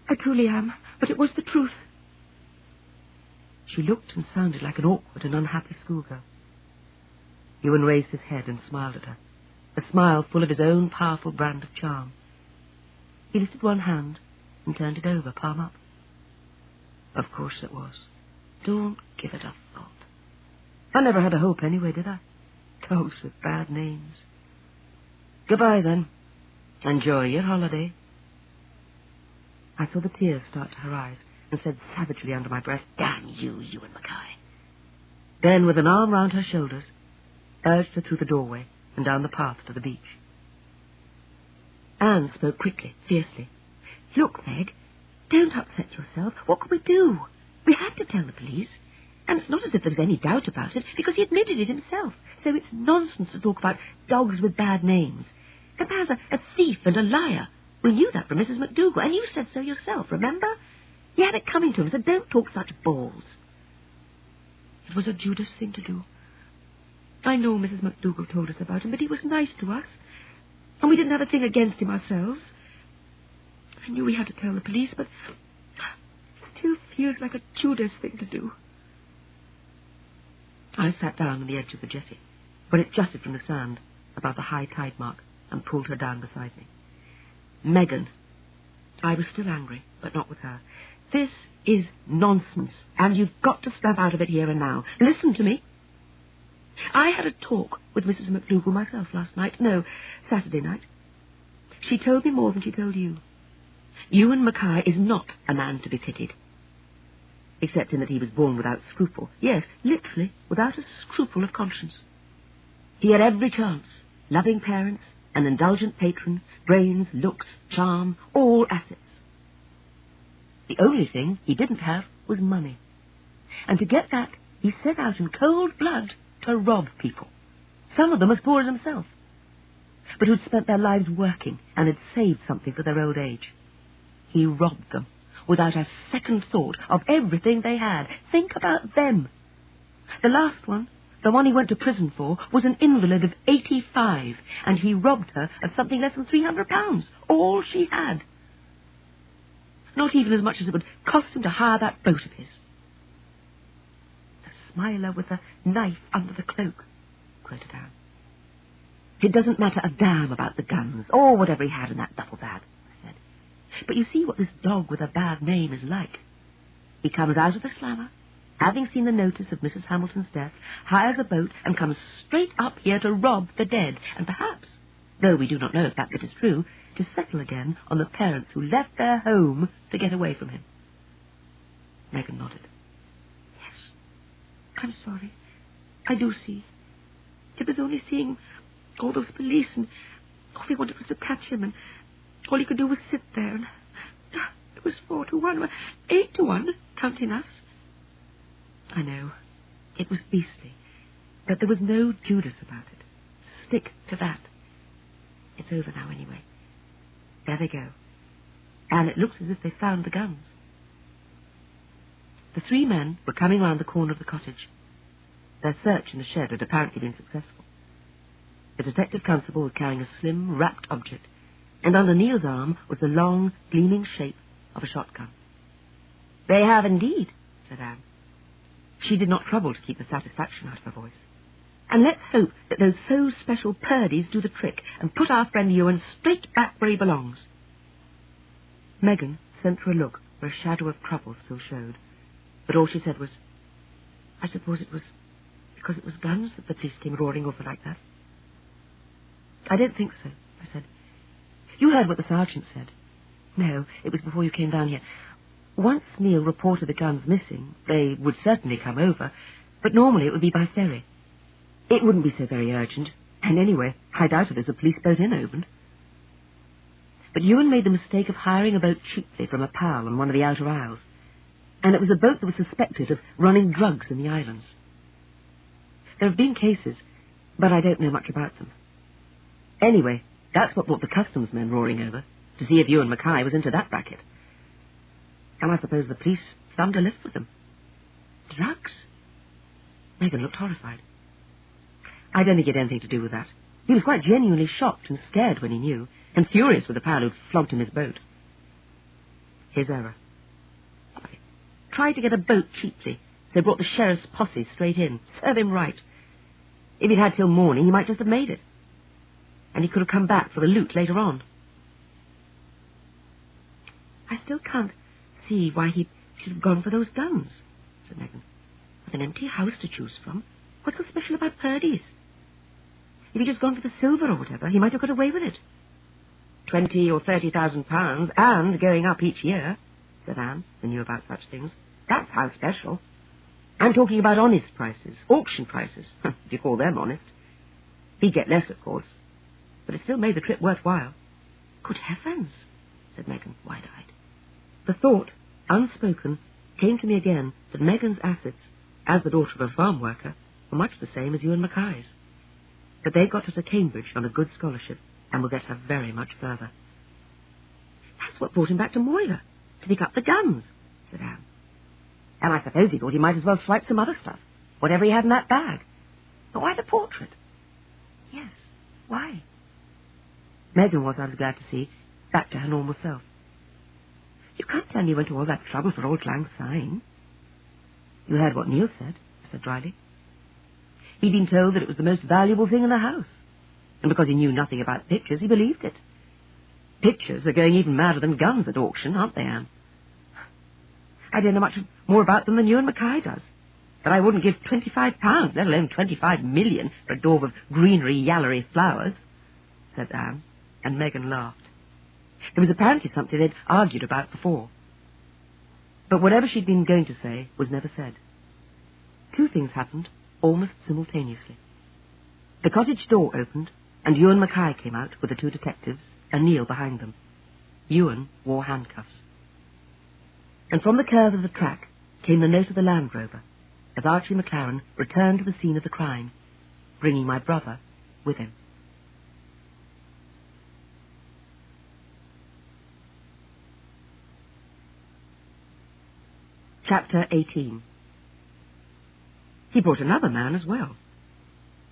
[SPEAKER 1] I truly am, but it was the truth. She looked and sounded like an awkward and unhappy schoolgirl. Ewan raised his head and smiled at her, a smile full of his own powerful brand of charm. He lifted one hand and turned it over, palm up. Of course it was. Don't give it a thought. I never had a hope anyway, did I? Dogs with bad names. Goodbye, then. Enjoy your holiday. I saw the tears start to her eyes and said savagely under my breath, Damn you, Ewan Mackay. Then, with an arm round her shoulders, urged her through the doorway and down the path to the beach. Anne spoke quickly, fiercely. Look, Meg, don't upset yourself. What could we do? We had to tell the police. And it's not as if there was any doubt about it, because he admitted it himself. So it's nonsense to talk about dogs with bad names. Compares a thief and a liar. We knew that from Mrs. McDougall, and you said so yourself, remember? He had it coming to him, so don't talk such balls. It was a Judas thing to do. I know Mrs. McDougall told us about him, but he was nice to us. And we didn't have a thing against him ourselves. I knew we had to tell the police, but it still feels like a Judas thing to do. I sat down on the edge of the jetty, where it jutted from the sand above the high tide mark, and pulled her down beside me. Megan. I was still angry, but not with her. This is nonsense, and you've got to snap out of it here and now. Listen to me. I had a talk with Mrs. McDougall myself last night. No, Saturday night. She told me more than she told you. Ewan Mackay is not a man to be pitied. Except in that he was born without scruple. Yes, literally, without a scruple of conscience. He had every chance. Loving parents, an indulgent patron, brains, looks, charm, all assets. The only thing he didn't have was money. And to get that, he set out in cold blood to rob people. Some of them as poor as himself, but who'd spent their lives working and had saved something for their old age. He robbed them without a second thought of everything they had. Think about them. The last one, the one he went to prison for, was an invalid of 85, and he robbed her of something less than £300, all she had. Not even as much as it would cost him to hire that boat of his. The smiler with the knife under the cloak, quoted Anne. It doesn't matter a damn about the guns, or whatever he had in that duffel bag, I said. But you see what this dog with a bad name is like. He comes out of the slammer, having seen the notice of Mrs. Hamilton's death, hires a boat and comes straight up here to rob the dead, and perhaps, though we do not know if that bit is true,
[SPEAKER 2] to settle again on the parents who left their home to get away from him. Megan nodded. Yes, I'm sorry. I do see. It was only seeing all those police, and all they wanted was to catch him, and all he could do was sit there, and it was 4-1, 8-1, counting us. I know. It was beastly, but there was no Judas about it. Stick to that. It's over now anyway. There they go. And it looks as if they found the guns. The 3 men were coming round the corner of the cottage. Their search in the shed had apparently been successful. The detective constable was carrying a slim, wrapped object, and under Neil's arm was the long, gleaming shape of a shotgun. They have indeed, said Anne. She did not trouble to keep the satisfaction out of her voice. And let's hope that those so-special Purdies do the trick and put our friend Ewan straight back where he belongs. Megan sent her a look where a shadow of trouble still showed, but all she said was, I suppose it was because it was guns that the police came roaring over like that. I don't think so, I said. You heard what the sergeant said. No, it was before you came down here. Once Neil reported the guns missing, they would certainly come over, but normally it would be by ferry. It wouldn't be so very urgent, and anyway, I doubt if there's a police boat in Oban. But Ewan made the mistake of hiring a boat cheaply from a pal on one of the outer isles, and it was a boat that was suspected of running drugs in the islands. There have been cases, but I don't know much about them. Anyway, that's what brought the customs men roaring over, to see if Ewan Mackay was into that racket. And I suppose the police thumbed a lift with them. Drugs? Megan looked horrified. I don't think it had anything to do with that. He was quite genuinely shocked and scared when he knew, and furious with the pal who'd flogged him his boat. His error. Tried to get a boat cheaply, so brought the sheriff's posse straight in. Serve him right. If he'd had till morning, he might just have made it. And he could have come back for the loot later on. I still can't see why he should have gone for those guns, said Megan. With an empty house to choose from, what's so special about Purdy's? If he'd just gone for the silver or whatever, he might have got away with it. 20 or 30,000 pounds, and going up each year, said Anne, who knew about such things. That's how special. I'm talking about honest prices, auction prices, if you call them honest. He'd get less, of course, but it still made the trip worthwhile. Good heavens, said Megan, wide-eyed. The thought, unspoken, came to me again that Megan's assets, as the daughter of a farm worker, were much the same as Ewan Mackay's. But they got her to Cambridge on a good scholarship, and will get her very much further. That's what brought him back to Moira, to pick up the guns, said Anne. And I suppose he thought he might as well swipe some other stuff, whatever he had in that bag. But why the portrait? Yes, why? Megan was, I was glad to see, back to her normal self. You can't tell me you went to all that trouble for old Lang's sign. You heard what Neil said, I said dryly. He'd been told that it was the most valuable thing in the house, and because he knew nothing about pictures, he believed it. Pictures are going even madder than guns at auction, aren't they, Anne? I don't know much more about them than Ewan Mackay does, but I wouldn't give £25, let alone 25 million, for a daub of greenery, yallery flowers, said Anne, and Megan laughed. There was apparently something they'd argued about before. But whatever she'd been going to say was never said. 2 things happened almost simultaneously. The cottage door opened, and Ewan Mackay came out with the 2 detectives, and Neil behind them. Ewan wore handcuffs. And from the curve of the track came the note of the Land Rover, as Archie McLaren returned to the scene of the crime, bringing my brother with him. Chapter 18. He brought another man as well.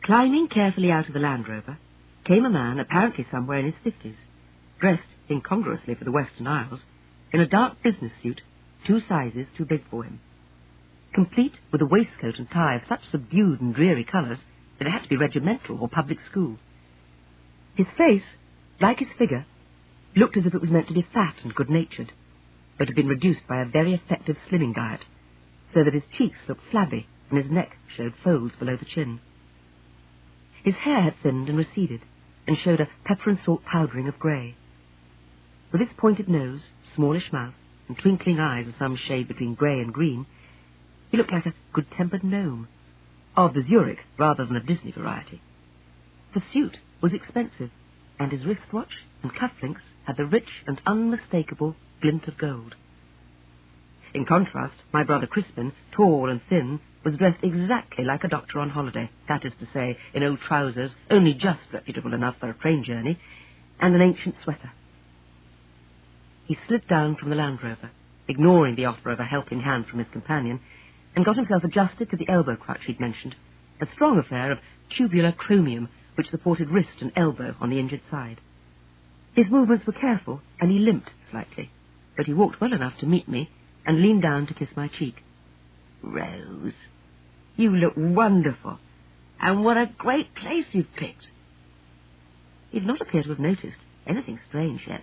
[SPEAKER 2] Climbing carefully out of the Land Rover came a man apparently somewhere in his 50s, dressed incongruously for the Western Isles, in a dark business suit 2 sizes too big for him, complete with a waistcoat and tie of such subdued and dreary colours that it had to be regimental or public school. His face, like his figure, looked as if it was meant to be fat and good-natured, but had been reduced by a very effective slimming diet, so that his cheeks looked flabby and his neck showed folds below the chin. His hair had thinned and receded, and showed a pepper and salt powdering of grey,
[SPEAKER 1] With its pointed nose, smallish mouth, and twinkling eyes of some shade between grey and green, he looked like a good-tempered gnome, of the Zurich rather than the Disney variety. The suit was expensive, and his wristwatch and cufflinks had the rich and unmistakable glint of gold. In contrast, my brother Crispin, tall and thin, was dressed exactly like a doctor on holiday, that is to say, in old trousers, only just reputable enough for a train journey, and an ancient sweater. He slid down from the Land Rover, ignoring the offer of a helping hand from his companion, and got himself adjusted to the elbow crutch he'd mentioned, a strong affair of tubular chromium which supported wrist and elbow on the injured side. His movements were careful, and he limped slightly, but he walked well enough to meet me and leaned down to kiss my cheek.
[SPEAKER 2] Rose, you look wonderful, and what a great place you've picked.
[SPEAKER 1] He did not appear to have noticed anything strange yet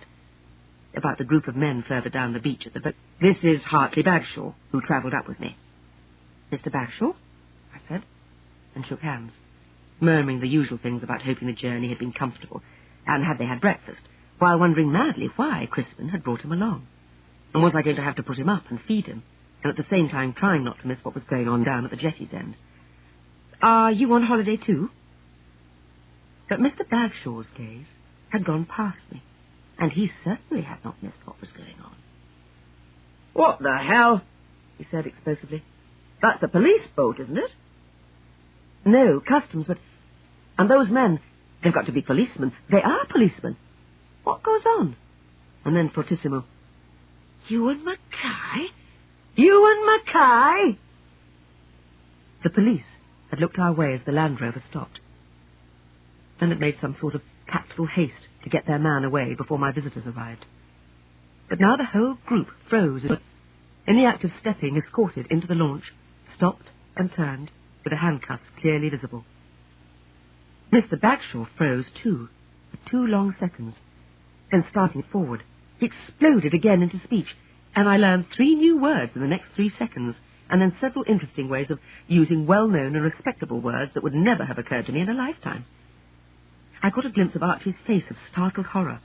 [SPEAKER 1] about the group of men further down the beach at the boat.
[SPEAKER 2] This is Hartley Bagshaw, who travelled up with me.
[SPEAKER 1] Mr. Bagshaw? I said, and shook hands, murmuring the usual things about hoping the journey had been comfortable, and had they had breakfast, while wondering madly why Crispin had brought him along. And was I going to have to put him up and feed him, and at the same time trying not to miss what was going on down at the jetty's end?
[SPEAKER 2] Are you on holiday too?
[SPEAKER 1] But Mr. Bagshaw's gaze had gone past me, and he certainly had not missed what was going on.
[SPEAKER 2] What the hell? He said explosively. That's a police boat, isn't it?
[SPEAKER 1] No, customs, but... And those men, they've got to be policemen. They are policemen. What goes on? And then fortissimo.
[SPEAKER 2] Ewan Mackay? Ewan Mackay?
[SPEAKER 1] The police had looked our way as the Land Rover stopped. Then had made some sort of tactful haste to get their man away before my visitors arrived. But now the whole group froze, in the act of stepping escorted into the launch, stopped and turned, with the handcuffs clearly visible. Mr. Bagshaw froze too, for 2 long seconds. Then starting forward, he exploded again into speech, and I learned 3 new words in the next 3 seconds, and then several interesting ways of using well-known and respectable words that would never have occurred to me in a lifetime. I got a glimpse of Archie's face of startled horror,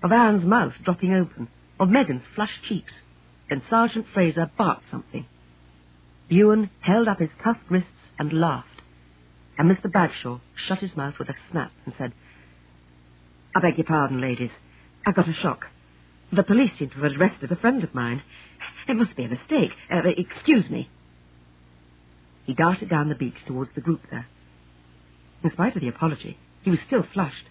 [SPEAKER 1] of Anne's mouth dropping open, of Megan's flushed cheeks. Then Sergeant Fraser barked something. Ewan held up his cuffed wrists and laughed, and Mr. Bagshaw shut his mouth with a snap and said, "I beg your pardon, ladies. I got a shock. The police seem to have arrested a friend of mine. It must be a mistake. Excuse me." He darted down the beach towards the group there. In spite of the apology, he was still flushed,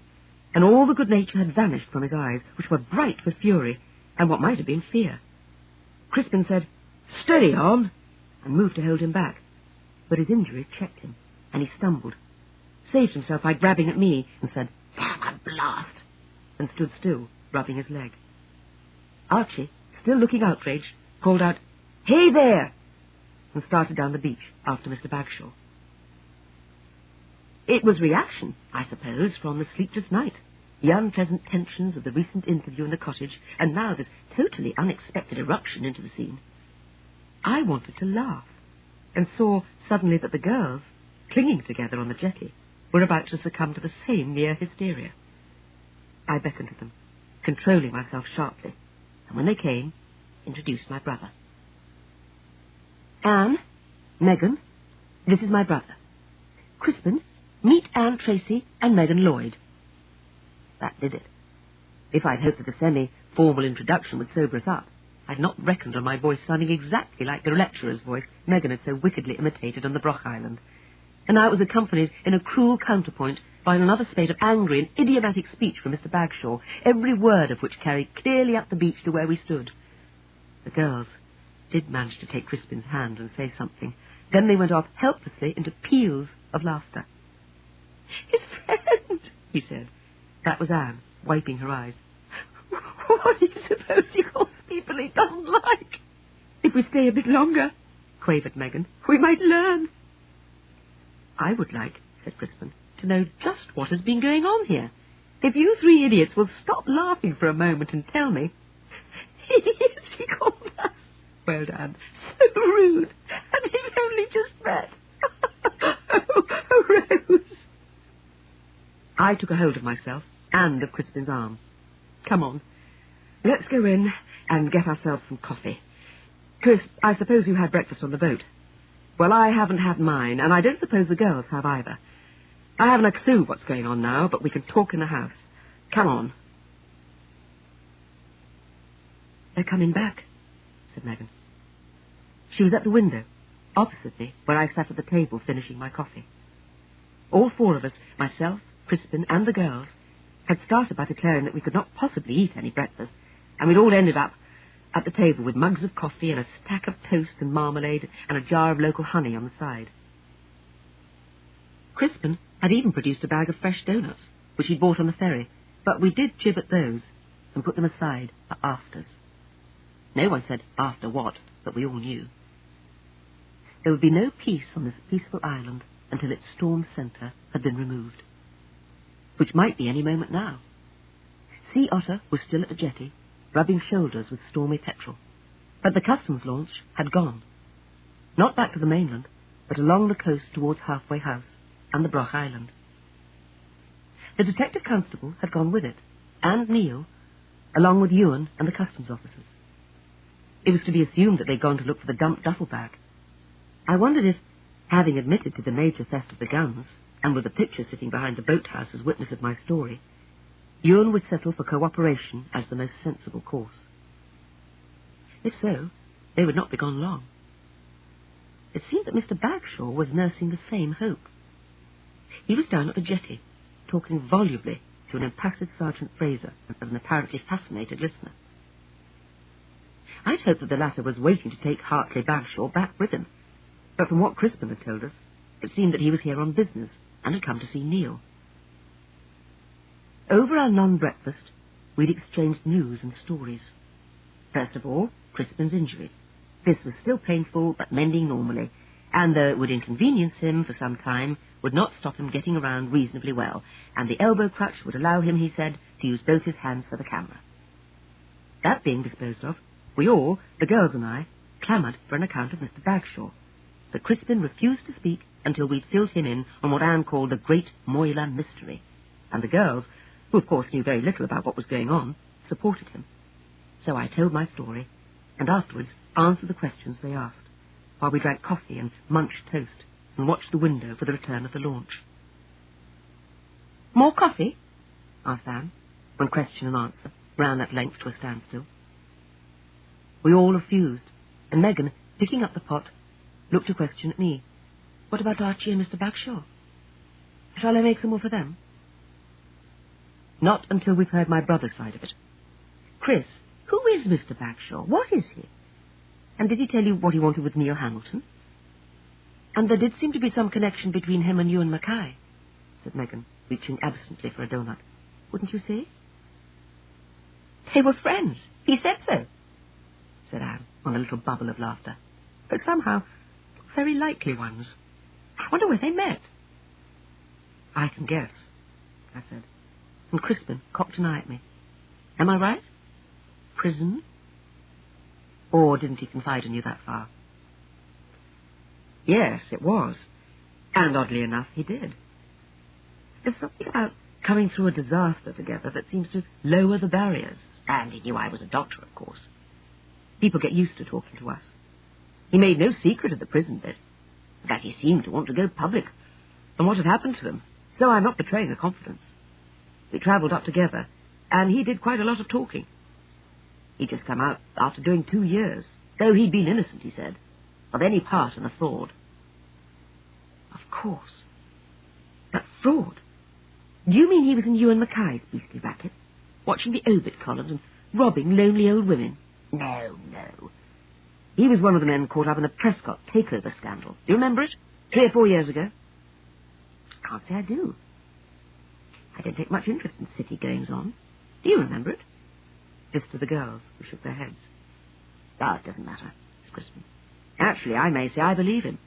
[SPEAKER 1] and all the good nature had vanished from his eyes, which were bright with fury and what might have been fear. Crispin said, "Steady on," and moved to hold him back, but his injury checked him, and he stumbled, saved himself by grabbing at me, and said, "Damn a blast," and stood still, rubbing his leg. Archie, still looking outraged, called out, "Hey there!" and started down the beach after Mr. Bagshaw. It was reaction, I suppose, from the sleepless night, the unpleasant tensions of the recent interview in the cottage, and now this totally unexpected eruption into the scene. I wanted to laugh, and saw suddenly that the girls, clinging together on the jetty, were about to succumb to the same near hysteria. I beckoned to them, controlling myself sharply, and when they came, introduced my brother. "Anne, Megan, this is my brother. Crispin, meet Anne Tracy and Megan Lloyd." That did it. If I'd hoped that a semi-formal introduction would sober us up, I'd not reckoned on my voice sounding exactly like the lecturer's voice Megan had so wickedly imitated on the Broch Island. And now it was accompanied in a cruel counterpoint by another spate of angry and idiomatic speech from Mr. Bagshaw, every word of which carried clearly up the beach to where we stood. The girls did manage to take Crispin's hand and say something. Then they went off helplessly into peals of laughter. "His friend," he said. That was Anne, wiping her eyes. "What do you suppose he calls people he doesn't like?" "If we stay a bit longer," quavered Megan, "we might learn." "I would like," said Crispin, "to know just what has been going on here. If you 3 idiots will stop laughing for a moment and tell me..." "Idiots, he called us," wailed Anne. "So rude, and we've only just met." Oh, Rose. I took a hold of myself and of Crispin's arm. "Come on. Let's go in and get ourselves some coffee. Chris, I suppose you had breakfast on the boat. Well, I haven't had mine, and I don't suppose the girls have either. I haven't a clue what's going on now, but we can talk in the house. Come on. They're coming back, said Megan. She was at the window, opposite me, where I sat at the table finishing my coffee. All four of us, myself, Crispin, and the girls, had started by declaring that we could not possibly eat any breakfast, and we'd all ended up at the table with mugs of coffee and a stack of toast and marmalade and a jar of local honey on the side. Crispin had even produced a bag of fresh doughnuts, which he'd bought on the ferry, but we did jib at those and put them aside for afters. No one said after what, but we all knew. There would be no peace on this peaceful island until its storm centre had been removed, which might be any moment now. Sea Otter was still at the jetty, rubbing shoulders with Stormy Petrel, but the customs launch had gone, not back to the mainland, but along the coast towards Halfway House and the Broch Island. The detective constable had gone with it, and Neil, along with Ewan and the customs officers. It was to be assumed that they'd gone to look for the dumped duffel bag. I wondered if, having admitted to the major theft of the guns, and with a picture sitting behind the boathouse as witness of my story, Ewan would settle for cooperation as the most sensible course. If so, they would not be gone long. It seemed that Mr. Bagshaw was nursing the same hope. He was down at the jetty, talking volubly to an impassive Sergeant Fraser as an apparently fascinated listener. I'd hoped that the latter was waiting to take Hartley Bagshaw back with him, but from what Crispin had told us, it seemed that he was here on business and had come to see Neil. Over our non-breakfast, we'd exchanged news and stories. First of all, Crispin's injury. This was still painful, but mending normally, and though it would inconvenience him for some time, would not stop him getting around reasonably well, and the elbow crutch would allow him, he said, to use both his hands for the camera. That being disposed of, we all, the girls and I, clamoured for an account of Mr. Bagshaw, but Crispin refused to speak until we'd filled him in on what Anne called the Great Moyler Mystery, and the girls, who of course knew very little about what was going on, supported him. So I told my story, and afterwards answered the questions they asked, while we drank coffee and munched toast and watched the window for the return of the launch. "More coffee?" asked Anne, when question and answer ran at length to a standstill. We all refused, and Megan, picking up the pot, looked a question at me. "What about Archie and Mr. Bagshaw? Shall I make some more for them?" "Not until we've heard my brother's side of it. Chris, who is Mr. Bagshaw? What is he? And did he tell you what he wanted with Neil Hamilton?" "And there did seem to be some connection between him and Ewan Mackay," said Megan, reaching absently for a doughnut. "Wouldn't you say?" "They were friends. He said so," said Anne, on a little bubble of laughter. "But somehow, very likely ones. I wonder where they met." "I can guess," I said, and Crispin cocked an eye at me. "Am I right? Prison? Or didn't he confide in you that far?" "Yes, it was. And oddly enough, he did. There's something about coming through a disaster together that seems to lower the barriers. And he knew I was a doctor, of course. People get used to talking to us. He made no secret of the prison bit. In fact, he seemed to want to go public on what had happened to him, so I'm not betraying a confidence. We travelled up together, and he did quite a lot of talking. He'd just come out after doing 2 years, though he'd been innocent, he said, of any part in the fraud." "Of course. But fraud? Do you mean he was in Ewan Mackay's beastly racket, watching the obit columns and robbing lonely old women?" "No, no. He was one of the men caught up in the Prescott takeover scandal. Do you remember it? 3 or 4 years ago?" "I can't say I do. I don't take much interest in city goings-on. Do you remember it?" This to the girls, who shook their heads. "Ah, it doesn't matter," said Crispin. "Actually, I may say I believe him.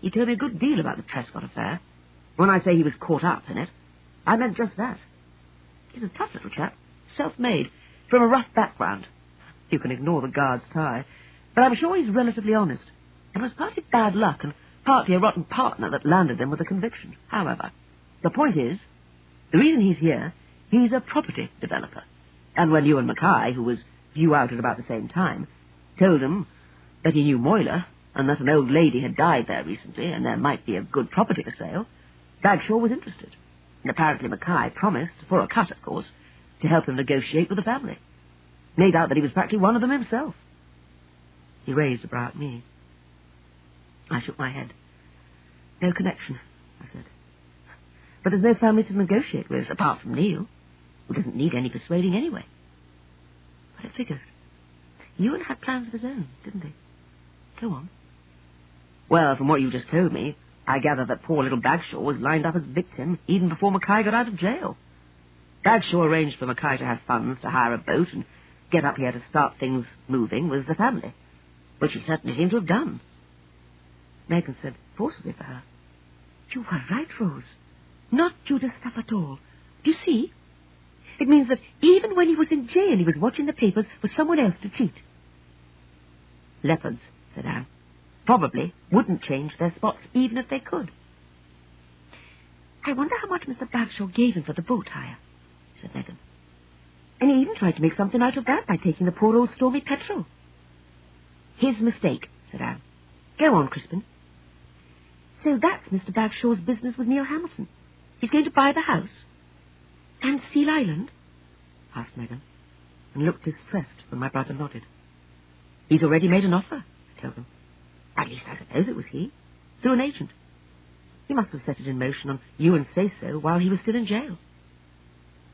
[SPEAKER 1] He told me a good deal about the Prescott affair. When I say he was caught up in it, I meant just that. He's a tough little chap, self-made, from a rough background. You can ignore the guard's tie, but I'm sure he's relatively honest. It was partly bad luck and partly a rotten partner that landed him with a conviction. However, the point is, the reason he's here, he's a property developer. And when Ewan Mackay, who was due out at about the same time, told him that he knew Moyler, and that an old lady had died there recently, and there might be a good property for sale, Bagshaw was interested. And apparently Mackay promised, for a cut, of course, to help him negotiate with the family. Made out that he was practically one of them himself. He raised a brow at me. I shook my head. No connection, I said. But there's no family to negotiate with, apart from Neil, who doesn't need any persuading anyway. But it figures. Ewan had plans of his own, didn't he? Go on. Well, from what you just told me, I gather that poor little Bagshaw was lined up as victim even before Mackay got out of jail. Bagshaw arranged for Mackay to have funds to hire a boat and get up here to start things moving with the family, which he certainly seemed to have done. Megan said forcibly for her, "You were right, Rose. Not Judas stuff at all. Do you see? It means that even when he was in jail, he was watching the papers for someone else to cheat." "Leopards," said Anne, "probably wouldn't change their spots even if they could." "I wonder how much Mr. Bagshaw gave him for the boat hire," said Megan. "And he even tried to make something out of that by taking the poor old Stormy Petrel." "His mistake," said Anne. "Go on, Crispin." "So that's Mr. Bagshaw's business with Neil Hamilton. He's going to buy the house? And Seal Island?" asked Megan, and looked distressed when my brother nodded. "He's already made an offer," I told him. "At least I suppose it was he, through an agent. He must have set it in motion on Ewan's say-so while he was still in jail."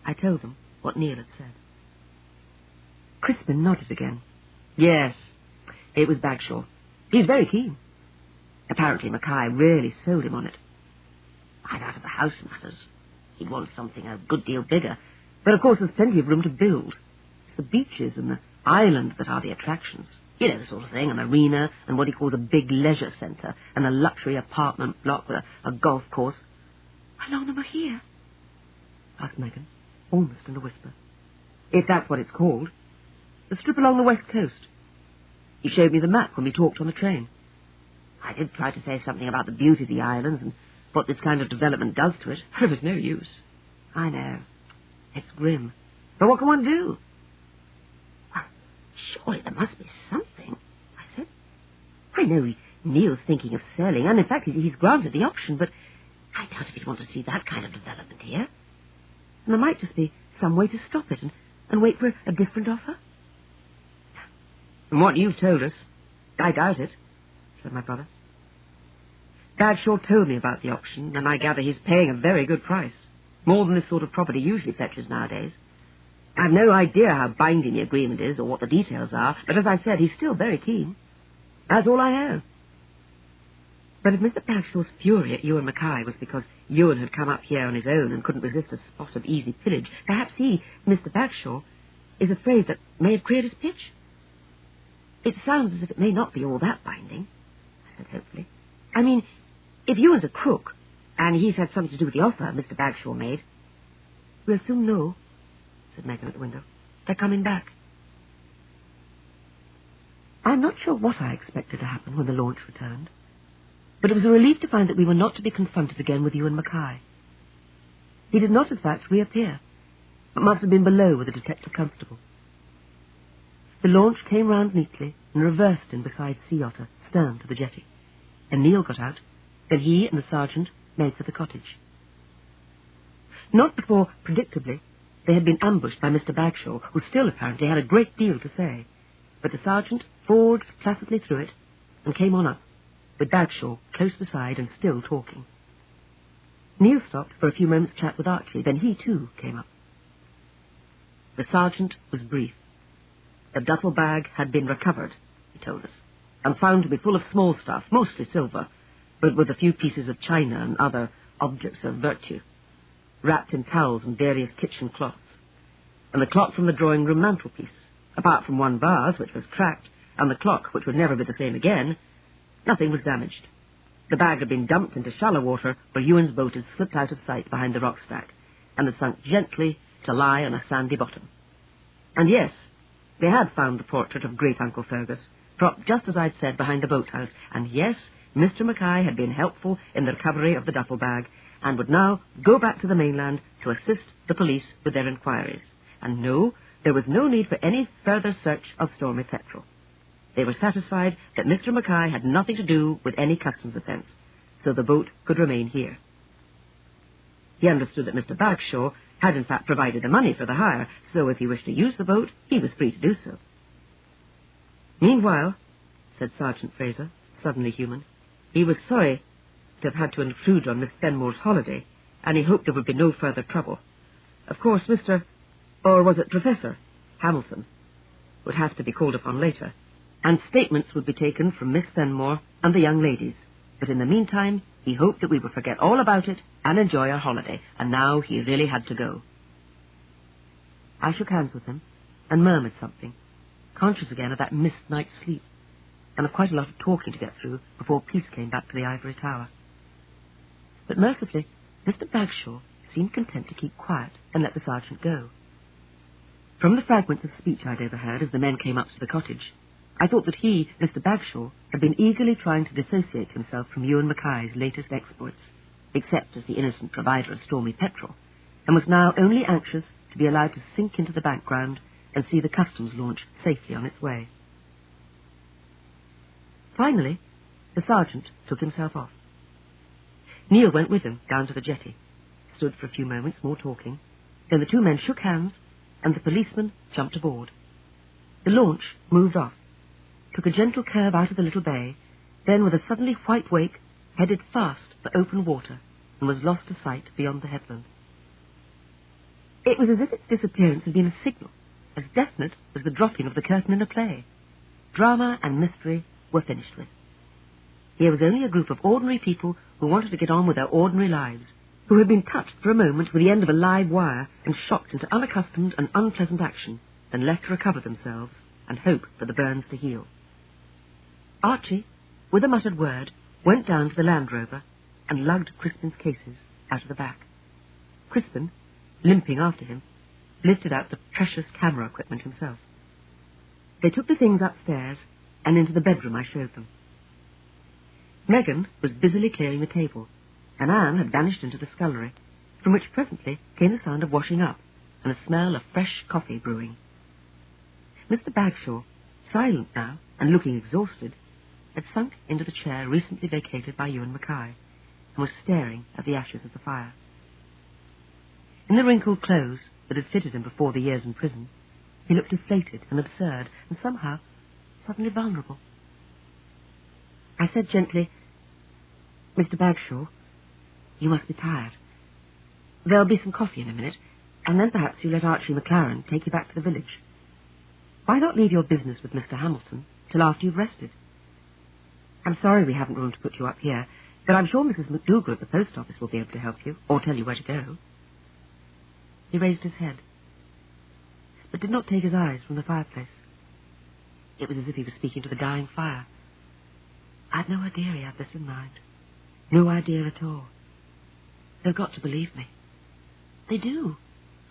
[SPEAKER 1] I told them what Neil had said. Crispin nodded again. "Yes, it was Bagshaw. He's very keen. Apparently Mackay really sold him on it. I'd out of the house matters. He'd want something a good deal bigger, but of course there's plenty of room to build. It's the beaches and the island that are the attractions. You know, the sort of thing, an arena and what he calls a big leisure centre and a luxury apartment block with a golf course." "Along the Mahia?" asked Megan, almost in a whisper. "If that's what it's called. The strip along the west coast. He showed me the map when we talked on the train. I did try to say something about the beauty of the islands and what this kind of development does to it. It was no use. I know. It's grim. But what can one do?" "Well, surely there must be something," I said. "I know Neil's thinking of selling, and in fact he's granted the option, but I doubt if he'd want to see that kind of development here. And there might just be some way to stop it and wait for a different offer." "From what you've told us, I doubt it," said my brother. "Bagshaw told me about the option, and I gather he's paying a very good price, more than this sort of property usually fetches nowadays. I've no idea how binding the agreement is or what the details are, but as I said, he's still very keen. That's all I know." But if Mr. Bagshaw's fury at Ewan Mackay was because Ewan had come up here on his own and couldn't resist a spot of easy pillage, perhaps he, Mr. Bagshaw, is afraid that may have cleared his pitch. "It sounds as if it may not be all that binding," I said hopefully. "I mean, if Ewan's a crook, and he's had something to do with the offer Mr. Bagshaw made—" "We'll soon know," said Megan at the window. "They're coming back." I'm not sure what I expected to happen when the launch returned, but it was a relief to find that we were not to be confronted again with Ewan Mackay. He did not, in fact, reappear, but must have been below with the detective constable. The launch came round neatly and reversed in beside Sea Otter, stern to the jetty, and Neil got out. Then he and the sergeant made for the cottage. Not before, predictably, they had been ambushed by Mr. Bagshaw, who still apparently had a great deal to say, but the sergeant forged placidly through it and came on up, with Bagshaw close beside and still talking. Neil stopped for a few moments' chat with Archie, then he too came up. The sergeant was brief. The duffel bag had been recovered, he told us, and found to be full of small stuff, mostly silver, but with a few pieces of china and other objects of virtue, wrapped in towels and various kitchen cloths, and the clock from the drawing-room mantelpiece, apart from one vase, which was cracked, and the clock, which would never be the same again. Nothing was damaged. The bag had been dumped into shallow water where Ewan's boat had slipped out of sight behind the rock stack, and had sunk gently to lie on a sandy bottom. And yes, they had found the portrait of great-uncle Fergus, propped just as I'd said behind the boathouse, and yes, Mr. Mackay had been helpful in the recovery of the duffel bag, and would now go back to the mainland to assist the police with their inquiries. And no, there was no need for any further search of Stormy Petrel. They were satisfied that Mr. Mackay had nothing to do with any customs offence, so the boat could remain here. He understood that Mr. Bagshaw had in fact provided the money for the hire, so if he wished to use the boat, he was free to do so. Meanwhile, said Sergeant Fraser, suddenly human, he was sorry to have had to intrude on Miss Fenmore's holiday, and he hoped there would be no further trouble. Of course, Professor Hamilton would have to be called upon later, and statements would be taken from Miss Fenmore and the young ladies. But in the meantime, he hoped that we would forget all about it and enjoy our holiday, and now he really had to go. I shook hands with him and murmured something, conscious again of that missed night's sleep, and of quite a lot of talking to get through before peace came back to the ivory tower. But mercifully, Mr. Bagshaw seemed content to keep quiet and let the sergeant go. From the fragments of speech I'd overheard as the men came up to the cottage, I thought that he, Mr. Bagshaw, had been eagerly trying to dissociate himself from Ewan Mackay's latest exploits, except as the innocent provider of Stormy Petrel, and was now only anxious to be allowed to sink into the background and see the customs launch safely on its way. Finally, the sergeant took himself off. Neil went with him down to the jetty, stood for a few moments more talking, then the two men shook hands, and the policeman jumped aboard. The launch moved off, took a gentle curve out of the little bay, then with a suddenly white wake, headed fast for open water, and was lost to sight beyond the headland. It was as if its disappearance had been a signal, as definite as the dropping of the curtain in a play. Drama and mystery were finished with. Here was only a group of ordinary people who wanted to get on with their ordinary lives, who had been touched for a moment with the end of a live wire and shocked into unaccustomed and unpleasant action, then left to recover themselves and hope for the burns to heal. Archie, with a muttered word, went down to the Land Rover and lugged Crispin's cases out of the back. Crispin, limping after him, lifted out the precious camera equipment himself. They took the things upstairs and into the bedroom I showed them. Megan was busily clearing the table, and Anne had vanished into the scullery, from which presently came the sound of washing up and a smell of fresh coffee brewing. Mr. Bagshaw, silent now and looking exhausted, had sunk into the chair recently vacated by Ewan Mackay, and was staring at the ashes of the fire. In the wrinkled clothes that had fitted him before the years in prison, he looked deflated and absurd, and somehow suddenly vulnerable. I said gently, "Mr. Bagshaw, you must be tired. There'll be some coffee in a minute, and then perhaps you let Archie McLaren take you back to the village. Why not leave your business with Mr. Hamilton till after you've rested? I'm sorry we haven't room to put you up here, but I'm sure Mrs. McDougall at the post office will be able to help you, or tell you where to go." He raised his head, but did not take his eyes from the fireplace. It was as if he was speaking to the dying fire. I'd no idea he had this in mind. No idea at all. They've got to believe me. They do.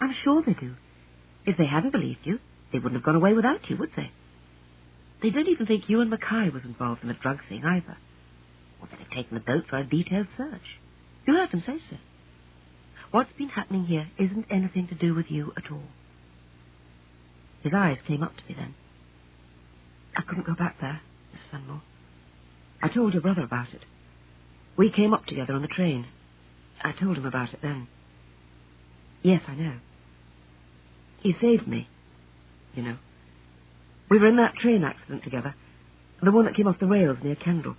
[SPEAKER 1] I'm sure they do. If they hadn't believed you, they wouldn't have gone away without you, would they? They don't even think Ewan Mackay was involved in the drug thing either. Or they'd have taken the boat for a detailed search. You heard them say so. What's been happening here isn't anything to do with you at all. His eyes came up to me then. I couldn't go back there, Miss Fenmore. I told your brother about it. We came up together on the train. I told him about it then. Yes, I know. He saved me, you know. We were in that train accident together, the one that came off the rails near Kendal.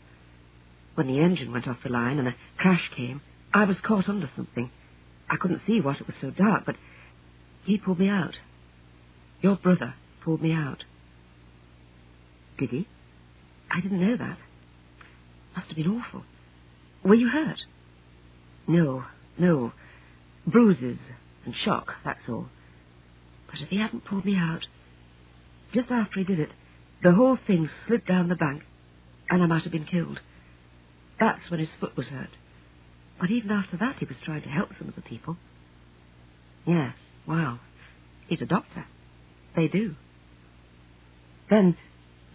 [SPEAKER 1] When the engine went off the line and a crash came, I was caught under something. I couldn't see what, it was so dark, but he pulled me out. Your brother pulled me out. Did he? I didn't know that. Must have been awful. Were you hurt? No. Bruises and shock, that's all. But if he hadn't pulled me out, just after he did it, the whole thing slid down the bank, and I might have been killed. That's when his foot was hurt. But even after that, he was trying to help some of the people. Yes, well, he's a doctor. They do. Then,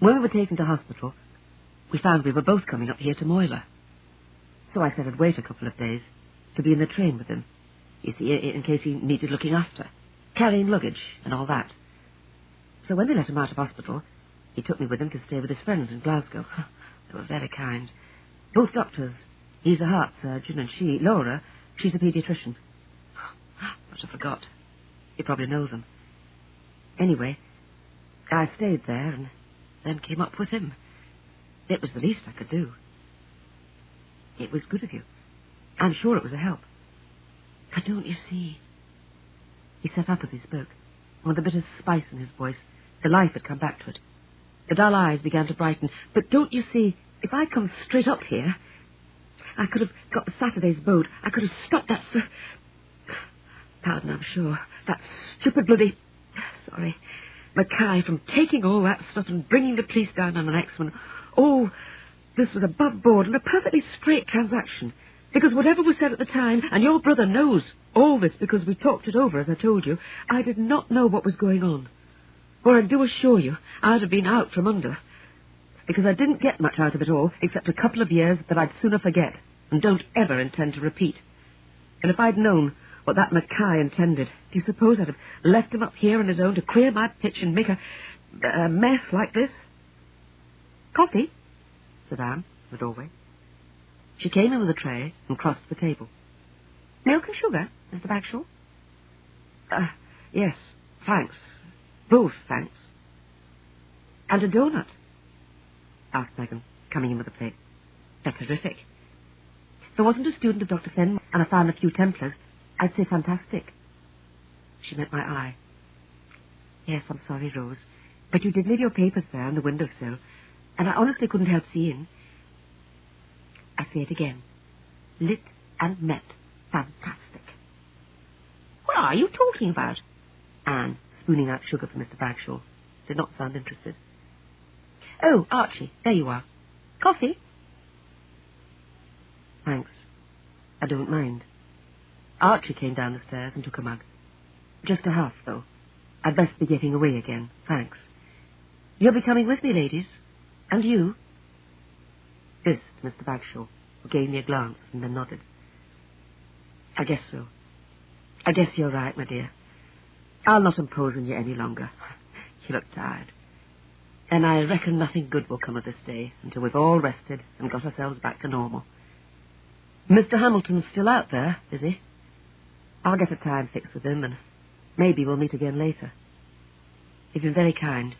[SPEAKER 1] when we were taken to hospital, we found we were both coming up here to Moyler. So I said I'd wait a couple of days to be in the train with him, you see, in case he needed looking after, carrying luggage and all that.
[SPEAKER 2] So when they let him out of hospital, he took me with him to stay with his friends in Glasgow. They were very kind. Both doctors. He's a heart surgeon, and she, Laura, she's a paediatrician. But I forgot. You probably know them. Anyway, I stayed there and then came up with him. It was the least I could do. It was good of you. I'm sure it was a help. But don't you see? He sat up as he spoke, with a bit of spice in his voice. The life had come back to it. The dull eyes began to brighten. But don't you see, if I'd come straight up here, I could have got the Saturday's boat. I could have stopped that... Pardon, I'm sure. That stupid bloody... Sorry. Mackay from taking all that stuff and bringing the police down on the next one. Oh, this was above board and a perfectly straight transaction. Because whatever was said at the time, and your brother knows all this because we talked it over, as I told you, I did not know what was going on. For I do assure you, I'd have been out from under. Because I didn't get much out of it all, except a couple of years that I'd sooner forget, and don't ever intend to repeat. And if I'd known what that Mackay intended, do you suppose I'd have left him up here on his own to queer my pitch and make a mess like this? Coffee? Said Anne, in the doorway. She came in with a tray and crossed the table. Milk and sugar, Mr. Bagshaw? Yes, thanks. Both thanks. And a doughnut? Asked Megan, coming in with a plate. That's terrific. If there wasn't a student of Dr. Finn and I found a few Templars, I'd say fantastic. She met my eye. Yes, I'm sorry, Rose, but you did leave your papers there on the windowsill, and I honestly couldn't help seeing. I say it again. Lit and met. Fantastic. What are you talking about? Anne, spooning out sugar for Mr. Bagshaw, did not sound interested. Oh, Archie, there you are. Coffee? Thanks. I don't mind. Archie came down the stairs and took a mug. Just a half, though. I'd best be getting away again, thanks. You'll be coming with me, ladies. And you? This to Mr. Bagshaw, who gave me a glance and then nodded. I guess so. I guess you're right, my dear. I'll not impose on you any longer. You look tired. And I reckon nothing good will come of this day until we've all rested and got ourselves back to normal. Mr. Hamilton's still out there, is he? I'll get a time fixed with him, and maybe we'll meet again later. You've been very kind,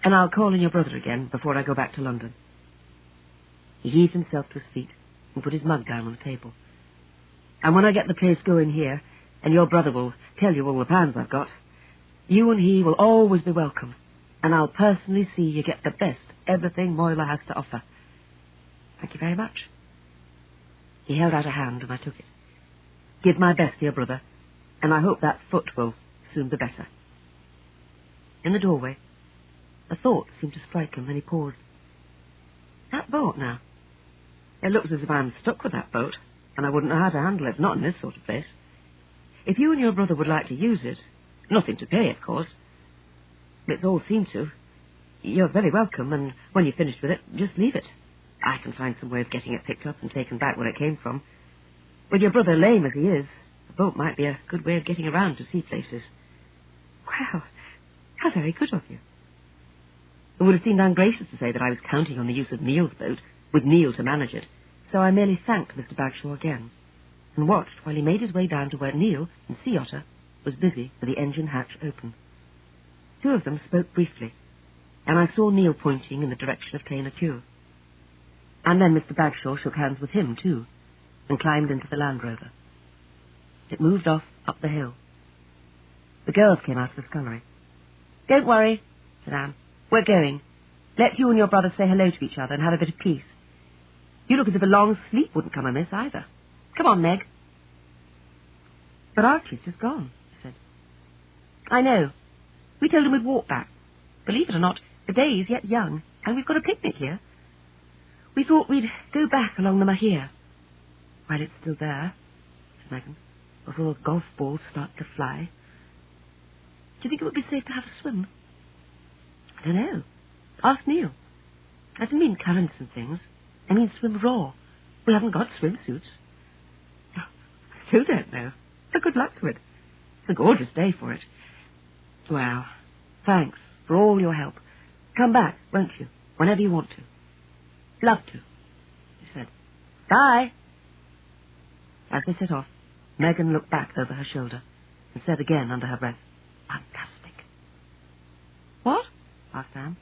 [SPEAKER 2] and I'll call on your brother again before I go back to London. He heaved himself to his feet and put his mug down on the table. And when I get the place going here, and your brother will tell you all the plans I've got, you and he will always be welcome, and I'll personally see you get the best everything Moyler has to offer. Thank you very much. He held out a hand, and I took it. Give my best, dear brother, and I hope that foot will soon be better. In the doorway, a thought seemed to strike him, and he paused. That boat, now. It looks as if I'm stuck with that boat, and I wouldn't know how to handle it, not in this sort of place. If you and your brother would like to use it, nothing to pay, of course. It's all seen to. You're very welcome, and when you've finished with it, just leave it. I can find some way of getting it picked up and taken back where it came from. With your brother lame as he is, a boat might be a good way of getting around to see places. Well, how very good of you. It would have seemed ungracious to say that I was counting on the use of Neil's boat, with Neil to manage it, so I merely thanked Mr. Bagshaw again, and watched while he made his way down to where Neil, in Sea Otter, was busy with the engine hatch open. Two of them spoke briefly, and I saw Neil pointing in the direction of Tainacure. And then Mr. Bagshaw shook hands with him, too, and climbed into the Land Rover. It moved off up the hill. The girls came out of the scullery. Don't worry, said Anne. We're going. Let you and your brother say hello to each other and have a bit of peace. You look as if a long sleep wouldn't come amiss either. Come on, Meg. But Archie's just gone, she said. I know. We told him we'd walk back. Believe it or not, the day is yet young, and we've got a picnic here. We thought we'd go back along the Mahia. While it's still there, said Megan, before the golf balls start to fly. Do you think it would be safe to have a swim? I don't know. Ask Neil. I don't mean currents and things. I mean swim raw. We haven't got swimsuits. I still don't know. So good luck to it. It's a gorgeous day for it. Well, thanks, for all your help. Come back, won't you? Whenever you want to. Love to, he said. Bye. As they set off, Megan looked back over her shoulder and said again under her breath, fantastic. What? Asked Anne.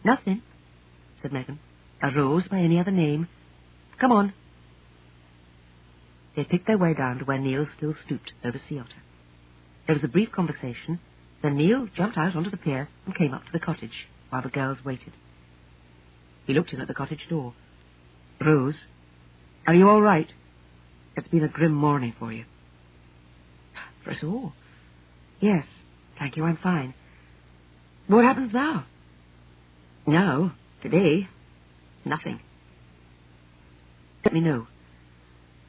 [SPEAKER 2] Nothing, said Megan. A rose by any other name. Come on. They picked their way down to where Neil still stooped over Sea Otter. There was a brief conversation, then Neil jumped out onto the pier and came up to the cottage while the girls waited. He looked in at the cottage door. Rose, are you all right? It's been a grim morning for you. For us all? Yes, thank you, I'm fine. What happens now? Now, today, nothing. Let me know.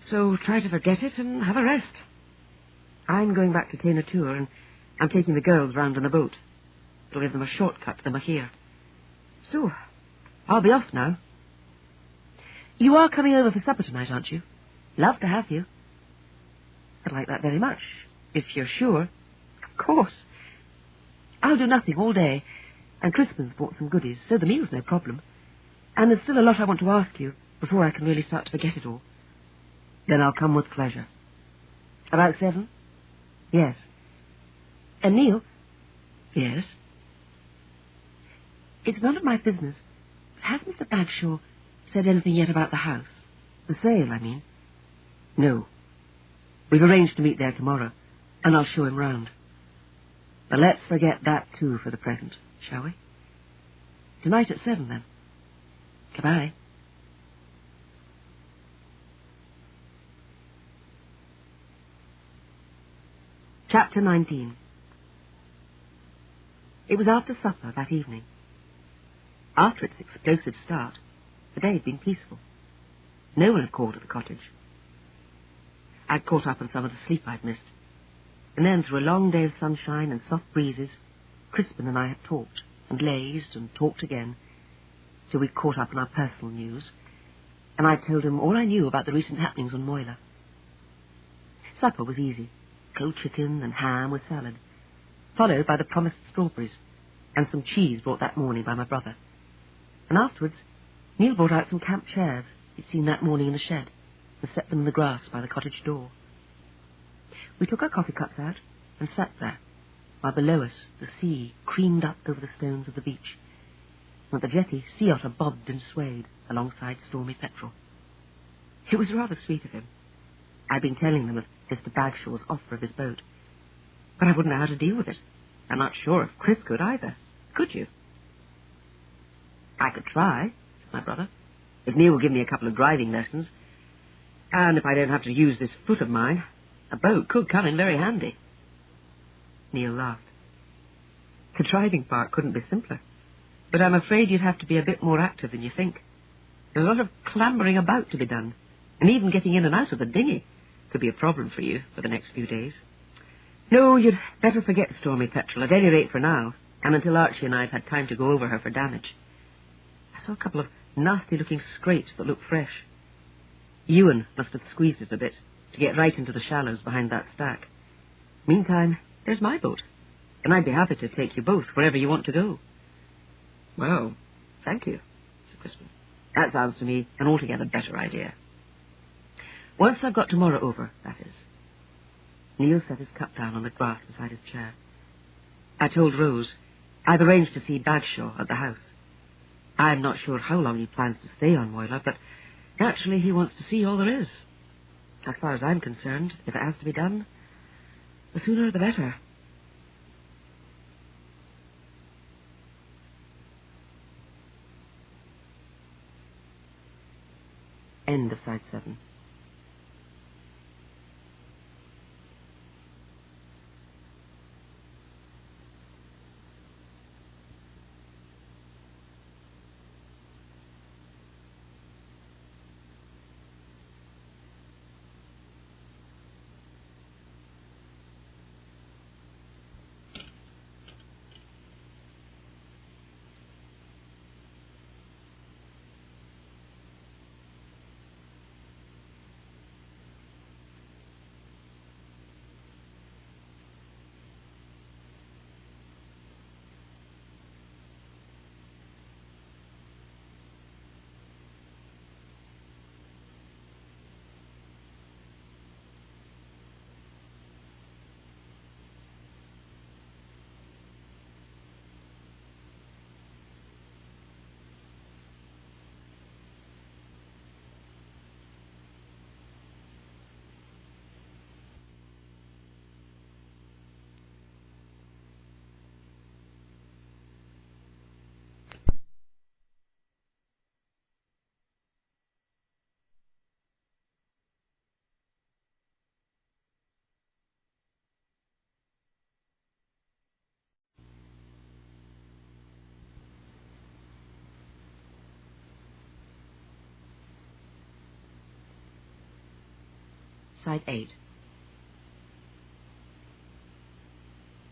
[SPEAKER 2] So try to forget it and have a rest. I'm going back to Tana Tour, and I'm taking the girls round on a boat. It'll give them a shortcut to the Mahir. So, I'll be off now. You are coming over for supper tonight, aren't you? Love to have you. I'd like that very much, if you're sure. Of course. I'll do nothing all day, and Crispin's bought some goodies, so the meal's no problem. And there's still a lot I want to ask you before I can really start to forget it all. Then I'll come with pleasure. About 7? Yes. And Neil? Yes? It's none of my business. Has Mr. Bagshaw said anything yet about the house? The sale, I mean. No. We've arranged to meet there tomorrow, and I'll show him round. But let's forget that, too, for the present, shall we? Tonight at 7, then. Goodbye. Chapter 19. It was after supper that evening. After its explosive start, the day had been peaceful. No one had called at the cottage. I'd caught up on some of the sleep I'd missed, and then through a long day of sunshine and soft breezes, Crispin and I had talked and lazed and talked again, till we'd caught up on our personal news, and I'd told him all I knew about the recent happenings on Moyla. Supper was easy. Cold chicken and ham with salad, followed by the promised strawberries and some cheese brought that morning by my brother. And afterwards, Neil brought out some camp chairs he'd seen that morning in the shed and set them in the grass by the cottage door. We took our coffee cups out and sat there, while below us the sea creamed up over the stones of the beach, and at the jetty Sea Otter bobbed and swayed alongside Stormy Petrel. It was rather sweet of him. I'd been telling them of Mr. Bagshaw's offer of his boat, but I wouldn't know how to deal with it. I'm not sure if Chris could either. Could you? I could try, said my brother, if Neil will give me a couple of driving lessons. And if I don't have to use this foot of mine, a boat could come in very handy. Neil laughed. The driving part couldn't be simpler, but I'm afraid you'd have to be a bit more active than you think. There's a lot of clambering about to be done, and even getting in and out of the dinghy could be a problem for you for the next few days. No, you'd better forget Stormy Petrel, at any rate for now, and until Archie and I have had time to go over her for damage. I saw a couple of nasty-looking scrapes that looked fresh. Ewan must have squeezed it a bit to get right into the shallows behind that stack. Meantime, there's my boat, and I'd be happy to take you both wherever you want to go. Well, thank you, said Crispin. That sounds to me an altogether better idea. Once I've got tomorrow over, that is. Neil set his cup down on the grass beside his chair. I told Rose I've arranged to see Bagshaw at the house. I'm not sure how long he plans to stay on Moyla, but naturally he wants to see all there is. As far as I'm concerned, if it has to be done, the sooner the better. End of side 7.
[SPEAKER 1] side 8.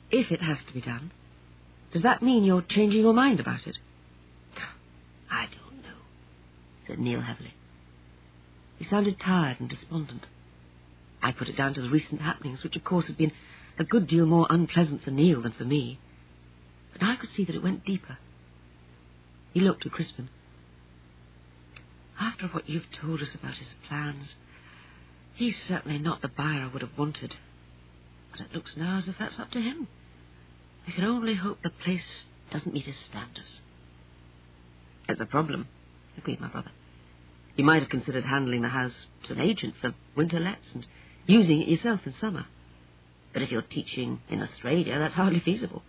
[SPEAKER 1] If it has to be done, does that mean you're changing your mind about it?
[SPEAKER 2] I don't know, said Neil heavily. He sounded tired and despondent. I put it down to the recent happenings, which of course had been a good deal more unpleasant for Neil than for me. But I could see that it went deeper. He looked at Crispin. After what you've told us about his plans, he's certainly not the buyer I would have wanted. But it looks now as if that's up to him. We can only hope the place doesn't meet his standards.
[SPEAKER 1] It's a problem, agreed my brother. You might have considered handling the house to an agent for winter lets and using it yourself in summer. But if you're teaching in Australia, that's hardly feasible.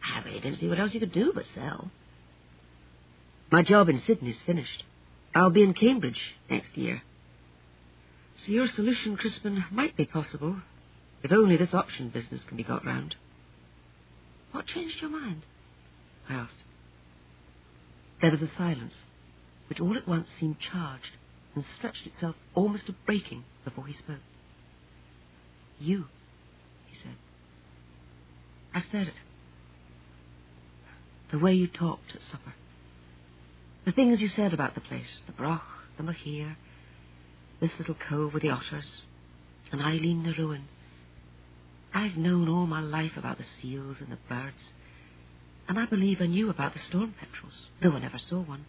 [SPEAKER 1] I really don't see what else you could do but sell. My job in Sydney's finished. I'll be in Cambridge next year.
[SPEAKER 2] So your solution, Crispin, might be possible, if only this option business can be got round. What changed your mind? I asked. There was a silence, which all at once seemed charged and stretched itself almost to breaking before he spoke. You, he said. I stared at him. The way you talked at supper. The things you said about the place, the broch, the mahir, this little cove with the otters, and Eileen the ruin. I've known all my life about the seals and the birds, and I believe I knew about the storm petrels, though I never saw one.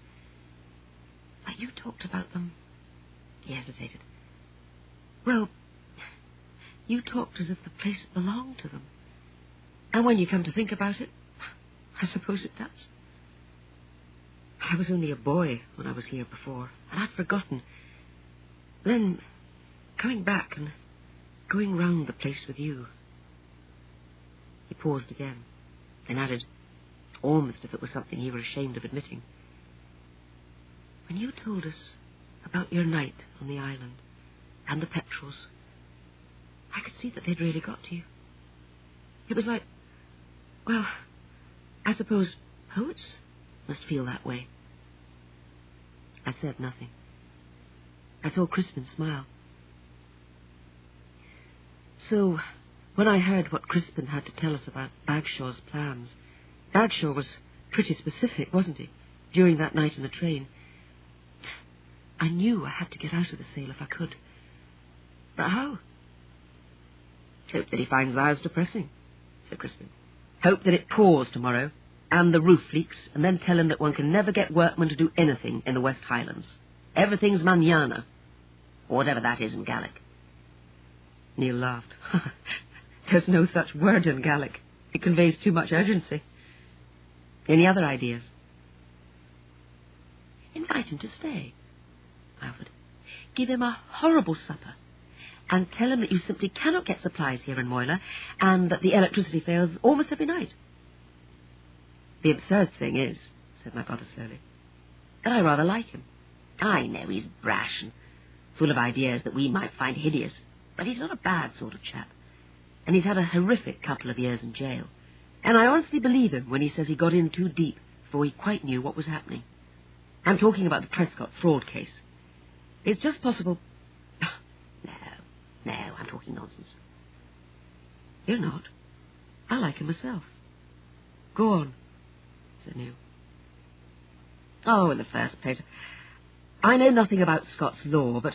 [SPEAKER 2] But you talked about them. He hesitated. Well, you talked as if the place belonged to them. And when you come to think about it, I suppose it does. I was only a boy when I was here before, and I'd forgotten. Then, coming back and going round the place with you. He paused again, and added, almost if it was something he were ashamed of admitting. When you told us about your night on the island and the petrels, I could see that they'd really got to you. It was like, well, I suppose poets must feel that way. I said nothing. I saw Crispin smile. So, when I heard what Crispin had to tell us about Bagshaw's plans, Bagshaw was pretty specific, wasn't he, during that night in the train? I knew I had to get out of the sale if I could. But how?
[SPEAKER 1] Hope that he finds the house depressing, said Crispin. Hope that it pours tomorrow, and the roof leaks, and then tell him that one can never get workmen to do anything in the West Highlands. Everything's manana, or whatever that is in Gaelic.
[SPEAKER 2] Neil laughed. There's no such word in Gaelic. It conveys too much urgency.
[SPEAKER 1] Any other ideas?
[SPEAKER 2] Invite him to stay, I offered. Give him a horrible supper, and tell him that you simply cannot get supplies here in Moyla, and that the electricity fails almost every night.
[SPEAKER 1] The absurd thing is, said my brother slowly, that I rather like him. I know he's brash and full of ideas that we might find hideous, but he's not a bad sort of chap. And he's had a horrific couple of years in jail. And I honestly believe him when he says he got in too deep before he quite knew what was happening. I'm talking about the Prescott fraud case. It's just possible... No, I'm talking nonsense.
[SPEAKER 2] You're not. I like him myself. Go on, said Neil.
[SPEAKER 1] Oh, in the first place, I know nothing about Scots law, but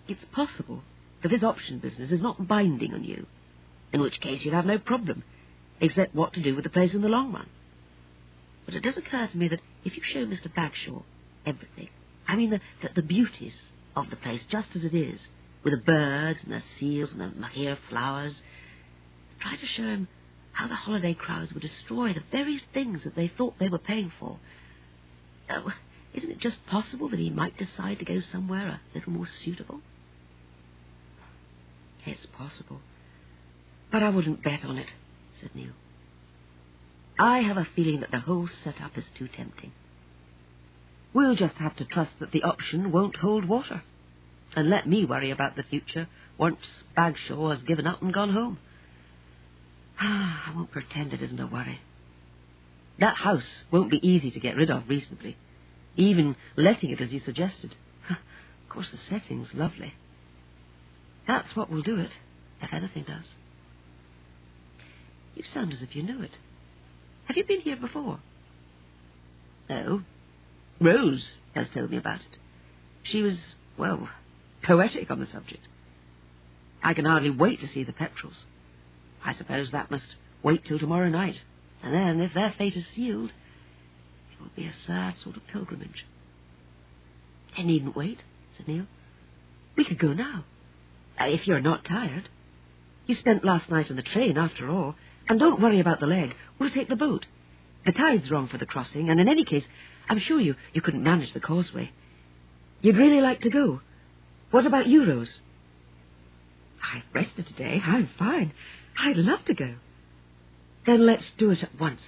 [SPEAKER 1] it's possible that this option business is not binding on you, in which case you'd have no problem, except what to do with the place in the long run. But it does occur to me that if you show Mr. Bagshaw everything, I mean the beauties of the place just as it is, with the birds and the seals and the mahir flowers, try to show him how the holiday crowds would destroy the very things that they thought they were paying for. Oh, isn't it just possible that he might decide to go somewhere a little more suitable?
[SPEAKER 2] It's possible, but I wouldn't bet on it, said Neil.
[SPEAKER 1] I have a feeling that the whole setup is too tempting. We'll just have to trust that the option won't hold water, and let me worry about the future once Bagshaw has given up and gone home.
[SPEAKER 2] I won't pretend it isn't a worry.
[SPEAKER 1] That house won't be easy to get rid of reasonably, even letting it as you suggested.
[SPEAKER 2] Of course, the setting's lovely. That's what will do it, if anything does. You sound as if you knew it. Have you been here before? No. Rose has told me about it. She was, well, poetic on the subject. I can hardly wait to see the Petrels. I suppose that must wait till tomorrow night, and then, if their fate is sealed, it will be a sad sort of pilgrimage. They needn't wait, said Neil. We could go now, if you're not tired. You spent last night on the train, after all, and don't worry about the leg. We'll take the boat. The tide's wrong for the crossing, and in any case, I'm sure you couldn't manage the causeway. You'd really like to go. What about you, Rose? I've rested today. I'm fine. I'd love to go. Then let's do it at once,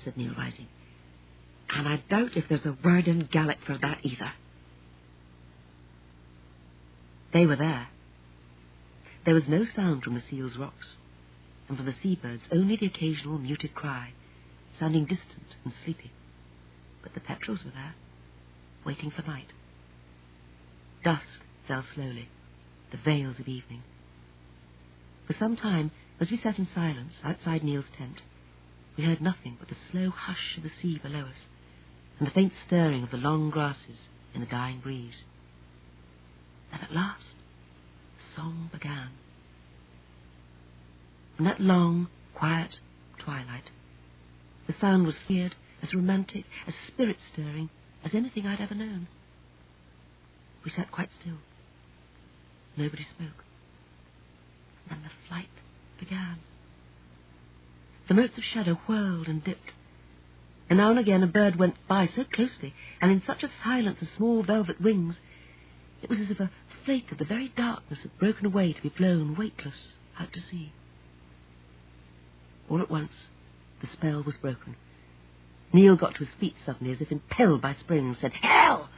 [SPEAKER 2] said Neil, rising. And I doubt if there's a word in Gaelic for that either. They were there. There was no sound from the seal's rocks, and from the seabirds only the occasional muted cry, sounding distant and sleepy. But the Petrels were there, waiting for night. Dusk fell slowly, the veils of evening. For some time, as we sat in silence outside Neil's tent, we heard nothing but the slow hush of the sea below us, and the faint stirring of the long grasses in the dying breeze. Then at last, the song began. In that long, quiet twilight, the sound was weird, as romantic, as spirit-stirring as anything I'd ever known. We sat quite still. Nobody spoke. Then the flight began. The motes of shadow whirled and dipped, and now and again a bird went by so closely, and in such a silence of small velvet wings, it was as if a flake of the very darkness had broken away to be blown weightless out to sea. All at once, the spell was broken. Neil got to his feet suddenly, as if impelled by springs, said, "Hell!"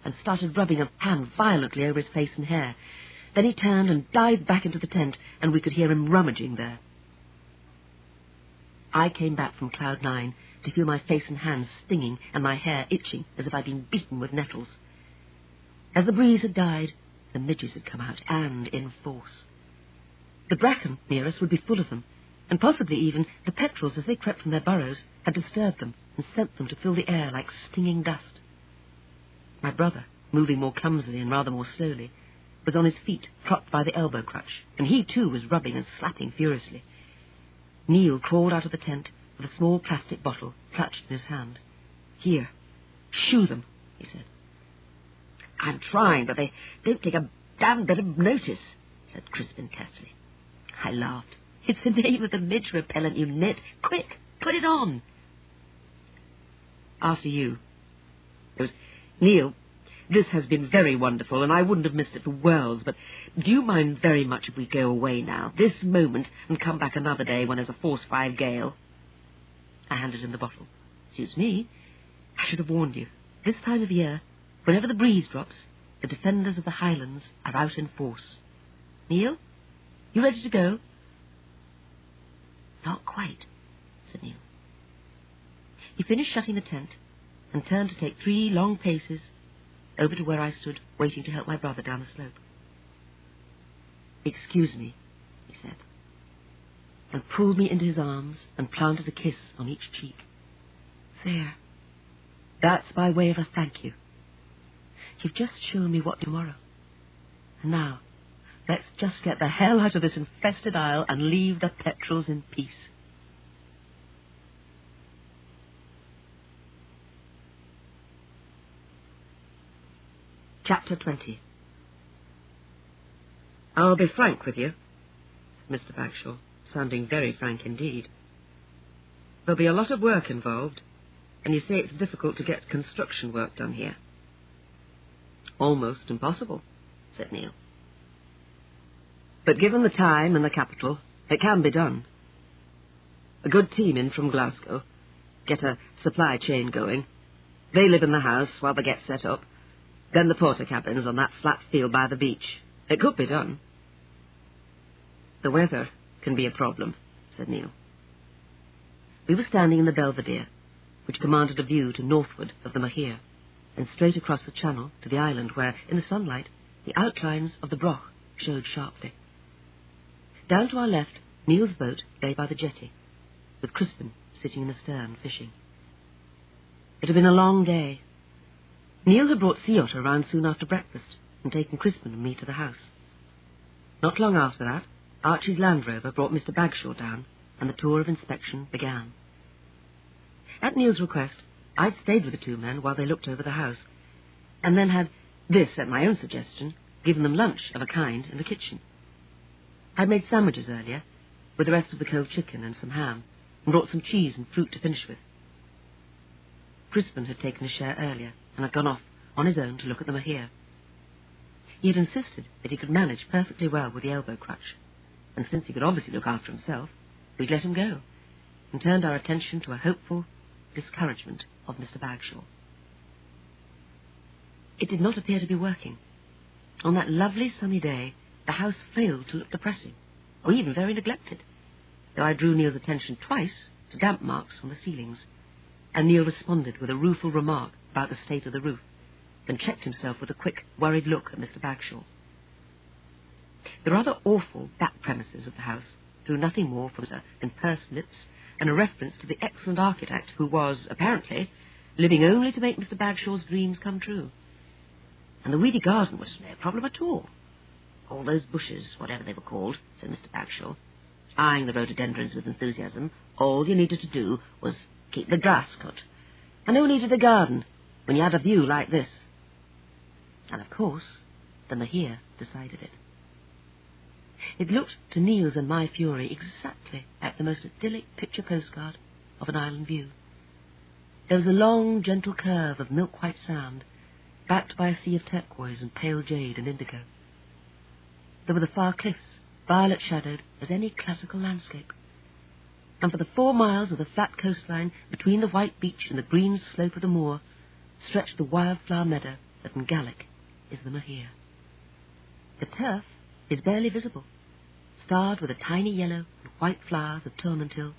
[SPEAKER 2] and started rubbing a hand violently over his face and hair. Then he turned and dived back into the tent, and we could hear him rummaging there. I came back from Cloud 9 to feel my face and hands stinging and my hair itching as if I'd been beaten with nettles. As the breeze had died, the midges had come out, and in force. The bracken near us would be full of them, and possibly even the Petrels, as they crept from their burrows, had disturbed them and sent them to fill the air like stinging dust. My brother, moving more clumsily and rather more slowly, was on his feet, propped by the elbow crutch, and he too was rubbing and slapping furiously. Neil crawled out of the tent with a small plastic bottle clutched in his hand. "Here, shoo them," he said. "I'm trying, but they don't take a damn bit of notice," said Crispin testily. I laughed. "It's the name of the midge repellent you knit. Quick, put it on." "After you." It was, "Neil, this has been very wonderful, and I wouldn't have missed it for worlds, but do you mind very much if we go away now, this moment, and come back another day when there's a force 5 gale? I handed him the bottle. "Suits me. I should have warned you. This time of year, whenever the breeze drops, the defenders of the Highlands are out in force. Neil, you ready to go?" "Not quite," said Neil. He finished shutting the tent and turned to take 3 long paces over to where I stood waiting to help my brother down the slope. "Excuse me," he said, and pulled me into his arms and planted a kiss on each cheek. "There. That's by way of a thank you. You've just shown me what tomorrow. And now, let's just get the hell out of this infested isle and leave the Petrels in peace." Chapter 20. "I'll be frank with you," said Mr. Bagshaw, sounding very frank indeed. "There'll be a lot of work involved, and you say it's difficult to get construction work done here." "Almost impossible," said Neil. "But given the time and the capital, it can be done. A good team in from Glasgow, get a supply chain going. They live in the house while they get set up. Then the porter cabins on that flat field by the beach. It could be done." "The weather can be a problem," said Neil. We were standing in the Belvedere, which commanded a view to northward of the Mahir, and straight across the channel to the island where, in the sunlight, the outlines of the Broch showed sharply. Down to our left, Neil's boat lay by the jetty, with Crispin sitting in the stern, fishing. It had been a long day. Neil had brought Sea Otter round soon after breakfast and taken Crispin and me to the house. Not long after that, Archie's Land Rover brought Mr. Bagshaw down, and the tour of inspection began. At Neil's request, I'd stayed with the two men while they looked over the house, and then had this, at my own suggestion, given them lunch of a kind in the kitchen. I'd made sandwiches earlier, with the rest of the cold chicken and some ham, and brought some cheese and fruit to finish with. Crispin had taken a share earlier, and had gone off on his own to look at the mahia. He had insisted that he could manage perfectly well with the elbow crutch, and since he could obviously look after himself, we'd let him go, and turned our attention to a hopeful discouragement of Mr. Bagshaw. It did not appear to be working. On that lovely sunny day, the house failed to look depressing, or even very neglected, though I drew Neil's attention twice to damp marks on the ceilings, and Neil responded with a rueful remark about the state of the roof, then checked himself with a quick, worried look at Mr. Bagshaw. The rather awful back premises of the house drew nothing more from than pursed lips and a reference to the excellent architect who was, apparently, living only to make Mr. Bagshaw's dreams come true. And the weedy garden was no problem at all. All those bushes, whatever they were called, said Mr. Bagshaw, eyeing the rhododendrons with enthusiasm, all you needed to do was keep the grass cut. And who needed a garden when you had a view like this? And, of course, the mahia decided it. It looked to Neil's and my fury exactly like the most idyllic picture postcard of an island view. There was a long, gentle curve of milk-white sand, backed by a sea of turquoise and pale jade and indigo. There were the far cliffs, violet-shadowed as any classical landscape. And for the 4 miles of the flat coastline between the white beach and the green slope of the moor stretched the wildflower meadow that in Gaelic is the mahia. The turf is barely visible, starred with the tiny yellow and white flowers of tourmentil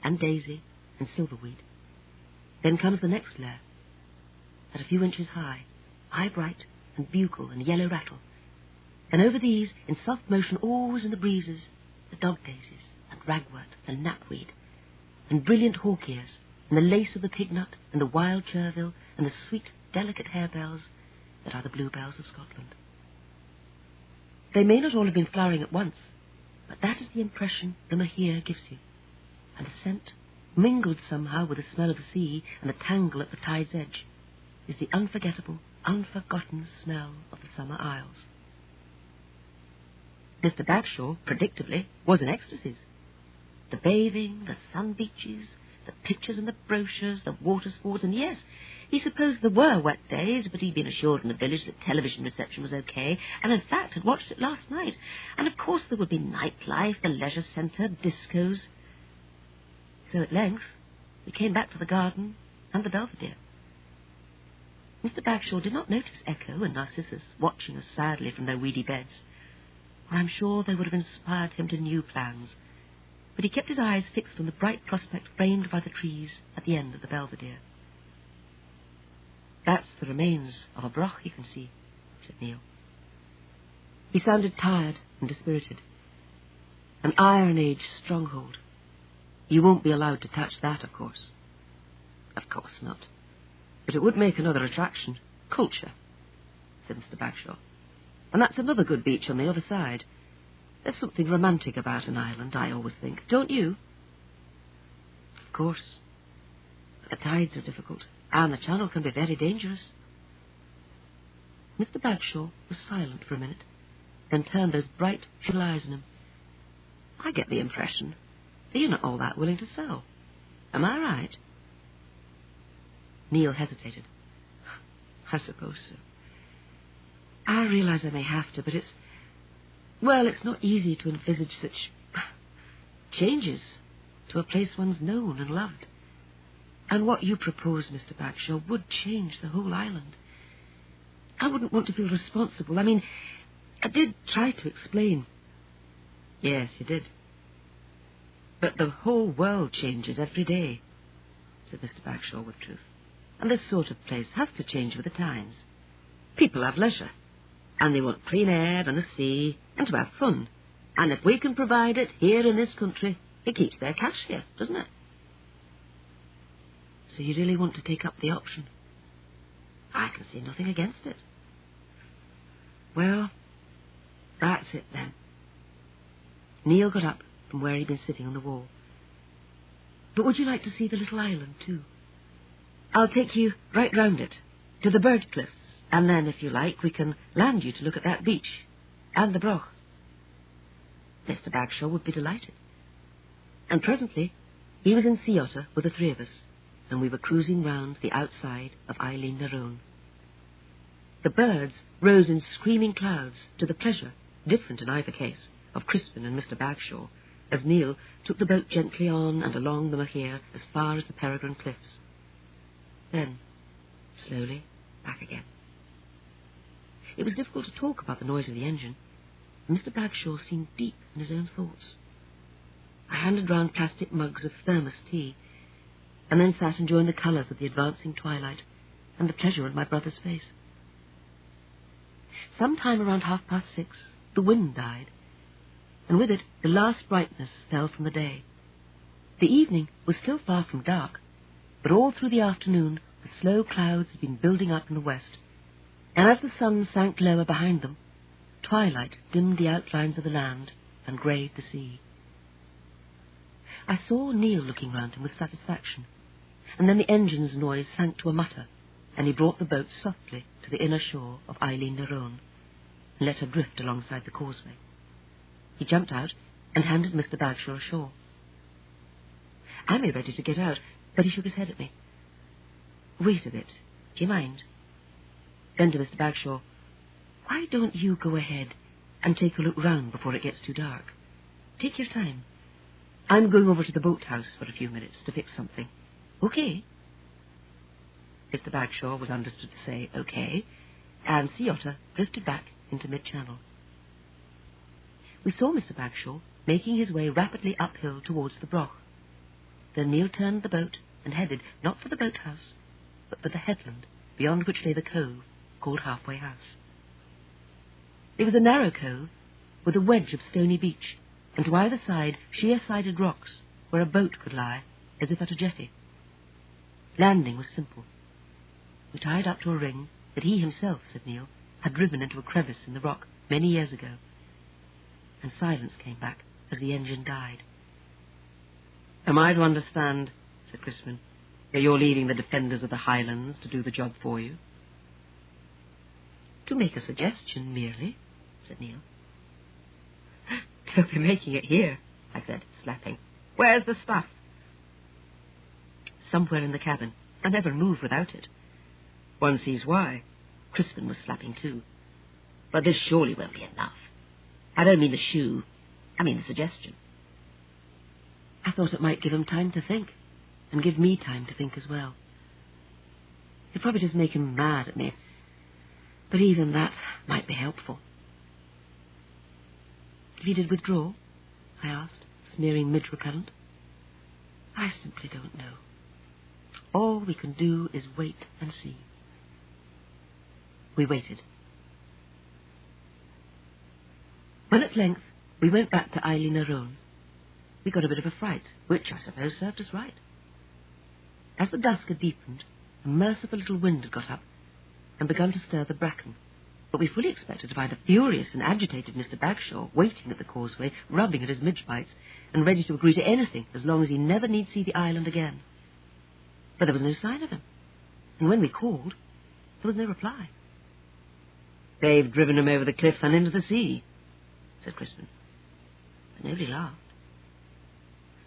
[SPEAKER 2] and daisy and silverweed. Then comes the next layer, at a few inches high, eye-bright and bugle and yellow rattle, and over these, in soft motion always in the breezes, the dog daisies and ragwort and knapweed, and brilliant hawk ears, and the lace of the pignut and the wild chervil, and the sweet, delicate harebells that are the bluebells of Scotland. They may not all have been flowering at once, but that is the impression the mahia gives you, and the scent, mingled somehow with the smell of the sea and the tangle at the tide's edge, is the unforgettable, unforgotten smell of the summer isles. Mr. Bagshaw, predictably, was in ecstasies. The bathing, the sun beaches, the pictures and the brochures, the water sports, and yes, he supposed there were wet days, but he'd been assured in the village that television reception was okay, and in fact had watched it last night. And of course there would be nightlife, the leisure centre, discos. So at length we came back to the garden and the Belvedere. Mr. Bagshaw did not notice Echo and Narcissus watching us sadly from their weedy beds, or I'm sure they would have inspired him to new plans, but he kept his eyes fixed on the bright prospect framed by the trees at the end of the Belvedere. "That's the remains of a broch, you can see," said Neil. He sounded tired and dispirited. "An Iron Age stronghold. You won't be allowed to touch that, of course." "Of course not. But it would make another attraction. Culture," said Mr. Bagshaw. "And that's another good beach on the other side. There's something romantic about an island, I always think. Don't you?" "Of course. But the tides are difficult, and the channel can be very dangerous." Mr. Bagshaw was silent for a minute, then turned those bright, chill eyes on him. "I get the impression that you're not all that willing to sell. Am I right?" Neil hesitated. "I suppose so. I realize I may have to, but it's not easy to envisage such changes to a place one's known and loved. And what you propose, Mr. Bagshaw, would change the whole island. I wouldn't want to feel responsible. I mean, I did try to explain." "Yes, you did. But the whole world changes every day," said Mr. Bagshaw with truth. "And this sort of place has to change with the times. People have leisure.
[SPEAKER 1] And they want clean air and the sea, and to have fun. And if we can provide it here in this country, it keeps their cash here, doesn't it? So you really want to take up the option? I can see nothing against it. Well, that's it then. Neil got up from where he'd been sitting on the wall. But would you like to see the little island too? I'll take you right round it, to the bird cliffs, and then, if you like, we can land you to look at that beach, and the broch. Mr. Bagshaw would be delighted. And presently, he was in sea otter with the three of us, and we were cruising round the outside of Eileen Narone. The birds rose in screaming clouds to the pleasure, different in either case, of Crispin and Mr. Bagshaw, as Neil took the boat gently on and along the Mahir as far as the Peregrine Cliffs. Then, slowly, back again. It was difficult to talk about the noise of the engine. Mr. Bagshaw seemed deep in his own thoughts. I handed round plastic mugs of thermos tea, and then sat enjoying the colours of the advancing twilight and the pleasure in my brother's face. Some time around 6:30, the wind died, and with it the last brightness fell from the day. The evening was still far from dark, but all through the afternoon the slow clouds had been building up in the west, and as the sun sank lower behind them, twilight dimmed the outlines of the land and greyed the sea. I saw Neil looking round him with satisfaction, and then the engine's noise sank to a mutter, and he brought the boat softly to the inner shore of Eileen Narone, and let her drift alongside the causeway. He jumped out and handed Mr. Bagshaw ashore. I made ready to get out, but he shook his head at me. "Wait a bit. Do you mind?" Then to Mr. Bagshaw, "Why don't you go ahead and take a look round before it gets too dark? Take your time. I'm going over to the boathouse for a few minutes to fix something. Okay?" Mr. Bagshaw was understood to say okay, and Sea Otter drifted back into mid-channel. We saw Mr. Bagshaw making his way rapidly uphill towards the broch. Then Neil turned the boat and headed not for the boathouse, but for the headland beyond which lay the cove called Halfway House. It was a narrow cove with a wedge of stony beach, and to either side sheer-sided rocks where a boat could lie as if at a jetty. Landing was simple. We tied up to a ring that he himself, said Neil, had driven into a crevice in the rock many years ago, and silence came back as the engine died. "Am I to understand," said Crispin, "that you're leaving the defenders of the Highlands to do the job for you?" "To make a suggestion, merely," said Neil. "They'll be making it here," I said, slapping. "Where's the stuff?" "Somewhere in the cabin. I never move without it." "One sees why." Crispin was slapping too. "But this surely won't be enough. I don't mean the shoe. I mean the suggestion." I thought it might give him time to think, and give me time to think as well. It'd probably just make him mad at me, but even that might be helpful. "If you did withdraw?" I asked, smearing mid-repellent. "I simply don't know. All we can do is wait and see." We waited. When at length we went back to Eileen Narone, we got a bit of a fright, which I suppose served us right. As the dusk had deepened, a merciful little wind had got up and begun to stir the bracken, but we fully expected to find a furious and agitated Mr. Bagshaw waiting at the causeway, rubbing at his midge-bites, and ready to agree to anything as long as he never need see the island again. But there was no sign of him, and when we called, there was no reply. "They've driven him over the cliff and into the sea," said Crispin. But nobody laughed.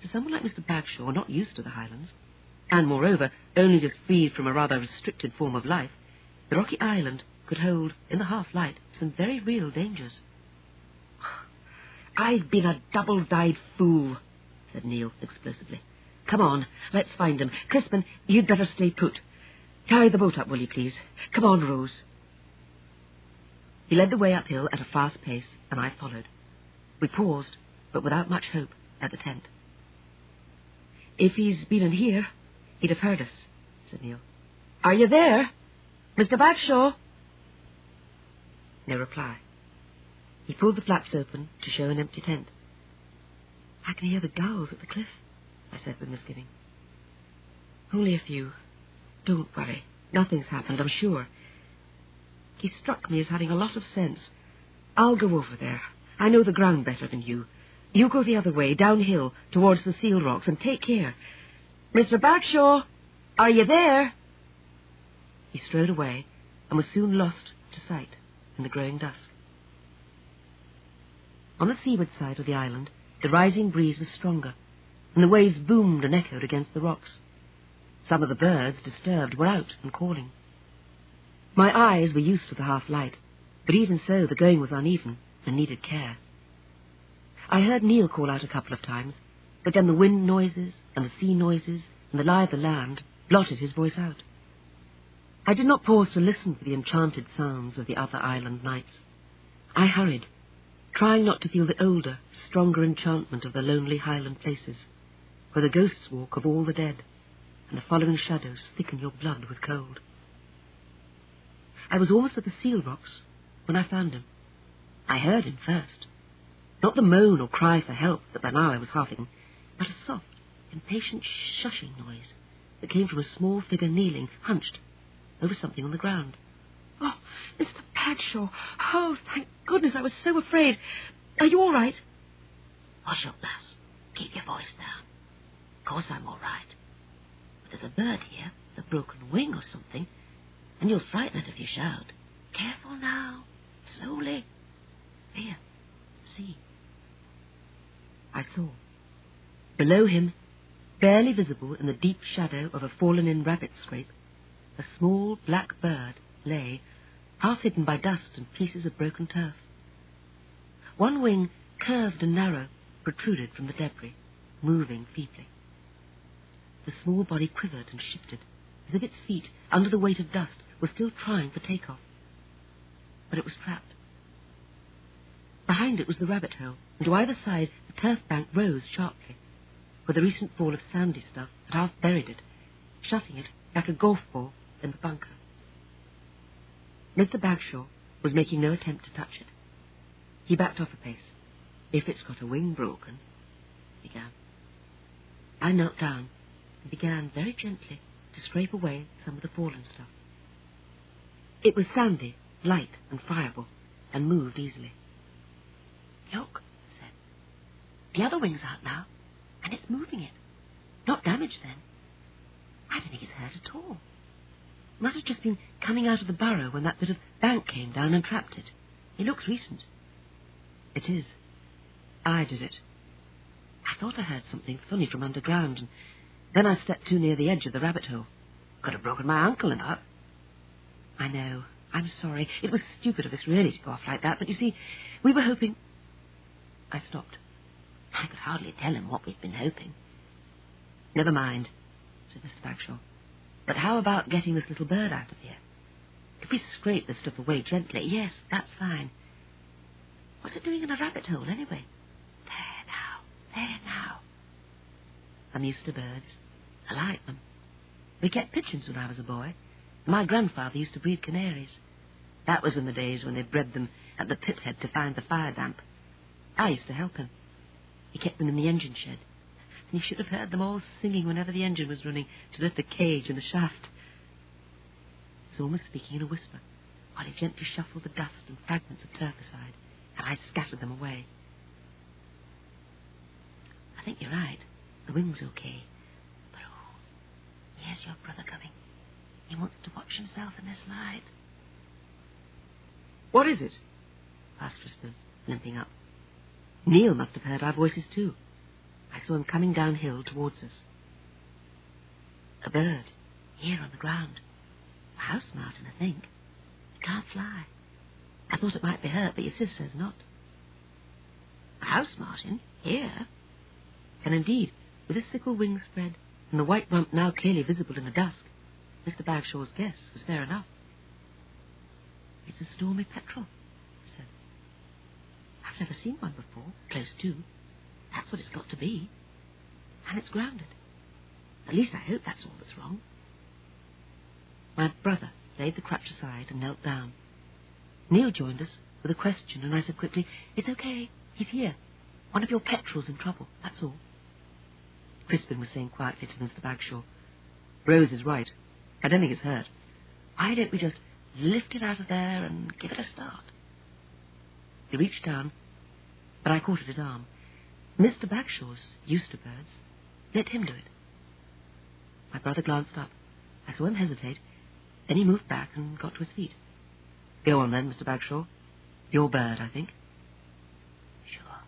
[SPEAKER 1] To someone like Mr. Bagshaw, not used to the Highlands, and moreover only just freed from a rather restricted form of life, the rocky island could hold, in the half-light, some very real dangers. "I've been a double-dyed fool," said Neil explosively. "Come on, let's find him. Crispin, you'd better stay put. Tie the boat up, will you, please? Come on, Rose." He led the way uphill at a fast pace, and I followed. We paused, but without much hope, at the tent. "If he's been in here, he'd have heard us," said Neil. "Are you there? Mr. Bagshaw?" No reply. He pulled the flaps open to show an empty tent. "I can hear the gulls at the cliff," I said with misgiving. "Only a few. Don't worry. Nothing's happened, I'm sure." He struck me as having a lot of sense. "I'll go over there. I know the ground better than you. You go the other way, downhill, towards the seal rocks, and take care. Mr. Bagshaw, are you there?" He strode away and was soon lost to sight in the growing dusk. On the seaward side of the island, the rising breeze was stronger, and the waves boomed and echoed against the rocks. Some of the birds, disturbed, were out and calling. My eyes were used to the half-light, but even so the going was uneven and needed care. I heard Neil call out a couple of times, but then the wind noises and the sea noises and the lie of the land blotted his voice out. I did not pause to listen for the enchanted sounds of the other island nights. I hurried, trying not to feel the older, stronger enchantment of the lonely highland places, where the ghosts walk of all the dead, and the following shadows thicken your blood with cold. I was almost at the seal rocks when I found him. I heard him first. Not the moan or cry for help that by now I was huffing, but a soft, impatient shushing noise that came from a small figure kneeling, hunched, over something on the ground.
[SPEAKER 2] "Oh, Mr. Bagshaw! Oh, thank goodness, I was so afraid. Are you all right?"
[SPEAKER 3] Hush up, lass. Keep your voice down. Of course I'm all right. But there's a bird here with a broken wing or something, and you'll frighten it if you shout. Careful now. Slowly. Here. See.
[SPEAKER 1] I saw. Below him, barely visible in the deep shadow of a fallen-in rabbit scrape, a small black bird lay, half hidden by dust and pieces of broken turf. One wing, curved and narrow, protruded from the debris, moving feebly. The small body quivered and shifted, as if its feet, under the weight of dust, were still trying for take-off. But it was trapped. Behind it was the rabbit hole, and to either side the turf bank rose sharply, where the recent fall of sandy stuff had half buried it, shutting it like a golf ball in the bunker. Mr. Bagshaw was making no attempt to touch it. He backed off a pace. "If it's got a wing broken," he began. I knelt down and began very gently to scrape away some of the fallen stuff. It was sandy, light and friable, and moved easily.
[SPEAKER 3] Look, I said. The other wing's out now, and it's moving it. Not damaged then. I don't think it's hurt at all.
[SPEAKER 1] It must have just been coming out of the burrow when that bit of bank came down and trapped it. It looks recent. It is. I did it. I thought I heard something funny from underground, and then I stepped too near the edge of the rabbit hole. Could have broken my ankle in that. I know. I'm sorry. It was stupid of us really to go off like that, but you see, we were hoping... I stopped.
[SPEAKER 3] I could hardly tell him what we'd been hoping.
[SPEAKER 1] "Never mind," said Mr. Bagshaw. "But how about getting this little bird out of here? If we scrape the stuff away gently, yes, that's fine. What's it doing in a rabbit hole, anyway?"
[SPEAKER 3] There now.
[SPEAKER 1] I'm used to birds. I like them. We kept pigeons when I was a boy. My grandfather used to breed canaries. That was in the days when they bred them at the pit head to find the fire damp. I used to help him. He kept them in the engine shed, and you should have heard them all singing whenever the engine was running to lift the cage and the shaft. He was almost speaking in a whisper, while he gently shuffled the dust and fragments of turf aside, and I scattered them away. "I think you're right. The wing's okay. But, oh, here's your brother coming. He wants to watch himself in this light." "What is it?" asked Tristan, limping up. Neil must have heard our voices too. I saw him coming downhill towards us. "A bird, here on the ground. A house martin, I think. It can't fly. I thought it might be hurt, but your sis says not." "A house martin? Here?" And indeed, with his sickle wings spread, and the white rump now clearly visible in the dusk, Mr. Bagshaw's guess was fair enough. "It's a Stormy Petrel," I said. "I've never seen one before, close to. That's what it's got to be. And it's grounded. At least I hope that's all that's wrong." My brother laid the crutch aside and knelt down.
[SPEAKER 2] Neil joined us with a question, and I said quickly, "It's okay, he's here. One of your petrels in trouble, that's all." Crispin was saying quietly to Mr. Bagshaw, "Rose is right. I don't think it's hurt. Why don't we just lift it out of there and give it a start?" He reached down, but I caught at his arm. Mr. Bagshaw's used to birds. Let him do it. My brother glanced up. I saw him hesitate. Then he moved back and got to his feet. "Go on then, Mr. Bagshaw. Your bird, I think."
[SPEAKER 3] "Sure."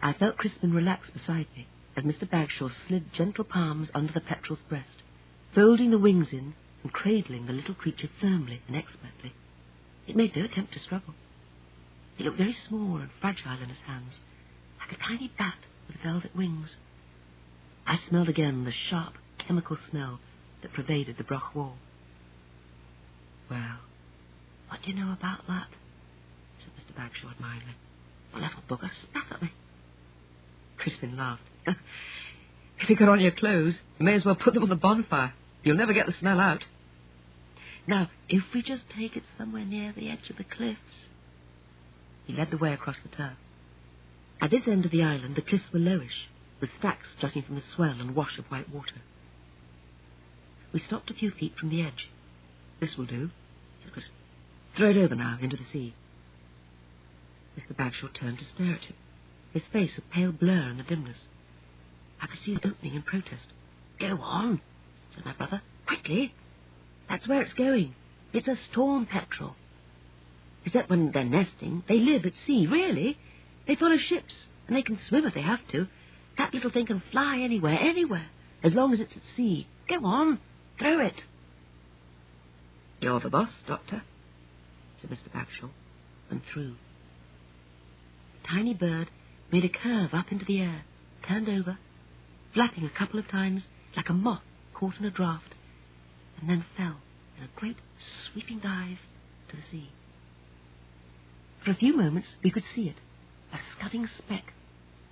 [SPEAKER 2] I felt Crispin relax beside me as Mr. Bagshaw slid gentle palms under the petrel's breast, folding the wings in and cradling the little creature firmly and expertly. It made no attempt to struggle. He looked very small and fragile in his hands, like a tiny bat with velvet wings. I smelled again the sharp chemical smell that pervaded the broch wall. "Well, what do you know about that?" said Mr. Bagshaw admiringly. "The little bugger spat at me." Crispin laughed. "If you got on your clothes, you may as well put them on the bonfire. You'll never get the smell out. Now, if we just take it somewhere near the edge of the cliffs." He led the way across the turf. At this end of the island, the cliffs were lowish, with stacks jutting from the swell and wash of white water. We stopped a few feet from the edge. "This will do," said Crispin. "Throw it over now, into the sea." Mr. Bagshaw turned to stare at him, his face a pale blur in the dimness. I could see his opening in protest. "Go on," said my brother. "Quickly. That's where it's going. It's a storm petrel. Except when they're nesting, they live at sea, really. They follow ships, and they can swim if they have to. That little thing can fly anywhere, as long as it's at sea. Go on, throw it." "You're the boss, Doctor," said Mr. Bagshaw, and threw. The tiny bird made a curve up into the air, turned over, flapping a couple of times like a moth caught in a draught, and then fell in a great sweeping dive to the sea. For a few moments we could see it, a scudding speck,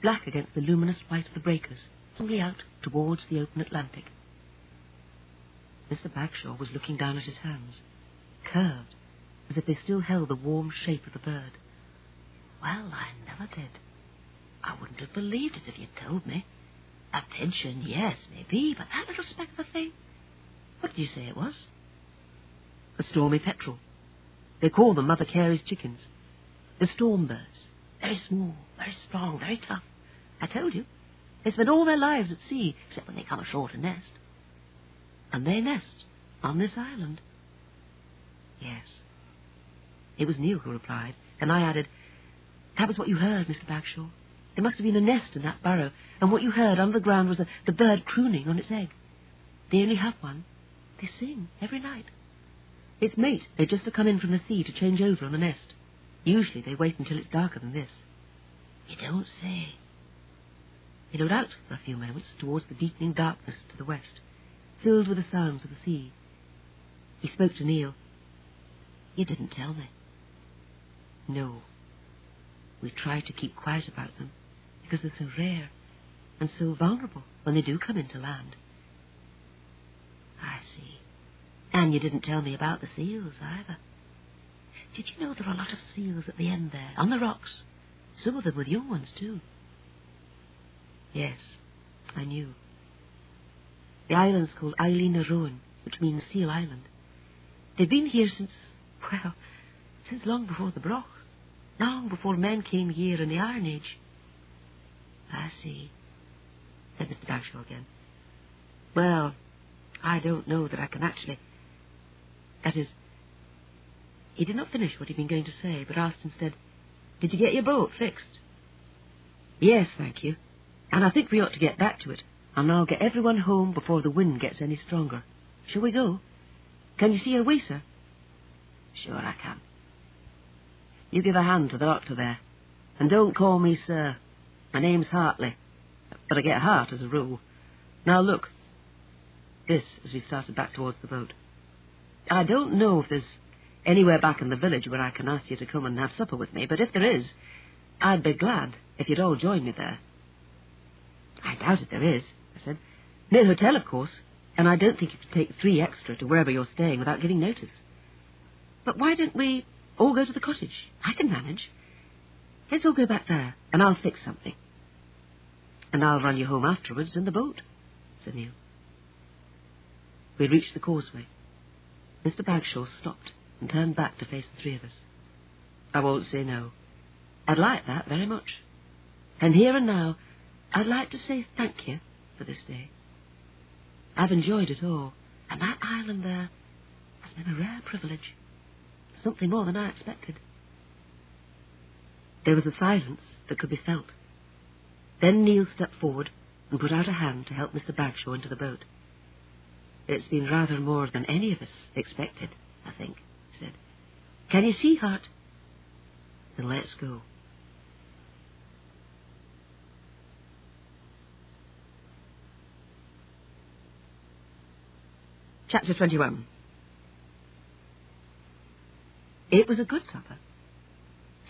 [SPEAKER 2] black against the luminous white of the breakers, slowly out towards the open Atlantic. Mr. Bagshaw was looking down at his hands, curved, as if they still held the warm shape of the bird.
[SPEAKER 3] "Well, I never did. I wouldn't have believed it if you'd told me. A pigeon, yes, maybe, but that little speck of a thing. What did you say it was?"
[SPEAKER 2] "A Stormy Petrel. They call them Mother Carey's chickens. The storm birds. Very small, very strong, very tough. I told you. They spend all their lives at sea, except when they come ashore to nest. And they nest on this island." "Yes." It was Neil who replied, and I added, "That was what you heard, Mr. Bagshaw. There must have been a nest in that burrow, and what you heard under the ground was the bird crooning on its egg. They only have one. They sing every night. Its mate may just have come in from the sea to change over on the nest. Usually they wait until it's darker than this."
[SPEAKER 3] "You don't say."
[SPEAKER 2] He looked out for a few moments towards the deepening darkness to the west, filled with the sounds of the sea. He spoke to Neil.
[SPEAKER 3] "You didn't tell me."
[SPEAKER 2] "No. We try to keep quiet about them, because they're so rare and so vulnerable when they do come into land."
[SPEAKER 3] "I see. And you didn't tell me about the seals, either. Did you know there are a lot of seals at the end there, on the rocks? Some of them with young ones, too."
[SPEAKER 2] "Yes, I knew. The island's called Eileen na Rowan, which means Seal Island. They've been here since long before the broch, long before men came here in the Iron Age."
[SPEAKER 3] "I see,"
[SPEAKER 2] said Mr. Bagshaw again. "Well, I don't know that I can actually... That is..." He did not finish what he'd been going to say, but asked instead, "Did you get your boat fixed?" "Yes, thank you. And I think we ought to get back to it, and I'll get everyone home before the wind gets any stronger. Shall we go? Can you see her way, sir?"
[SPEAKER 3] "Sure I can."
[SPEAKER 2] "You give a hand to the doctor there. And don't call me sir. My name's Hartley, but I get Hart as a rule. Now look." This as we started back towards the boat. "I don't know if there's anywhere back in the village where I can ask you to come and have supper with me, but if there is, I'd be glad if you'd all join me there." "I doubt if there is," I said. "No hotel, of course, and I don't think you could take 3 extra to wherever you're staying without giving notice. But why don't we Or go to the cottage. I can manage. Let's all go back there, and I'll fix something. And I'll run you home afterwards in the boat, said Neil. We reached the causeway. Mr. Bagshaw stopped and turned back to face the three of us. I won't say no. I'd like that very much. And here and now, I'd like to say thank you for this day. I've enjoyed it all, and that island there has been a rare privilege. Something more than I expected. There was a silence that could be felt. Then Neil stepped forward and put out a hand to help Mr. Bagshaw into the boat. It's been rather more than any of us expected, I think, he said. Can you see, Hart? Then let's go. Chapter 21. It was a good supper.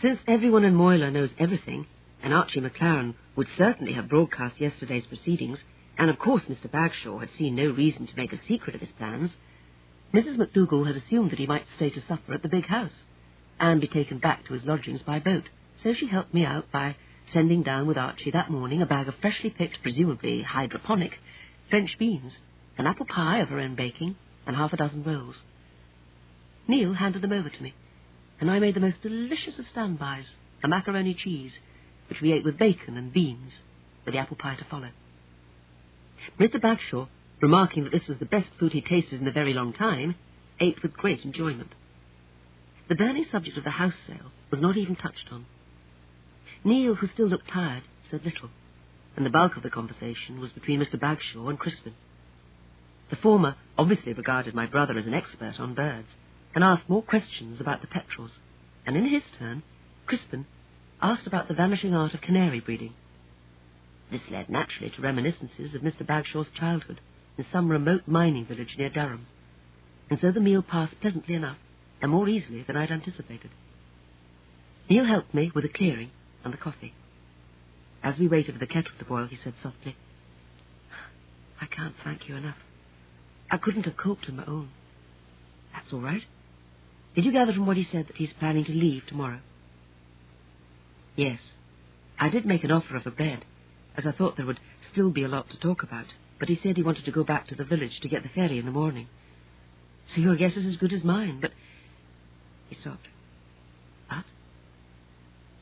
[SPEAKER 2] Since everyone in Moyler knows everything, and Archie McLaren would certainly have broadcast yesterday's proceedings, and of course Mr. Bagshaw had seen no reason to make a secret of his plans, Mrs. McDougall had assumed that he might stay to supper at the big house, and be taken back to his lodgings by boat, so she helped me out by sending down with Archie that morning a bag of freshly picked, presumably hydroponic, French beans, an apple pie of her own baking, and half a dozen rolls. Neil handed them over to me, and I made the most delicious of standbys, a macaroni cheese, which we ate with bacon and beans, with the apple pie to follow. Mr. Bagshaw, remarking that this was the best food he'd tasted in a very long time, ate with great enjoyment. The burning subject of the house sale was not even touched on. Neil, who still looked tired, said little, and the bulk of the conversation was between Mr. Bagshaw and Crispin. The former obviously regarded my brother as an expert on birds, and asked more questions about the petrels, and in his turn, Crispin asked about the vanishing art of canary breeding. This led naturally to reminiscences of Mr. Bagshaw's childhood in some remote mining village near Durham, and so the meal passed pleasantly enough, and more easily than I'd anticipated. Neil helped me with the clearing and the coffee. As we waited for the kettle to boil, he said softly, I can't thank you enough. I couldn't have coped on my own. That's all right. Did you gather from what he said that he's planning to leave tomorrow? Yes. I did make an offer of a bed, as I thought there would still be a lot to talk about, but he said he wanted to go back to the village to get the ferry in the morning. So your guess is as good as mine, but... He stopped. What?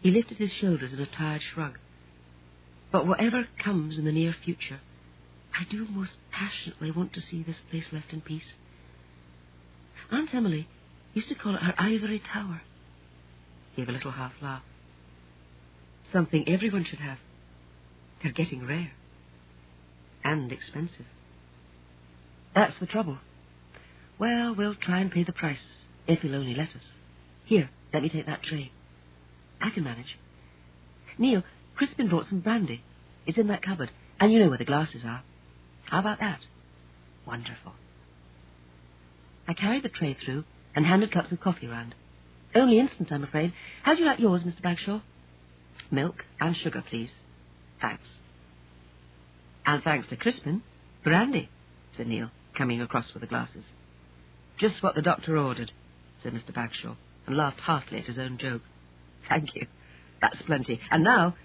[SPEAKER 2] He lifted his shoulders in a tired shrug. But whatever comes in the near future, I do most passionately want to see this place left in peace. Aunt Emily used to call it her ivory tower. He gave a little half laugh. Something everyone should have. They're getting rare. And expensive. That's the trouble. Well, we'll try and pay the price, if he'll only let us. Here, let me take that tray. I can manage. Neil, Crispin brought some brandy. It's in that cupboard, and you know where the glasses are. How about that? Wonderful. I carried the tray through and handed cups of coffee round. Only instant, I'm afraid. How'd you like yours, Mr. Bagshaw? Milk and sugar, please. Thanks. And thanks to Crispin, brandy, said Neil, coming across with the glasses. Just what the doctor ordered, said Mr. Bagshaw, and laughed heartily at his own joke. Thank you. That's plenty. And now...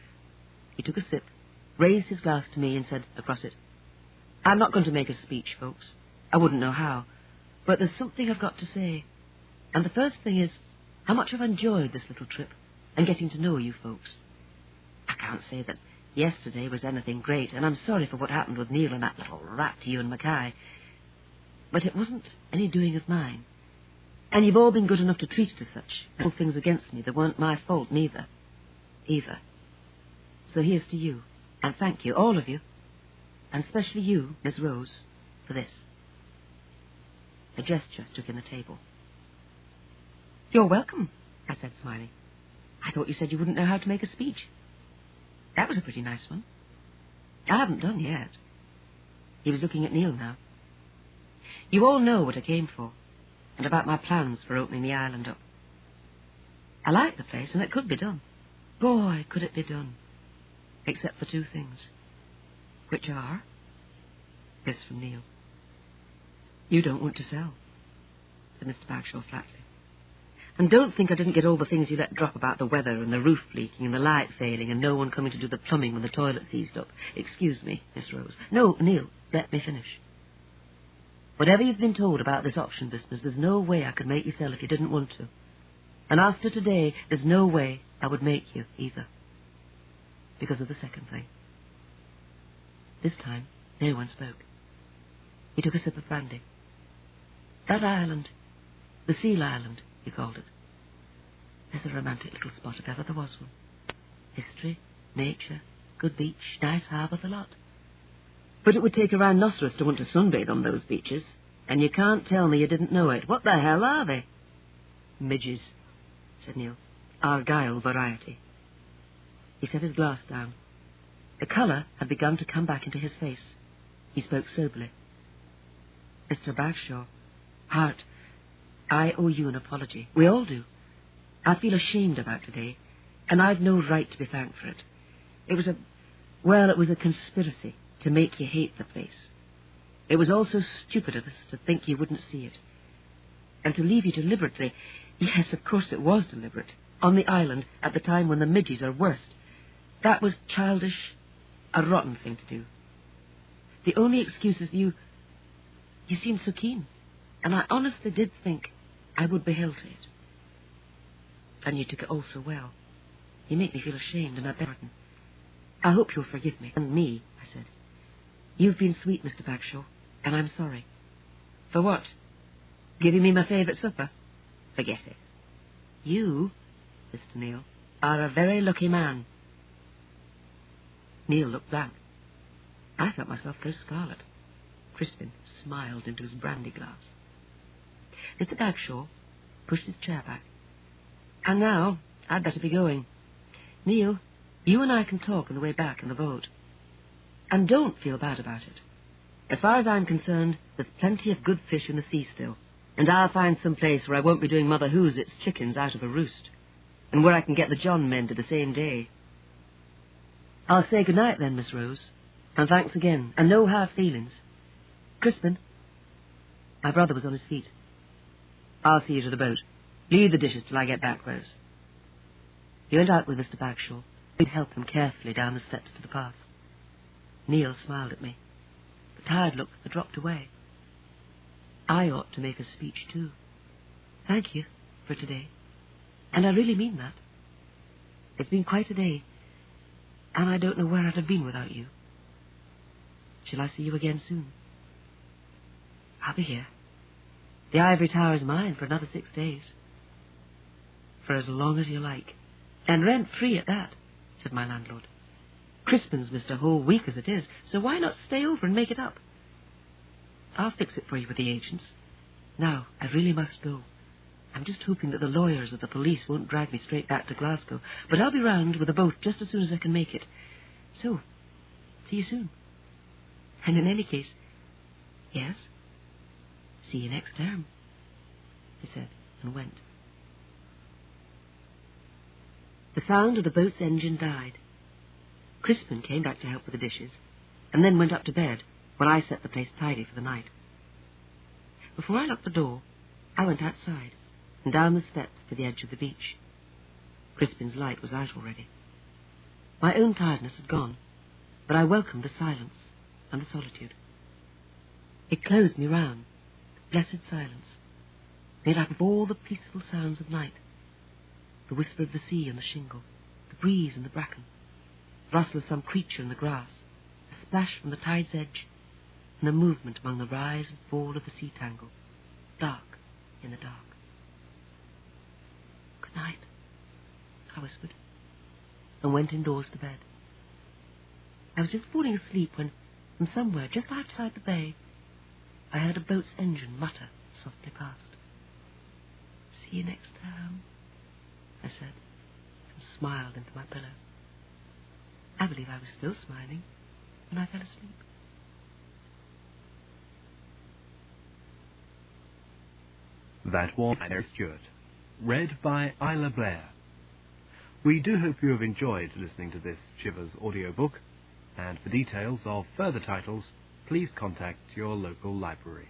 [SPEAKER 2] He took a sip, raised his glass to me and said across it, I'm not going to make a speech, folks. I wouldn't know how. But there's something I've got to say. And the first thing is how much I've enjoyed this little trip and getting to know you folks. I can't say that yesterday was anything great, and I'm sorry for what happened with Neil and that little rat, Ewan Mackay. But it wasn't any doing of mine. And you've all been good enough to treat it as such. Little things against me that weren't my fault neither. Either. So here's to you. And thank you, all of you. And especially you, Miss Rose, for this. A gesture took in the table. You're welcome, I said, smiling. I thought you said you wouldn't know how to make a speech. That was a pretty nice one. I haven't done yet. He was looking at Neil now. You all know what I came for, and about my plans for opening the island up. I like the place, and it could be done. Boy, could it be done. Except for two things. Which are? This from Neil. You don't want to sell, said Mr. Bagshaw flatly. And don't think I didn't get all the things you let drop about the weather and the roof leaking and the light failing and no one coming to do the plumbing when the toilet seized up. Excuse me, Miss Rose. No, Neil, let me finish. Whatever you've been told about this auction business, there's no way I could make you sell if you didn't want to. And after today, there's no way I would make you either. Because of the second thing. This time, no one spoke. He took a sip of brandy. That island, the Seal Island, he called it. It's a romantic little spot if ever there was one. History, nature, good beach, nice harbour, the lot. But it would take a rhinoceros to want to sunbathe on those beaches, and you can't tell me you didn't know it. What the hell are they? Midges, said Neil. Argyle variety. He set his glass down. The colour had begun to come back into his face. He spoke soberly. Mr. Bagshaw, Hart, I owe you an apology. We all do. I feel ashamed about today, and I've no right to be thanked for it. It was a conspiracy to make you hate the place. It was all so stupid of us to think you wouldn't see it. And to leave you deliberately, yes, of course it was deliberate, on the island at the time when the midges are worst. That was childish, a rotten thing to do. The only excuse is you seemed so keen, and I honestly did think I would be held to it. And you took it all so well. You make me feel ashamed, and I beg pardon. I hope you'll forgive me. And me, I said. You've been sweet, Mr. Bagshaw, and I'm sorry. For what? Giving me my favourite supper? Forget it. You, Mr. Neil, are a very lucky man. Neil looked blank. I felt myself go scarlet. Crispin smiled into his brandy glass. Mr. Bagshaw pushed his chair back. And now, I'd better be going. Neil, you and I can talk on the way back in the boat. And don't feel bad about it. As far as I'm concerned, there's plenty of good fish in the sea still. And I'll find some place where I won't be doing Mother Who's-Its chickens out of a roost. And where I can get the John men to the same day. I'll say good night then, Miss Rose. And thanks again. And no hard feelings. Crispin. My brother was on his feet. I'll see you to the boat. Leave the dishes till I get back, Rose. He went out with Mr. Bagshaw. We'd help him carefully down the steps to the path. Neil smiled at me. The tired look had dropped away. I ought to make a speech, too. Thank you for today. And I really mean that. It's been quite a day, and I don't know where I'd have been without you. Shall I see you again soon? I'll be here. The ivory tower is mine for another 6 days. For as long as you like. And rent-free at that, said my landlord. Crispin's missed a whole week as it is, so why not stay over and make it up? I'll fix it for you with the agents. Now, I really must go. I'm just hoping that the lawyers or the police won't drag me straight back to Glasgow, but I'll be round with a boat just as soon as I can make it. So, see you soon. And in any case, yes, see you next term, he said, and went. The sound of the boat's engine died. Crispin came back to help with the dishes, and then went up to bed, while I set the place tidy for the night. Before I locked the door, I went outside, and down the steps to the edge of the beach. Crispin's light was out already. My own tiredness had gone, but I welcomed the silence and the solitude. It closed me round, blessed silence, made up of all the peaceful sounds of night, the whisper of the sea on the shingle, the breeze in the bracken, the rustle of some creature in the grass, a splash from the tide's edge, and a movement among the rise and fall of the sea tangle, dark in the dark. Good night, I whispered, and went indoors to bed. I was just falling asleep when, from somewhere just outside the bay, I heard a boat's engine mutter softly past. See you next term, I said, and smiled into my pillow. I believe I was still smiling when I fell asleep.
[SPEAKER 4] That was Stewart, read by Isla Blair. We do hope you have enjoyed listening to this Chivers audiobook, and for details of further titles, please contact your local library.